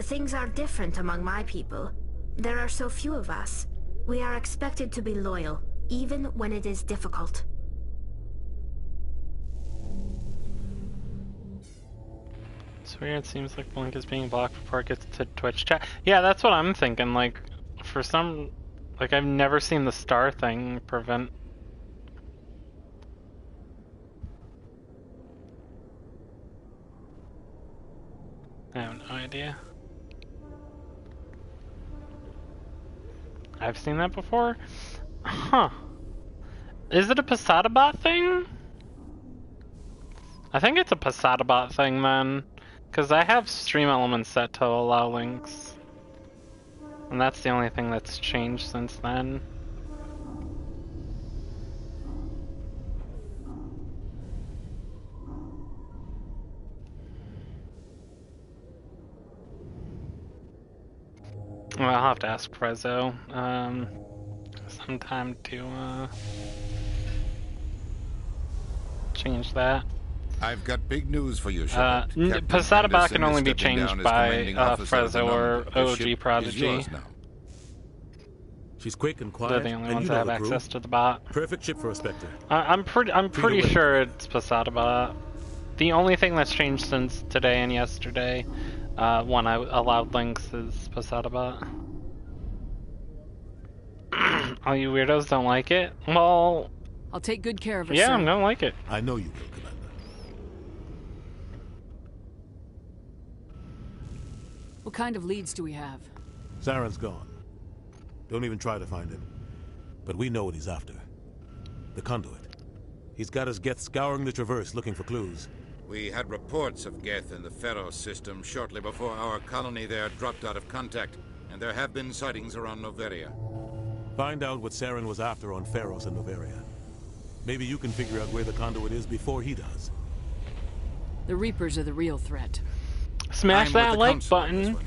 Things are different among my people. There are so few of us. We are expected to be loyal, even when it is difficult. It's weird, it seems like Blink is being blocked before it gets to Twitch chat. Yeah, that's what I'm thinking, like, for some... Like, I've never seen the star thing prevent... I have no idea. I've seen that before? Huh. Is it a Posada bot thing? I think it's a Posada bot thing then. Because I have stream elements set to allow links. And that's the only thing that's changed since then. Well, I'll have to ask Prezzo sometime to change that. I've got big news for you, Shepard. Posada bot can only be changed by Prezzo or OG Prodigy. She's quick and quiet. They're the only ones that have access to the bot. Perfect ship for a Spectre. I'm pretty sure it's Posada bot. The only thing that's changed since today and yesterday, when I allowed links, is Posada bot. All you weirdos don't like it? Well, I'll take good care of her. Yeah, sir. I don't like it. I know you will, Commander. What kind of leads do we have? Saren's gone. Don't even try to find him. But we know what he's after. The conduit. He's got his Geth scouring the Traverse looking for clues. We had reports of Geth in the Pharaoh system shortly before our colony there dropped out of contact, and there have been sightings around Noveria. Find out what Saren was after on Pharos and Noveria. Maybe you can figure out where the conduit is before he does. The Reapers are the real threat. Smash that like button.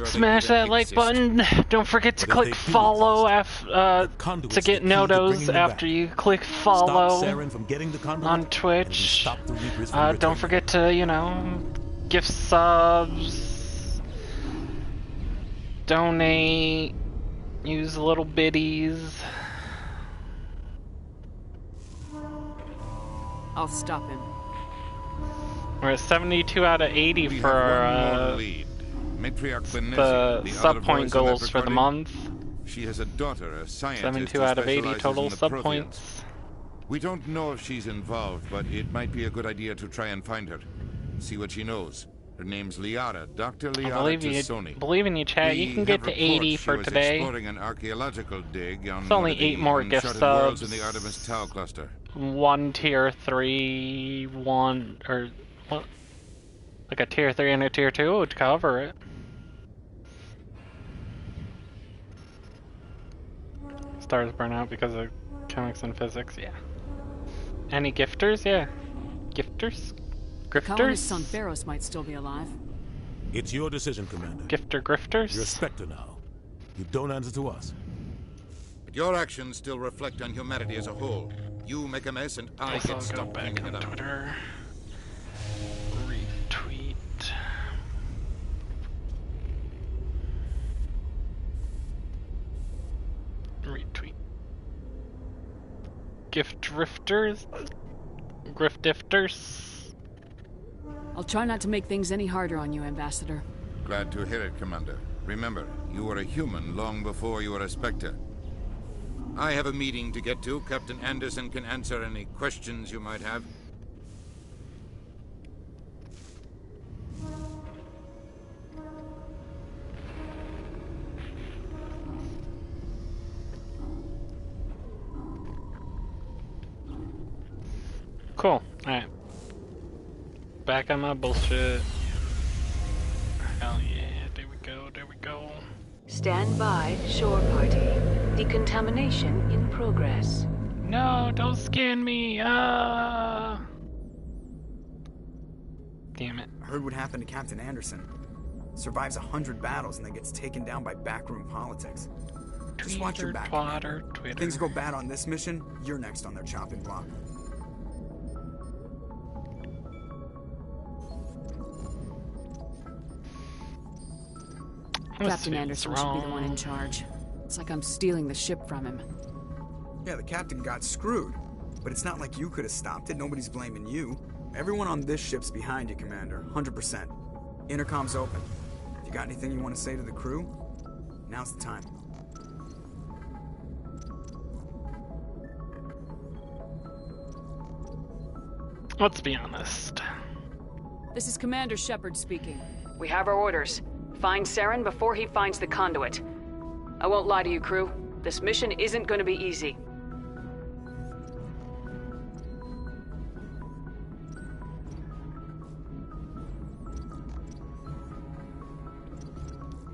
Smash that like button. Don't forget to click follow to get notos after you click follow on Twitch. Don't forget to, you know, gift subs, donate, use little biddies. I'll stop him. We're at 72 out of 80 for the sub point goals for the month. She has a daughter, a scientist. 72 out of 80 total sub points. We don't know if she's involved, but it might be a good idea to try and find her. See what she knows. Her name's Liara, Dr. Liara Tassoni. Believe in you, chat. You can get to 80 for today. An archaeological dig on it's only 8 more gift subs. In the Artemis Tau cluster. 1 tier 3, 1 or what? Like a tier 3 and a tier 2 would cover it. Stars burn out because of chemics and physics, yeah. Any gifters? Yeah. Gifters? Colonists on Pharos might still be alive. It's your decision, Commander. Gifter grifters? You're a Spectre now. You don't answer to us. But your actions still reflect on humanity as a whole. You make a mess and I get stuck cleaning it up. Twitter. Retweet. Retweet. Gift drifters? Griftifters? I'll try not to make things any harder on you, Ambassador. Glad to hear it, Commander. Remember, you were a human long before you were a Spectre. I have a meeting to get to. Captain Anderson can answer any questions you might have. Cool. Alright. Back on my bullshit. Hell yeah, there we go, there we go. Stand by, shore party. Decontamination in progress. No, don't scan me! Damn it. I heard what happened to Captain Anderson. Survives 100 battles and then gets taken down by backroom politics. Just watch your back. Twitter. Things go bad on this mission, you're next on their chopping block. Captain Anderson should be the one in charge. It's like I'm stealing the ship from him. Yeah, the captain got screwed. But it's not like you could have stopped it. Nobody's blaming you. Everyone on this ship's behind you, Commander. 100%. Intercom's open. If you got anything you want to say to the crew, now's the time. Let's be honest. This is Commander Shepard speaking. We have our orders. Find Saren before he finds the conduit. I won't lie to you, crew. This mission isn't going to be easy.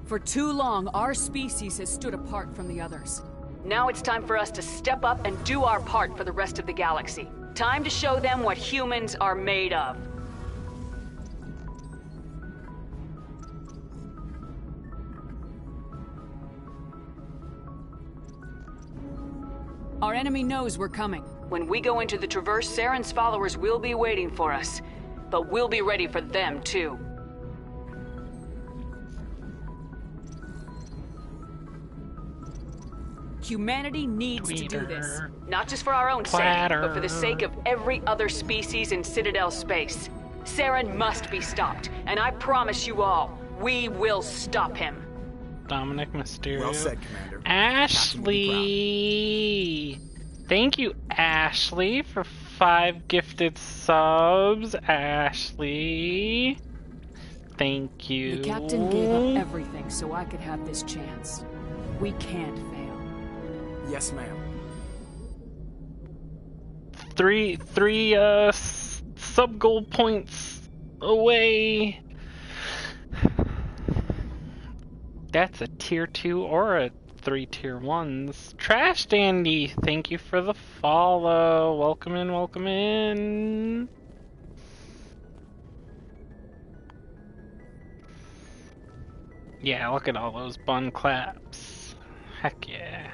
For too long, our species has stood apart from the others. Now it's time for us to step up and do our part for the rest of the galaxy. Time to show them what humans are made of. Our enemy knows we're coming. When we go into the Traverse, Saren's followers will be waiting for us. But we'll be ready for them, too. Humanity needs to do this. Not just for our own sake, but for the sake of every other species in Citadel space. Saren must be stopped, and I promise you all, we will stop him. Dominic Mysterio. Well said, Commander. Ashley! Thank you, Ashley, for 5 gifted subs. Ashley. Thank you. The captain gave up everything so I could have this chance. We can't fail. Yes, ma'am. Three sub goal points away. That's a tier 2 or a 3 tier 1s. Trash Dandy, thank you for the follow. Welcome in, welcome in. Yeah, look at all those bun claps. Heck yeah.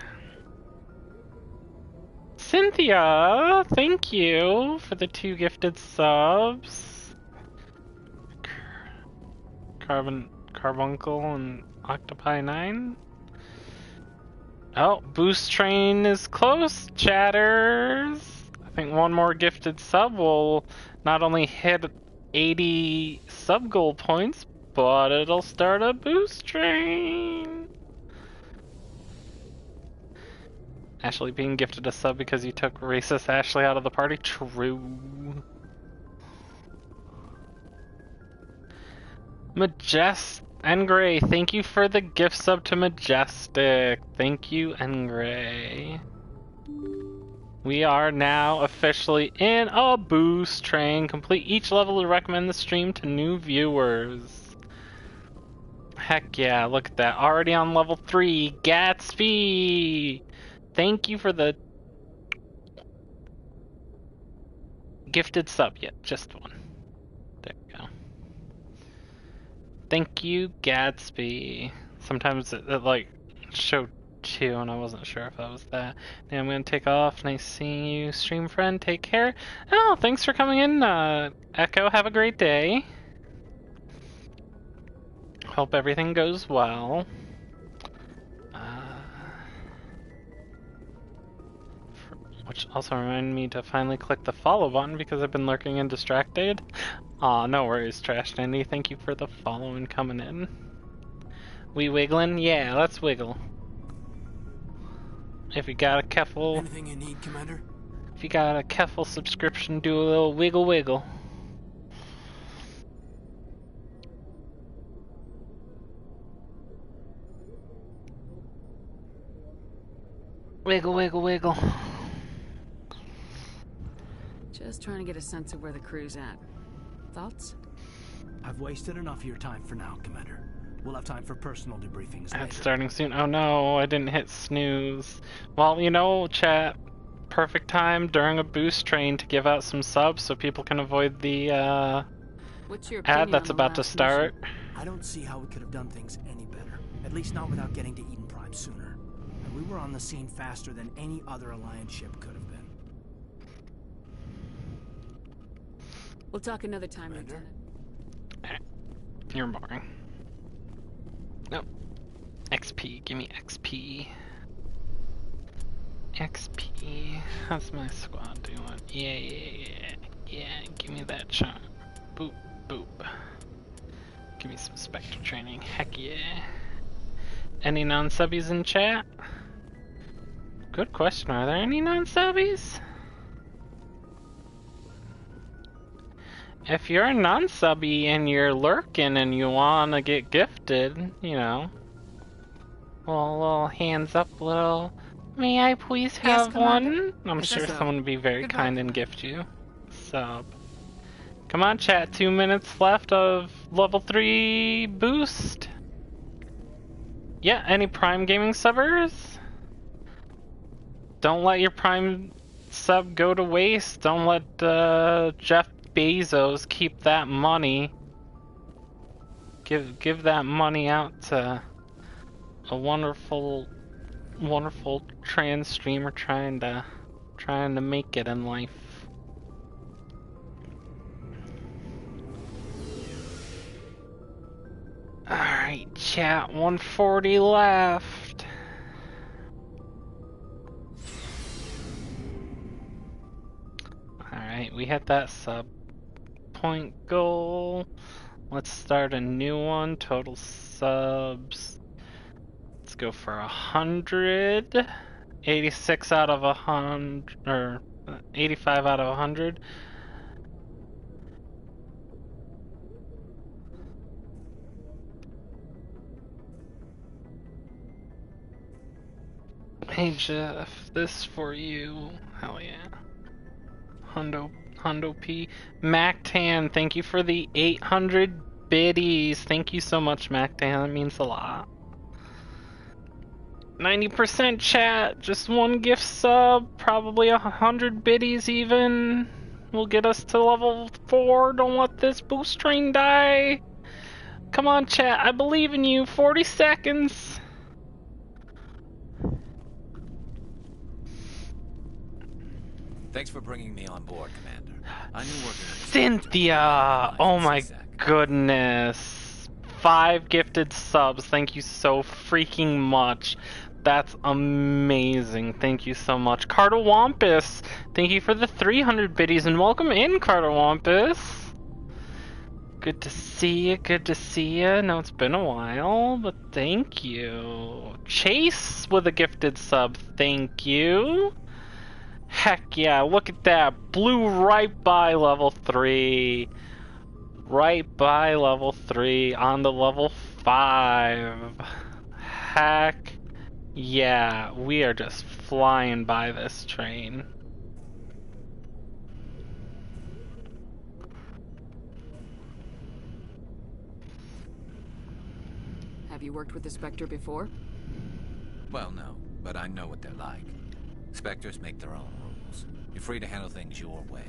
Cynthia, thank you for the 2 gifted subs. Carbuncle and Octopi 9. Oh, Boost Train is close, chatters. I think one more gifted sub will not only hit 80 sub goal points, but it'll start a Boost Train. Ashley being gifted a sub because you took racist Ashley out of the party? True. Ngray, thank you for the gift sub to Majestic. Thank you, Ngray. We are now officially in a Boost Train. Complete each level to recommend the stream to new viewers. Heck yeah, look at that. Already on level 3, Gatsby! Thank you for the gifted sub. Yeah, just one. There you go. Thank you, Gatsby. Sometimes it like showed 2 and I wasn't sure if that was that. Now I'm gonna take off. Nice seeing you, stream friend. Take care. Oh, thanks for coming in, Echo. Have a great day. Hope everything goes well. Which also reminded me to finally click the follow button because I've been lurking and distracted. Aw, no worries, Trash Dandy. Thank you for the follow and coming in. We wiggling? Yeah, let's wiggle. If you got a Keffel... Anything you need, Commander? If you got a Keffel subscription, do a little wiggle wiggle. Wiggle, wiggle, wiggle. Just trying to get a sense of where the crew's at. Thoughts? I've wasted enough of your time for now, Commander. We'll have time for personal debriefings later. That's starting soon. Oh no, I didn't hit snooze. Well, you know, chat, perfect time during a Boost Train to give out some subs so people can avoid the What's your ad that's about to start. I don't see how we could have done things any better. At least not without getting to Eden Prime sooner. And we were on the scene faster than any other Alliance ship could have been. We'll talk another time, Lieutenant. You're boring. Nope. XP, give me XP. XP. How's my squad doing? Yeah. Yeah, give me that shot. Boop, boop. Give me some Spectre training. Heck yeah. Any non-subbies in chat? Good question. Are there any non-subbies? If you're a non-subby and you're lurking and you wanna get gifted, you know, little hands up, little. May I please have one? I'm sure someone would be very kind and gift you. Sub. Come on, chat. 2 minutes left of level 3 boost. Yeah, any Prime Gaming subbers? Don't let your Prime sub go to waste. Don't let Jeff Bezos keep that money. Give that money out to a wonderful trans streamer trying to make it in life. Alright, chat, 140 left. Alright, we hit that sub point goal. Let's start a new one. Total subs. Let's go for 100. 86 out of 100, or 85 out of 100. Hey Jeff, this for you. Hell yeah. Hundo P. MacTan, thank you for the 800 biddies. Thank you so much, MacTan. That means a lot. 90% chat, just one gift sub, probably 100 biddies even. Will get us to level 4. Don't let this boost train die. Come on, chat. I believe in you. 40 seconds. Thanks for bringing me on board, Commander. I knew working with Cynthia! Oh my goodness. 5 gifted subs. Thank you so freaking much. That's amazing. Thank you so much. Cardawampus, thank you for the 300 biddies and welcome in, Cardawampus. Good to see you. Good to see you. No, it's been a while, but thank you. Chase with a gifted sub. Thank you. Heck yeah, look at that. Blew right by level 3. Right by level 3 on to level 5. Heck yeah, we are just flying by this train. Have you worked with the Spectre before? Well, no, but I know what they're like. Spectres make their own rules. You're free to handle things your way.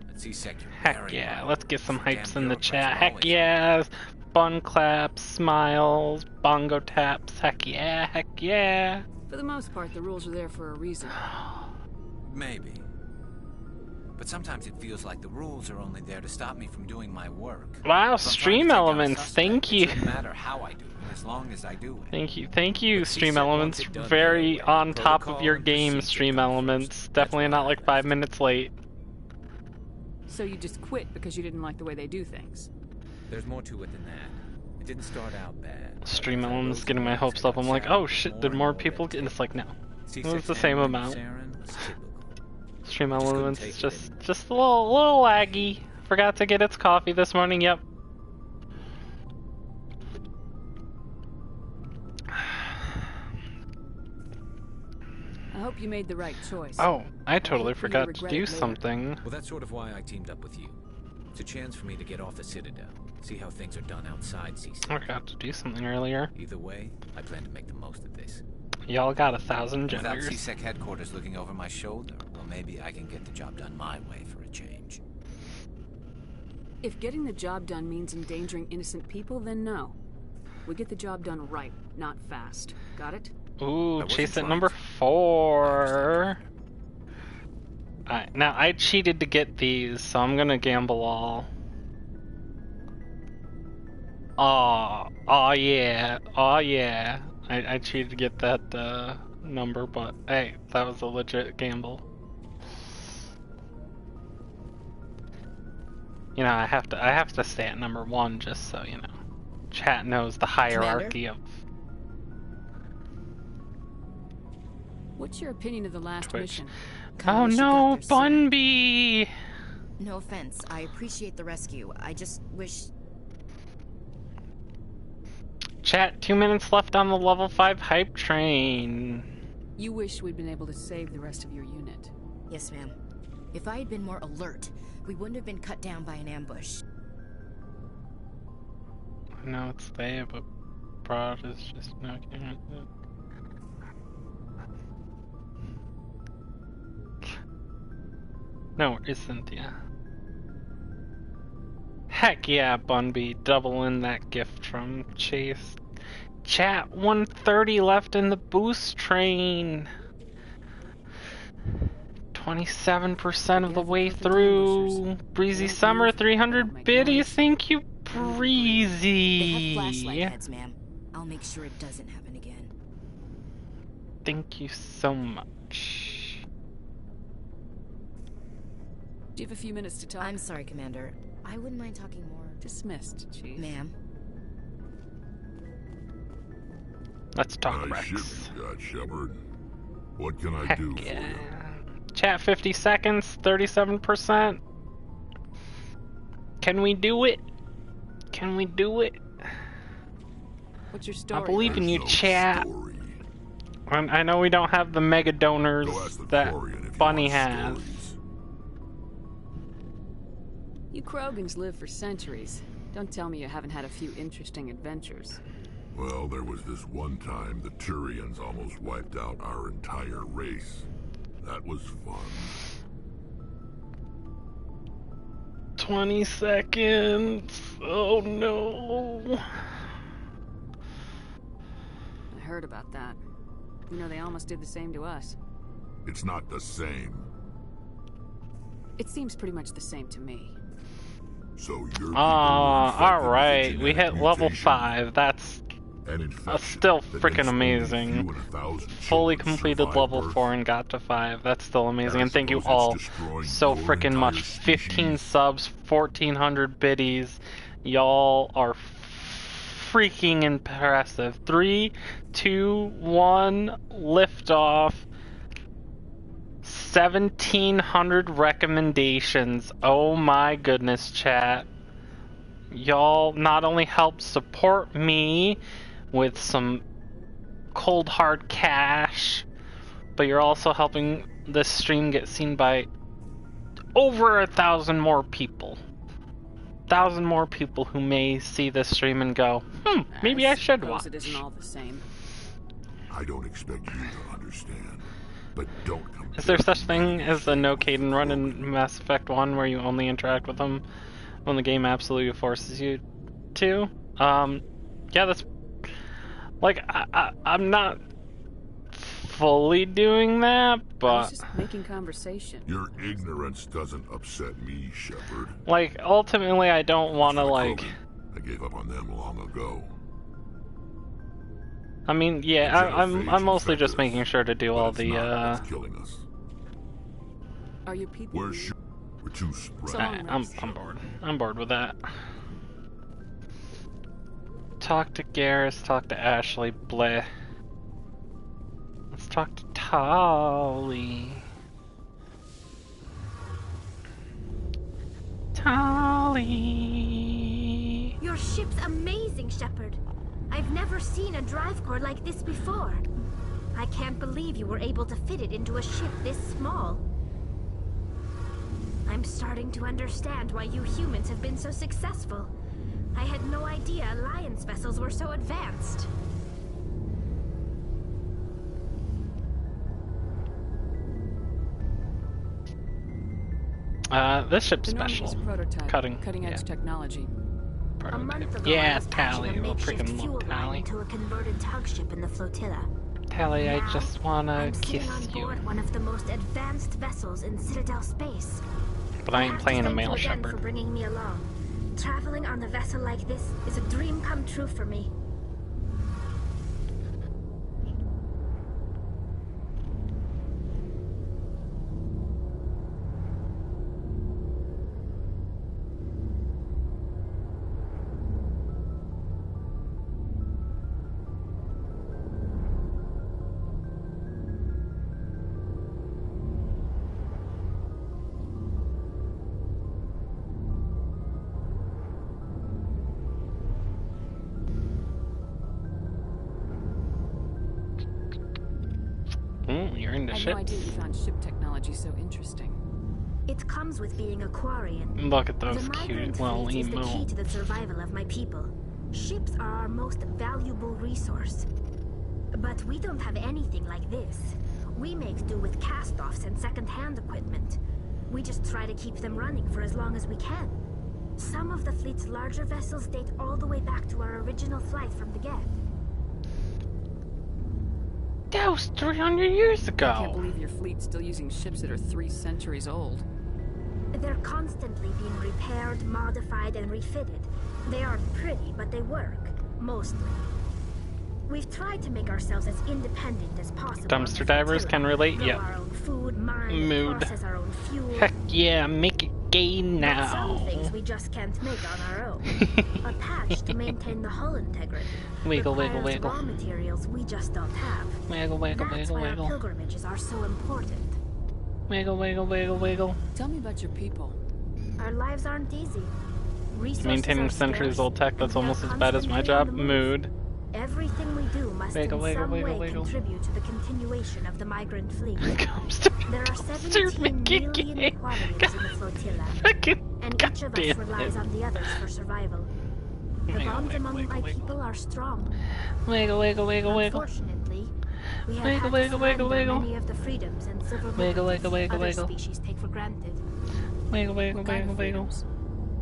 At C-Sec, heck yeah, let's get some hypes in the chat. Heck yes! Bun claps, smiles, bongo taps. Heck yeah, heck yeah! For the most part, the rules are there for a reason. Maybe. But sometimes it feels like the rules are only there to stop me from doing my work. Wow, Stream Elements, thank you. It doesn't matter how I do it, as long as I do it. Thank you, Stream Elements. Very on top of your game, Stream Elements. Definitely not like 5 minutes late. So you just quit because you didn't like the way they do things? There's more to it than that. It didn't start out bad. Stream Elements getting my hopes up. I'm like, oh shit, did more people get? And it's like, no. It was the same amount. Stream Elements just a little laggy. Forgot to get its coffee this morning. Yep. I hope you made the right choice. Oh, I totally forgot to do something. Well, that's sort of why I teamed up with you. It's a chance for me to get off the Citadel, see how things are done outside C-Sec. I forgot to do something earlier. Either way, I plan to make the most of this. Y'all got 1,000 genders. Without C-Sec headquarters looking over my shoulder, well, maybe I can get the job done my way for a change. If getting the job done means endangering innocent people, then no. We get the job done right, not fast. Got it? Ooh, chase at number 4. Now, I cheated to get these, so I'm gonna gamble all. Oh yeah, oh yeah. I cheated to get that number, but hey, that was a legit gamble. You know, I have to stay at number 1 just so, you know, chat knows the hierarchy of What's your opinion of the last Twitch. mission? Oh no, Bunby! No offense, I appreciate the rescue. I just wish... Chat, 2 minutes left on the level 5 hype train. You wish we'd been able to save the rest of your unit. Yes, ma'am. If I had been more alert, we wouldn't have been cut down by an ambush. I know it's there, but Broad is just not getting it. No, it isn't, yeah. Heck yeah, Bunby, doubling that gift from Chase. Chat, 130 left in the boost train. 27% of the way through. Breezy Summer, 300 biddies. Thank you, Breezy. They have flashlight heads, ma'am. I'll make sure it doesn't happen again. Thank you so much. Do you have a few minutes to talk? I'm sorry, Commander. I wouldn't mind talking more. Dismissed, Chief. Ma'am. Let's talk, Nice Rex. ship you got, Shepard. What can I Heck do yeah. for you? Chat, 50 seconds, 37%. Can we do it? Can we do it? What's your story? I believe in you, chat. I know we don't have the mega donors that Bunny has. You Krogans live for centuries. Don't tell me you haven't had a few interesting adventures. Well, there was this one time the Turians almost wiped out our entire race. That was fun. 20 seconds. Oh no. I heard about that. You know, they almost did the same to us. It's not the same. It seems pretty much the same to me. So you're alright. We hit level 5. That's still freaking amazing. Fully completed level 4 and got to 5. That's still amazing. And thank you all so freaking much. 15 subs, 1400 biddies. Y'all are freaking impressive. 3, 2, 1, liftoff. 1700 recommendations. Oh my goodness, chat. Y'all not only help support me with some cold hard cash, but you're also helping this stream get seen by over 1,000 more people. 1,000 more people who may see this stream and go, maybe I should watch. It isn't all the same. I don't expect you to understand, but don't come. Is there such thing as a no Caden run in Mass Effect 1 where you only interact with them when the game absolutely forces you to? Yeah, that's... Like, I'm not fully doing that, but... I was just making conversation. Your ignorance doesn't upset me, Shepard. Like, ultimately I don't want to, like... I gave up on them long ago. I mean, yeah, I'm mostly just making sure to do all the, killing us. Are you people? We're too spread. I'm bored. I'm bored with that. Talk to Garrus, talk to Ashley, bleh. Let's talk to Tali. Tali. Your ship's amazing, Shepard. I've never seen a drive core like this before. I can't believe you were able to fit it into a ship this small. I'm starting to understand why you humans have been so successful. I had no idea Alliance vessels were so advanced. This ship's special. Cutting edge technology. A month ago, Yeah, I was patching Tali, a we'll makeshift freaking fuel love line Tali. into a converted tug ship in the flotilla. Tali, I Now, just wanna I'm kiss sitting on you. board one of the most advanced vessels in Citadel space. But I ain't playing a Thank male you again shepherd. for bringing me along. Traveling on a vessel like this is a dream come true for me. I had no idea you found ship technology so interesting. It comes with being a Quarian. Look at those the cute migrant little fleet is the key to the emotes. survival of my people. Ships are our most valuable resource. But we don't have anything like this. We make do with cast-offs and second-hand equipment. We just try to keep them running for as long as we can. Some of the fleet's larger vessels date all the way back to our original flight from the Geth. That was 300 years ago. I can't believe your fleet's still using ships that are 3 centuries old. They're constantly being repaired, modified, and refitted. They aren't pretty, but they work. Mostly. We've tried to make ourselves as independent as possible. Dumpster divers can relate, grow yeah. our own food, mine, Mood. process our own fuel. Heck yeah, make it gay But now. some things we just can't make on our own. A patch to maintain the hull integrity. Wiggle, wiggle, requires wiggle. raw materials we just don't have. Wiggle, wiggle, That's wiggle, why wiggle. our pilgrimages are so important. Wiggle, wiggle, wiggle, wiggle. Tell me about your people. Our lives aren't easy. Resources Maintaining are centuries scarce, old tech, that's and we are almost as bad as my constantly on job. the move. Mood. Everything we do must Wiggle, in wiggle, some wiggle, way wiggle. contribute to the continuation of the migrant fleet. There are 17 Dumpster million Quarians in the flotilla, and each of us relies on the others for survival. The Wiggle, bonds wiggle, among wiggle, my wiggle. people are strong. Wiggle, wiggle, wiggle, wiggle. Unfortunately, we have Wiggle, had wiggle, to wiggle, surrender wiggle. many of the freedoms and civil Wiggle, liberties wiggle, wiggle, other wiggle. species take for granted. Wiggle, wiggle, wiggle, wiggle.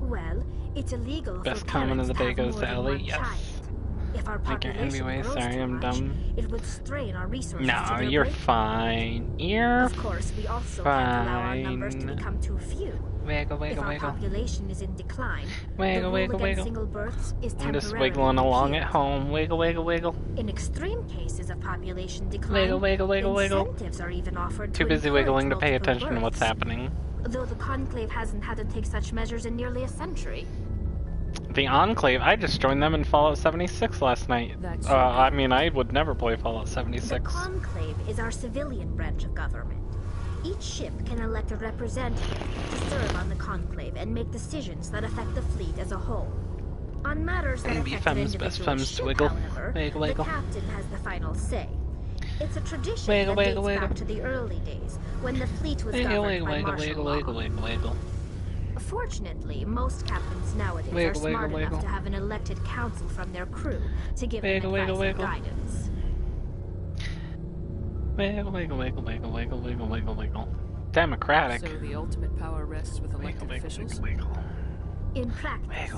Well, it's illegal Best for comment of the day parents goes to to have more Ellie. than Yes. one child. If our Make your envy population way. grows Sorry, too I'm much, dumb. it would strain our resources to No, their you're breaking. fine. You're Of course, we also can't allow our numbers to fine. become too few. Wiggle, If wiggle, our wiggle. population is in decline, Wiggle, the rule wiggle, against wiggle. single births is I'm just temporarily wiggling along repealed. at home. Wiggle, wiggle, wiggle. In extreme cases of population decline, Wiggle, wiggle, wiggle, wiggle. incentives are even offered Too to busy encourage wiggling to pay multiple attention to what's births. happening. Though the Conclave hasn't had to take such measures in nearly a century. The Enclave, I just joined them in Fallout 76 last night. That's I mean, I would never play Fallout The 76. Conclave is our civilian branch of government. Each ship can elect a representative to serve on the Conclave and make decisions that affect the fleet as a whole. On matters that And be affect an femmes, best individual femmes to ship, wiggle. however, Wiggle, wiggle. the captain has the final say. It's a tradition Wiggle, that wiggle, dates wiggle. back to the early days, when the fleet was Wiggle, governed wiggle, by wiggle, martial wiggle, law. wiggle, wiggle, wiggle. Fortunately, most captains nowadays Wiggle, are smart wiggle, enough wiggle. to have an elected council from their crew to give Wiggle, them advice wiggle, and wiggle. guidance. Wiggle, wiggle, wiggle, wiggle, wiggle, wiggle, wiggle, wiggle. Democratic. So the ultimate power rests with elected officials? In practice,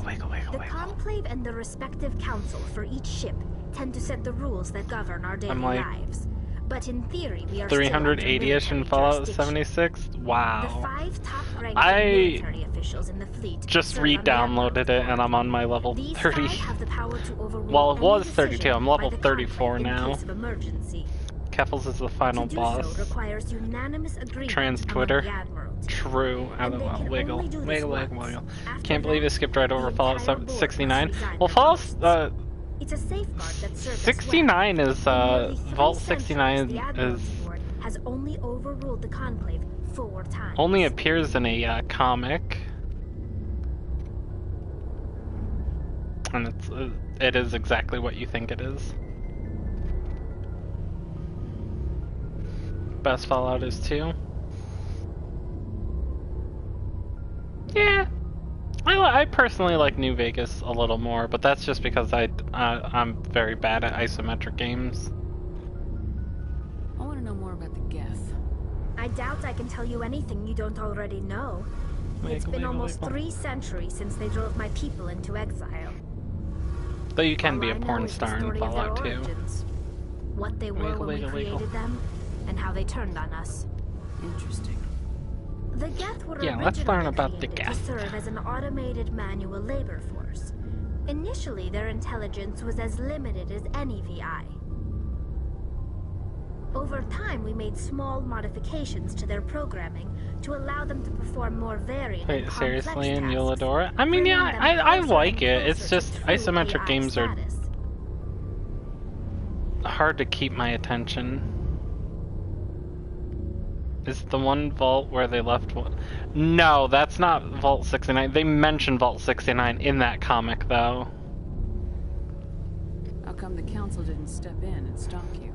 the Conclave and the respective council for each ship tend to set the rules that govern our daily I'm like lives. But in theory, we are still under 380-ish in military Fallout jurisdiction. 76? The Wow. 5 top-ranked I military officials in the fleet just serve on the re-downloaded it and I'm on my level These 30. 5 have the power to overrule Well, it any was decision 32. I'm by level the 34 Conclave in now. case of emergency. Keffels is the final To do boss. so requires unanimous agreement Trans among Twitter. the Admiralty. True. And they can Wiggle. only do this Wiggle, once. wiggle, wiggle. After Can't believe that, it skipped right over the Fallout entire board must 69. resign Well, their Fallout It's a safeguard that serves us 69 well. is, In nearly 3 Vault centuries, 69 the is Admiralty Board has only overruled the Conclave 4 times. only appears in a comic. And it is exactly what you think it is. Best Fallout is 2. Yeah. I personally like New Vegas a little more, but that's just because I'm very bad at isometric games. I want to know more about the Geth. I doubt I can tell you anything you don't already know. It's Wiggle, been wiggle, almost wiggle. 3 centuries since they drove my people into exile. Though you can All be I a know porn is the star in story of their Fallout 2. origins, what they were Wiggle, when wiggle, we wiggle. created them, and how they turned on us. Interesting. The Geth were Yeah, let's learn originally about the created to Geth. serve as an automated manual labor force. Initially, their intelligence was as limited as any VI. Over time, we made small modifications to their programming to allow them to perform more varied Wait, and complex seriously, in tasks, Euladora? I mean, yeah, bringing them I closer like and it. It's closer just to true isometric AI games are status. hard to keep my attention. Is the one vault where they left one? No, that's not Vault 69. They mention Vault 69 in that comic, though. How come the council didn't step in and stop you?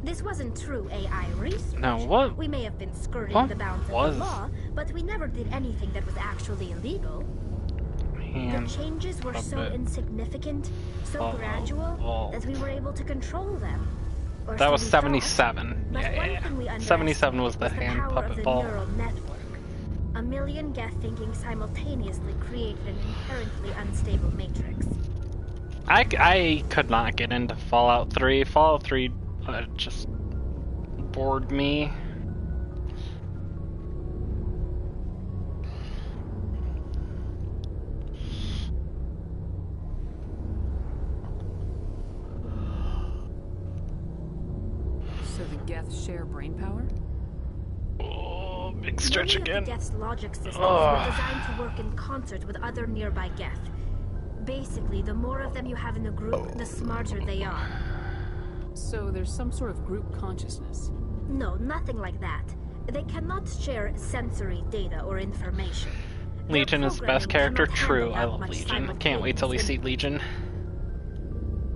This wasn't true AI research. Now what? We may have been skirting What the bounds was? of the law, but we never did anything that was actually illegal. The changes were so insignificant, so gradual, that we were able to control them. Or That so was we 77. thought. But Yeah, one yeah, thing we yeah. 77 was the underestimated hand power of puppet the ball. neural network. A million Geth thinking simultaneously created an inherently unstable matrix. I could not get into Fallout 3. Fallout 3 just bored me. So the Geth share brain power? Oh, big stretch Many again. of the Geth's logic systems were designed to work in concert with other nearby Geth. Basically, the more of them you have in a group, the smarter they are. So there's some sort of group consciousness? No, nothing like that. They cannot share sensory data or information. Legion is best character. True, I love Legion. Can't wait till we see Legion.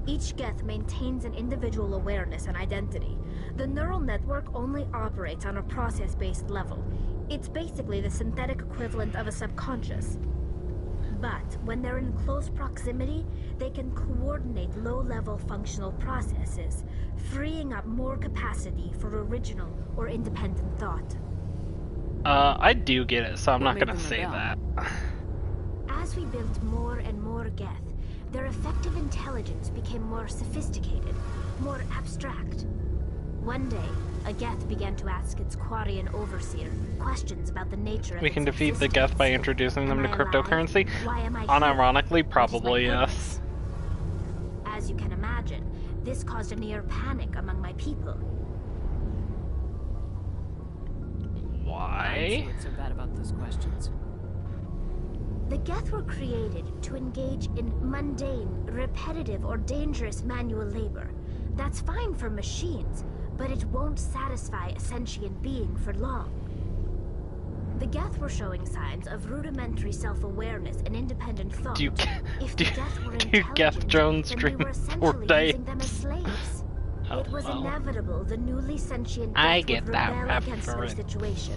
Each Geth maintains an individual awareness and identity. The neural network only operates on a process-based level. It's basically the synthetic equivalent of a subconscious. But when they're in close proximity, they can coordinate low-level functional processes, freeing up more capacity for original or independent thought. I do get it, so I'm not gonna say that. As we built more and more Geth, their effective intelligence became more sophisticated, more abstract. One day, a Geth began to ask its Quarian overseer questions about the nature of We can defeat the Geth by introducing them to cryptocurrency? Unironically, probably yes. As you can imagine, this caused a near panic among my people. Why? What's so bad about those questions? The Geth were created to engage in mundane, repetitive, or dangerous manual labor. That's fine for machines, but it won't satisfy a sentient being for long. The Geth were showing signs of rudimentary self-awareness and independent thought. Do If Geth drones then we were essentially using them as slaves. Oh, It was well. inevitable the newly sentient I Geth get would that rebel against our reference. situation.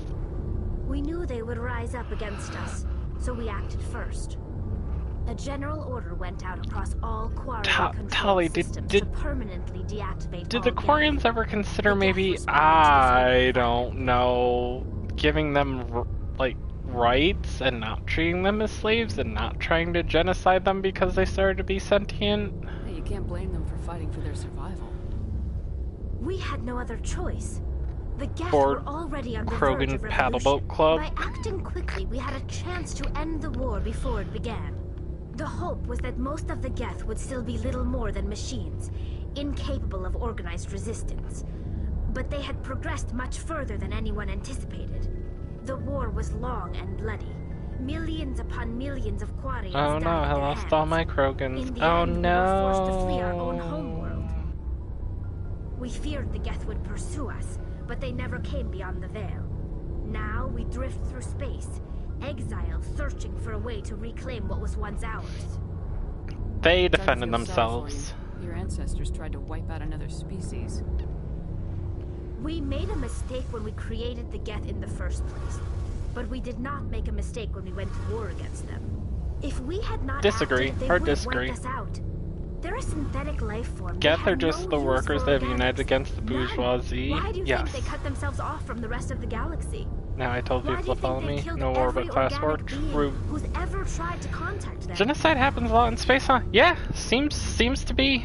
We knew they would rise up against us, so we acted first. A general order went out across all Quarian control Tali, systems to permanently deactivate Did all the Quarians ever consider maybe, I don't know, giving them, like, rights and not treating them as slaves and not trying to genocide them because they started to be sentient? Hey, you can't blame them for fighting for their survival. We had no other choice. The Geth Or were already on the Krogan verge of Paddleboat revolution. Club. By acting quickly, we had a chance to end the war before it began. The hope was that most of the Geth would still be little more than machines, incapable of organized resistance. But they had progressed much further than anyone anticipated. The war was long and bloody. Millions upon millions of Quarians Oh no, died I at their lost hands. all my Krogans. In the Oh end, no. we were forced to flee our own homeworld. We feared the Geth would pursue us, but they never came beyond the Veil. Now we drift through space, exiles searching for a way to reclaim what was once ours. They Sorry to defended feel sorry for themselves. you. Your ancestors tried to wipe out another species. We made a mistake when we created the Geth in the first place, but we did not make a mistake when we went to war against them. If we had not Disagree. acted, they Hard would have disagree. wiped us out. They're a synthetic life form. Geth are just the workers that have united against the bourgeoisie. Why do you Yes. think they cut themselves off from the rest of the galaxy? Now I told Why people do you to follow think they me. killed No war every but class war. organic being True. who's ever tried to contact them? Genocide happens a lot in space, huh? Yeah, seems to be.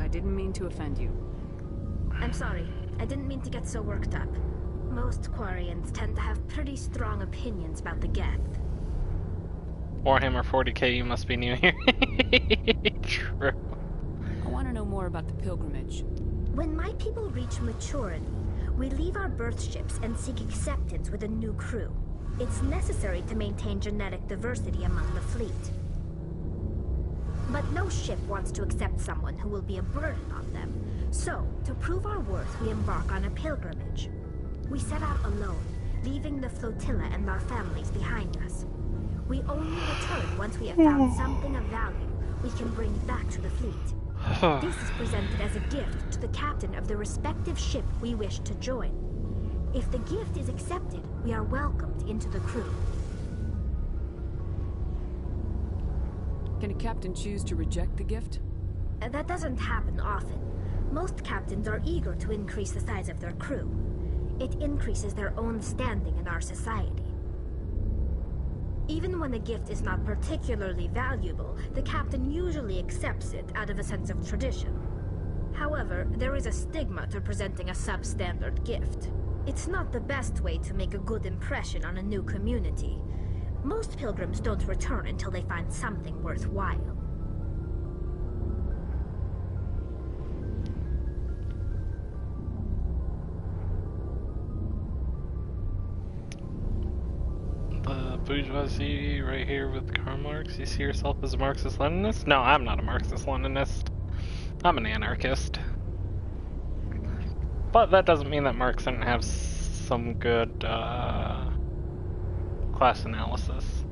I didn't mean to offend you. I'm sorry. I didn't mean to get so worked up. Most Quarians tend to have pretty strong opinions about the Geth. Warhammer 40k, you must be new here. True. I want to know more about the pilgrimage. When my people reach maturity, we leave our birth ships and seek acceptance with a new crew. It's necessary to maintain genetic diversity among the fleet. But no ship wants to accept someone who will be a burden on them. So, to prove our worth, we embark on a pilgrimage. We set out alone, leaving the flotilla and our families behind us. We only return once we have found something of value, we can bring back to the fleet. This is presented as a gift to the captain of the respective ship we wish to join. If the gift is accepted, we are welcomed into the crew. Can a captain choose to reject the gift? That doesn't happen often. Most captains are eager to increase the size of their crew. It increases their own standing in our society. Even when a gift is not particularly valuable, the captain usually accepts it out of a sense of tradition. However, there is a stigma to presenting a substandard gift. It's not the best way to make a good impression on a new community. Most pilgrims don't return until they find something worthwhile. The bourgeoisie right here with Karl Marx. You see yourself as a Marxist-Leninist? No, I'm not a Marxist-Leninist. I'm an anarchist. But that doesn't mean that Marx didn't have some good class analysis.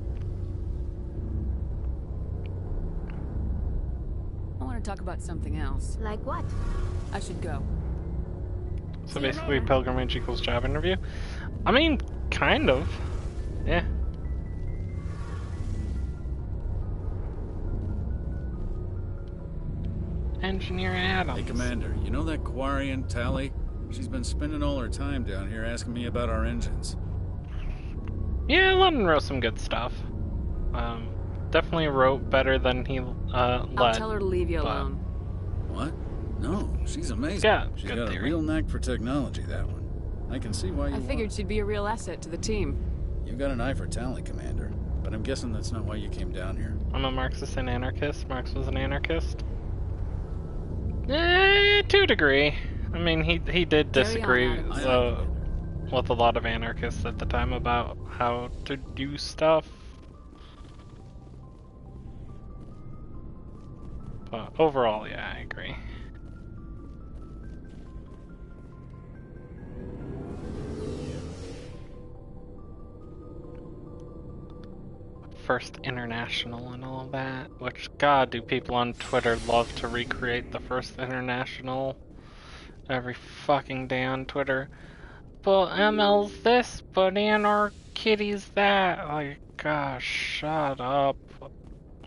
I want to talk about something else. Like what? I should go. So basically pilgrimage equals job interview? I mean, kind of. Yeah. Engineer Adams. Hey, Commander, you know that Quarian, Tally? She's been spending all her time down here asking me about our engines. Yeah, London wrote some good stuff. Definitely wrote better than he led. I'll tell her to leave you alone. What? No, she's amazing. Yeah, she's good got theory. a real knack for technology, that one. I can see why you I figured she'd be a real asset to the team. You've got an eye for talent, Commander. But I'm guessing that's not why you came down here. I'm a Marxist and anarchist. Marx was an anarchist. To a degree. I mean, he did disagree with a lot of anarchists at the time about how to do stuff. But overall, yeah, I agree. First International and all that, which, God, do people on Twitter love to recreate the First International every fucking day on Twitter. But ML's this, but Anarchitty's that. Like, gosh, shut up.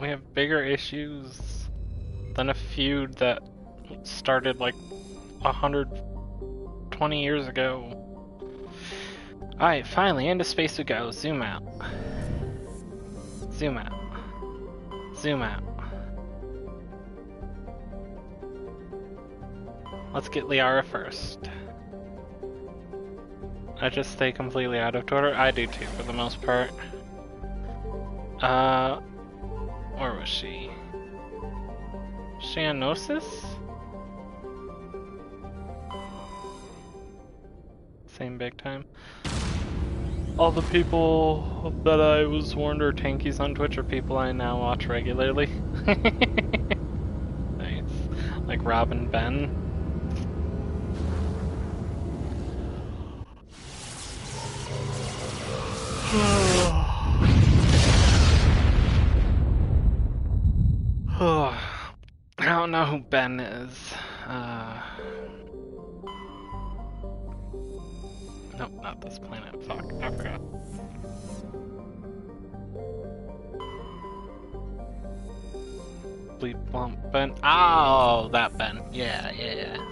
We have bigger issues than a feud that started like 120 years ago. Alright, finally, into space we go. Zoom out. Zoom out. Zoom out. Let's get Liara first. I just stay completely out of Twitter. I do too, for the most part. Where was she? Shianosis? Same big time. All the people that I was warned are tankies on Twitch are people I now watch regularly. Nice. Like Rob and Ben. I don't know who Ben is. Nope, not this planet. Fuck, I forgot. Bleep Blump Ben. Oh, that Ben. Yeah.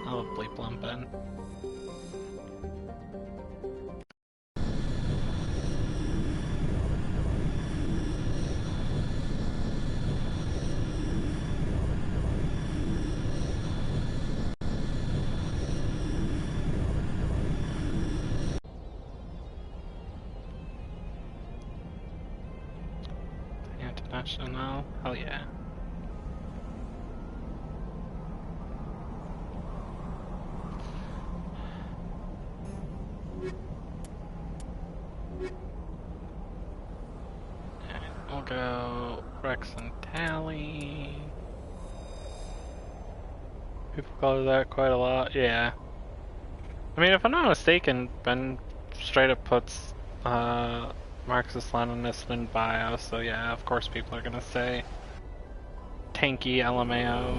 I love Bleep Blump Ben. International. Hell yeah. We'll go Rex and Tally. People call it that quite a lot, yeah. I mean, if I'm not mistaken, Ben straight up puts Marxist-Leninist in bio, so yeah, of course people are gonna say tanky LMAO.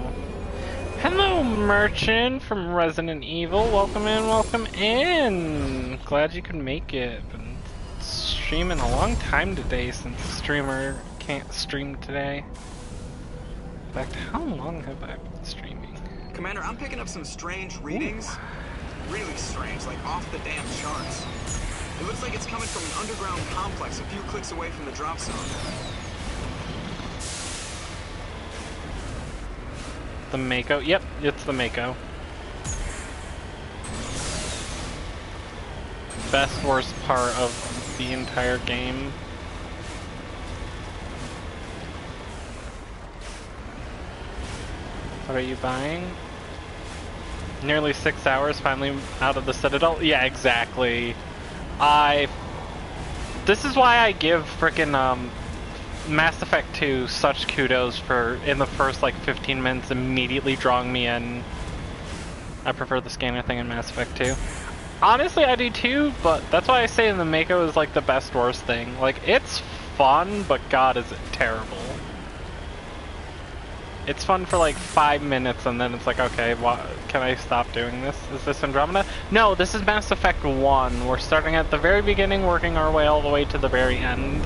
Hello, Merchant from Resident Evil. Welcome in, welcome in. Glad you could make it. Been streaming a long time today since the streamer can't stream today. In fact, how long have I been streaming? Commander, I'm picking up some strange readings. Ooh. Really strange, like off the damn charts. It looks like it's coming from an underground complex a few clicks away from the drop zone. The Mako? Yep, it's the Mako. Best worst part of the entire game. What are you buying? Nearly 6 hours, finally out of the Citadel? Yeah, exactly. This is why I give frickin' Mass Effect 2 such kudos for, in the first like 15 minutes, immediately drawing me in. I prefer the scanner thing in Mass Effect 2. Honestly, I do too, but that's why I say the Mako is like the best worst thing. Like, it's fun, but god is it terrible. It's fun for like 5 minutes and then it's like, okay, can I stop doing this? Is this Andromeda? No, this is Mass Effect 1. We're starting at the very beginning, working our way all the way to the very end.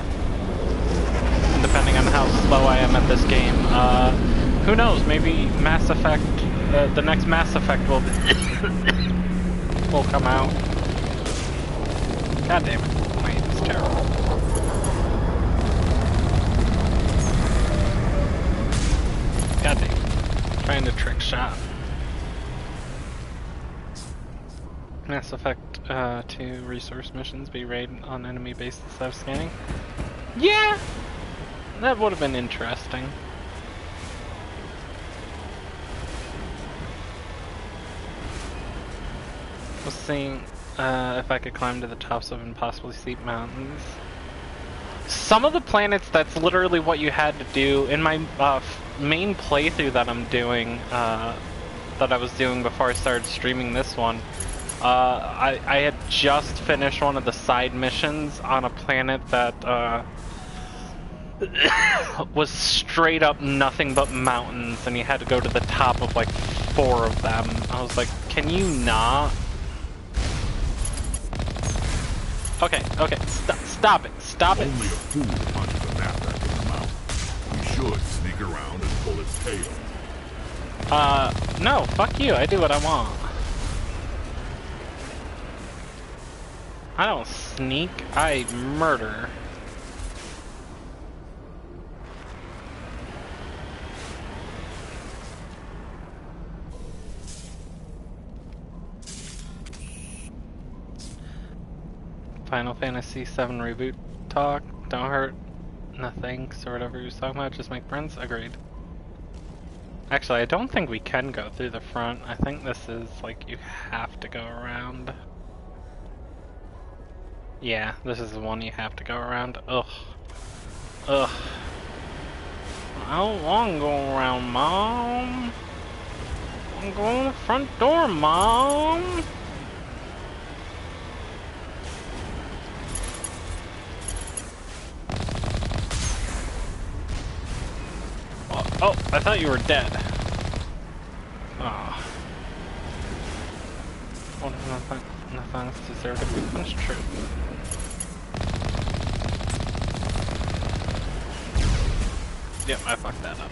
Depending on how slow I am at this game. Who knows, maybe Mass Effect, the next Mass Effect will come out. God damn it, my aim is terrible. God damn it, trying to trick shot. Mass Effect 2 resource missions be raid on enemy base instead of scanning. Yeah! That would have been interesting. Was seeing if I could climb to the tops of impossibly steep mountains. Some of the planets, that's literally what you had to do. In my main playthrough that I'm doing, that I was doing before I started streaming this one, I had just finished one of the side missions on a planet that was straight up nothing but mountains, and you had to go to the top of like 4 of them. I was like, can you not? Okay, stop it. Only a fool punches a map back in the mouth. We should sneak around and pull its tail. No, fuck you. I do what I want. I don't sneak, I murder. Final Fantasy VII reboot talk. Don't hurt nothing, or whatever he was talking about. Just make friends. Agreed. Actually, I don't think we can go through the front. I think this is like you have to go around. Yeah, this is the one you have to go around. Ugh. I don't want to go around, Mom. I'm going to the front door, Mom. Oh, I thought you were dead. Oh. Nothing deserved to be punished. True. Yep, I fucked that up.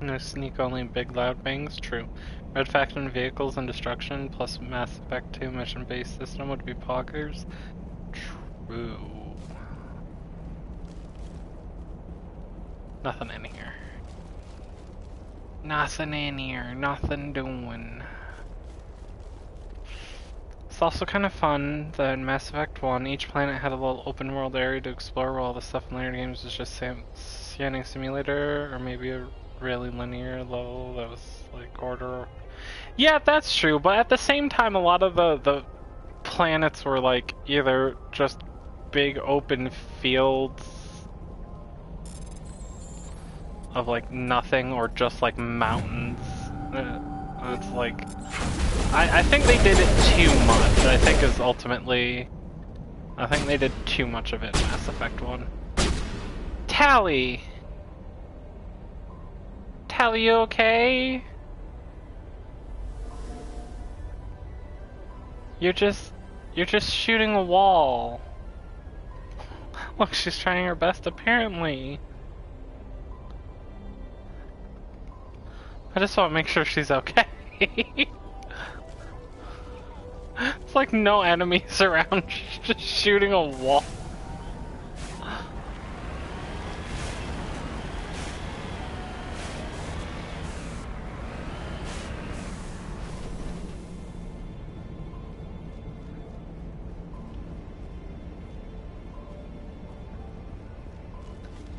No sneak, only big loud bangs. True. Red faction vehicles and destruction plus Mass Effect 2 mission-based system would be poggers. True. Nothing in here. Nothing in here. Nothing doing. It's also kind of fun that in Mass Effect 1, each planet had a little open world area to explore, while all the stuff in later games was just scanning simulator, or maybe a really linear though. That was like order. Yeah, that's true. But at the same time, a lot of the planets were like either just big open fields of like nothing, or just like mountains. It's like I think they did it too much. I think is ultimately. I think they did too much of it in Mass Effect 1. Tally! Tally, you okay? You're just shooting a wall. Look, she's trying her best apparently. I just want to make sure she's okay. It's like no enemies around, just shooting a wall.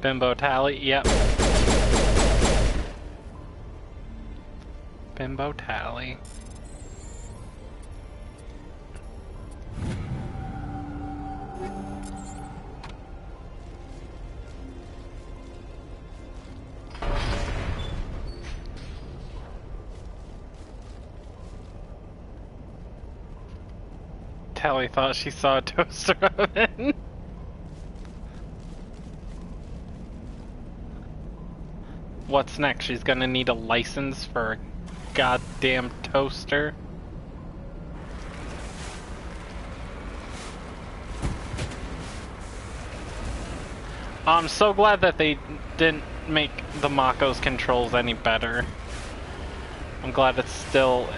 Bimbo Tally, yep. Bimbo Tally. Tally thought she saw a toaster oven. What's next? She's gonna need a license for a goddamn toaster. I'm so glad that they didn't make the Mako's controls any better. I'm glad it's still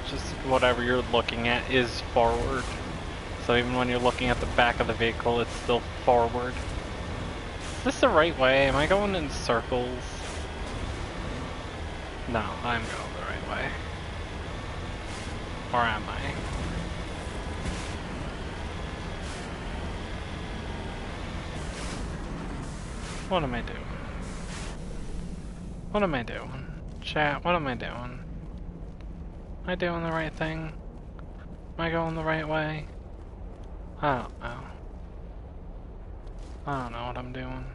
just whatever you're looking at is forward. So even when you're looking at the back of the vehicle, it's still forward. Is this the right way? Am I going in circles? No, I'm going the right way. Or am I? What am I doing? What am I doing? Chat, what am I doing? Am I doing the right thing? Am I going the right way? I don't know. I don't know what I'm doing.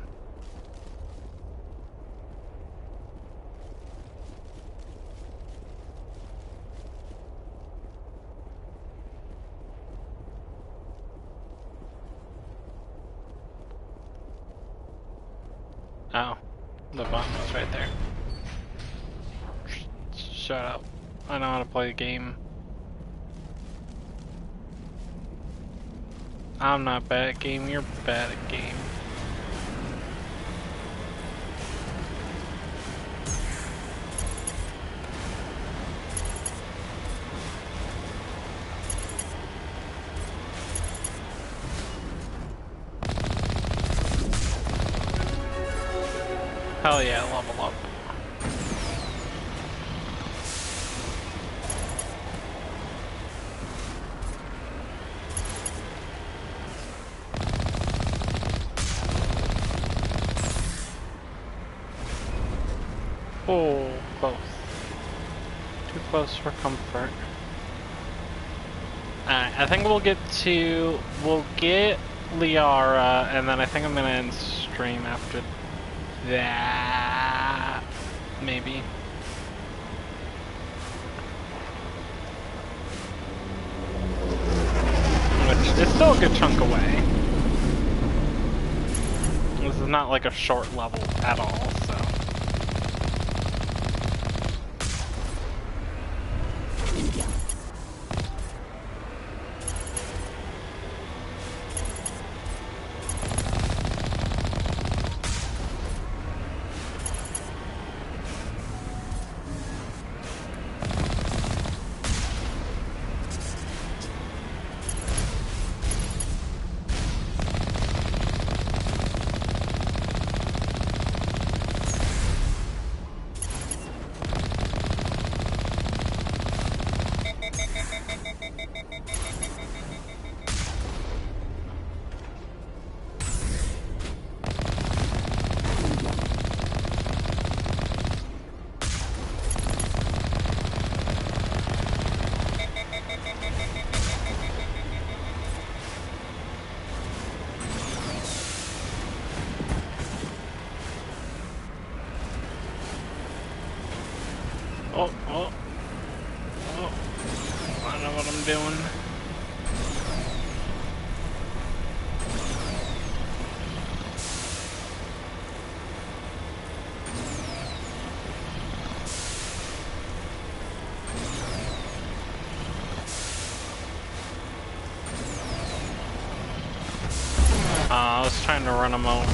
Oh, the button was right there. Shut up. I know how to play the game. I'm not bad at game, you're bad at game. Hell yeah, level up. Oh, close. Too close for comfort. Alright, I think we'll get Liara, and then I think I'm gonna end stream after that, maybe. Which is still a good chunk away. This is not like a short level at all, so. I know what I'm doing. I was trying to run him over.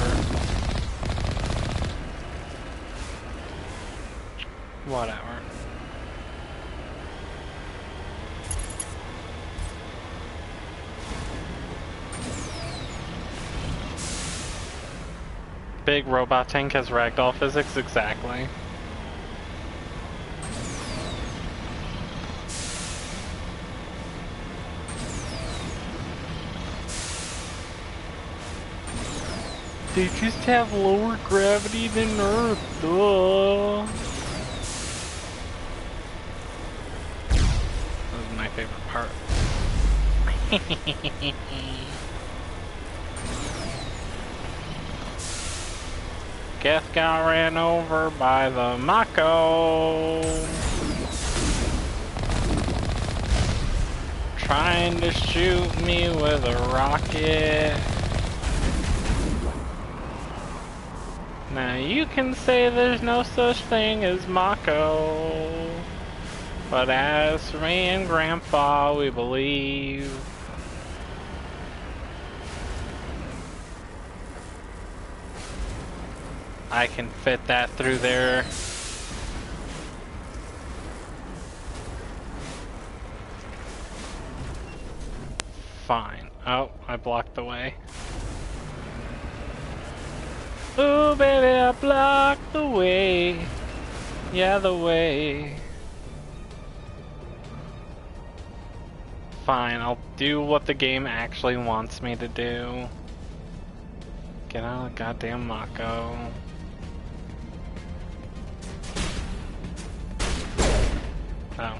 Whatever. Big robot tank has ragdoll physics, exactly. They just have lower gravity than Earth, duh. That was my favorite part. Geth got ran over by the Mako. Trying to shoot me with a rocket. Now you can say there's no such thing as Mako, but as for me and Grandpa, we believe. I can fit that through there. Fine. Oh, I blocked the way. Ooh, baby, I blocked the way. Yeah, the way. Fine, I'll do what the game actually wants me to do. Get out of the goddamn Mako. Oh.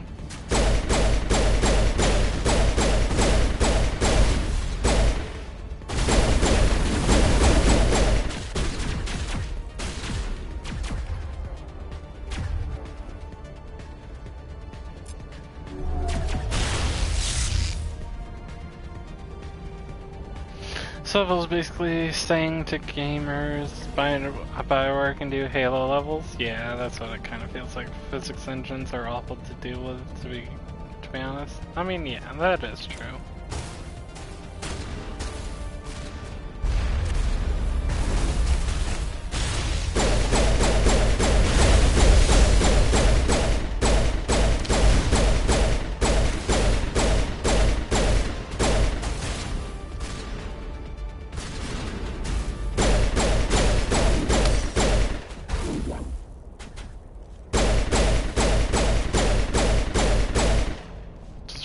So it was basically saying to gamers, Bioware can do Halo levels. Yeah, that's what it kind of feels like. Physics engines are awful to deal with, to be honest. I mean, yeah, that is true.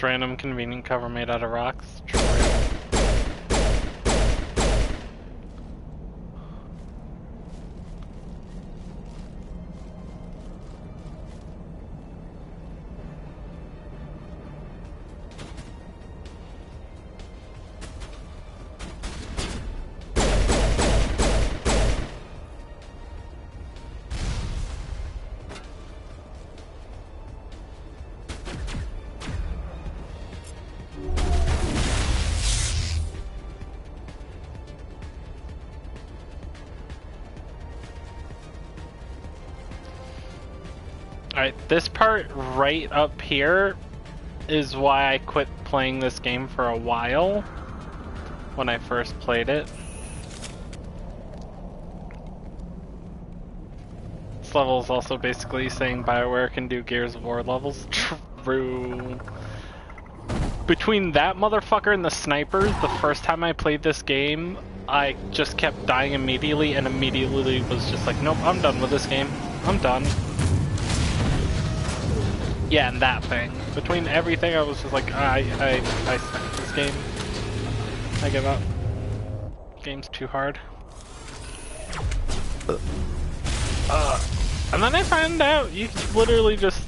Random convenient cover made out of rocks. True. Alright, this part right up here is why I quit playing this game for a while when I first played it. This level is also basically saying BioWare can do Gears of War levels. True. Between that motherfucker and the snipers, the first time I played this game, I just kept dying immediately and immediately was just like, nope, I'm done with this game. I'm done. Yeah, and that thing. Between everything, I was just like, I suck at this game. I give up. Game's too hard. And then I found out you can literally just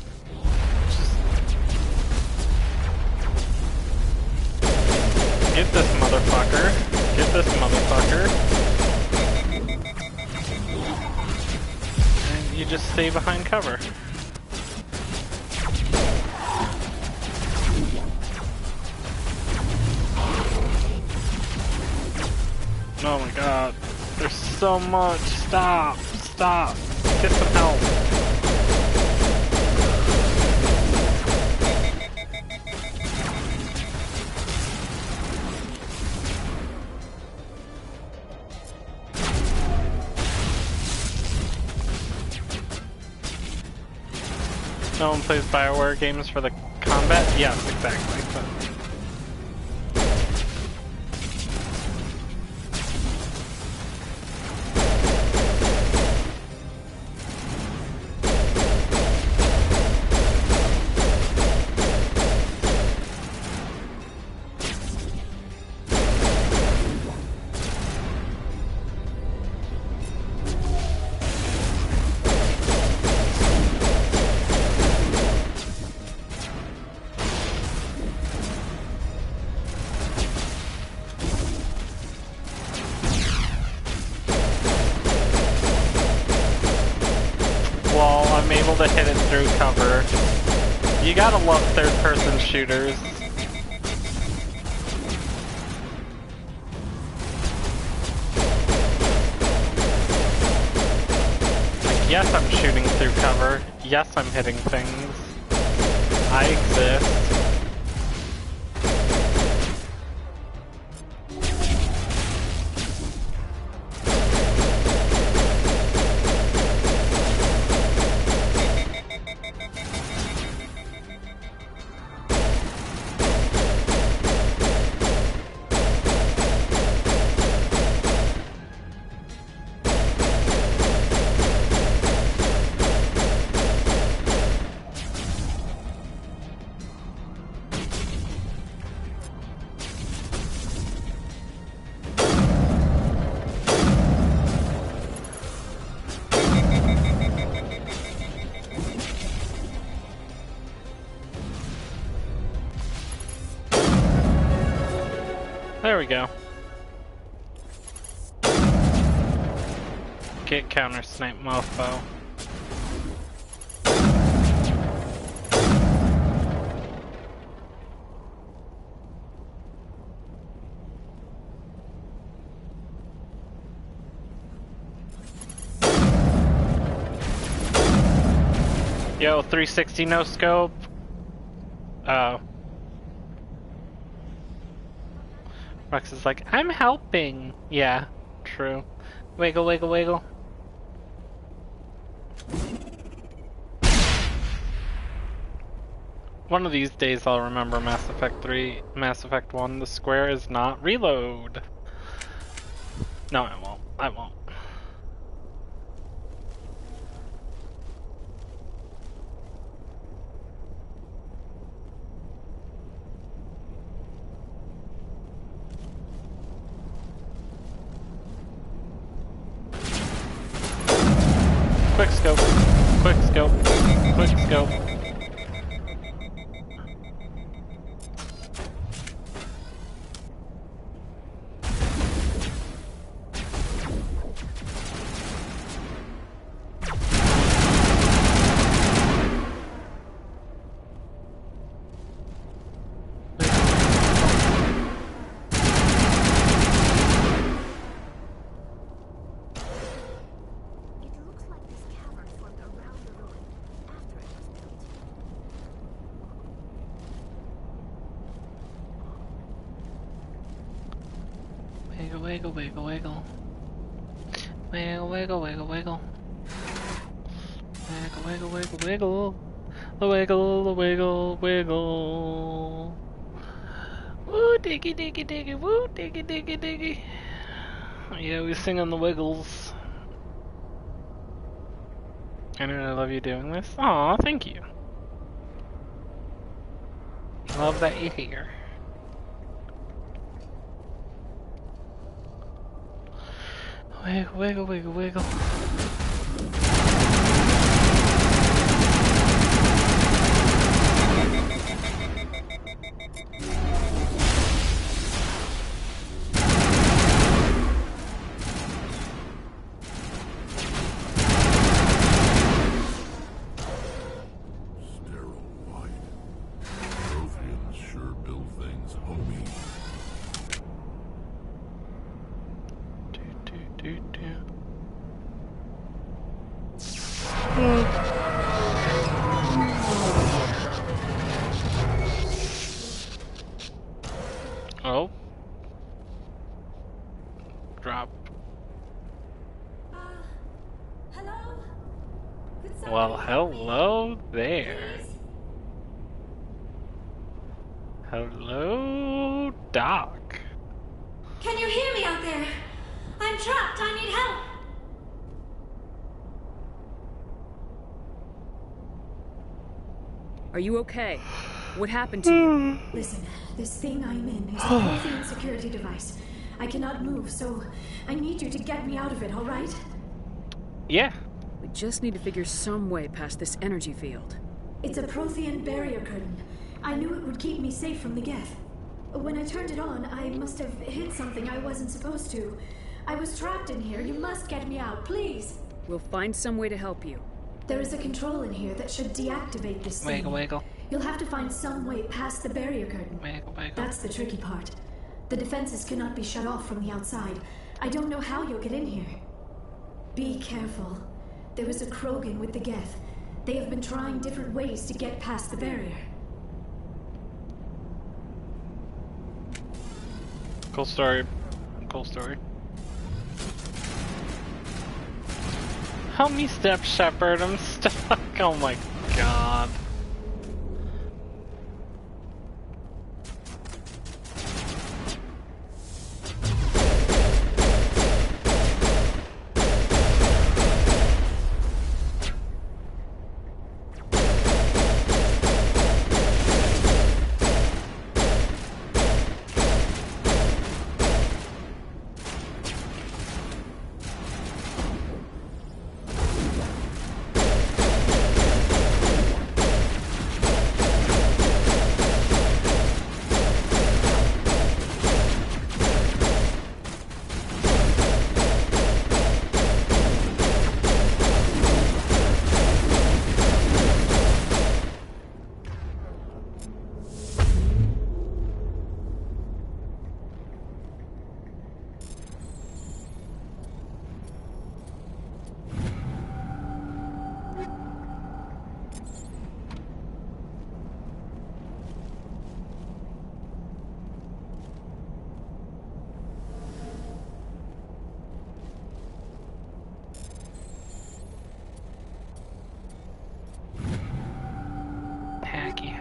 get this motherfucker. Get this motherfucker. And you just stay behind cover. so much. Stop. Stop. Get some help. No one plays BioWare games for the combat? Yes, exactly. But... to hit it through cover. You gotta love third-person shooters. Like, yes, I'm shooting through cover. Yes, I'm hitting things. I exist. There we go. Get counter snipe mofo. Yo, 360 no scope. Oh. Rex is like, I'm helping. Yeah, true. Wiggle, wiggle, wiggle. One of these days I'll remember Mass Effect 3, Mass Effect 1, the square is not reload. No, I won't. I won't. Quick scope, quick scope, quick scope. Wiggle, wiggle, wiggle. Wiggle, wiggle, wiggle, wiggle. Wiggle, wiggle, wiggle, wiggle. The wiggle, the wiggle, wiggle. Woo, diggy, diggy, diggy, woo, diggy, diggy, diggy. Yeah, we sing on the wiggles. I know I love you doing this. Aw, thank you. Love that you're here. Wiggle, wiggle, wiggle, wiggle. Sterile white. Protheans sure build things homey. Do, do, do. Oh. Drop. Hello? Well, hello there. Hello, Doc. Can you hear me out there? I'm trapped. I need help. Are you okay? What happened to you? Listen, this thing I'm in is a Prothean security device. I cannot move, so I need you to get me out of it, all right? Yeah. We just need to figure some way past this energy field. It's a Prothean barrier curtain. I knew it would keep me safe from the Geth. When I turned it on, I must have hit something I wasn't supposed to. I was trapped in here. You must get me out, please. We'll find some way to help you. There is a control in here that should deactivate this thing. Wiggle. You'll have to find some way past the barrier curtain. Wiggle. That's the tricky part. The defenses cannot be shut off from the outside. I don't know how you'll get in here. Be careful. There is a Krogan with the Geth. They have been trying different ways to get past the barrier. Cool story. Help me, Step Shepherd. I'm stuck. Oh my god.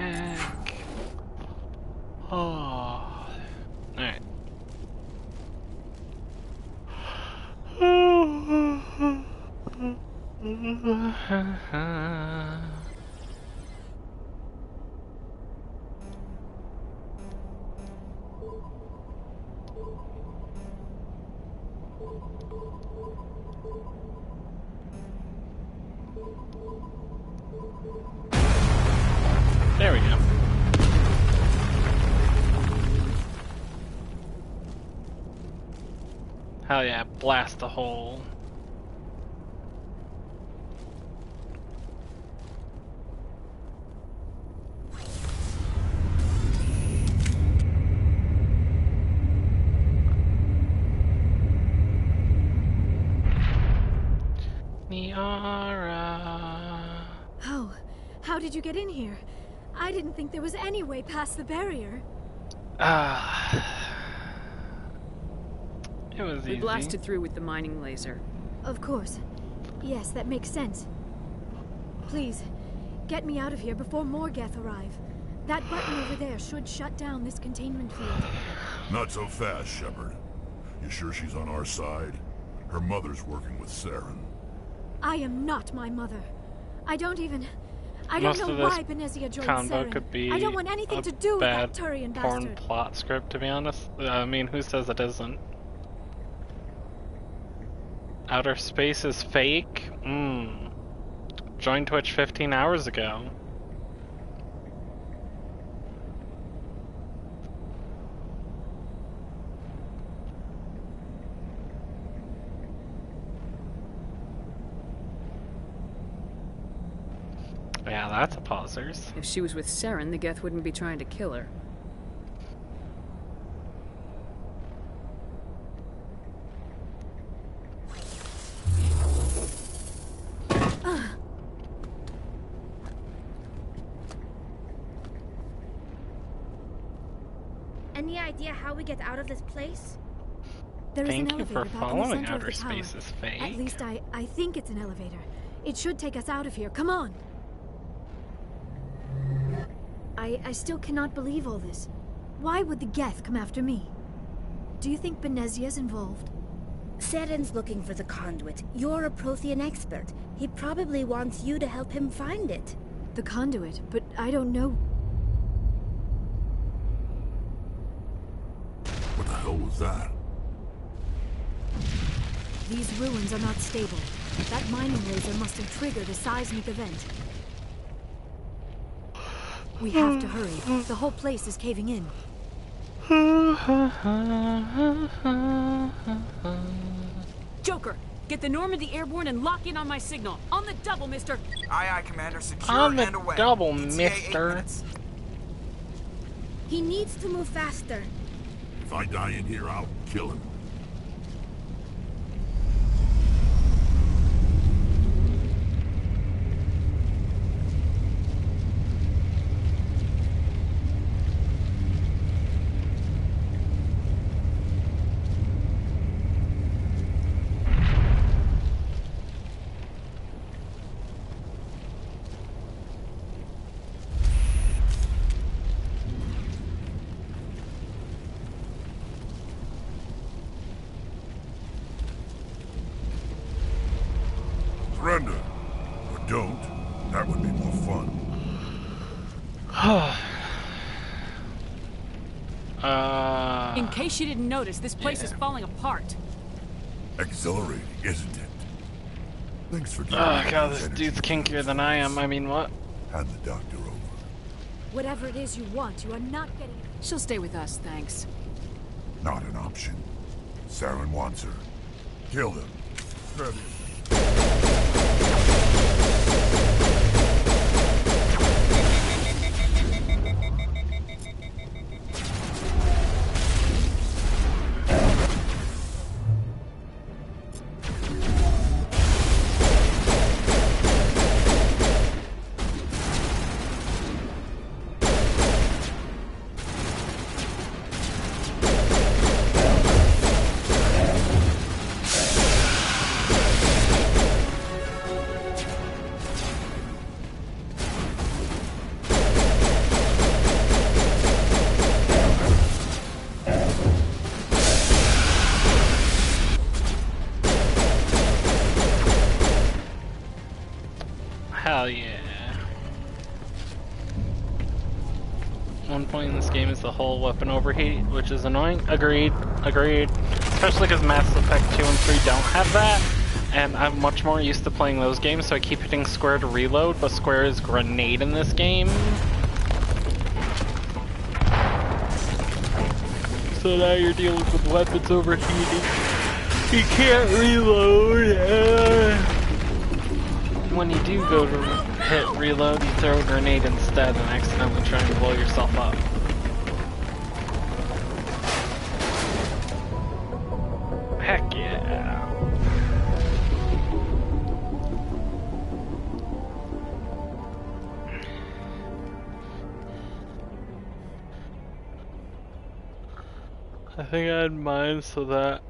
Hack. Oh. Alright. There we go. Hell yeah, blast the hole. Niara. Oh, how did you get in here? I didn't think there was any way past the barrier. It was easy. We blasted through with the mining laser. Of course. Yes, that makes sense. Please, get me out of here before more Geth arrive. That button over there should shut down this containment field. Not so fast, Shepard. You sure she's on our side? Her mother's working with Saren. I am not my mother. I don't Most know of why this Benezia joined combo Saren. could be I don't want anything a to do with that bad Turian porn bastard. plot script, to be honest. I mean, who says it isn't? Outer space is fake? Joined Twitch 15 hours ago. Yeah, that's a pausers. If she was with Saren, the Geth wouldn't be trying to kill her. Any idea how we get out of this place? There is an Thank you elevator for back in the following center of outer the tower. space is fake. At least I think it's an elevator. It should take us out of here. Come on. I still cannot believe all this. Why would the Geth come after me? Do you think Benezia's involved? Seren's looking for the conduit. You're a Prothean expert. He probably wants you to help him find it. The conduit? But I don't know. What the hell was that? These ruins are not stable. That mining laser must have triggered a seismic event. We have to hurry. The whole place is caving in. Joker, get the Normandy airborne and lock in on my signal. On the double, mister. Aye, aye, Commander. Secure On the and away. double, ETA 8 mister. minutes. He needs to move faster. If I die in here, I'll kill him. Surrender. Or don't. That would be more fun. In case you didn't notice, this place is falling apart. Exhilarating, isn't it? Thanks for giving Oh me god, this this energy. dude's kinkier than I am. I mean, what? Hand the doctor over. Whatever it is you want, you are not getting it. She'll stay with us, thanks. Not an option. Saren wants her. Kill them. Grab him. Hell yeah. One point in this game is the whole weapon overheat, which is annoying. Agreed. Agreed. Especially because Mass Effect 2 and 3 don't have that. And I'm much more used to playing those games, so I keep hitting square to reload, but square is grenade in this game. So now you're dealing with weapons overheating. You can't reload. When you do go to hit reload, you throw a grenade instead and accidentally try to blow yourself up. Heck yeah. I think I had mine so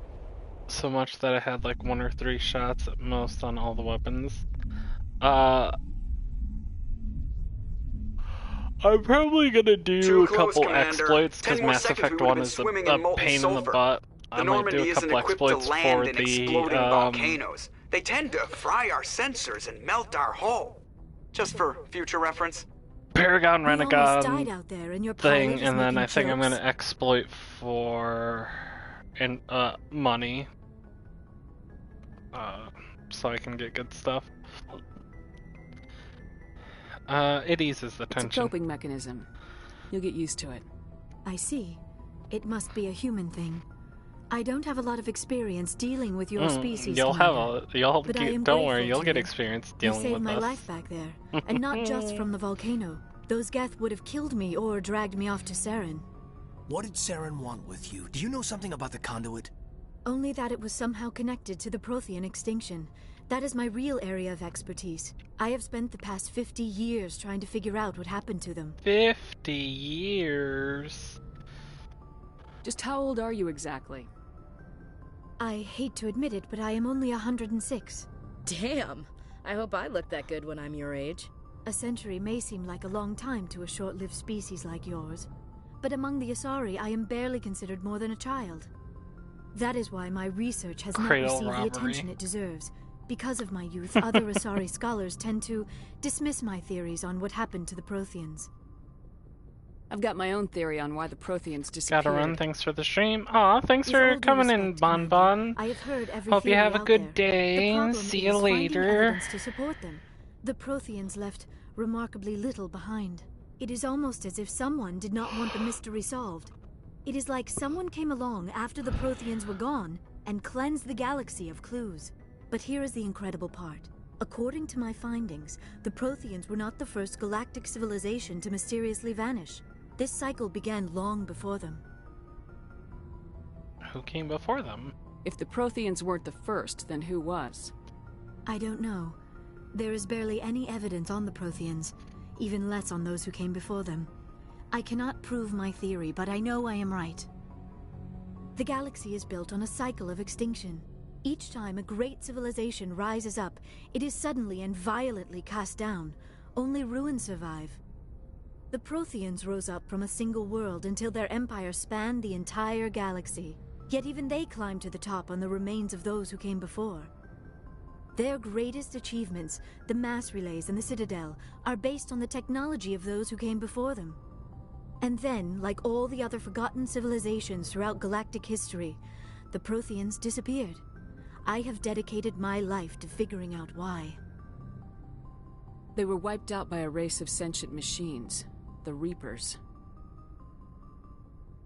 much that I had like 1 or 3 shots at most on all the weapons. I'm probably gonna do a couple exploits because Mass Effect 1 is a pain in the butt. I might do a couple exploits for the volcanoes. They tend to fry our sensors and melt our hull. Just for future reference. Paragon Renegade died out there and your thing, pilot is and then making I think I'm jokes. gonna exploit for money, so I can get good stuff. It eases the It's a tension. coping mechanism. You'll get used to it. I see. It must be a human thing. I don't have a lot of experience dealing with your species. You'll have Commander, but I am don't worry, grateful you'll to get you. experience You dealing saved with my us. life back there, and not just from the volcano. Those Geth would have killed me or dragged me off to Saren. What did Saren want with you? Do you know something about the conduit? Only that it was somehow connected to the Prothean extinction. That is my real area of expertise. I have spent the past 50 years trying to figure out what happened to them. 50 years. Just how old are you exactly? I hate to admit it, but I am only 106. Damn! I hope I look that good when I'm your age. A century may seem like a long time to a short-lived species like yours, but among the Asari, I am barely considered more than a child. That is why my research has not received the attention it deserves. Because of my youth, other Asari scholars tend to dismiss my theories on what happened to the Protheans. I've got my own theory on why the Protheans disappeared. Gotta run, thanks for the stream. Aw, thanks for coming in, Bon Bon. I have heard every Hope you have a good there. day. See you later. To support them. The Protheans left remarkably little behind. It is almost as if someone did not want the mystery solved. It is like someone came along after the Protheans were gone and cleansed the galaxy of clues. But here is the incredible part. According to my findings, the Protheans were not the first galactic civilization to mysteriously vanish. This cycle began long before them. Who came before them? If the Protheans weren't the first, then who was? I don't know. There is barely any evidence on the Protheans, even less on those who came before them. I cannot prove my theory, but I know I am right. The galaxy is built on a cycle of extinction. Each time a great civilization rises up, it is suddenly and violently cast down. Only ruins survive. The Protheans rose up from a single world until their empire spanned the entire galaxy. Yet even they climbed to the top on the remains of those who came before. Their greatest achievements, the mass relays and the Citadel, are based on the technology of those who came before them. And then, like all the other forgotten civilizations throughout galactic history, the Protheans disappeared. I have dedicated my life to figuring out why. They were wiped out by a race of sentient machines, the Reapers.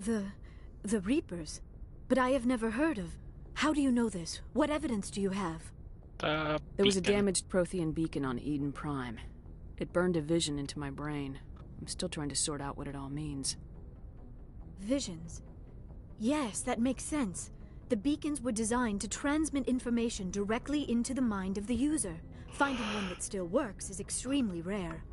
The Reapers? But I have never heard of... How do you know this? What evidence do you have? There was a damaged Prothean beacon on Eden Prime. It burned a vision into my brain. I'm still trying to sort out what it all means. Visions? Yes, that makes sense. The beacons were designed to transmit information directly into the mind of the user. Finding one that still works is extremely rare.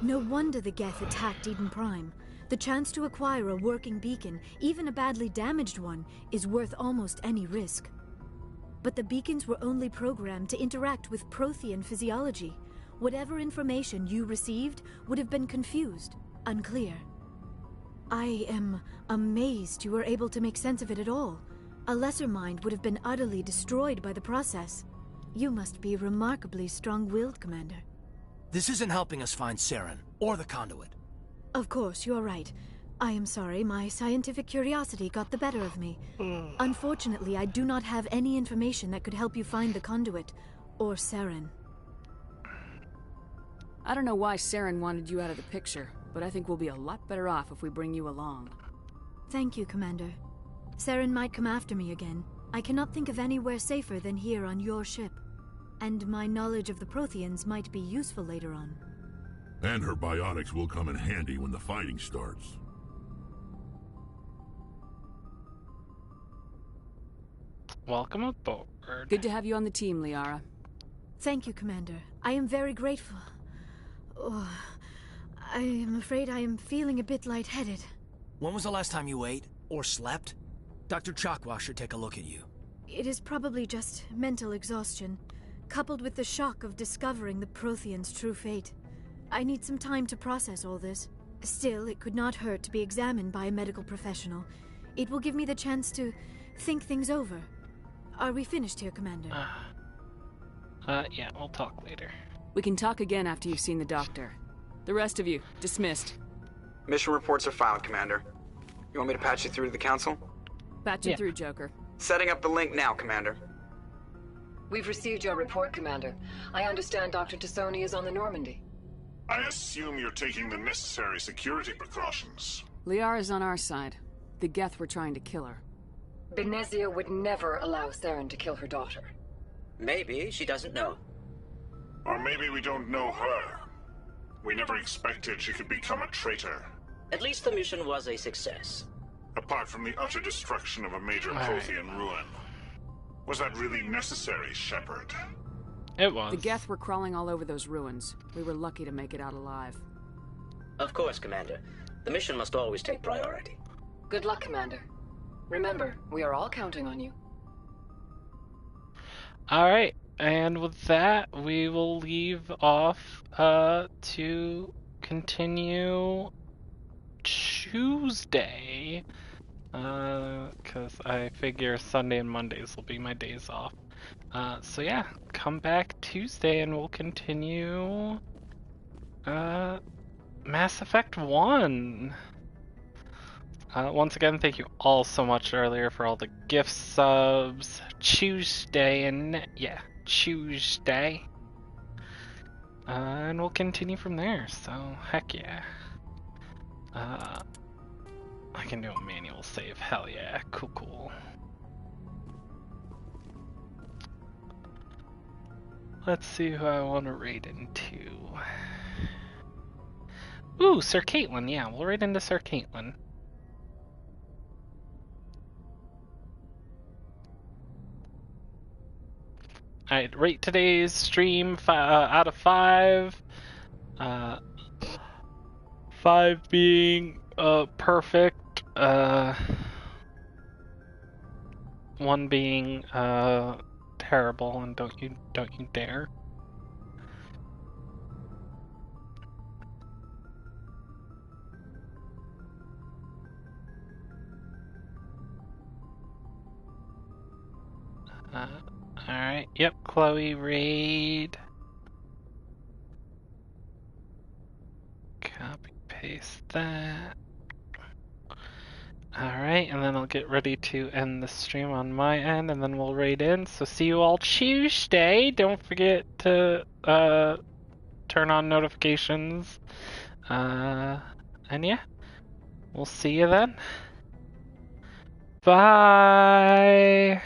No wonder the Geth attacked Eden Prime. The chance to acquire a working beacon, even a badly damaged one, is worth almost any risk. But the beacons were only programmed to interact with Prothean physiology. Whatever information you received would have been confused, unclear. I am amazed you were able to make sense of it at all. A lesser mind would have been utterly destroyed by the process. You must be remarkably strong-willed, Commander. This isn't helping us find Saren, or the conduit. Of course, you're right. I am sorry, my scientific curiosity got the better of me. Unfortunately, I do not have any information that could help you find the conduit, or Saren. I don't know why Saren wanted you out of the picture, but I think we'll be a lot better off if we bring you along. Thank you, Commander. Saren might come after me again. I cannot think of anywhere safer than here on your ship. And my knowledge of the Protheans might be useful later on. And her biotics will come in handy when the fighting starts. Welcome aboard. Good to have you on the team, Liara. Thank you, Commander. I am very grateful. Oh, I am afraid I am feeling a bit lightheaded. When was the last time you ate, or slept? Dr. Chakwa should take a look at you. It is probably just mental exhaustion, coupled with the shock of discovering the Protheans' true fate. I need some time to process all this. Still, it could not hurt to be examined by a medical professional. It will give me the chance to think things over. Are we finished here, Commander? Yeah, we'll talk later. We can talk again after you've seen the doctor. The rest of you, dismissed. Mission reports are filed, Commander. You want me to patch you through to the Council? Patch you through, Joker. Setting up the link now, Commander. We've received your report, Commander. I understand Dr. Tassoni is on the Normandy. I assume you're taking the necessary security precautions. Liara's on our side. The Geth were trying to kill her. Benezia would never allow Saren to kill her daughter. Maybe she doesn't know. Or maybe we don't know her. We never expected she could become a traitor. At least the mission was a success. Apart from the utter destruction of a major Prothean ruin. Was that really necessary, Shepard? It was. The Geth were crawling all over those ruins. We were lucky to make it out alive. Of course, Commander. The mission must always take priority. Good luck, Commander. Remember, we are all counting on you. Alright, and with that, we will leave off to continue Tuesday. Because I figure Sunday and Mondays will be my days off. So yeah, come back Tuesday and we'll continue Mass Effect 1. Once again, thank you all so much earlier for all the gift subs. Tuesday and yeah, Tuesday. And we'll continue from there, so heck yeah. I can do a manual save, hell yeah, cool. Let's see who I want to raid into. Ooh, Sir Caitlin, yeah, we'll raid into Sir Caitlin. Alright, rate today's stream out of 5. 5 being perfect, 1 being terrible, and don't you dare. Alright, yep, Chloe raid. Copy paste that. Alright, and then I'll get ready to end the stream on my end, and then we'll raid in. So see you all Tuesday. Don't forget to turn on notifications. And yeah, we'll see you then. Bye!